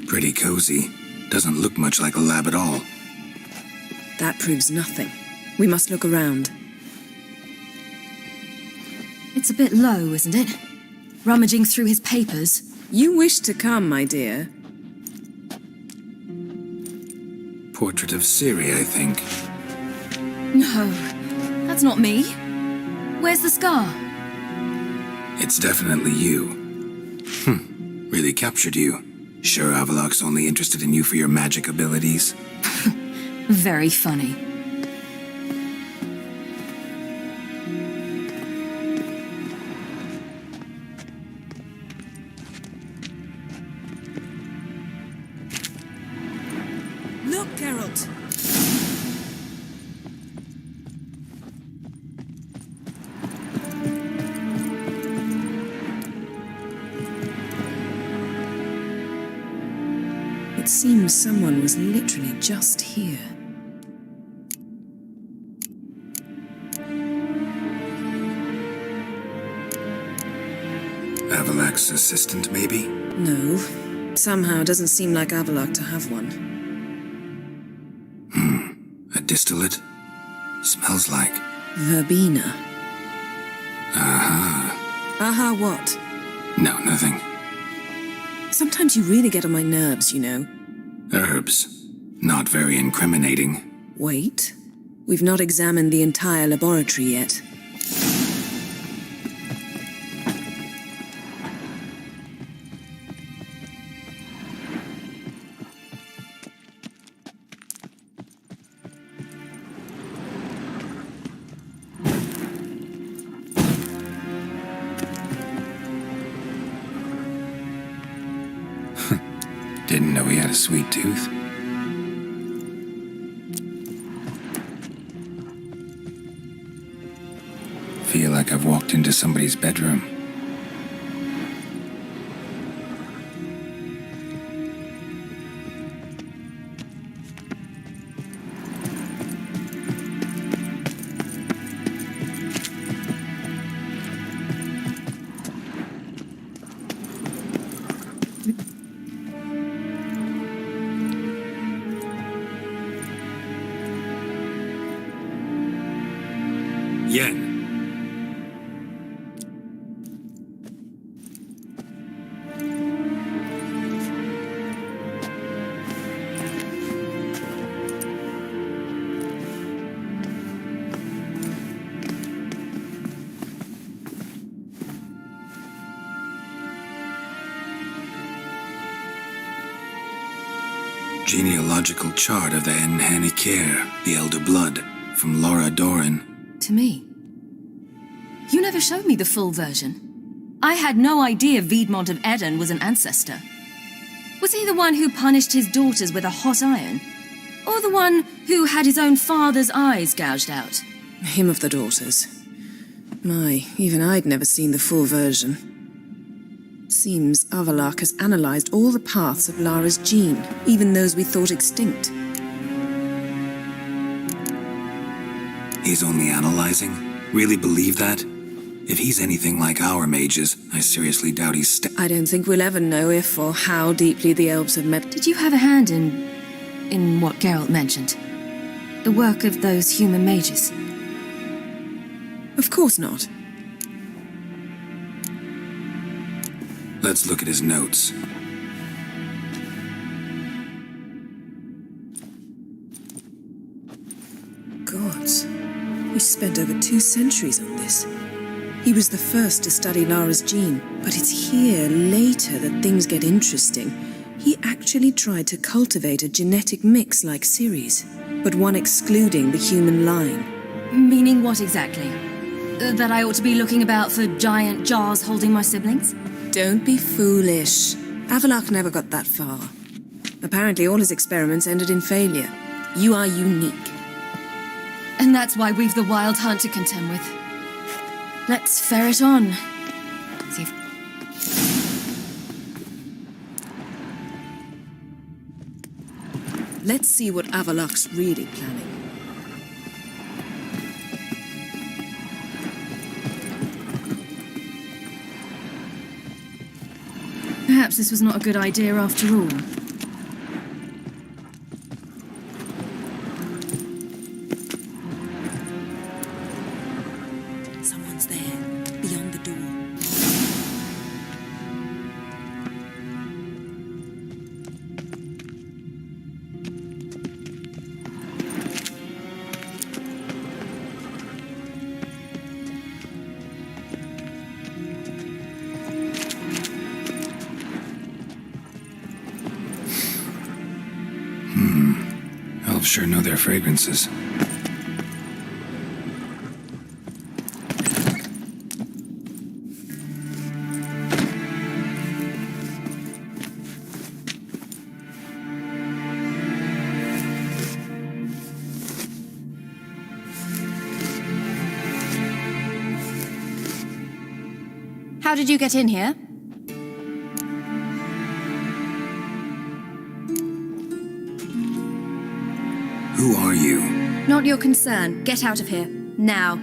Pretty cozy. Doesn't look much like a lab at all. That proves nothing. We must look around. It's a bit low, isn't it? Rummaging through his papers. You wish to come, my dear. Portrait of Ciri, I think. No, that's not me. Where's the scar? It's definitely you. Really captured you. Sure Avalok's only interested in you for your magic abilities? Very funny. Look, Geralt. It seems someone was literally just here. Avalok's assistant, maybe? No. Somehow doesn't seem like Avalok to have one. A distillate? Smells like... Verbena. Aha. Aha what? No, nothing. Sometimes you really get on my nerves, you know. Herbs. Not very incriminating. Wait. We've not examined the entire laboratory yet. Didn't know he had a sweet tooth. Feel like I've walked into somebody's bedroom. Yen. Genealogical chart of the Enhanikir, the Elder Blood, from Laura Doran. To me. You never showed me the full version. I had no idea Viedmont of Eden was an ancestor. Was he the one who punished his daughters with a hot iron? Or the one who had his own father's eyes gouged out? Him of the daughters. My, even I'd never seen the full version. Seems Avalak has analysed all the paths of Lara's gene, even those we thought extinct. He's only analyzing? Really believe that? If he's anything like our mages, I seriously doubt he's I don't think we'll ever know if or how deeply the elves have met. Did you have a hand in what Geralt mentioned? The work of those human mages? Of course not. Let's look at his notes. Gods, we spent over 2 centuries on this. He was the first to study Lara's gene, but it's here, later, that things get interesting. He actually tried to cultivate a genetic mix like Ciri's, but one excluding the human line. Meaning what exactly? That I ought to be looking about for giant jars holding my siblings? Don't be foolish. Avalak never got that far. Apparently all his experiments ended in failure. You are unique. And that's why we've the wild hunt to contend with. Let's ferret on. See if... Let's see what Avalak's really planning. Perhaps this was not a good idea after all. Someone's there, beyond the door. Elves sure know their fragrances. How did you get in here? Who are you? Not your concern. Get out of here. Now.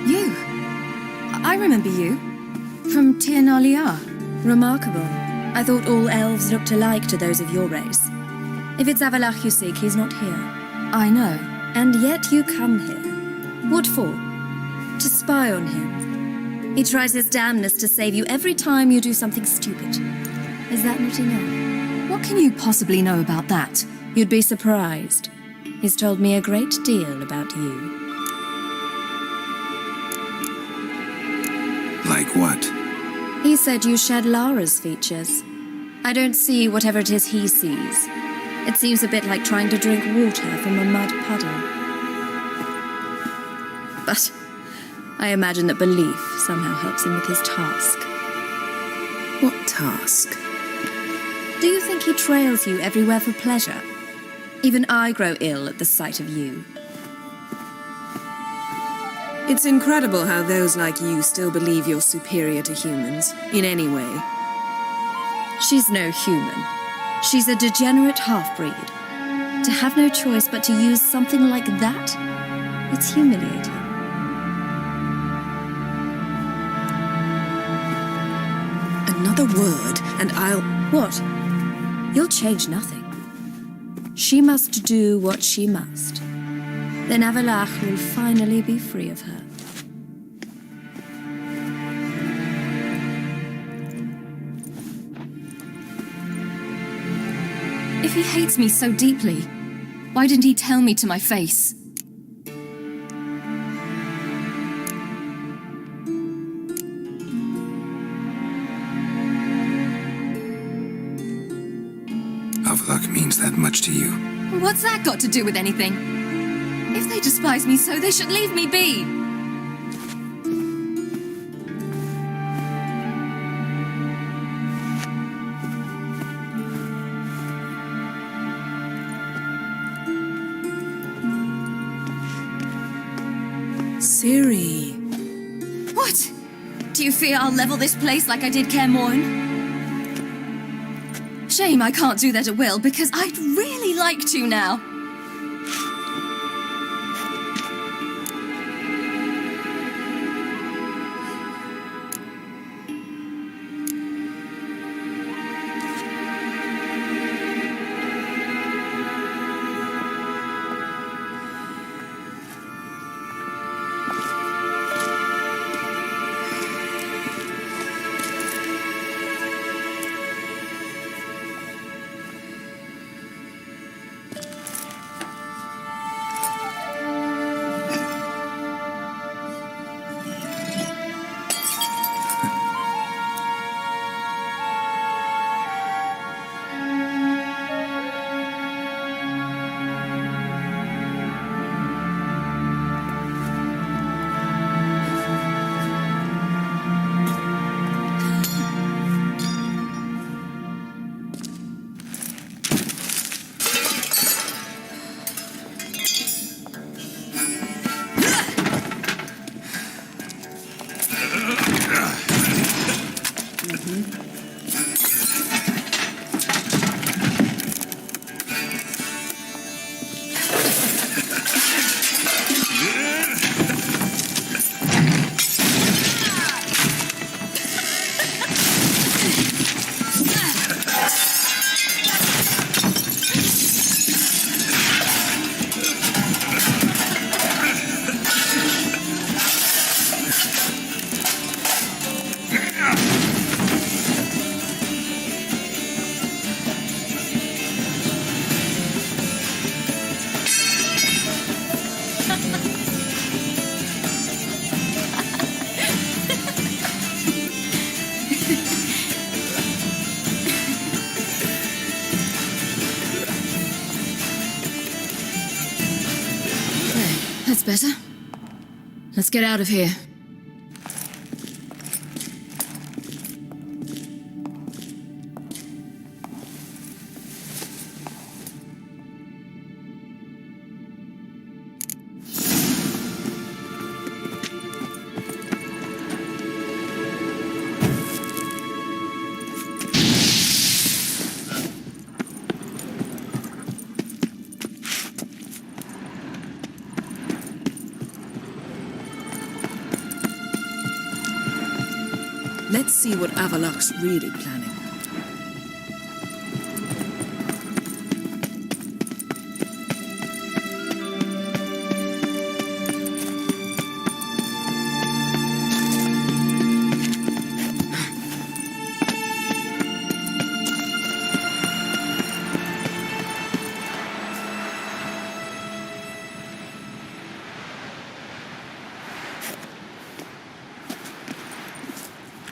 You. I remember you. From Tir Nalia. Remarkable. I thought all elves looked alike to those of your race. If it's Avalak you seek, he's not here. I know. And yet you come here. What for? To spy on him. He tries his damnedest to save you every time you do something stupid. Is that not enough? What can you possibly know about that? You'd be surprised. He's told me a great deal about you. Like what? He said you shared Lara's features. I don't see whatever it is he sees. It seems a bit like trying to drink water from a mud puddle. But I imagine that belief somehow helps him with his task. What task? Do you think he trails you everywhere for pleasure? Even I grow ill at the sight of you. It's incredible how those like you still believe you're superior to humans, in any way. She's no human. She's a degenerate half-breed. To have no choice but to use something like that, it's humiliating. Another word, and I'll... What? You'll change nothing. She must do what she must. Then Avalach will finally be free of her. If he hates me so deeply, why didn't he tell me to my face? Avalach means that much to you. What's that got to do with anything? If they despise me so, they should leave me be. Ciri. What? Do you fear I'll level this place like I did Kaer Morhen? Shame I can't do that at will, because I'd really like to now. That's better. Let's get out of here. Let's see what Avalach's really planning.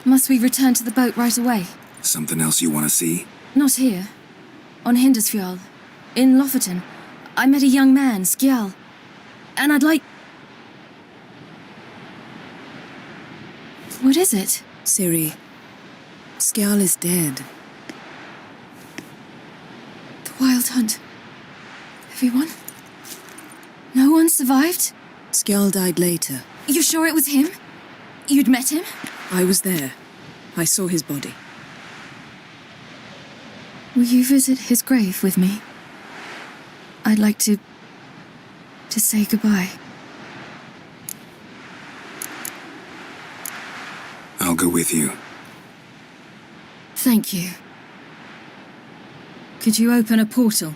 Must we return to the boat right away? Something else you want to see? Not here. On Hindersfjall. In Lofoten. I met a young man, Skjal. And I'd like... What is it? Ciri, Skjal is dead. The Wild Hunt. Everyone? No one survived? Skjal died later. You sure it was him? You'd met him? I was there. I saw his body. Will you visit his grave with me? I'd like to say goodbye. I'll go with you. Thank you. Could you open a portal?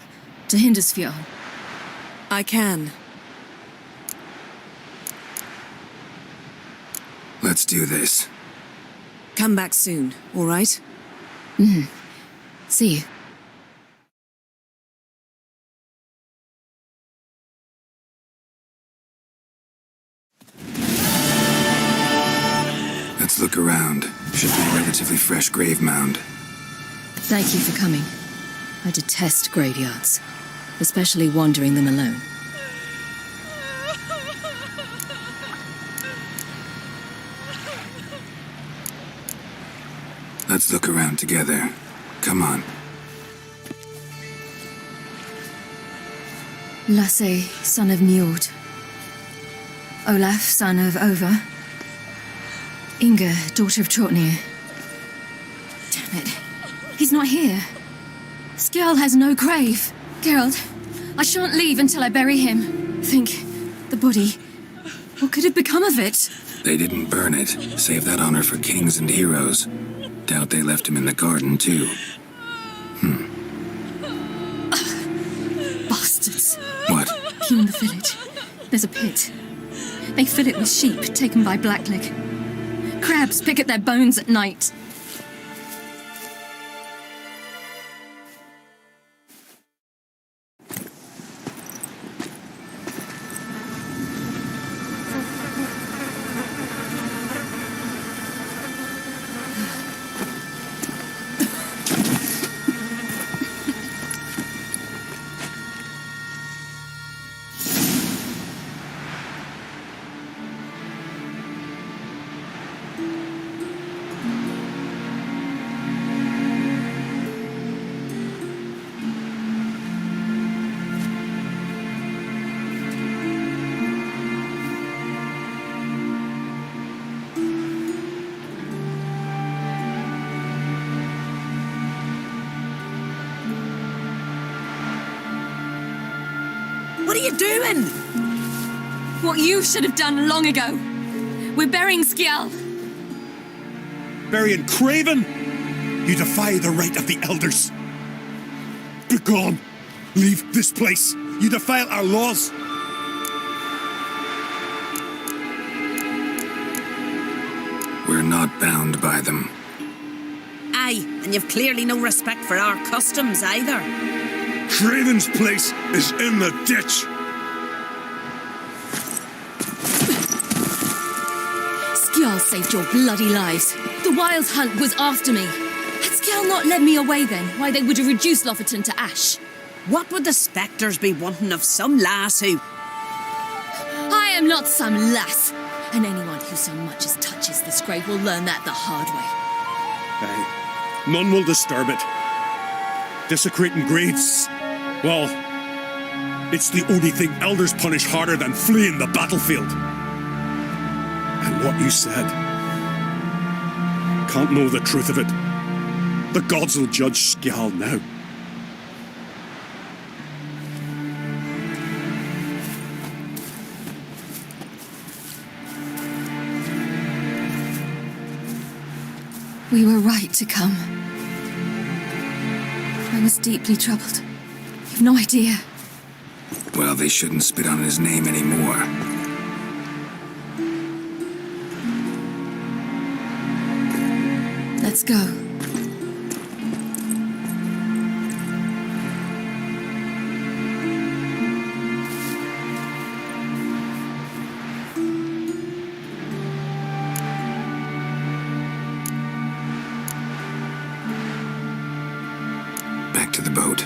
to Hindusfjord? I can. Let's do this. Come back soon, all right? See you. Let's look around. Should be a relatively fresh grave mound. Thank you for coming. I detest graveyards, especially wandering them alone. Let's look around together. Come on. Lasse, son of Njord. Olaf, son of Over. Inga, daughter of Trotnir. Damn it. He's not here. Skjall has no grave. Geralt, I shan't leave until I bury him. Think, the body. What could have become of it? They didn't burn it. Save that honor for kings and heroes. Doubt they left him in the garden, too. Bastards. What? In the village, there's a pit. They fill it with sheep taken by Blackleg. Crabs pick at their bones at night. What are you doing? What you should have done long ago. We're burying Skjall. Burying Craven? You defy the right of the elders. Begone! Leave this place! You defile our laws! We're not bound by them. Aye, and you've clearly no respect for our customs either. Craven's place is in the ditch! Skjall saved your bloody lives. The Wild Hunt was after me. Had Skjall not led me away then, why they would have reduced Lofoten to ash. What would the spectres be wanting of some lass who... I am not some lass, and anyone who so much as touches this grave will learn that the hard way. Aye. None will disturb it. Desecrating graves, well, it's the only thing elders punish harder than fleeing the battlefield. And what you said, can't know the truth of it. The gods will judge Skjall now. We were right to come. I was deeply troubled. You've no idea. Well, they shouldn't spit on his name anymore. Let's go. Back to the boat.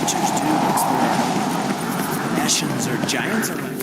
creatures too to explore. Ashians or giants around.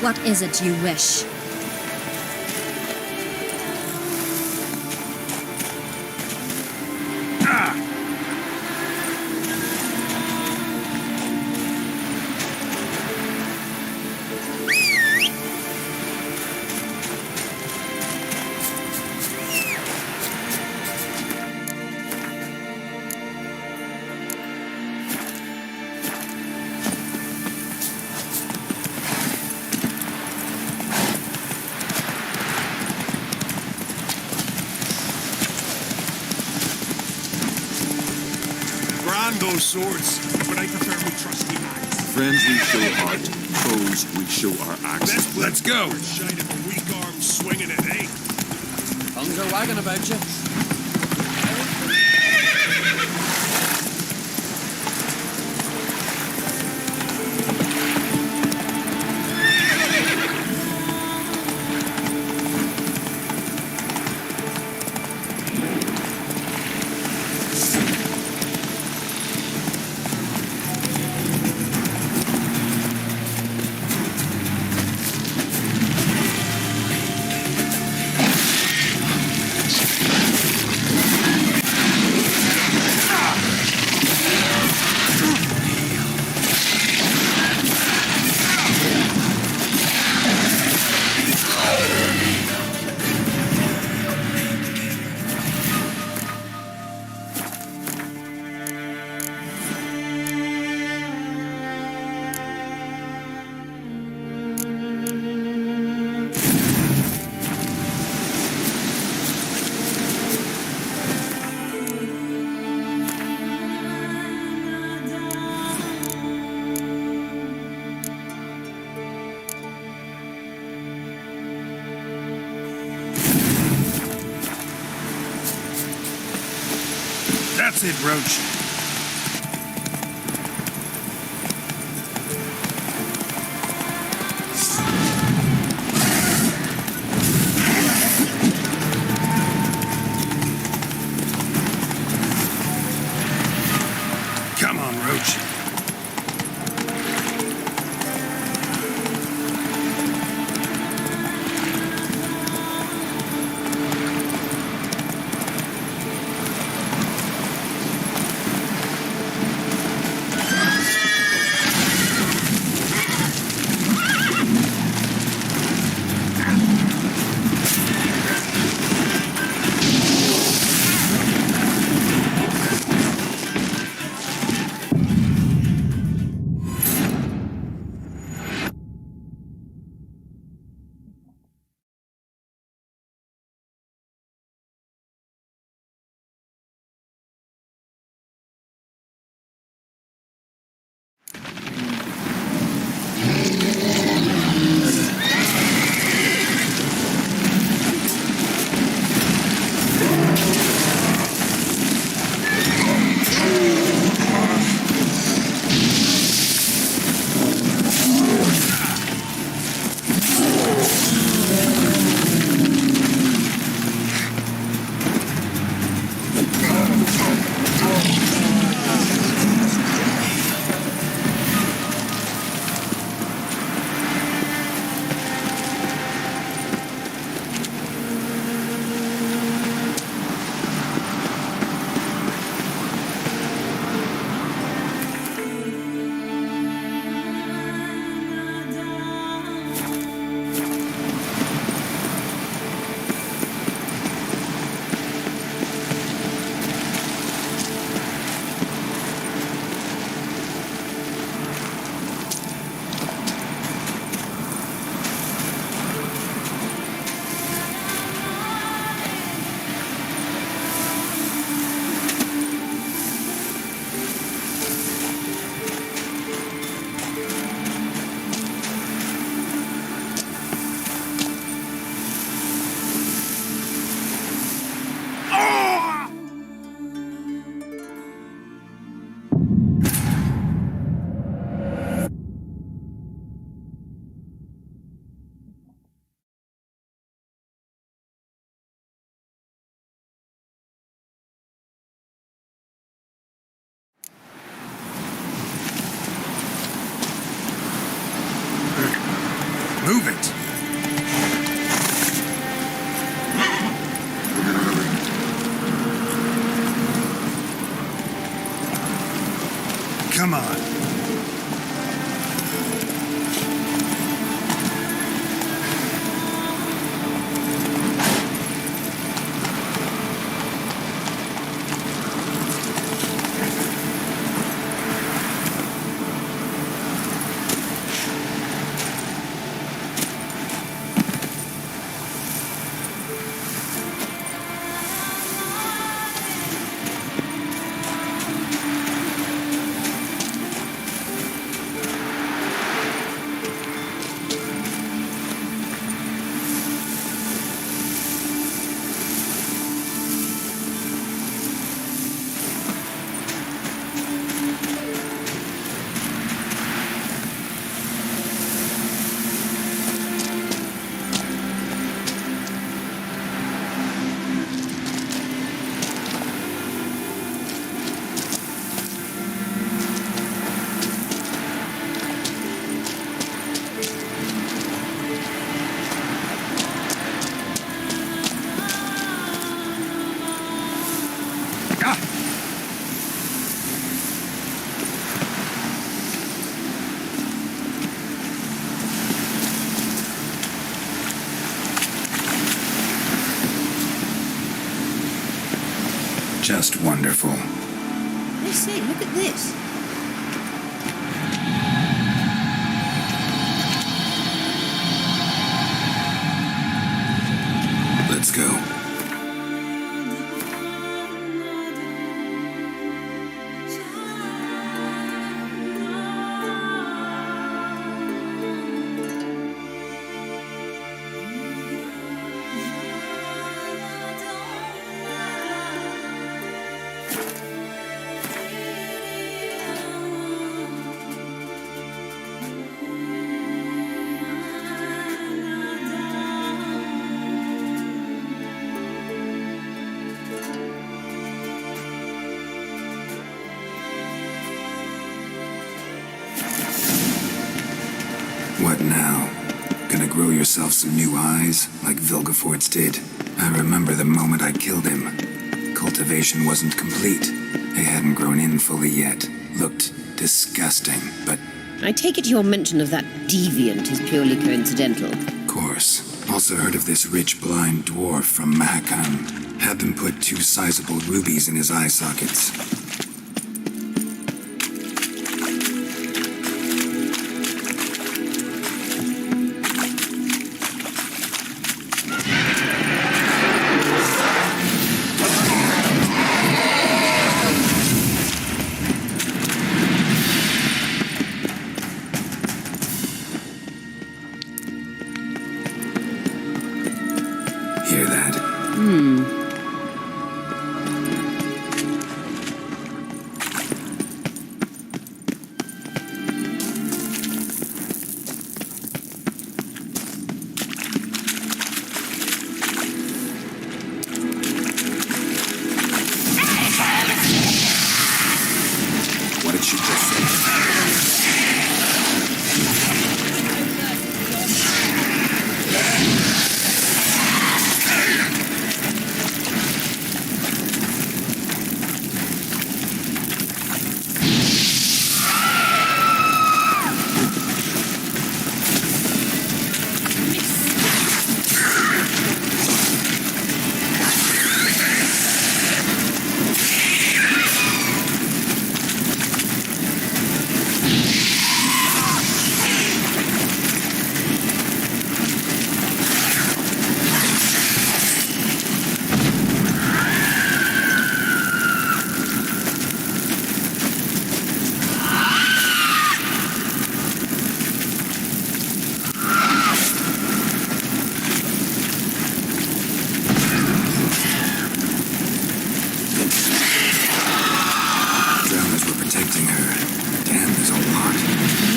What is it you wish? Those swords, but I prefer my trusty axe. Friends we show heart, foes we show our axe. Let's go! Shine of a weak arm swinging it, eh? Tongues are wagging about you. That's it, Roach. Come on, Roach. Move it! Come on. Just wonderful. I say, look at this. Let's go. What now? Gonna grow yourself some new eyes, like Vilgefortz did? I remember the moment I killed him. Cultivation wasn't complete. They hadn't grown in fully yet. Looked disgusting, but... I take it your mention of that deviant is purely coincidental. Of course. Also heard of this rich blind dwarf from Mahakam. Had them put 2 sizable rubies in his eye sockets. Hear that? What did she just say?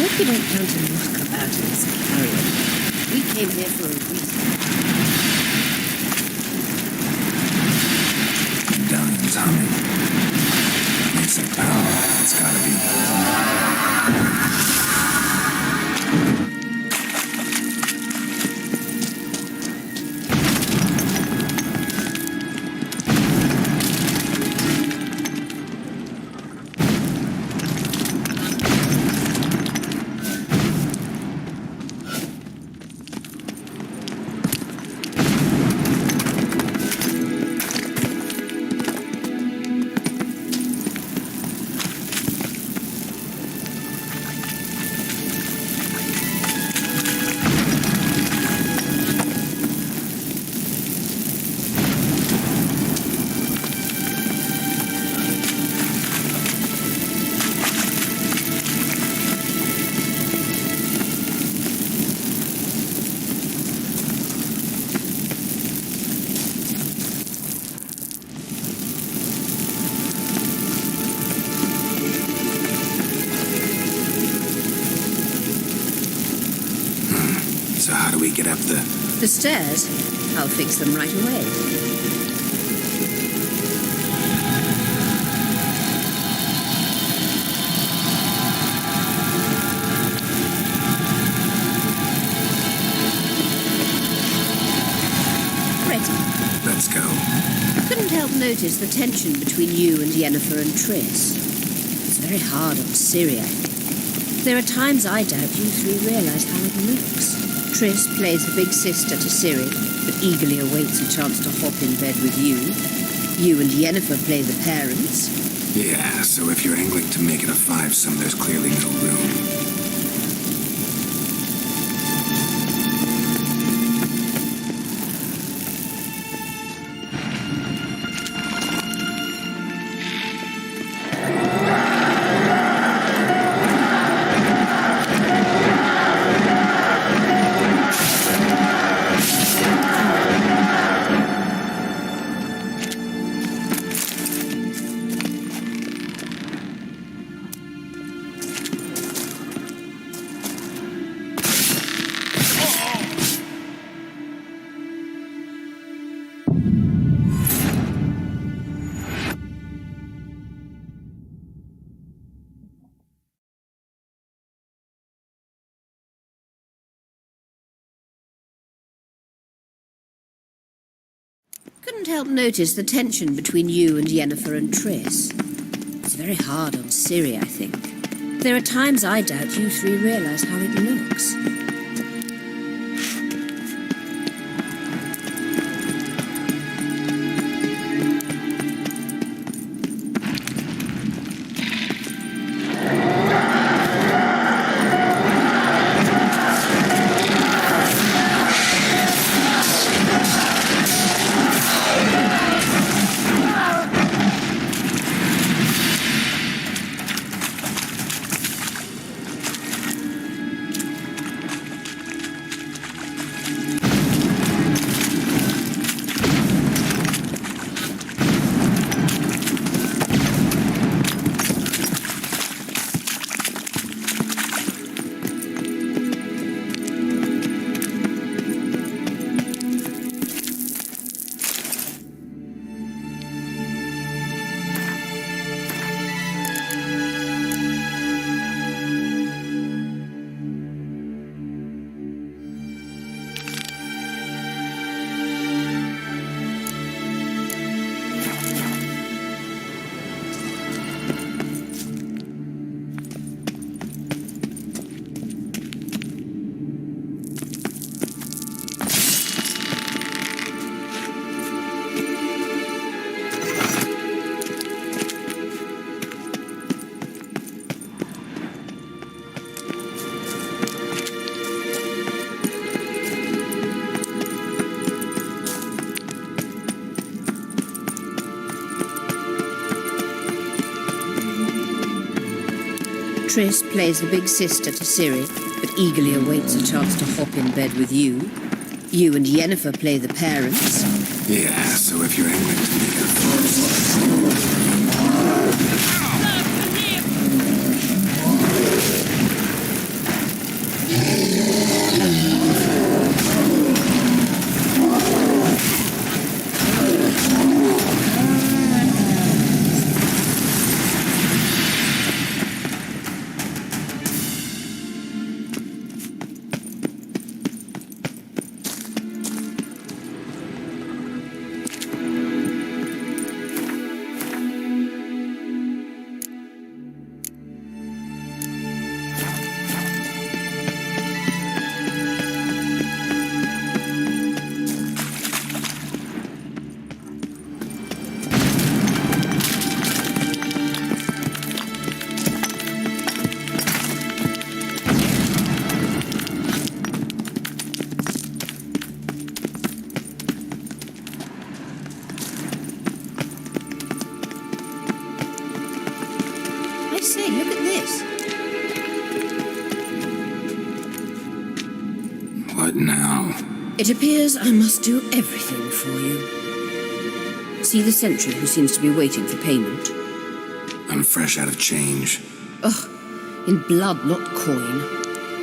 hope you don't plan to knock about in this carrion. We came here for a reason. Medallion's humming. Basic power. It's gotta be. get up the... The stairs? I'll fix them right away. Let's go. Couldn't help notice the tension between you and Yennefer and Triss. It's very hard on Ciri, I think. There are times I doubt you three realize how it looks. Triss plays the big sister to Ciri, but eagerly awaits a chance to hop in bed with you. You and Yennefer play the parents. Yeah, so if you're angling to make it a fivesome, there's clearly no room. Couldn't help notice the tension between you and Yennefer and Triss. It's very hard on Ciri, I think. There are times I doubt you three realize how it looks. Triss plays the big sister to Ciri, but eagerly awaits a chance to hop in bed with you. You and Yennefer play the parents. Yeah, so if you're angling to make it a fivesome... Say, look at this. What now? It appears I must do everything for you. See the sentry who seems to be waiting for payment? I'm fresh out of change. Ugh, in blood, not coin.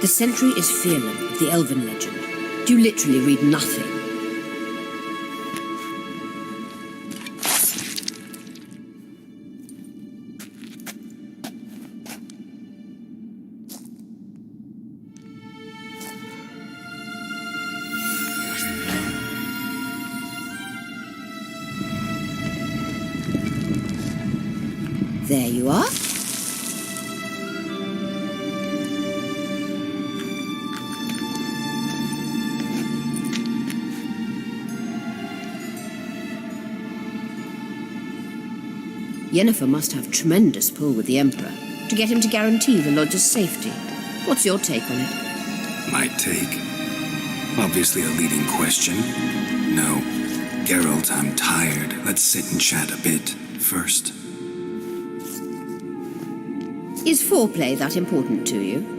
The sentry is Fearlan of the Elven legend. Do You literally read nothing. There you are. Yennefer must have tremendous pull with the Emperor to get him to guarantee the Lodge's safety. What's your take on it? My take? Obviously a leading question. No. Geralt, I'm tired. Let's sit and chat a bit first. Is foreplay that important to you?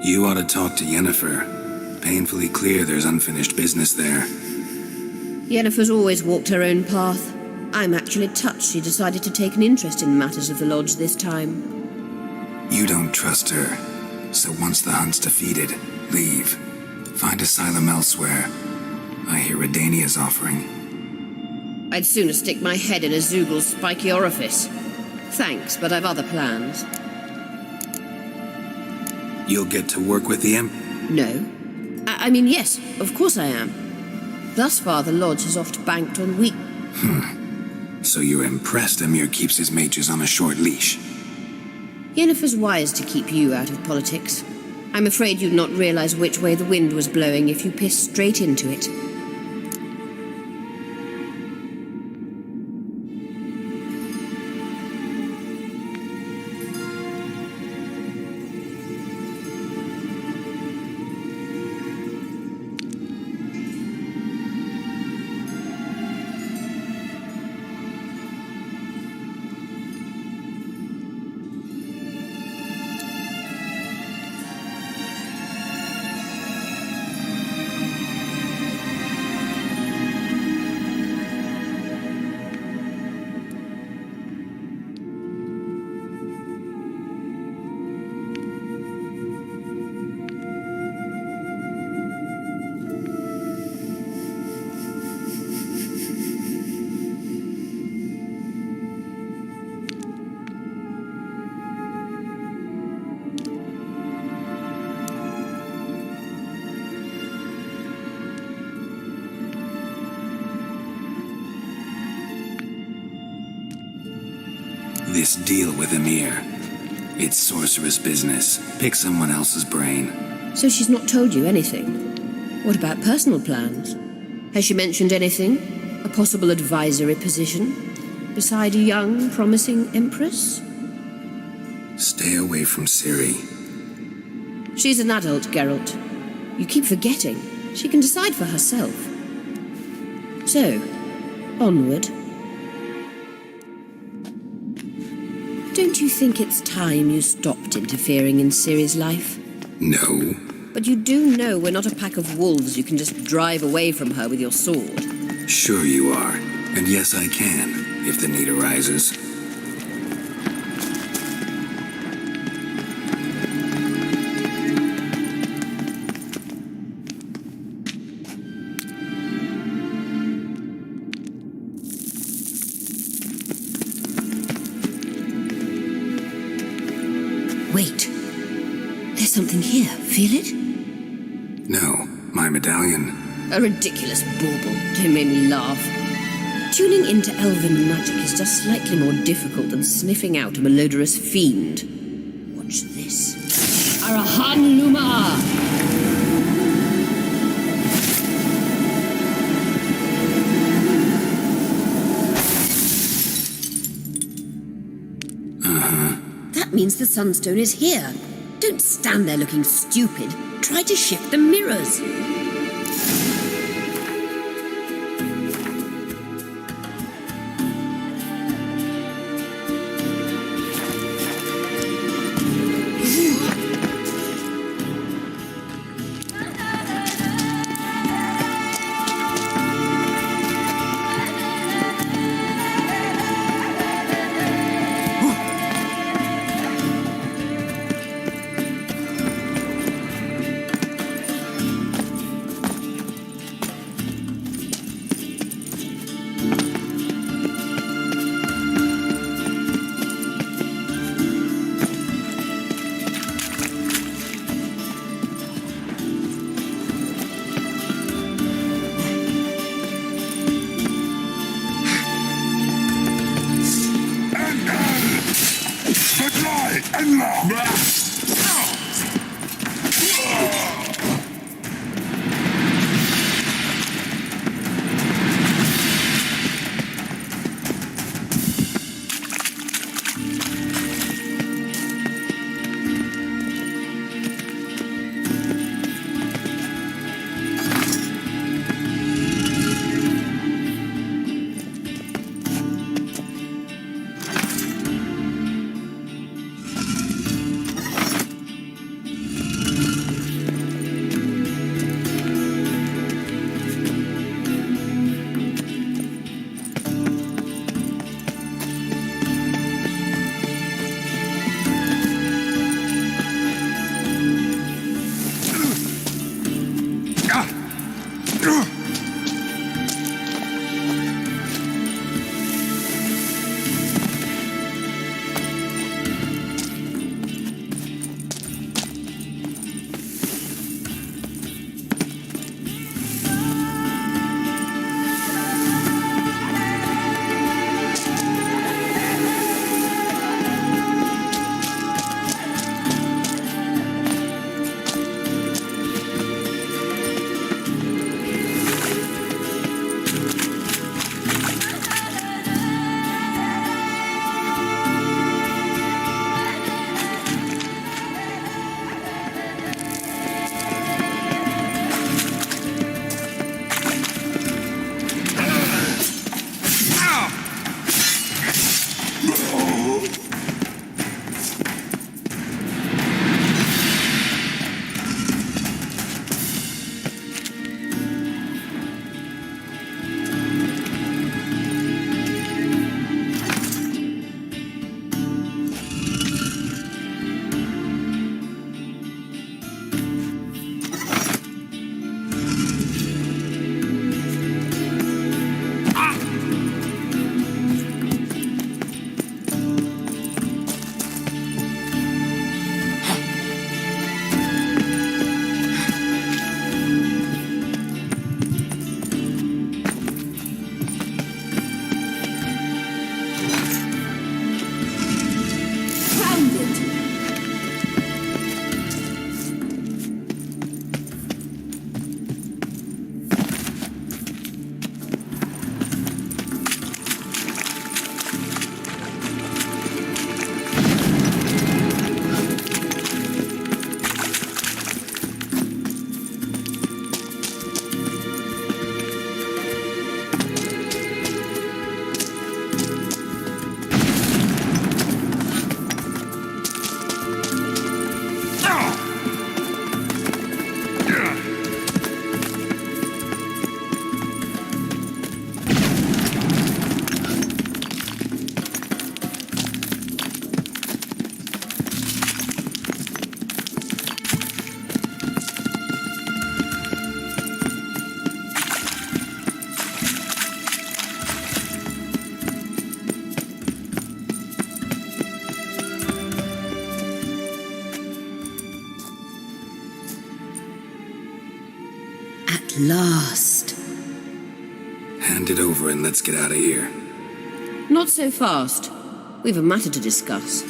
You ought to talk to Yennefer. Painfully clear there's unfinished business there. Yennefer's always walked her own path. I'm actually touched she decided to take an interest in matters of the Lodge this time. You don't trust her. So once the hunt's defeated, leave. Find asylum elsewhere. I hear Redania's offering. I'd sooner stick my head in a Zoogl's spiky orifice. Thanks, but I've other plans. You'll get to work with the No. I mean, yes, of course I am. Thus far, the Lodge has oft banked on weak... So you're impressed Emir keeps his mages on a short leash? Yennefer's wise to keep you out of politics. I'm afraid you'd not realize which way the wind was blowing if you pissed straight into it. This deal with Emir. It's sorceress business. Pick someone else's brain. So she's not told you anything? What about personal plans? Has she mentioned anything? A possible advisory position? Beside a young, promising empress? Stay away from Ciri. She's an adult, Geralt. You keep forgetting. She can decide for herself. So, onward. Don't you think it's time you stopped interfering in Ciri's life? No. But you do know we're not a pack of wolves you can just drive away from her with your sword. Sure you are. And yes, I can, if the need arises. Wait. There's something here. Feel it? No, my medallion. A ridiculous bauble. Don't make me laugh. Tuning into elven magic is just slightly more difficult than sniffing out a malodorous fiend. Watch this. Arahan Luma! That means the Sunstone is here. Don't stand there looking stupid. Try to shift the mirrors. last. Hand it over and let's get out of here. Not so fast. We've a matter to discuss.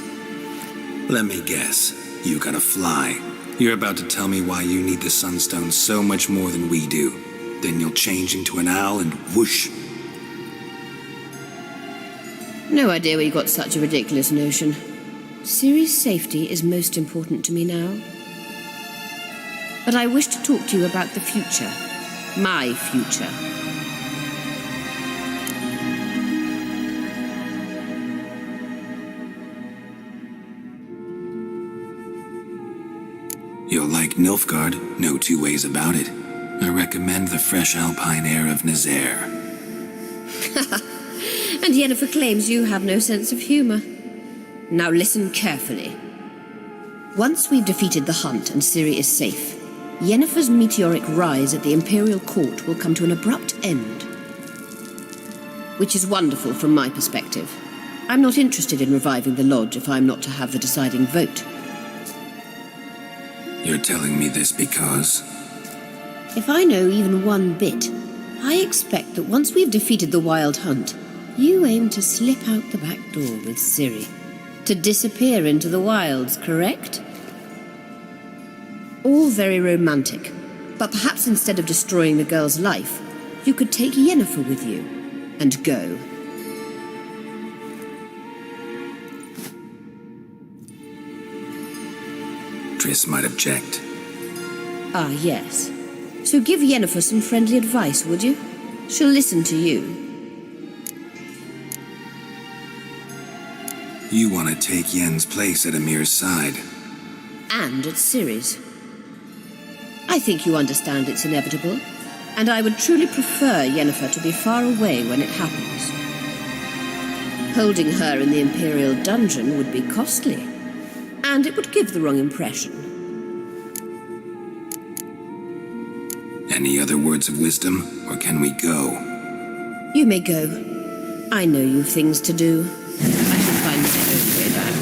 Let me guess. You gotta fly. You're about to tell me why you need the Sunstone so much more than we do. Then you'll change into an owl and whoosh. No idea where you got such a ridiculous notion. Ciri's safety is most important to me now. But I wish to talk to you about the future. My future. You'll like Nilfgaard, no two ways about it. I recommend the fresh alpine air of Nazaire. And Yennefer claims you have no sense of humor. Now listen carefully. Once we've defeated the hunt and Ciri is safe, Yennefer's meteoric rise at the Imperial Court will come to an abrupt end. Which is wonderful from my perspective. I'm not interested in reviving the Lodge if I'm not to have the deciding vote. You're telling me this because... If I know even one bit, I expect that once we've defeated the Wild Hunt, you aim to slip out the back door with Ciri. To disappear into the wilds, correct? All very romantic, but perhaps instead of destroying the girl's life, you could take Yennefer with you and go. Triss might object. Ah, yes. So give Yennefer some friendly advice, would you? She'll listen to you. You want to take Yen's place at Amir's side. And at Ciri's. I think you understand it's inevitable, and I would truly prefer Yennefer to be far away when it happens. Holding her in the Imperial dungeon would be costly, and it would give the wrong impression. Any other words of wisdom, or can we go? You may go. I know you've things to do. I shall find my own way back.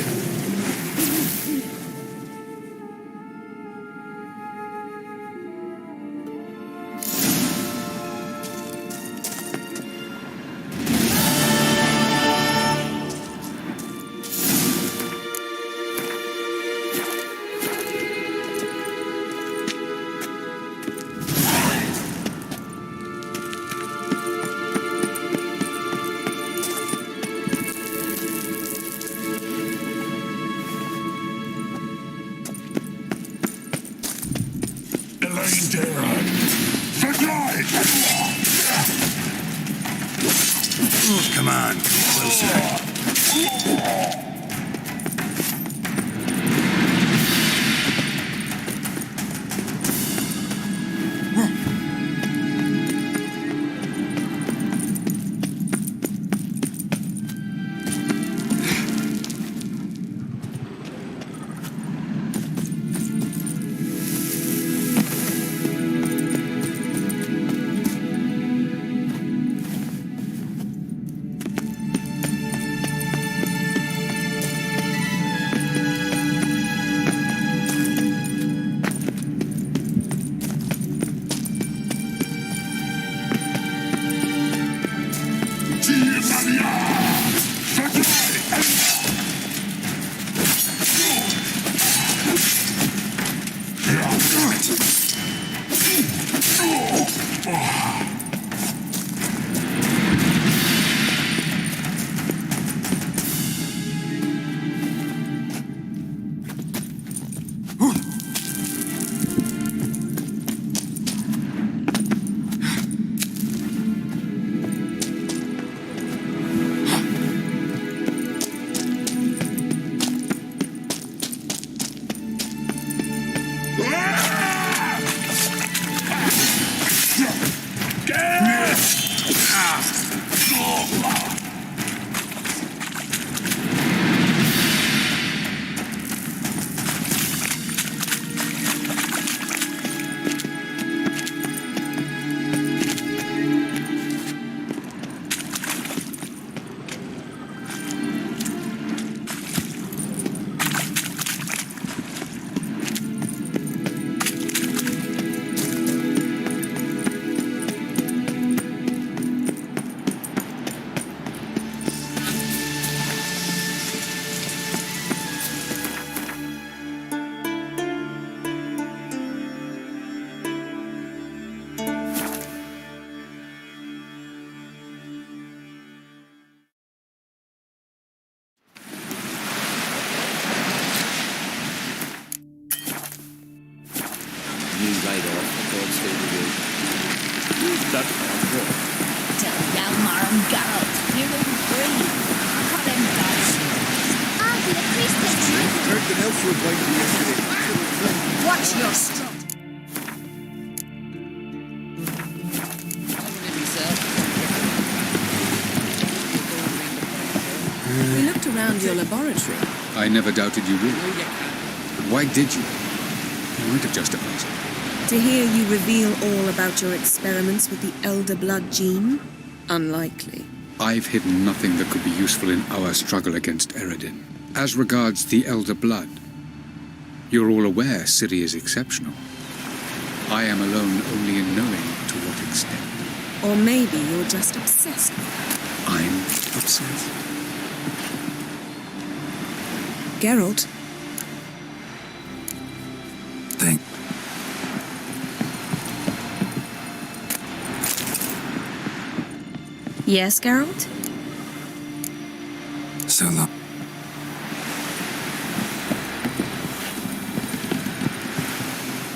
Come on, closer. to avoid the yesterday. Watch your strut. We looked around your laboratory. I never doubted you would. But why did you? You might have justified it. To hear you reveal all about your experiments with the Elder Blood gene? Unlikely. I've hidden nothing that could be useful in our struggle against Eredin. As regards the Elder Blood, you're all aware Ciri is exceptional. I am alone only in knowing to what extent. Or maybe you're just obsessed with her. I'm obsessed. Geralt? Thank. Yes, Geralt? So long.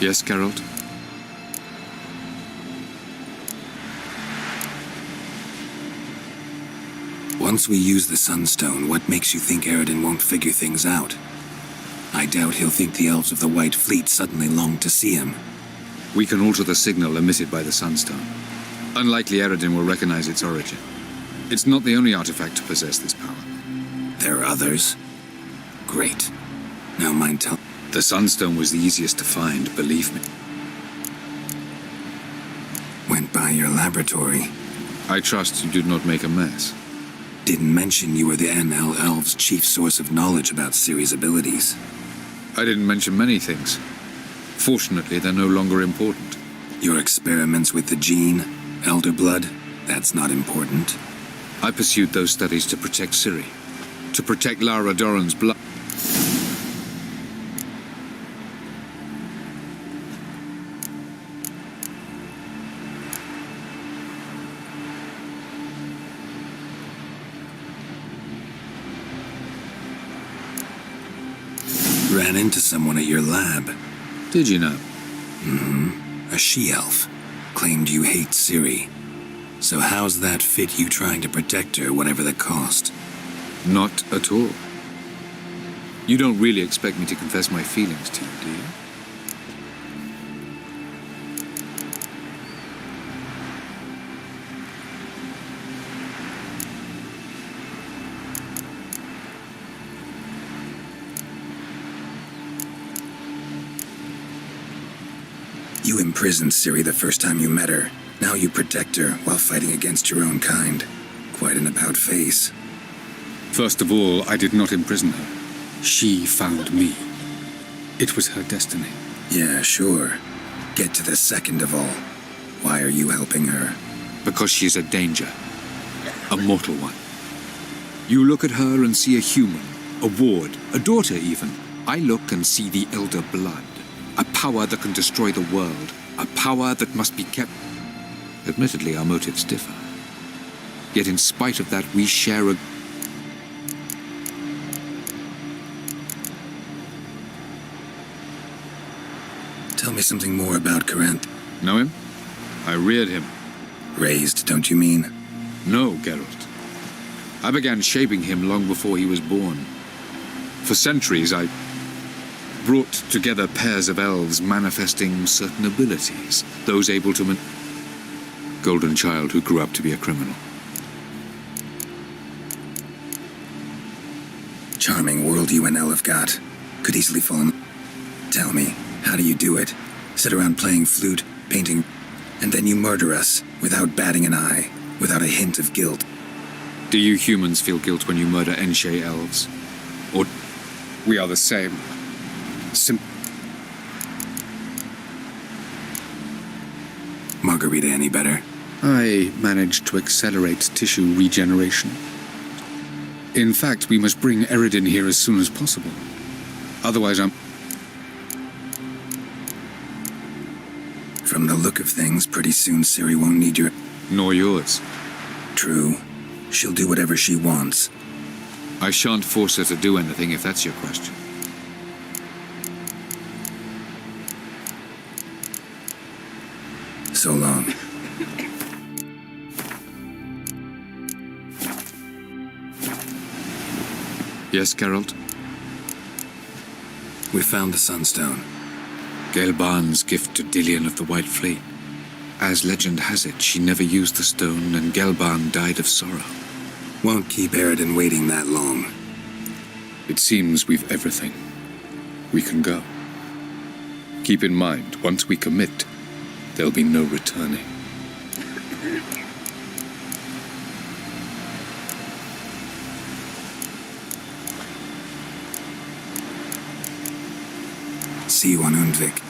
Yes, Geralt? Once we use the Sunstone, what makes you think Eredin won't figure things out? I doubt he'll think the elves of the White Fleet suddenly long to see him. We can alter the signal emitted by the Sunstone. Unlikely Eredin will recognize its origin. It's not the only artifact to possess this power. There are others? Great. Now mind tell... The Sunstone was the easiest to find, believe me. Went by your laboratory. I trust you did not make a mess. Didn't mention you were the NL Elves' chief source of knowledge about Ciri's abilities. I didn't mention many things. Fortunately, they're no longer important. Your experiments with the gene, Elder Blood, that's not important. I pursued those studies to protect Ciri. To protect Lara Doran's blood. Ran into someone at your lab. Did you know? Mm-hmm. A she-elf. Claimed you hate Ciri. So how's that fit you trying to protect her, whatever the cost? Not at all. You don't really expect me to confess my feelings to you, do you? You imprisoned Ciri the first time you met her. Now you protect her while fighting against your own kind. Quite an about-face. First of all, I did not imprison her. She found me. It was her destiny. Yeah, sure. Get to the second of all. Why are you helping her? Because she is a danger. A mortal one. You look at her and see a human, a ward, a daughter even. I look and see the Elder Blood. A power that can destroy the world. A power that must be kept... Admittedly, our motives differ. Yet in spite of that, we share a... Tell me something more about Corinth. Know him? I reared him. Raised, don't you mean? No, Geralt. I began shaping him long before he was born. For centuries, I brought together pairs of elves manifesting certain abilities, those able to... Golden child who grew up to be a criminal. Charming world you and Elle have got. Could easily fall in... Tell me, how do you do it? Sit around playing flute, painting, and then you murder us without batting an eye, without a hint of guilt. Do you humans feel guilt when you murder Enshe elves? Or we are the same? Margarita any better? I managed to accelerate tissue regeneration. In fact, we must bring Eredin here as soon as possible. Otherwise, From the look of things, pretty soon Ciri won't need your... Nor yours. True. She'll do whatever she wants. I shan't force her to do anything if that's your question. So long. Yes, Geralt? We found the Sunstone. Gelban's gift to Dillion of the White Fleet. As legend has it, she never used the stone, and Gelban died of sorrow. Won't keep Eridan waiting that long. It seems we've everything. We can go. Keep in mind, once we commit, there'll be no returning. See you on Undvik.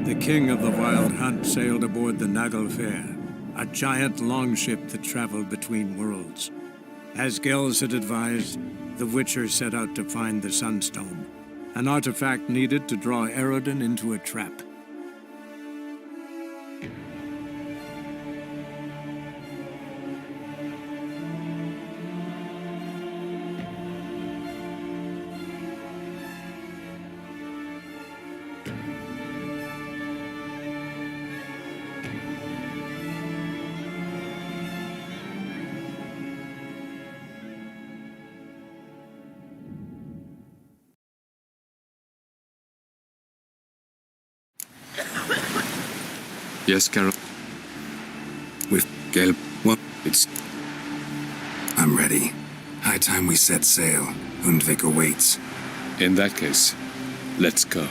The king of the Wild Hunt sailed aboard the Naglfar, a giant longship that traveled between worlds. As Gels had advised, the Witcher set out to find the Sunstone, an artifact needed to draw Eridan into a trap. Yes, Carol? With Gel... What? It's... I'm ready. High time we set sail. Undvik awaits. In that case, let's go.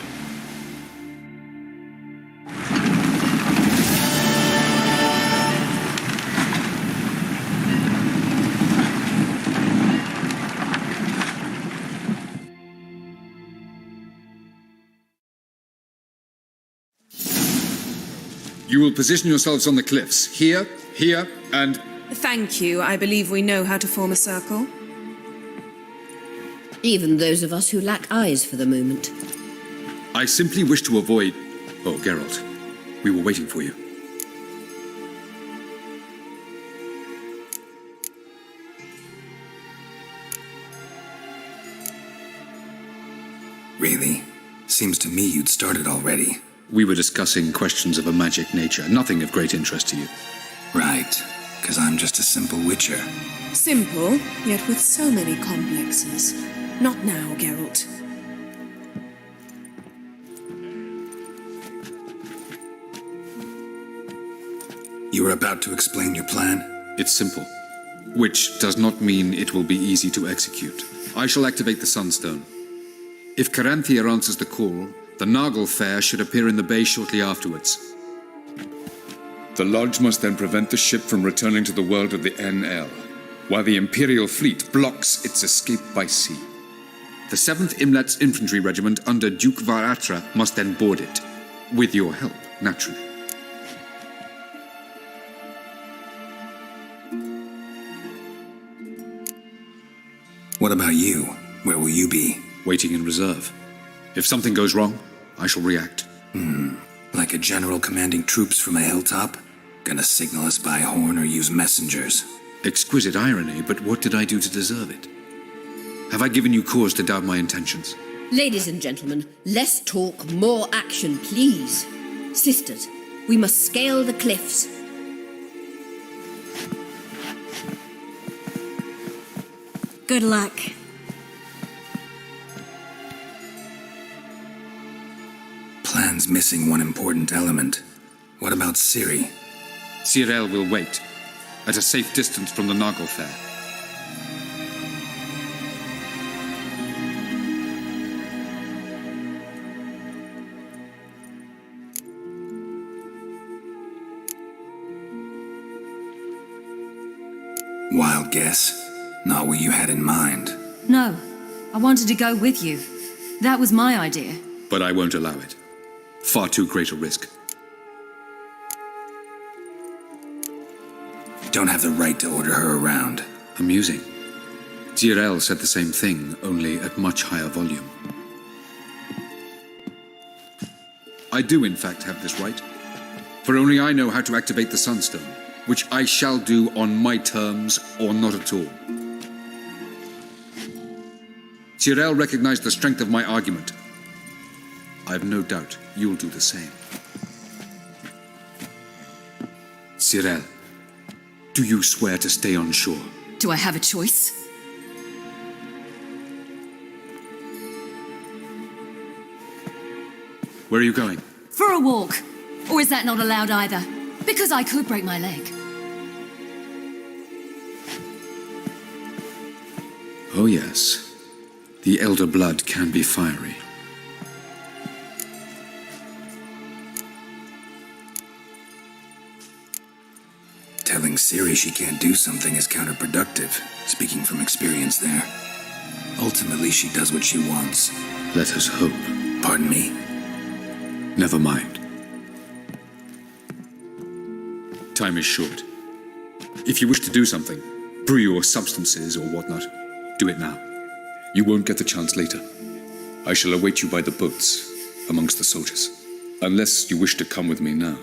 You will position yourselves on the cliffs. Here, here, and... Thank you. I believe we know how to form a circle. Even those of us who lack eyes for the moment. I simply wish to avoid... Oh, Geralt. We were waiting for you. Really? Seems to me you'd started already. We were discussing questions of a magic nature, nothing of great interest to you. Right, because I'm just a simple witcher. Simple, yet with so many complexes. Not now, Geralt. You were about to explain your plan? It's simple. Which does not mean it will be easy to execute. I shall activate the Sunstone. If Caranthia answers the call, the Naglfar should appear in the bay shortly afterwards. The Lodge must then prevent the ship from returning to the world of the NL, while the Imperial fleet blocks its escape by sea. The 7th Imlet's infantry regiment under Duke Varatra must then board it. With your help, naturally. What about you? Where will you be? Waiting in reserve. If something goes wrong, I shall react. Like a general commanding troops from a hilltop? Gonna signal us by horn or use messengers? Exquisite irony, but what did I do to deserve it? Have I given you cause to doubt my intentions? Ladies and gentlemen, less talk, more action, please. Sisters, we must scale the cliffs. Good luck. Plan's missing one important element. What about Ciri? Cyril will wait, at a safe distance from the Naglfar. Wild guess. Not what you had in mind. No, I wanted to go with you. That was my idea. But I won't allow it. Far too great a risk. Don't have the right to order her around. Amusing. Tyrell said the same thing, only at much higher volume. I do, in fact, have this right. For only I know how to activate the Sunstone, which I shall do on my terms or not at all. Tyrell recognized the strength of my argument. I have no doubt you'll do the same. Tyrell, do you swear to stay on shore? Do I have a choice? Where are you going? For a walk. Or is that not allowed either? Because I could break my leg. Oh yes. The elder blood can be fiery. Telling Ciri she can't do something is counterproductive, speaking from experience there. Ultimately, she does what she wants. Let us hope. Pardon me? Never mind. Time is short. If you wish to do something, brew your substances or whatnot, do it now. You won't get the chance later. I shall await you by the boats, amongst the soldiers. Unless you wish to come with me now.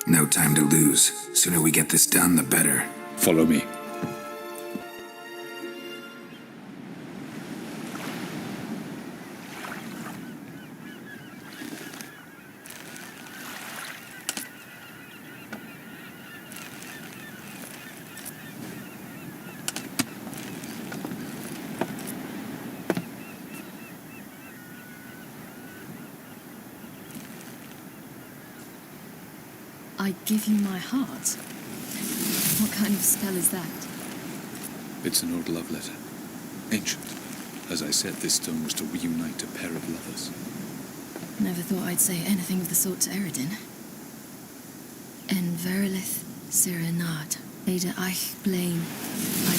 No time to lose. Sooner we get this done, the better. Follow me. I give you my heart? What kind of spell is that? It's an old love letter. Ancient. As I said, this stone was to reunite a pair of lovers. Never thought I'd say anything of the sort to Eredin. En verilith serenad, Ada eich blaen, I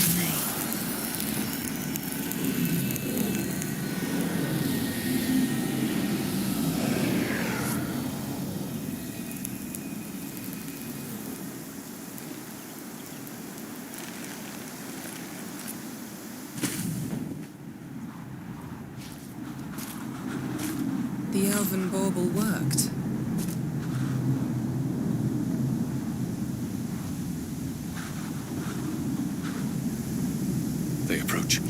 The elven bauble worked. They approach.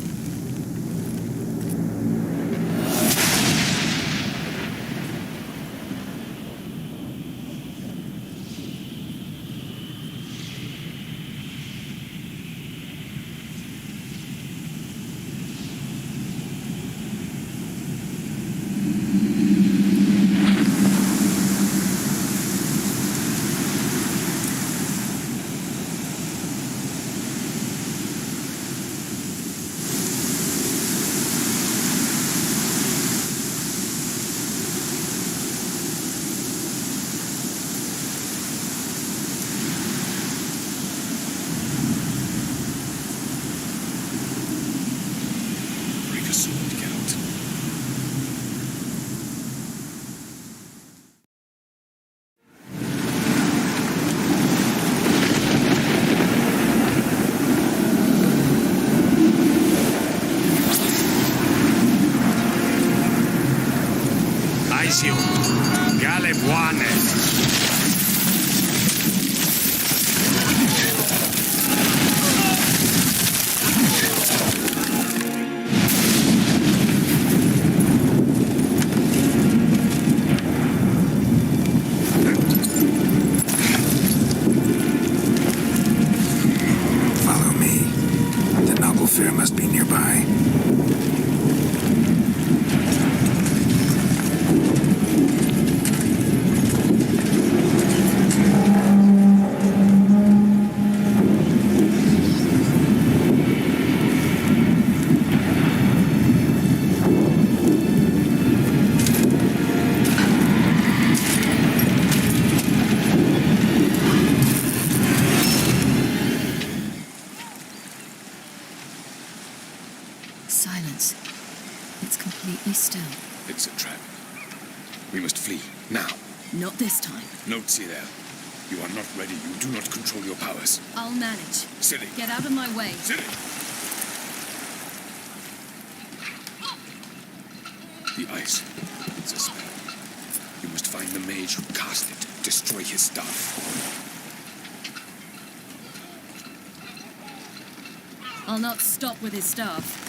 Gale buone. Follow me. The Naglfir must be nearby. We must flee, now. Not this time. Note, Cyril. You are not ready. You do not control your powers. I'll manage. Silly. Get out of my way. Silly. The ice. It's a spell. You must find the mage who cast it. Destroy his staff. I'll not stop with his staff.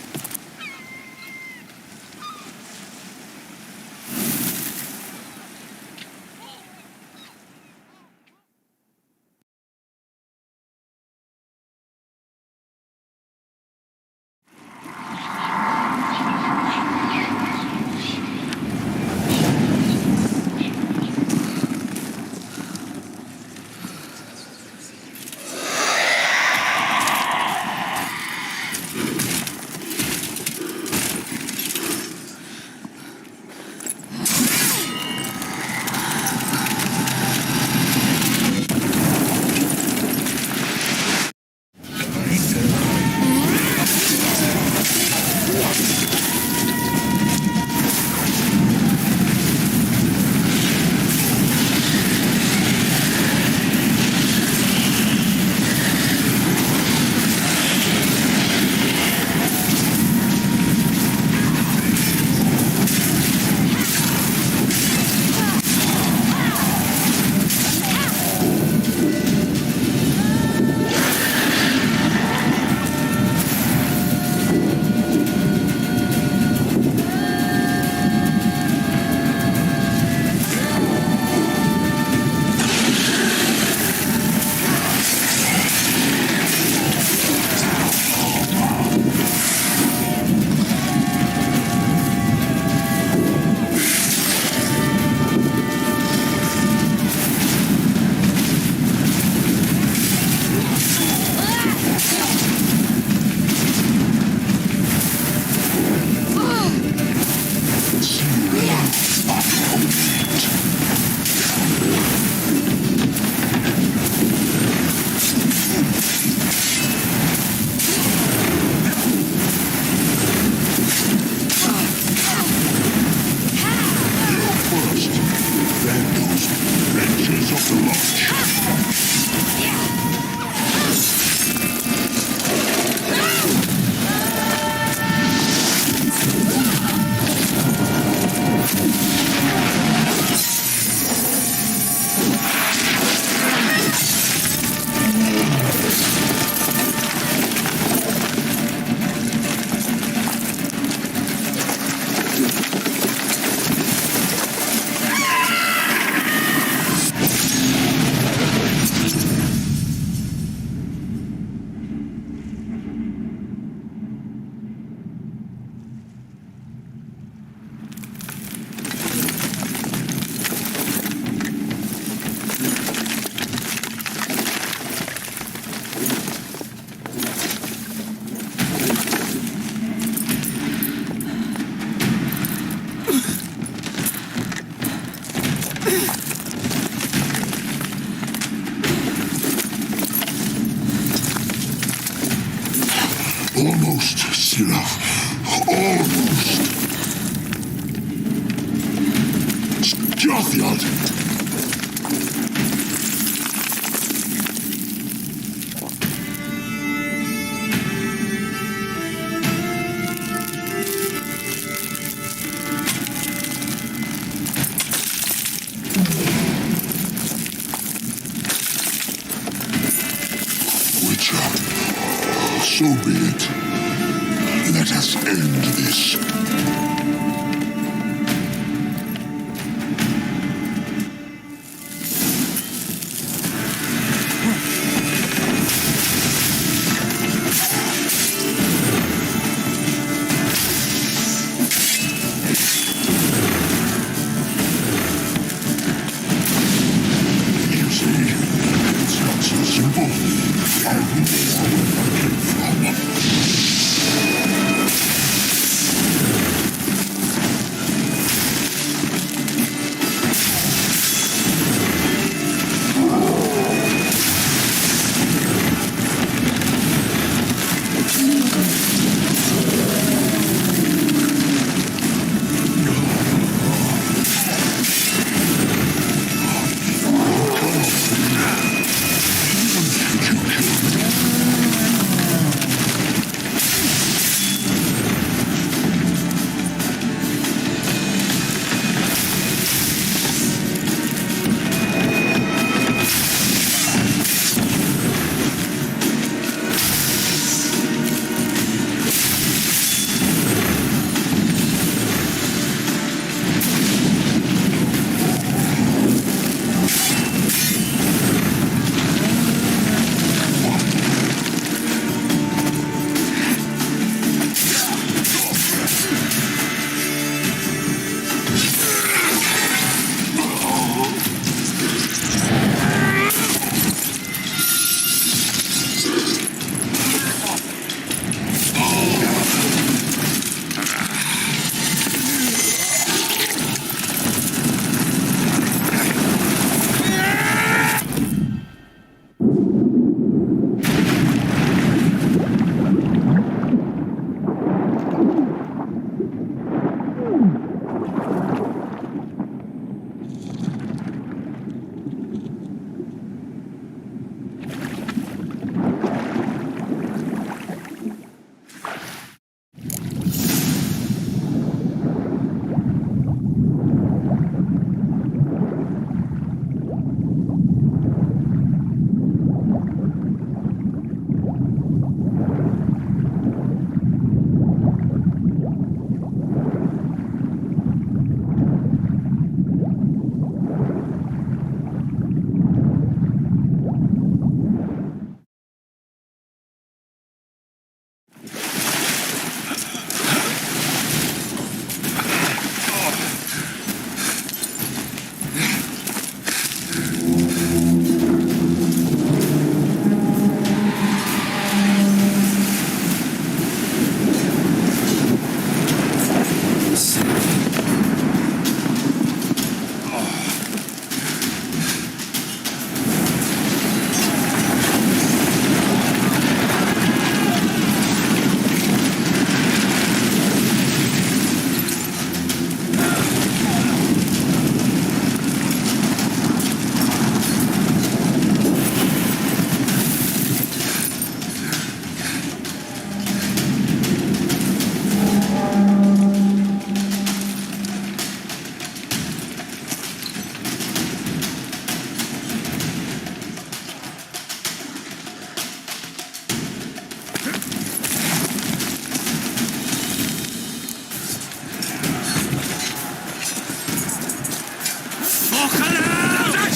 Almost, Sirach. Almost. Jothiad. So be it. Let us end this. You see, it's not so simple. I will know where I came from.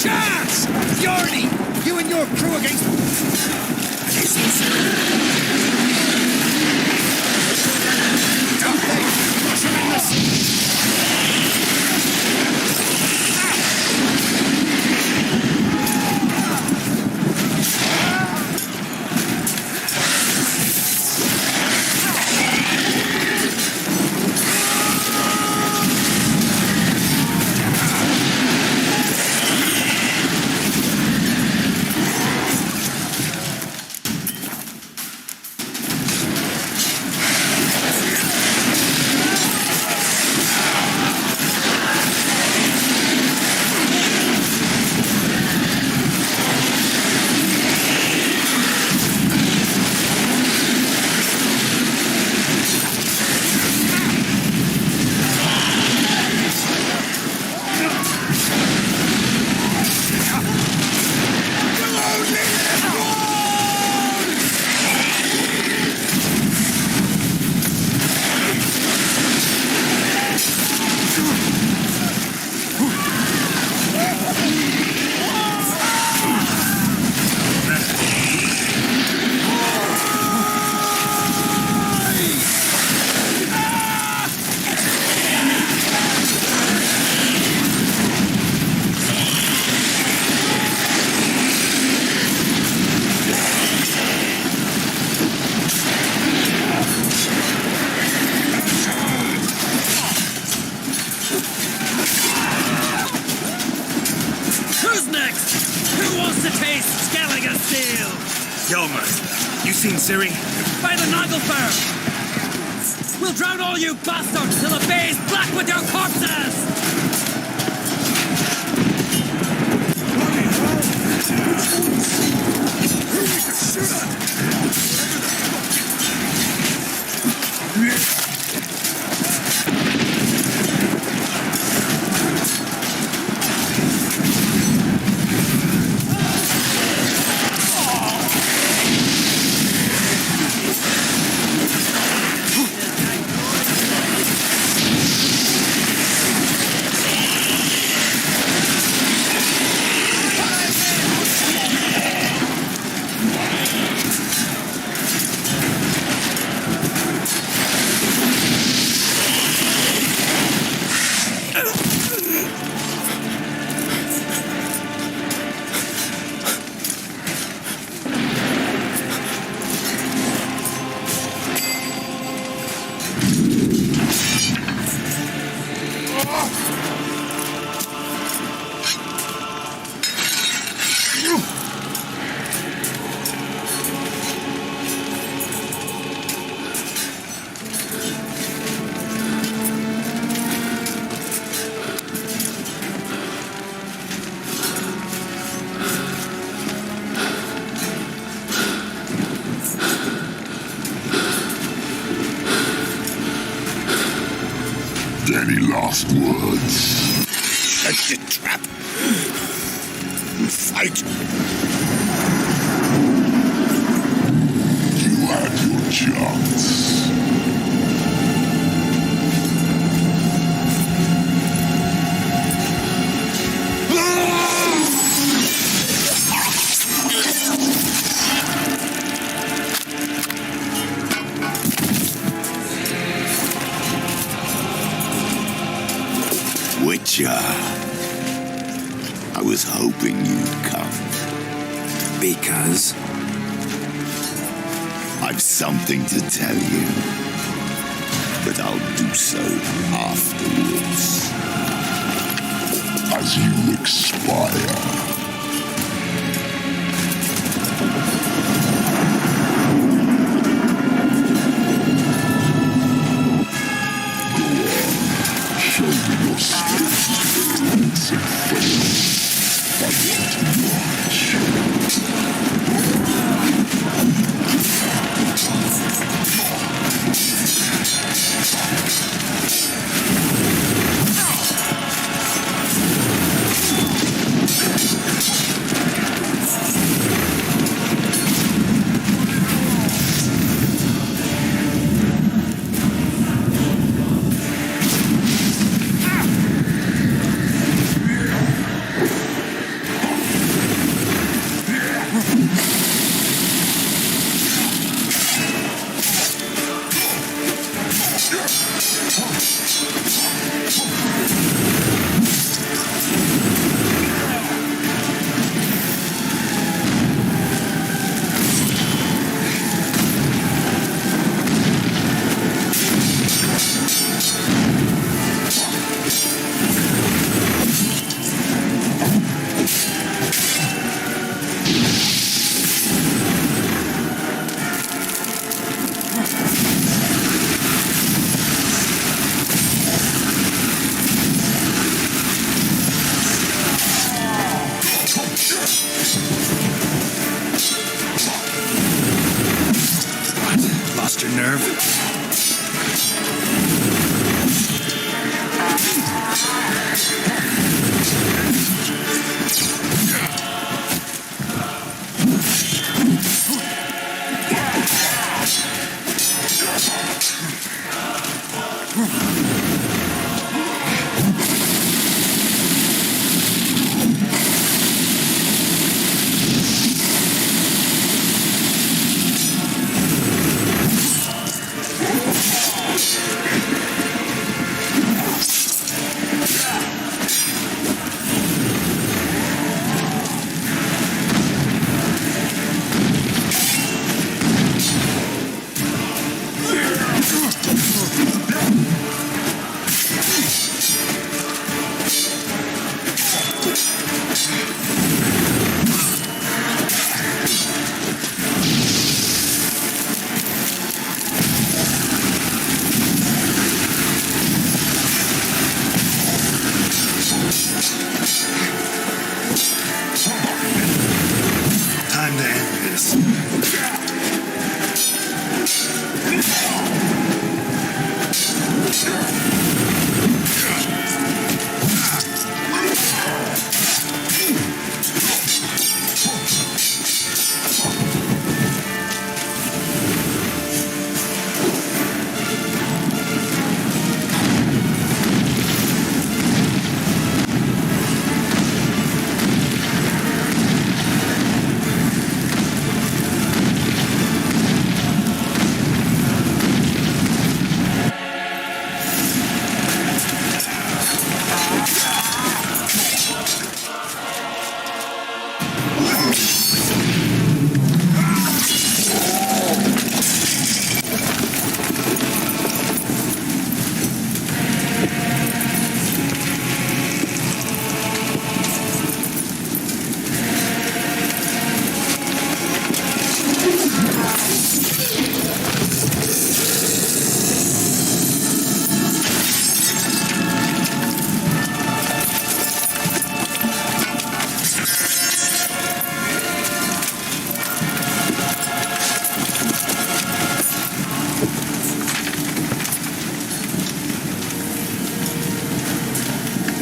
chance! Yarny, you and your crew against... Have you seen Cyril? Don't they? Push him in the sea! Ciri? By the Nagelfar! We'll drown all you bastards till the bay's black with your corpses! Any last words? Set the trap. Fight. You had your chance. Witcher, I was hoping you'd come. Because? I've something to tell you, but I'll do so afterwards. As you expire. Show me your strength and faith. I want to watch. Time to end this.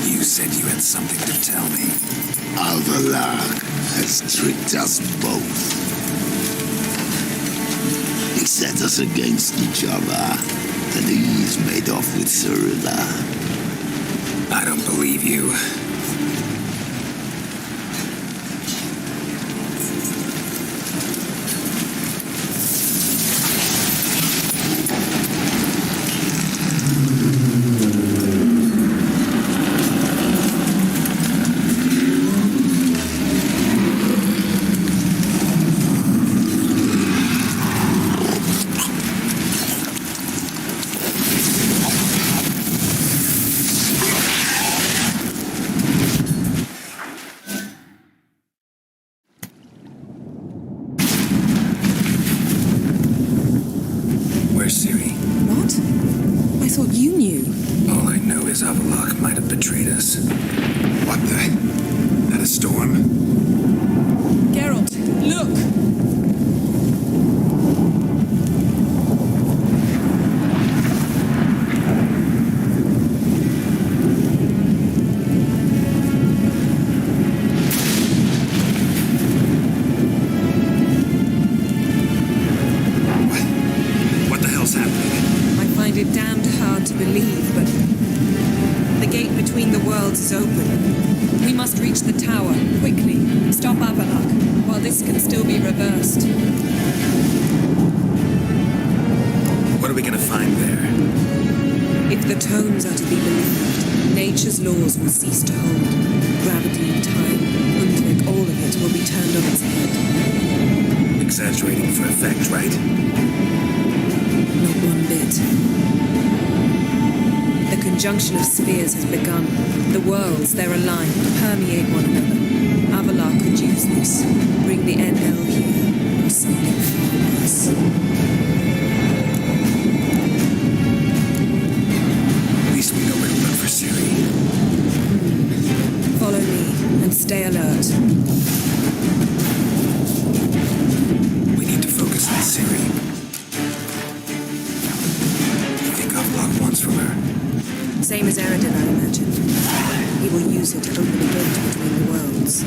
You said you had something to tell me. Alvalag has tricked us both. He set us against each other, and he's made off with Cyrilla. I don't believe you. Where's Ciri? What? I thought you knew. All I know is Avalok might have betrayed us. What the? That a storm? Geralt, look! What the hell's happening? I find it damned hard to believe, but the gate between the worlds is open. We must reach the tower, quickly. Stop Avalok, while this can still be reversed. What are we gonna find there? If the tomes are to be believed, nature's laws will cease to hold. Gravity, time, Undvik, all of it will be turned on its head. Exaggerating for effect, right? Not one bit. The conjunction of spheres has begun. The worlds, they're aligned, permeate one another. Avalok could use this, bring the NL here, or something far worse. At least we know where to look for Ciri. Follow me, and stay alert. We need to focus on Ciri. What do you think Avalok wants from her? Same as Eridan, I imagine. He will use it to open a gate between the worlds.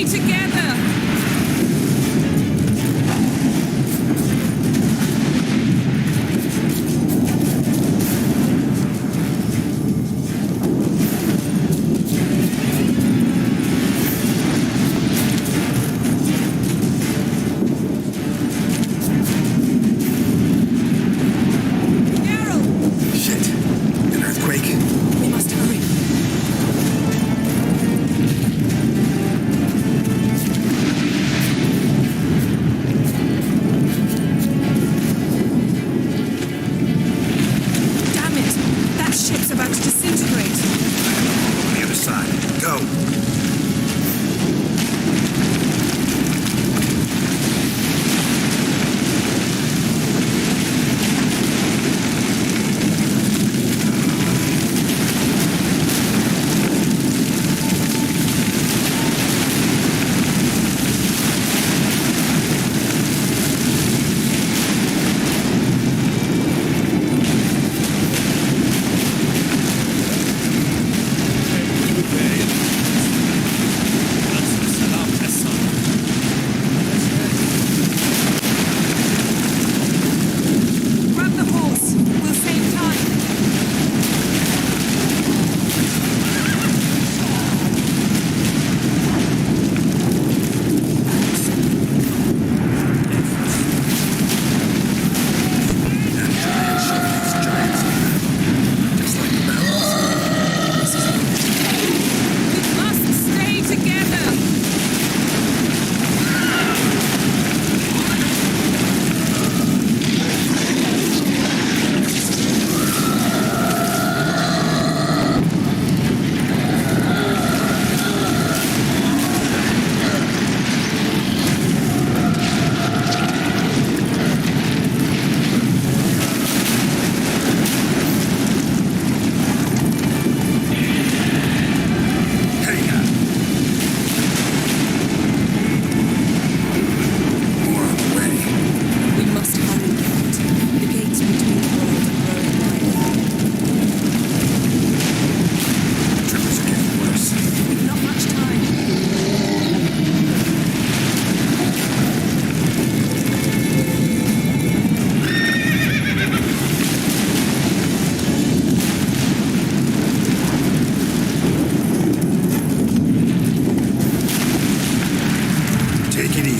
stay together!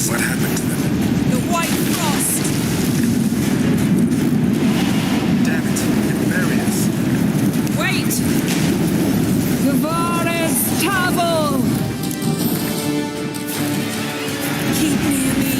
What happened to them? The White Frost! Damn it, it buried us. Wait! Gavares Tavel! Keep near me.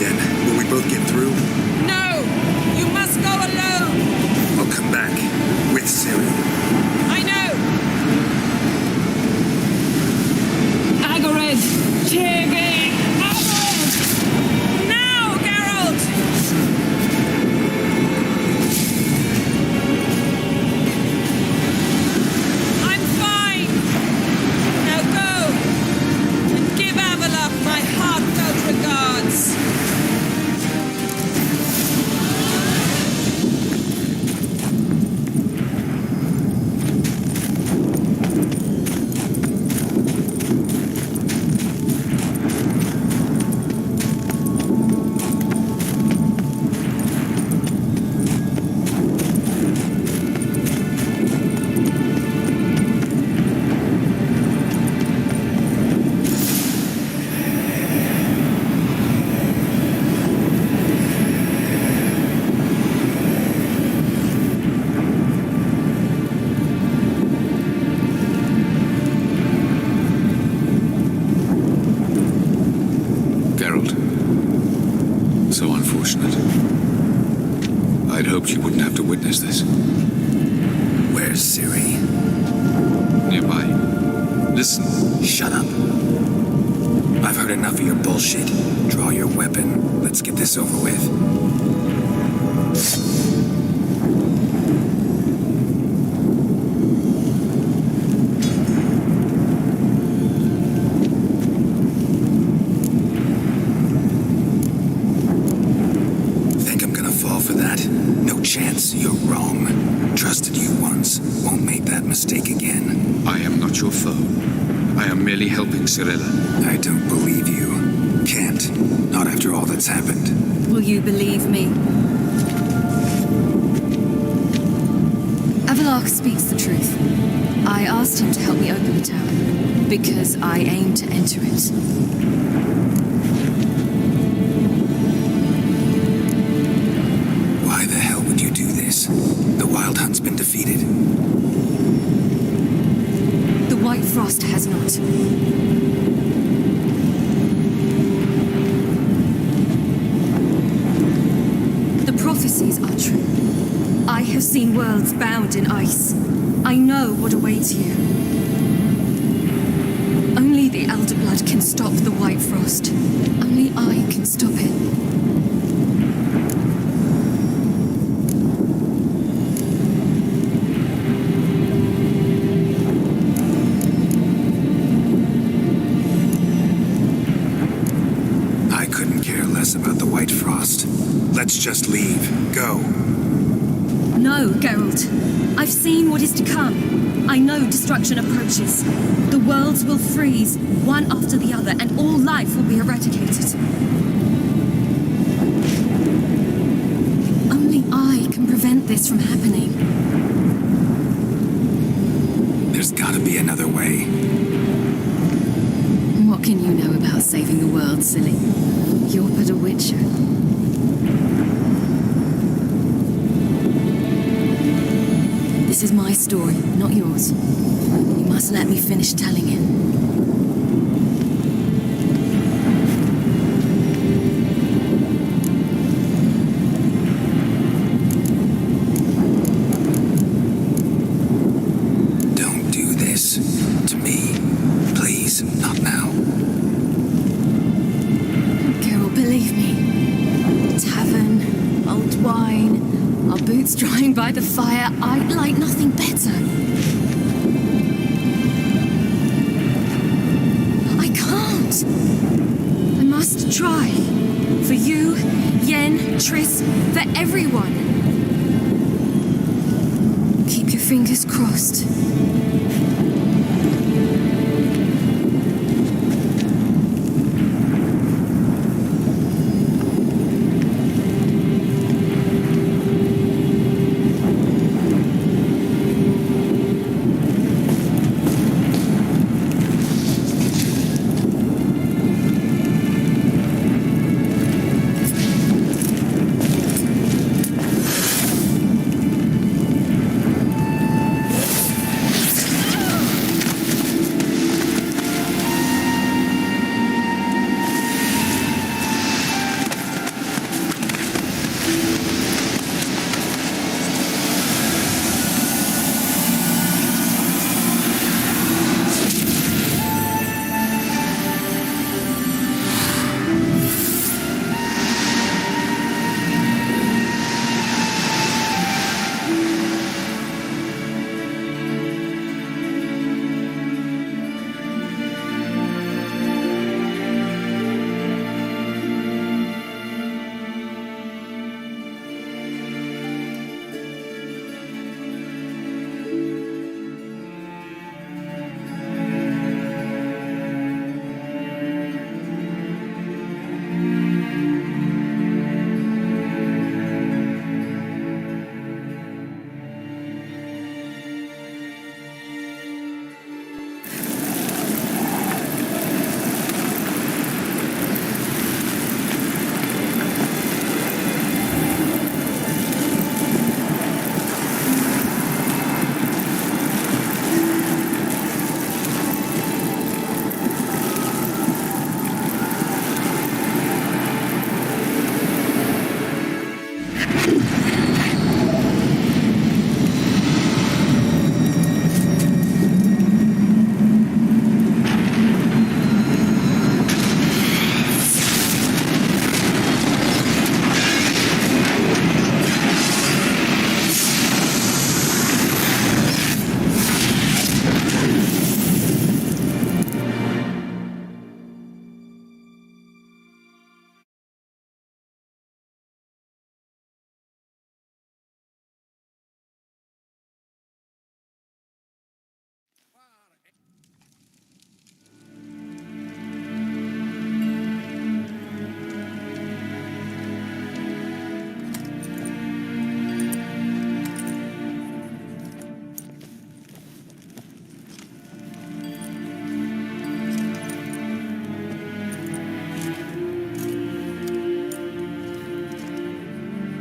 Yen? Will we both get through? No! You must go alone! I'll come back. With Ciri. I know! Agarid! TV! Agarid! Now, Geralt! I'm fine! Now go! And give Avalok my heartfelt regards! Geralt. So unfortunate. I'd hoped you wouldn't have to witness this. Where's Ciri? Nearby. Listen. Shut up. I've heard enough of your bullshit. Draw your weapon. Let's get this over with. Think I'm gonna fall for that? No chance. You're wrong. Trusted you once. Won't make that mistake again. I am not your foe. I am merely helping Cirilla. I don't believe you. Can't. Not after all that's happened. Will you believe me? Avalok speaks the truth. I asked him to help me open the tower, because I aim to enter it. Why the hell would you do this? The Wild Hunt's been defeated. The White Frost has not. The prophecies are true. I have seen worlds bound in ice. I know what awaits you. Only the Elder Blood can stop the White Frost. Only I can stop it. I couldn't care less about the White Frost. Let's just leave. Go. No, Geralt. I've seen what is to come. I know destruction approaches. The worlds will freeze, one after the other, and all life will be eradicated. Only I can prevent this from happening. There's gotta be another way. What can you know about saving the world, silly? You're but a witcher. This is my story, not yours. You must let me finish telling it. Don't do this to me. Please, not now. Carol, believe me. Tavern, old wine, our boots drying by the fire. I'd like nothing better. I can't. I must try. For you, Yen, Triss, for everyone. Keep your fingers crossed.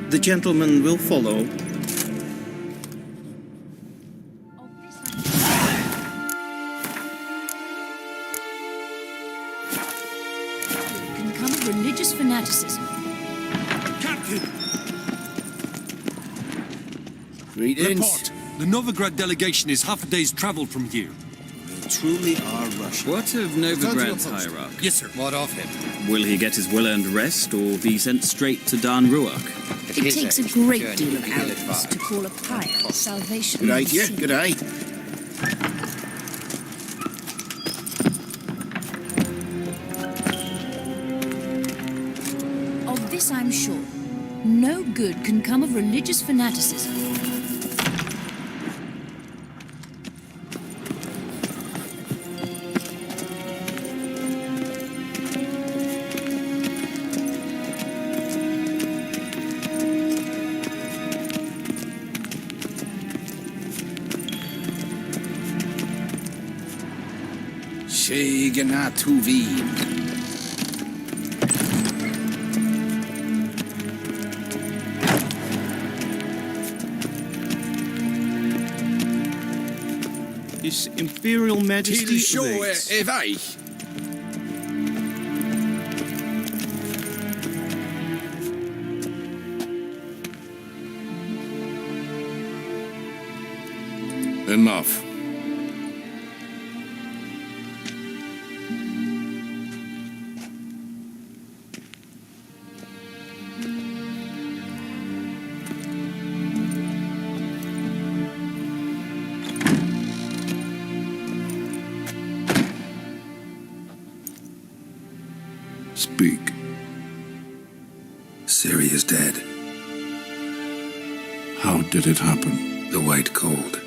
The gentleman will follow. Can come of religious fanaticism. Captain! Greetings. Report. The Novigrad delegation is half a day's travel from here. They truly are Russian. What of Novigrad's hierarch? Yes, sir. What of him? Will he get his well-earned rest or be sent straight to Dan Ruach? It takes a great deal of eloquence to call a pyre salvation. Good idea, good eye. Of this I'm sure. No good can come of religious fanaticism. Shegenatuvin. His Imperial Majesty awaits. Enough. Speak. Ciri is dead. How did it happen? The White Cold.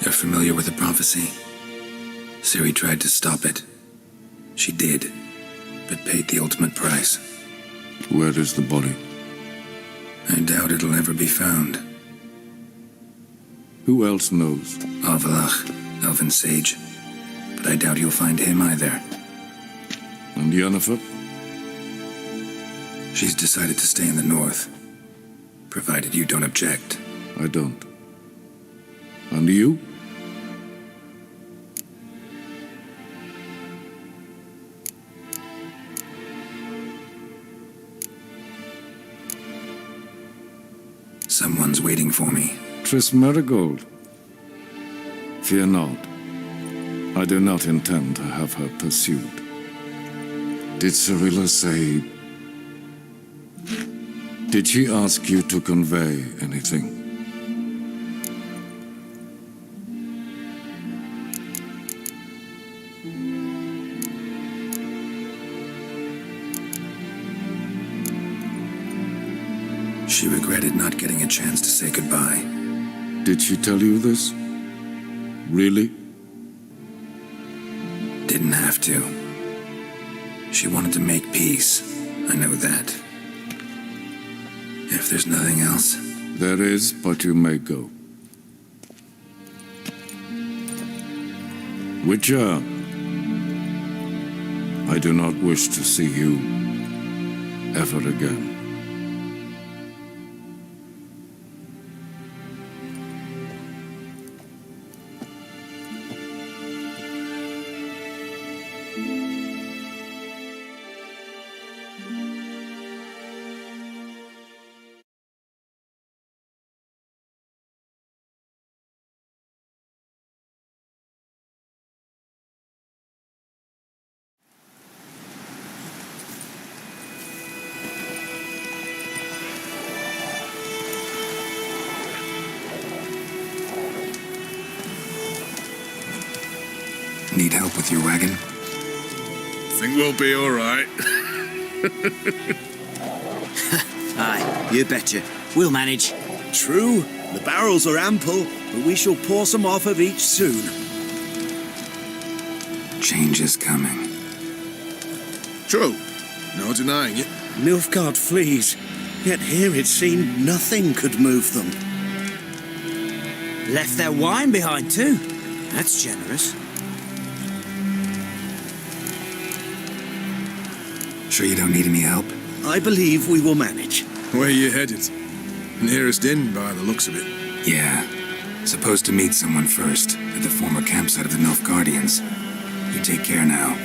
You're familiar with the prophecy? Ciri tried to stop it. She did, but paid the ultimate price. Where is the body? I doubt it'll ever be found. Who else knows? Avalach, Elven Sage. But I doubt you'll find him either. And Yennefer? She's decided to stay in the north. Provided you don't object. I don't. And you? Someone's waiting for me. Triss Merigold. Fear not. I do not intend to have her pursued. Did Cirilla say... Did she ask you to convey anything? She regretted not getting a chance to say goodbye. Did she tell you this? Really? Didn't have to. She wanted to make peace. I know that. If there's nothing else... There is, but you may go. Witcher, I do not wish to see you ever again. Need help with your wagon? Think we'll be all right. Aye, you betcha. We'll manage. True, the barrels are ample, but we shall pour some off of each soon. Change is coming. True, no denying it. Nilfgaard flees, yet here it seemed nothing could move them. Left their wine behind too. That's generous. Sure you don't need any help? I believe we will manage. Where you headed? Nearest inn, by the looks of it. Yeah. Supposed to meet someone first, at the former campsite of the Nilfgaardians. You take care now.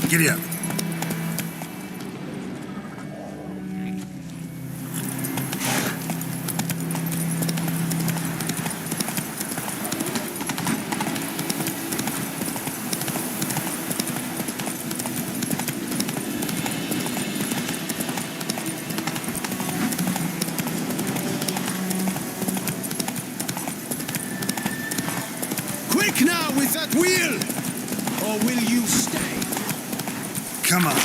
Giddy up. Quick now with that wheel! Or will you stay? Come on.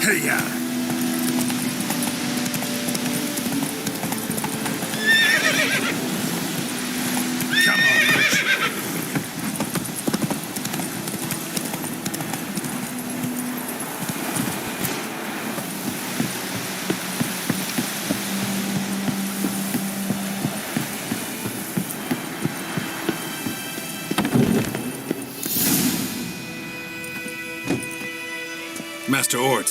Hey-ya! Come on, Rich. Master Ort.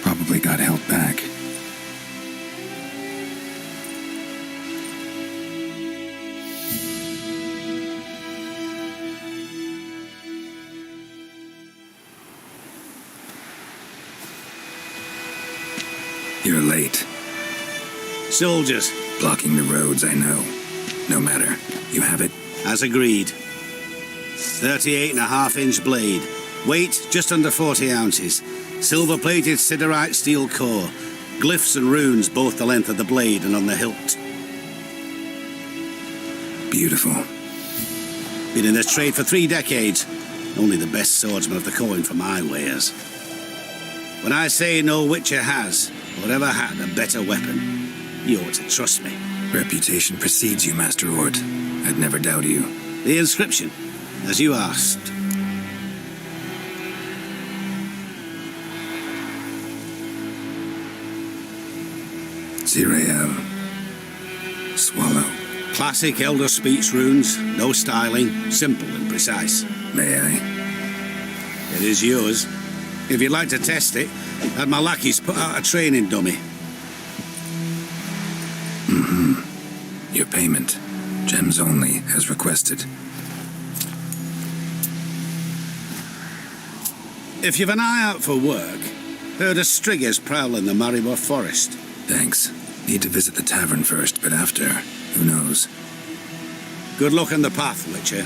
Probably got held back. You're late. Soldiers. Blocking the roads, I know. No matter. You have it? As agreed. 38.5-inch blade. Weight just under 40 ounces. Silver-plated siderite steel core. Glyphs and runes both the length of the blade and on the hilt. Beautiful. Been in this trade for 3 decades. Only the best swordsman of the coin for my wares. When I say no witcher has, or ever had, a better weapon, you ought to trust me. Reputation precedes you, Master Ort. I'd never doubt you. The inscription, as you asked. Zirael. Swallow. Classic Elder Speech runes, no styling, simple and precise. May I? It is yours. If you'd like to test it, had my lackeys put out a training dummy. Your payment. Gems only, as requested. If you've an eye out for work, heard of striggers prowling the Maribor forest. Thanks. Need to visit the tavern first, but after, who knows? Good luck on the path, Witcher.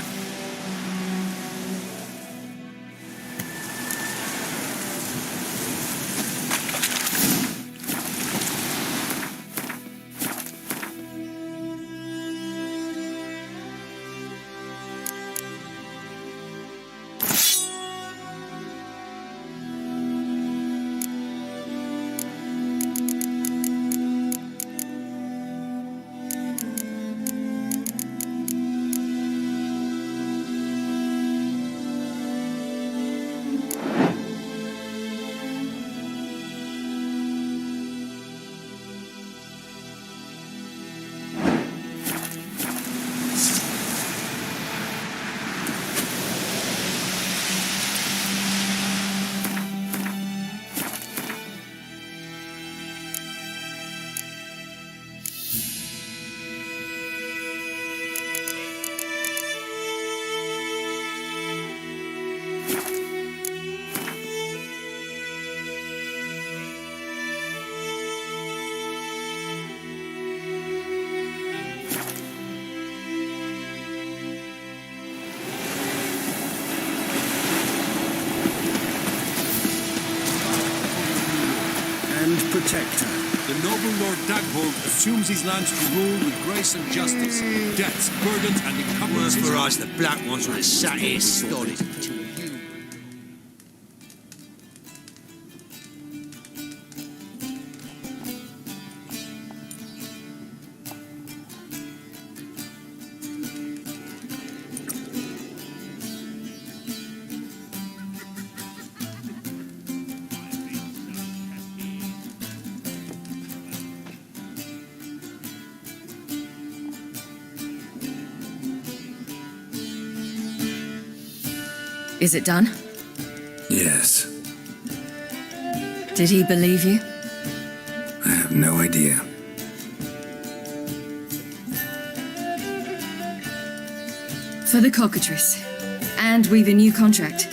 Protect her. The noble Lord Daghold assumes these lands to rule with grace and justice. Debts, burdens, and encumbrances... Worse for us, the black ones would have sat here stolid. Is it done? Yes. Did he believe you? I have no idea. For the cockatrice. And we've a new contract.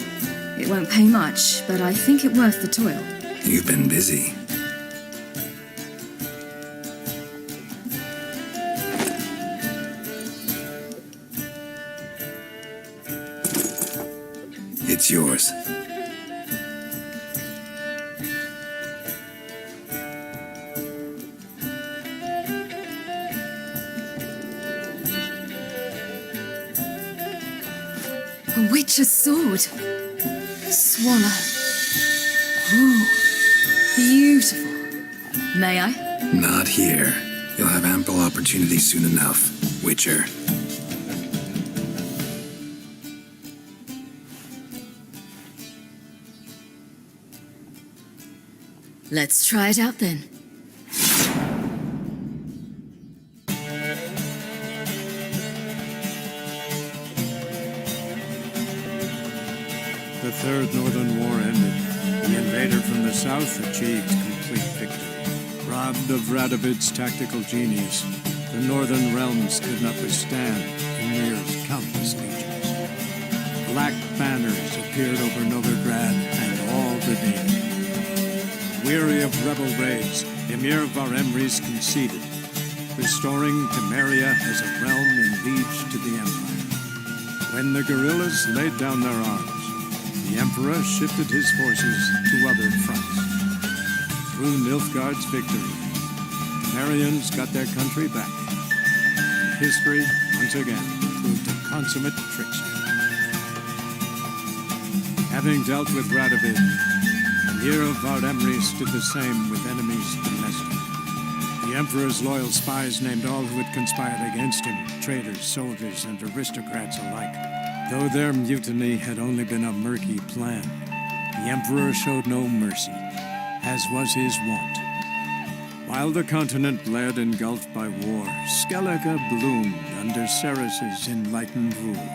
It won't pay much, but I think it worth the toil. You've been busy. It's yours. A witch's sword. Swallow. Ooh, beautiful. May I? Not here. You'll have ample opportunity soon enough, Witcher. Let's try it out then. The Third Northern War ended. The invader from the south achieved complete victory. Robbed of Radovid's tactical genius, the northern realms could not withstand Ymir's countless legions. Black banners appeared over Novigrad and all the Danes. Weary of rebel raids, Emir Varemres conceded, restoring Temeria as a realm in liege to the Empire. When the guerrillas laid down their arms, the Emperor shifted his forces to other fronts. Through Nilfgaard's victory, Temerians got their country back. History, once again, proved a consummate trickster. Having dealt with Radovid, Emir of Varemres did the same with enemies domestic. The Emperor's loyal spies named all who had conspired against him, traitors, soldiers, and aristocrats alike. Though their mutiny had only been a murky plan, the Emperor showed no mercy, as was his wont. While the continent bled engulfed by war, Skellige bloomed under Ceres's enlightened rule.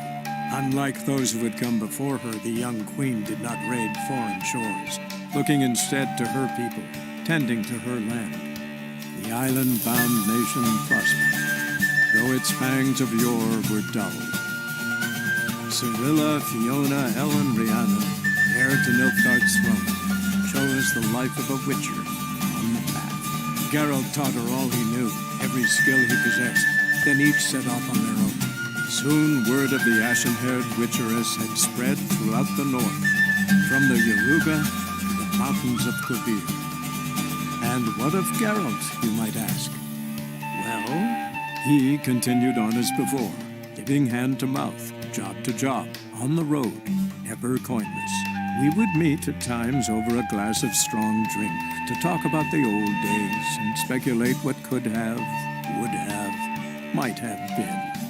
Unlike those who had come before her, the young queen did not raid foreign shores, looking instead to her people, tending to her land. The island-bound nation prospered, though its fangs of yore were dulled. Cyrilla, Fiona, Ellen, Rhiannon, heir to Nilfgaard's throne, chose the life of a witcher on the path. Geralt taught her all he knew, every skill he possessed, then each set off on their own. Soon word of the ashen-haired witcheress had spread throughout the north, from the Yaruga to the mountains of Kovir. And what of Geralt, you might ask? Well, he continued on as before, giving hand to mouth, job to job, on the road, ever coinless. We would meet at times over a glass of strong drink to talk about the old days and speculate what could have, would have, might have been.